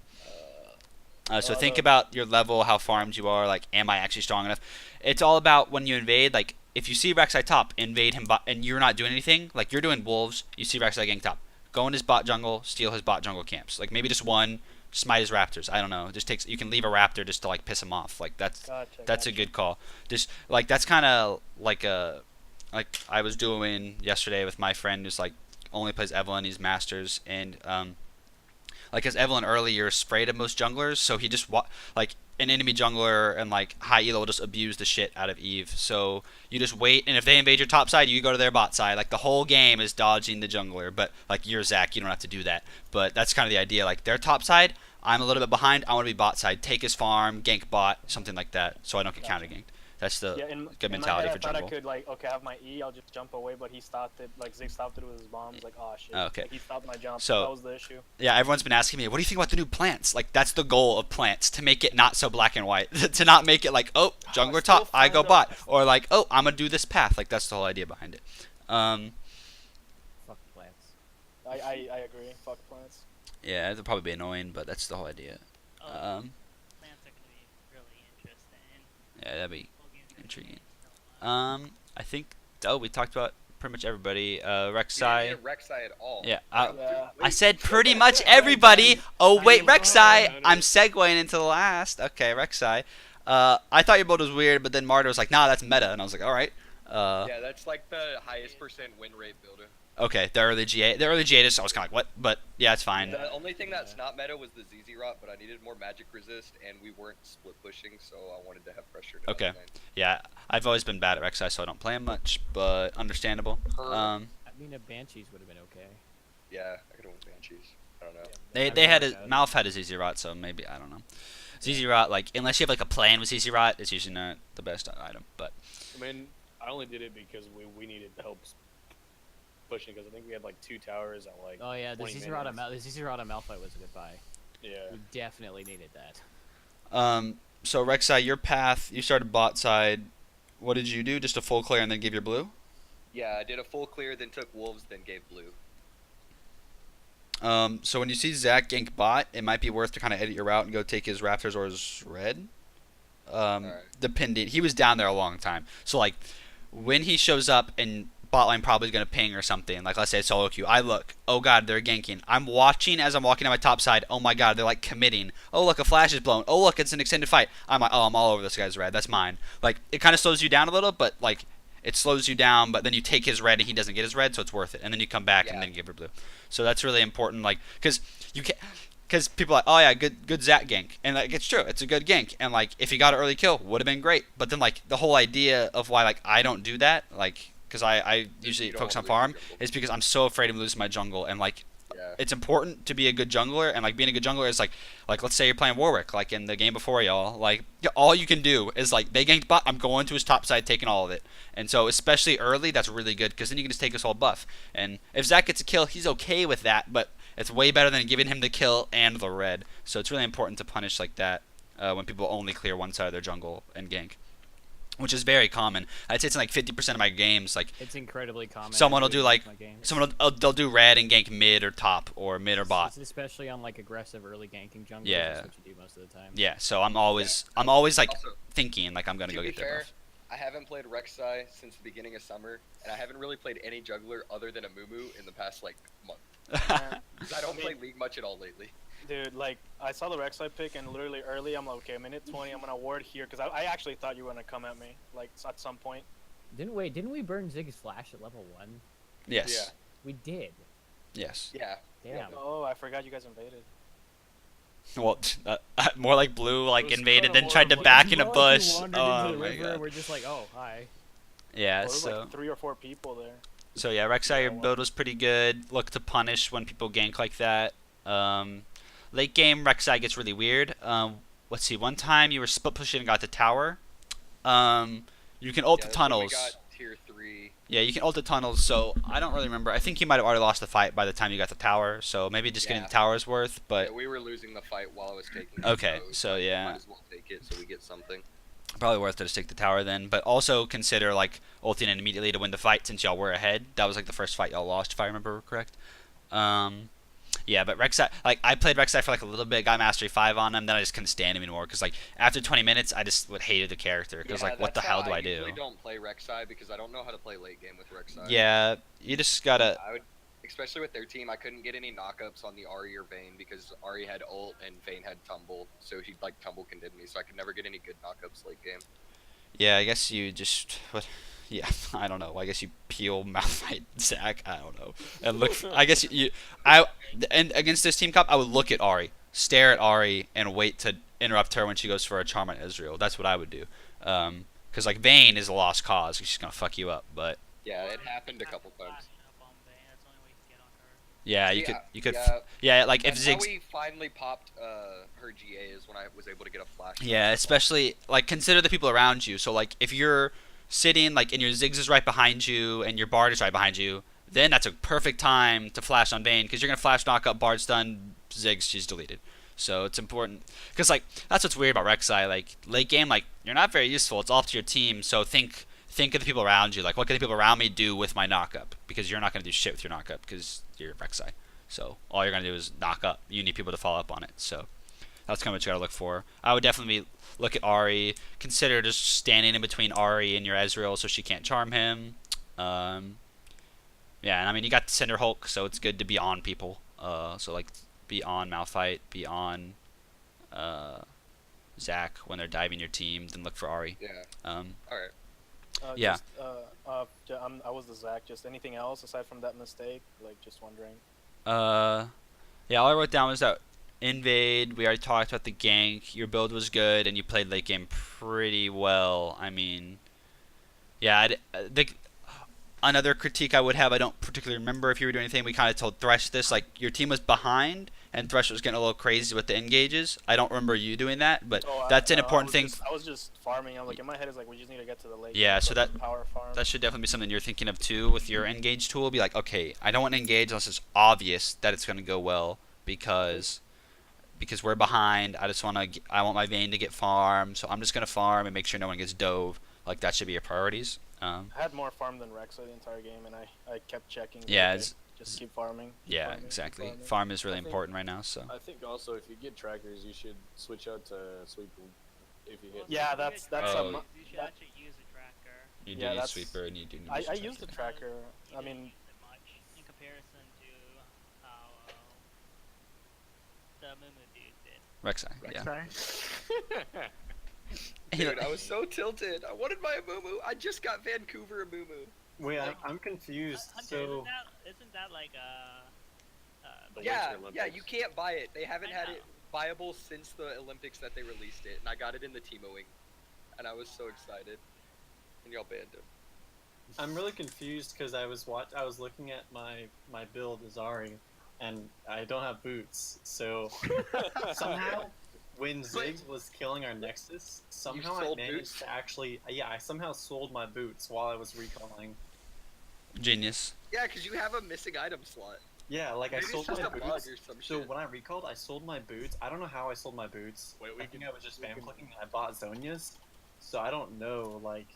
D: so think about your level, how farmed you are, like, am I actually strong enough? It's all about when you invade, like, if you see Rek'Sai top, invade him and you're not doing anything, like, you're doing wolves, you see Rek'Sai gank top. Go in his bot jungle, steal his bot jungle camps. Like, maybe just one, smite his raptors. I don't know. It just takes, you can leave a raptor just to, like, piss him off. Like, that's a good call. Just, like, that's kind of like like I was doing yesterday with my friend who's, like, only plays Evelynn, he's Masters, and, like, as Evelynn early, you're afraid of most junglers, so he just, like, an enemy jungler and, like, high elo will just abuse the shit out of Eve. So you just wait, and if they invade your top side, you go to their bot side. Like, the whole game is dodging the jungler, but, like, you're Zac, you don't have to do that. But that's kind of the idea. Like, their top side, I'm a little bit behind, I want to be bot side. Take his farm, gank bot, something like that, so I don't get counter ganked. That's the good mentality for jungle.
F: I thought I could, like, okay, I have my E, I'll just jump away, but he stopped it. Like, Zig stopped it with his bombs. Like, oh shit.
D: Okay.
F: Like, he stopped my jump.
D: So
F: that was the issue.
D: Yeah, everyone's been asking me, what do you think about the new plants? Like, that's the goal of plants, to make it not so black and white. To not make it like, oh, jungler top, I go bot. Or like, oh, I'm gonna do this path. Like, that's the whole idea behind it.
O: Fuck plants.
F: I agree. Fuck plants.
D: Yeah, it'll probably be annoying, but that's the whole idea.
J: Plants are gonna be really interesting.
D: Yeah, that'd be intriguing. I think, we talked about pretty much everybody. Rek'Sai.
M: You didn't hit Rek'Sai at all.
D: Yeah, I said pretty much everybody. Oh wait, Rek'Sai. I'm segueing into the last. Okay, Rek'Sai. I thought your build was weird, but then Marta was like, nah, that's meta, and I was like, all right.
M: Yeah, that's like the highest % win rate builder.
D: Okay, the early G8. The early G8 is, I was kind of like, what? But yeah, it's fine.
M: The only thing that's not meta was the ZZ Rot, but I needed more magic resist, and we weren't split pushing, so I wanted to have pressure. To
D: Okay. Yeah, I've always been bad at Rek'Sai, so I don't play him much, but understandable.
O: I mean, a Banshees would have been okay.
M: Yeah, I could have won Banshees. I don't know.
D: They had Malf had a ZZ Rot, so maybe, I don't know. ZZ Rot, like, unless you have like a plan with ZZ Rot, it's usually not the best item. But
L: I mean, I only did it because we needed help pushing, because I think we had like 2 towers and like.
O: Oh yeah, the ZZ Rot on Malphite was a good buy.
L: Yeah.
O: We definitely needed that.
D: So Rek'Sai, your path, you started bot side. What did you do? Just a full clear and then give your blue?
M: Yeah, I did a full clear, then took wolves, then gave blue.
D: So when you see Zac gank bot, it might be worth to kind of edit your route and go take his Raptors or his red. Depending, he was down there a long time. So like, when he shows up and bot line probably is gonna ping or something, like let's say it's solo queue, I look, oh god, they're ganking. I'm watching as I'm walking on my top side. Oh my god, they're like committing. Oh look, a flash is blown. Oh look, it's an extended fight. I'm like, oh, I'm all over this guy's red. That's mine. Like, it kind of slows you down a little, but like, it slows you down, but then you take his red and he doesn't get his red, so it's worth it. And then you come back and then give her blue. So that's really important, like, because you can, because people are like, oh yeah, good Zac gank, and like it's true, it's a good gank, and like if he got an early kill, would have been great. But then like the whole idea of why like I don't do that, like, because I usually focus on farm, is because I'm so afraid of losing my jungle, and like. It's important to be a good jungler, and like being a good jungler is like let's say you're playing Warwick, like in the game before y'all, like all you can do is like they ganked bot, I'm going to his top side, taking all of it. And so especially early, that's really good, because then you can just take his whole buff. And if Zac gets a kill, he's okay with that, but it's way better than giving him the kill and the red. So it's really important to punish like that when people only clear one side of their jungle and gank. Which is very common. I'd say it's in like 50% of my games. Like,
O: it's incredibly common.
D: Someone will do like, they'll do red and gank mid or top or mid or bot.
O: Especially on like aggressive early ganking junglers.
D: Yeah.
O: That's what you do most of the time.
D: Yeah. So I'm always like
M: Also,
D: thinking like I'm gonna go get
M: fair,
D: their buff.
M: I haven't played Rek'Sai since the beginning of summer, and I haven't really played any jungler other than a Mumu in the past like month. 'Cause I don't play League much at all lately.
F: Dude, like, I saw the Rek'Sai pick, and literally early, I'm like, okay, minute 20, I'm gonna ward here, because I actually thought you were gonna come at me, like, at some point.
O: Didn't we burn Zig's flash at level 1?
D: Yes.
F: Yeah.
O: We did.
D: Yes.
M: Yeah.
O: Damn.
F: Oh, I forgot you guys invaded.
D: Well, more like blue, like invaded, then tried to back in a bush. Oh my god.
O: We're just like, oh, hi.
D: Yeah,
F: Well,
D: so.
F: like 3 or 4 people there.
D: So yeah, Rek'Sai, your build was pretty good. Look to punish when people gank like that. Late game, Rek'Sai gets really weird. Let's see, one time you were split pushing and got the tower. You can ult the tunnels.
M: We got tier 3 3.
D: Yeah, you can ult the tunnels, so I don't really remember. I think you might have already lost the fight by the time you got the tower, so maybe just getting the tower is worth, but...
M: Yeah, we were losing the fight while I was taking it.
D: Okay, so yeah.
M: Might as well take it so we get something.
D: Probably worth it to take the tower then, but also consider, like, ulting it immediately to win the fight since y'all were ahead. That was, like, the first fight y'all lost, if I remember correct. Yeah, but Rek'Sai, like, I played Rek'Sai for, like, a little bit, got Mastery 5 on him, then I just couldn't stand him anymore, because, like, after 20 minutes, I just hated the character, because, like, what the hell do I do?
M: I usually don't play Rek'Sai, because I don't know how to play late game with Rek'Sai.
D: Yeah, you just gotta...
M: Especially with their team, I couldn't get any knockups on the Ahri or Vayne, because Ahri had ult and Vayne had tumble, so he'd, like, tumble condemn me, so I could never get any good knockups late game.
D: Yeah, I guess you just... What? Yeah, I don't know. I guess you peel Malphite Zac. I don't know. And look. I guess and against this team comp, I would look at Ahri, stare at Ahri, and wait to interrupt her when she goes for a charm on Ezreal. That's what I would do. Because like Vayne is a lost cause. She's gonna fuck you up. But
M: yeah, it happened a couple times.
D: Yeah, you could. Yeah, like if Ziggs.
M: How we finally popped her GA is when I was able to get a flash.
D: Yeah, especially like consider the people around you. So like if you're sitting like and your Ziggs is right behind you and your Bard is right behind you, then that's a perfect time to flash on Vayne because you're gonna flash knock up Bard's done, Ziggs she's deleted. So it's important because like that's what's weird about Rek'Sai. Like late game, like you're not very useful. It's all up to your team. So think of the people around you. Like what can the people around me do with my knockup? Because you're not gonna do shit with your knockup because you're Rek'Sai. So all you're gonna do is knock up. You need people to follow up on it. So that's kind of what you gotta look for. I would definitely look at Ahri. Consider just standing in between Ahri and your Ezreal so she can't charm him. Yeah, and I mean you got the Cinder Hulk, so it's good to be on people. So like be on Malphite, be on Zac when they're diving your team. Then look for Ahri.
M: Yeah.
D: All
F: right.
D: Yeah.
F: I was the Zac. Just anything else aside from that mistake? Like just wondering.
D: Yeah, all I wrote down was that invade. We already talked about the gank. Your build was good, and you played late game pretty well. I mean, yeah. Another critique I would have, I don't particularly remember if you were doing anything. We kind of told Thresh this, like your team was behind, and Thresh was getting a little crazy with the engages. I don't remember you doing that, but that's an important thing.
F: I was just farming. I'm like in my head is like we just need to get to the late.
D: Yeah, so that
F: power farm.
D: That should definitely be something you're thinking of too with your engage tool. Be like, okay, I don't want to engage unless it's obvious that it's going to go well because we're behind. I want my Vayne to get farm, so I'm just going to farm and make sure no one gets dove. Like that should be your priorities.
F: I had more farm than Rek'Sai the entire game, and I kept checking.
D: Yeah,
F: just keep farming.
D: Yeah, exactly. Farm is really important right now. So
L: I think also if you get trackers, you should switch out to sweeper if you hit.
F: Yeah, that's
J: you should actually use a tracker.
D: You do use sweeper and you do need.
F: I use the tracker. I mean,
J: in comparison to how the Mumu dude did.
D: Rek'Sai. Yeah.
M: Dude, I was so tilted. I wanted my Amumu. I just got Vancouver Amumu.
H: Wait, I'm confused.
J: Hunter, isn't that like
M: yeah, you can't buy it. They haven't had it viable since the Olympics that they released it, and I got it in the Teemoing, and I was so excited. And y'all banned it.
H: I'm really confused because I was looking at my build as Ahri, and I don't have boots. So somehow, when Ziggs was killing our Nexus, somehow I managed to actually I somehow sold my boots while I was recalling.
D: Genius.
M: Yeah, because you have a missing item slot.
H: Yeah, like
M: Maybe
H: I sold
M: it's just
H: my
M: a bug
H: boots.
M: or some
H: So
M: shit.
H: when I recalled, I sold my boots. I don't know how I sold my boots.
L: Wait,
H: I think I was just spam clicking and I bought Zonia's. So I don't know, like.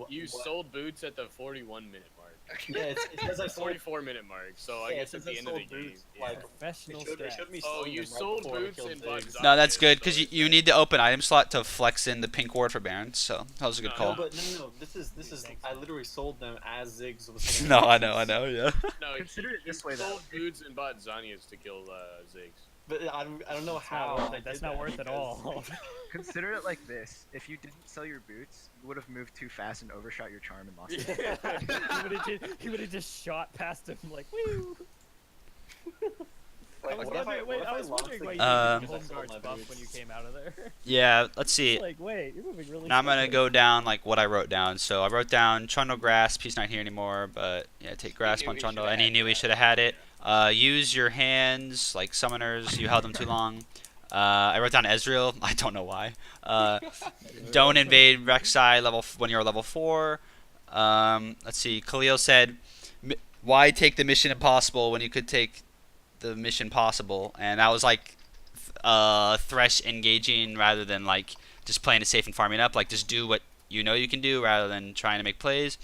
L: You sold boots at the 41-minute mark.
H: Yeah, it says I sold
L: 44-minute mark. So I guess at the end of the game.
H: Like,
O: professional
L: Oh, you sold boots and bought.
D: No, that's good because you need the open item slot to flex in the pink ward for Barons. So that was a good call.
H: No, but no. This is. I literally sold them as Ziggs was. Hitting
D: No, I know. Yeah.
L: No,
C: Consider it this way, though.
L: sold boots and bought Zanyas to kill Ziggs.
H: But I don't know how.
O: That's not worth it all.
C: Consider it like this: if you didn't sell your boots, you would have moved too fast and overshot your charm and lost it.
O: He would have just shot past him like woo.
H: Wait,
O: I was wondering why you
D: Uh,
O: didn't home guards buff when you came out of there.
D: Yeah, let's see.
O: Like, wait, you're moving really.
D: Now I'm gonna
O: quickly.
D: go down like what I wrote down. So I wrote down Trundle Grass. He's not here anymore, but yeah, take Grass on Trundle. And he knew he should have had it. Use your hands like summoners. You held them too long. I wrote down Ezreal. I don't know why. Don't invade Rek'Sai when you're level 4. Let's see. Khalil said, "Why take the Mission Impossible when you could take the Mission Possible?" And that was like, Thresh engaging rather than like just playing it safe and farming up. Like just do what you know you can do rather than trying to make plays.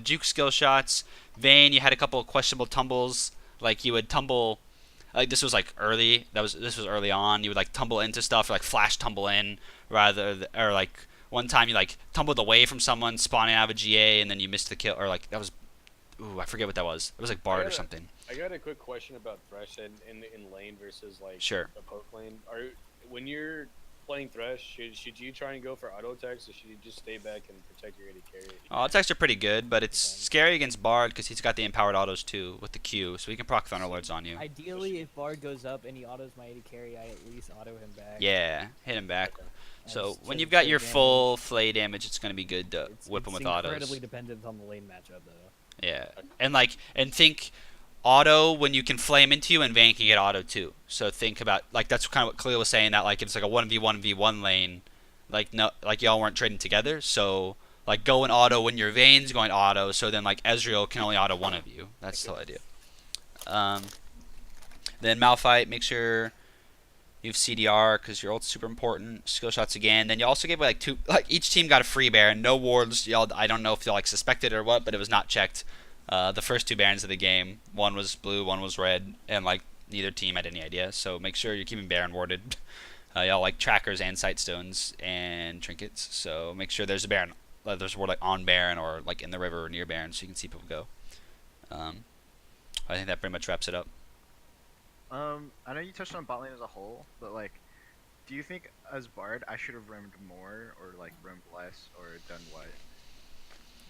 D: Juke skill shots. Vayne, you had a couple of questionable tumbles. Like you would tumble. Like this was like early. This was early on. You would like tumble into stuff or like flash tumble in or like one time you like tumbled away from someone spawning out of a GA and then you missed the kill or like that was. Ooh, I forget what that was. It was like Bard or something.
L: I got a quick question about Thresh in lane versus like
D: Sure.
L: a poke lane. When you're playing Thresh, should you try and go for auto attacks or should you just stay back and protect your AD carry?
D: Auto attacks are pretty good, but it's scary against Bard because he's got the empowered autos too with the Q, so he can proc Thunderlords on you.
O: Ideally, if Bard goes up and he autos my AD carry, I at least auto him back.
D: Yeah, hit him back. So
O: As
D: when
O: to
D: you've got
O: take
D: your
O: damage.
D: full flay damage, it's going to be good to whip him with
O: It's
D: autos.
O: incredibly dependent on the lane matchup, though.
D: Yeah, and think auto when you can flame into you, and Vayne can get auto too. So think about like that's kind of what Khalil was saying, that like it's like a 1v1v1 lane, like no, like y'all weren't trading together. So like go in auto when your Vayne's going auto. So then like Ezreal can only auto one of you. That's the whole idea. Then Malphite, make sure you have CDR because your ult's super important. Skill shots again. Then you also gave like each team got a free Baron, no wards. Y'all, I don't know if y'all like suspected or what, but it was not checked. The first 2 Barons of the game, one was blue, one was red, and like neither team had any idea. So make sure you're keeping Baron warded. Y'all like trackers and sight stones and trinkets. So make sure there's a Baron, there's a ward like on Baron or like in the river or near Baron, so you can see people go. I think that pretty much wraps it up.
C: I know you touched on bot lane as a whole, but like, do you think as Bard I should have roamed more or like roamed less or done what?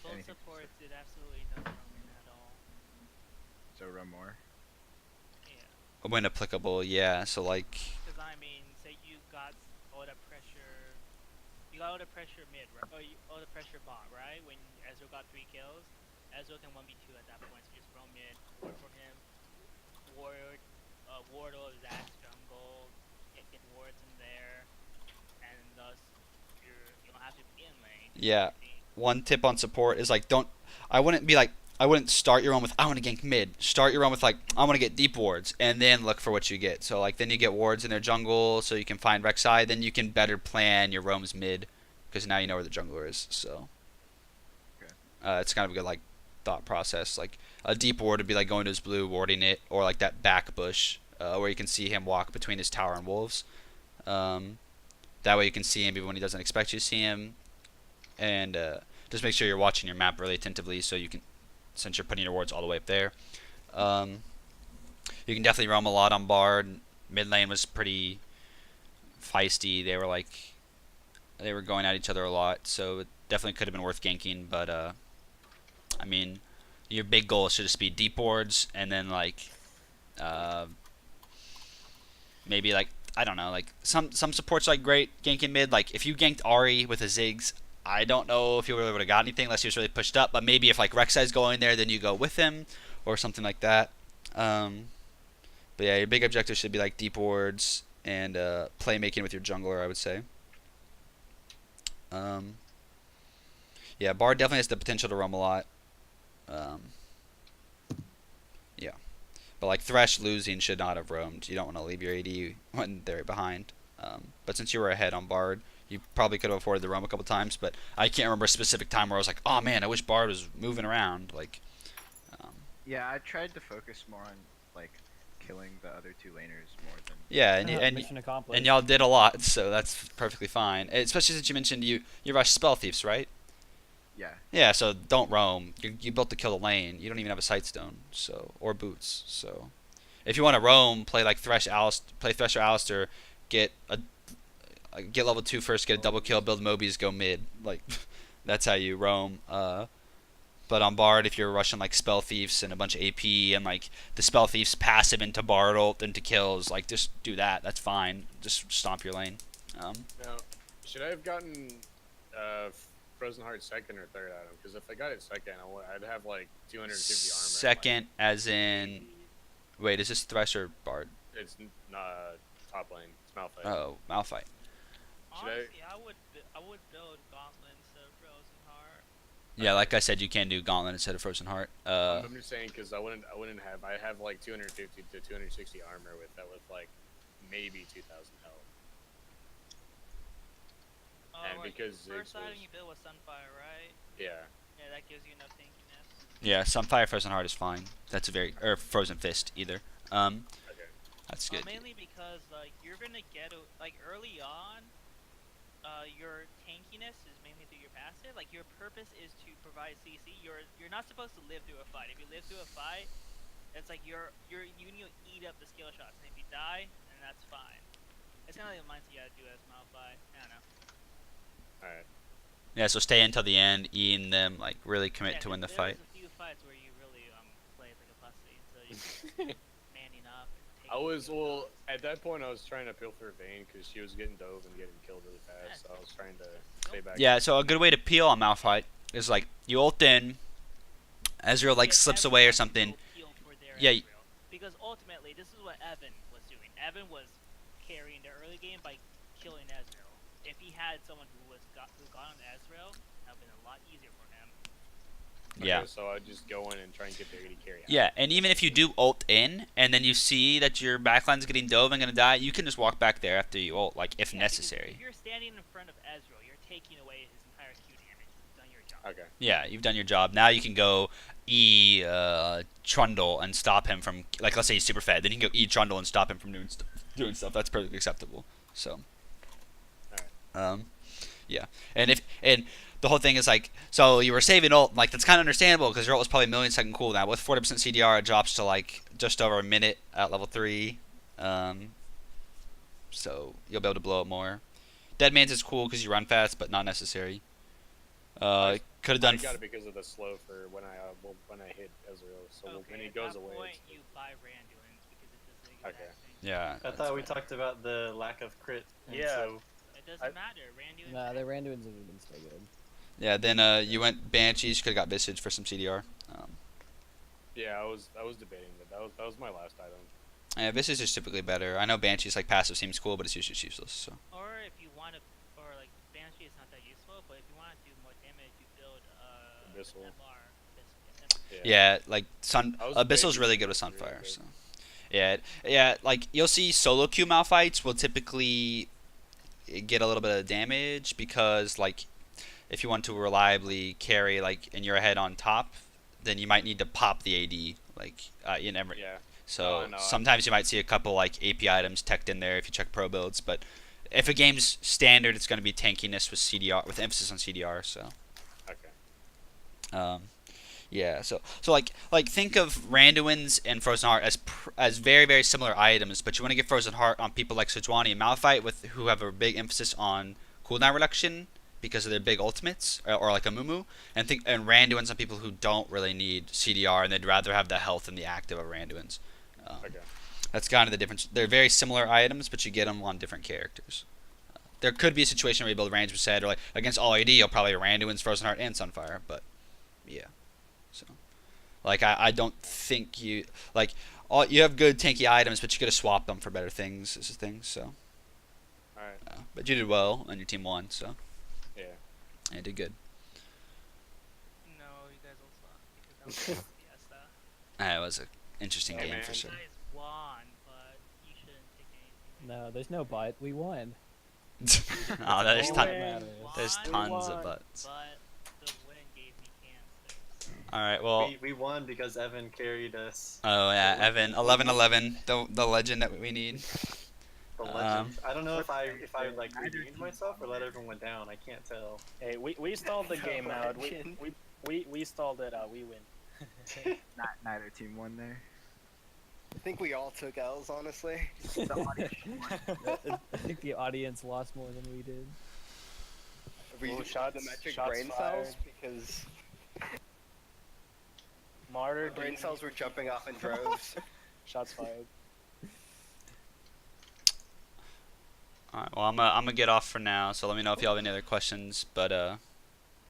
J: Both supports did absolutely no roaming at all.
C: So roam more?
J: Yeah.
D: When applicable, yeah. So like.
J: Because I mean, say you got auto pressure, mid, right? Or auto pressure bot, right? When Ezreal got 3 kills, Ezreal can 1v2 at that point. So just roam mid, ward for him, Wardle, Zax jungle, get wards in there, and thus you don't have to be in lane.
D: Yeah. One tip on support is like I wouldn't start your run with I want to gank mid. Start your run with like I want to get deep wards and then look for what you get. So like then you get wards in their jungle so you can find Rek'Sai, then you can better plan your roams mid because now you know where the jungler is. So it's kind of a good like thought process. Like a deep ward would be like going to his blue, warding it, or like that back bush where you can see him walk between his tower and wolves. That way you can see him even when he doesn't expect you to see him. And just make sure you're watching your map really attentively so you can, since you're putting your wards all the way up there. You can definitely roam a lot on Bard. Mid lane was pretty feisty. They were going at each other a lot, so it definitely could have been worth ganking. But I mean, your big goal should just be deep wards, and then like maybe like I don't know, like some supports like great ganking mid. Like if you ganked Ahri with a Ziggs, I don't know if you really would have got anything unless he was really pushed up. But maybe if like Rek'Sai's going there, then you go with him or something like that. But yeah, your big objective should be like deep wards and playmaking with your jungler, I would say. Yeah, Bard definitely has the potential to roam a lot. Yeah. But like Thresh losing should not have roamed. You don't want to leave your AD when they're behind. But since you were ahead on Bard, you probably could have afforded the roam a couple times. But I can't remember a specific time where I was like, oh man, I wish Bard was moving around. Like.
C: Yeah, I tried to focus more on like killing the other 2 laners more than.
D: Yeah,
O: Mission accomplished.
D: and y'all did a lot, so that's perfectly fine. Especially since you mentioned you rush spell thieves, right?
C: Yeah.
D: Yeah, so don't roam. You built to kill the lane. You don't even have a sightstone, so or boots. So if you want to roam, play like Thresh or Alistair, get level 2 first, get a double kill, build Mobies, go mid. Like that's how you roam. But on Bard, if you're rushing like spell thieves and a bunch of AP and like the spell thieves passive into Bard ult into kills, like just do that. That's fine. Just stomp your lane.
L: Now, should I have gotten Frozen Heart second or third out of him? Because if I got it second, I'd have like 250 armor.
D: Second, as in, wait, is this Thresh or Bard?
L: It's not top lane. It's Malphite.
D: Oh, Malphite.
J: Honestly, I would build Gauntlet instead of Frozen Heart.
D: Yeah, like I said, you can do Gauntlet instead of Frozen Heart.
L: I'm just saying because I wouldn't have. I have like 250 to 260 armor with that with like maybe 2,000 health. And because
J: first item you built was Sunfire, right?
L: Yeah.
J: Yeah, that gives you enough tankiness.
D: Yeah, Sunfire Frozen Heart is fine. That's a very or Frozen Fist either.
L: Okay.
D: That's good.
J: Mainly because like you're gonna get like early on, your tankiness is mainly through your passive. Like your purpose is to provide CC. You're not supposed to live through a fight. If you live through a fight, it's like you eat up the skill shots, and if you die, then that's fine. It's kind of like the mindset you gotta do as Malphite. I don't know.
L: Alright.
D: Yeah, so stay until the end, eating them, like really commit to win the fight.
J: There's a few fights where you really play like a pussy until you manning up.
L: I was at that point. I was trying to peel through Vayne because she was getting dove and getting killed really fast. So I was trying to stay back.
D: Yeah, so a good way to peel on Malphite is like you ult in, Ezreal like slips away or something. Yeah.
J: Because ultimately, this is what Evan was doing. Evan was carrying the early game by killing Ezreal. If he had someone who got on Ezreal, that would have been a lot easier for him.
D: Yeah.
L: Okay, so I just go in and try and get the AD carry out.
D: Yeah, and even if you do ult in, and then you see that your backline's getting dove and gonna die, you can just walk back there after you ult, like if necessary.
J: If you're standing in front of Ezreal, you're taking away his entire Q damage. You've done your job.
L: Okay.
D: Yeah, you've done your job. Now you can go Trundle and stop him from, like, let's say he's super fed, then you can go Trundle and stop him from doing stuff. That's perfectly acceptable. So. Yeah, and the whole thing is like, so you were saving ult, like that's kind of understandable because your ult was probably a millisecond cooldown. With 40% CDR, it drops to like just over a minute at level 3. So you'll be able to blow up more. Dead Man's is cool because you run fast, but not necessary. Could have done.
L: I got it because of the slow for when I hit Ezreal. So when he goes away.
J: Point, you buy Randuin's because it does the exact
L: Okay.
J: thing.
D: Yeah.
H: I thought we talked about the lack of crit. and
F: Yeah.
H: So
J: It doesn't matter. Randuin's.
O: Nah, the Randuin's have been so good.
D: Yeah. Then you went Banshees. Could have got Visage for some CDR.
L: Yeah, I was debating that. That was my last item.
D: Yeah, Visage is typically better. I know Banshee's like passive seems cool, but it's usually useless. So.
J: Or if you want to, or like Banshee is not that useful, but if you want to do more damage, you build
L: Abyssal.
J: MR.
D: Yeah, like Abyssal's
L: debating
D: really good with
L: really
D: Sunfire.
L: good.
D: So. Yeah, like you'll see solo queue Malphites will typically get a little bit of damage because like if you want to reliably carry like and you're ahead on top, then you might need to pop the AD like you never.
L: Yeah.
D: So
L: No,
D: sometimes you might see a couple like AP items teched in there if you check pro builds, but if a game's standard, it's going to be tankiness with CDR with emphasis on CDR. So.
L: Okay.
D: Yeah, so like think of Randuin's and Frozen Heart as very very similar items, but you want to get Frozen Heart on people like Sejuani and Malphite who have a big emphasis on cooldown reduction because of their big ultimates or like a Mumu, and Randuin's on people who don't really need CDR and they'd rather have the health and the active of Randuin's.
L: Okay.
D: That's kind of the difference. They're very similar items, but you get them on different characters. There could be a situation where you build Range set or like against all AD, you'll probably Randuin's, Frozen Heart, and Sunfire, but yeah. So, like, I don't think you like you have good tanky items, but you gotta swap them for better things. Is the thing. So,
L: All right.
D: but you did well, and your team won. So,
L: Yeah.
D: you did good.
J: No, you guys all suck because that was FIESTA.
D: It was an interesting game for sure.
J: You guys won, but you shouldn't take anything.
O: No, there's no but. We won.
D: Oh, there's
O: There's
D: tons of buts.
J: But the win gave me cancer.
D: All right, well.
H: we won because Evan carried us.
D: Oh yeah, Evan, 11-11, the legend that we need.
H: The legend. I don't know if I like redeemed myself or let everyone down. I can't tell.
F: Hey, we stalled the game out. We stalled it out. We win.
S: Neither team won there.
K: I think we all took L's, honestly.
O: I think the audience lost more than we did.
K: We
F: Ooh,
K: used
F: shots
K: brain
F: fired.
K: cells because
F: Martyr.
K: brain cells were jumping off in droves.
F: Shots fired.
D: All right, well I'm gonna get off for now. So let me know if y'all have any other questions. But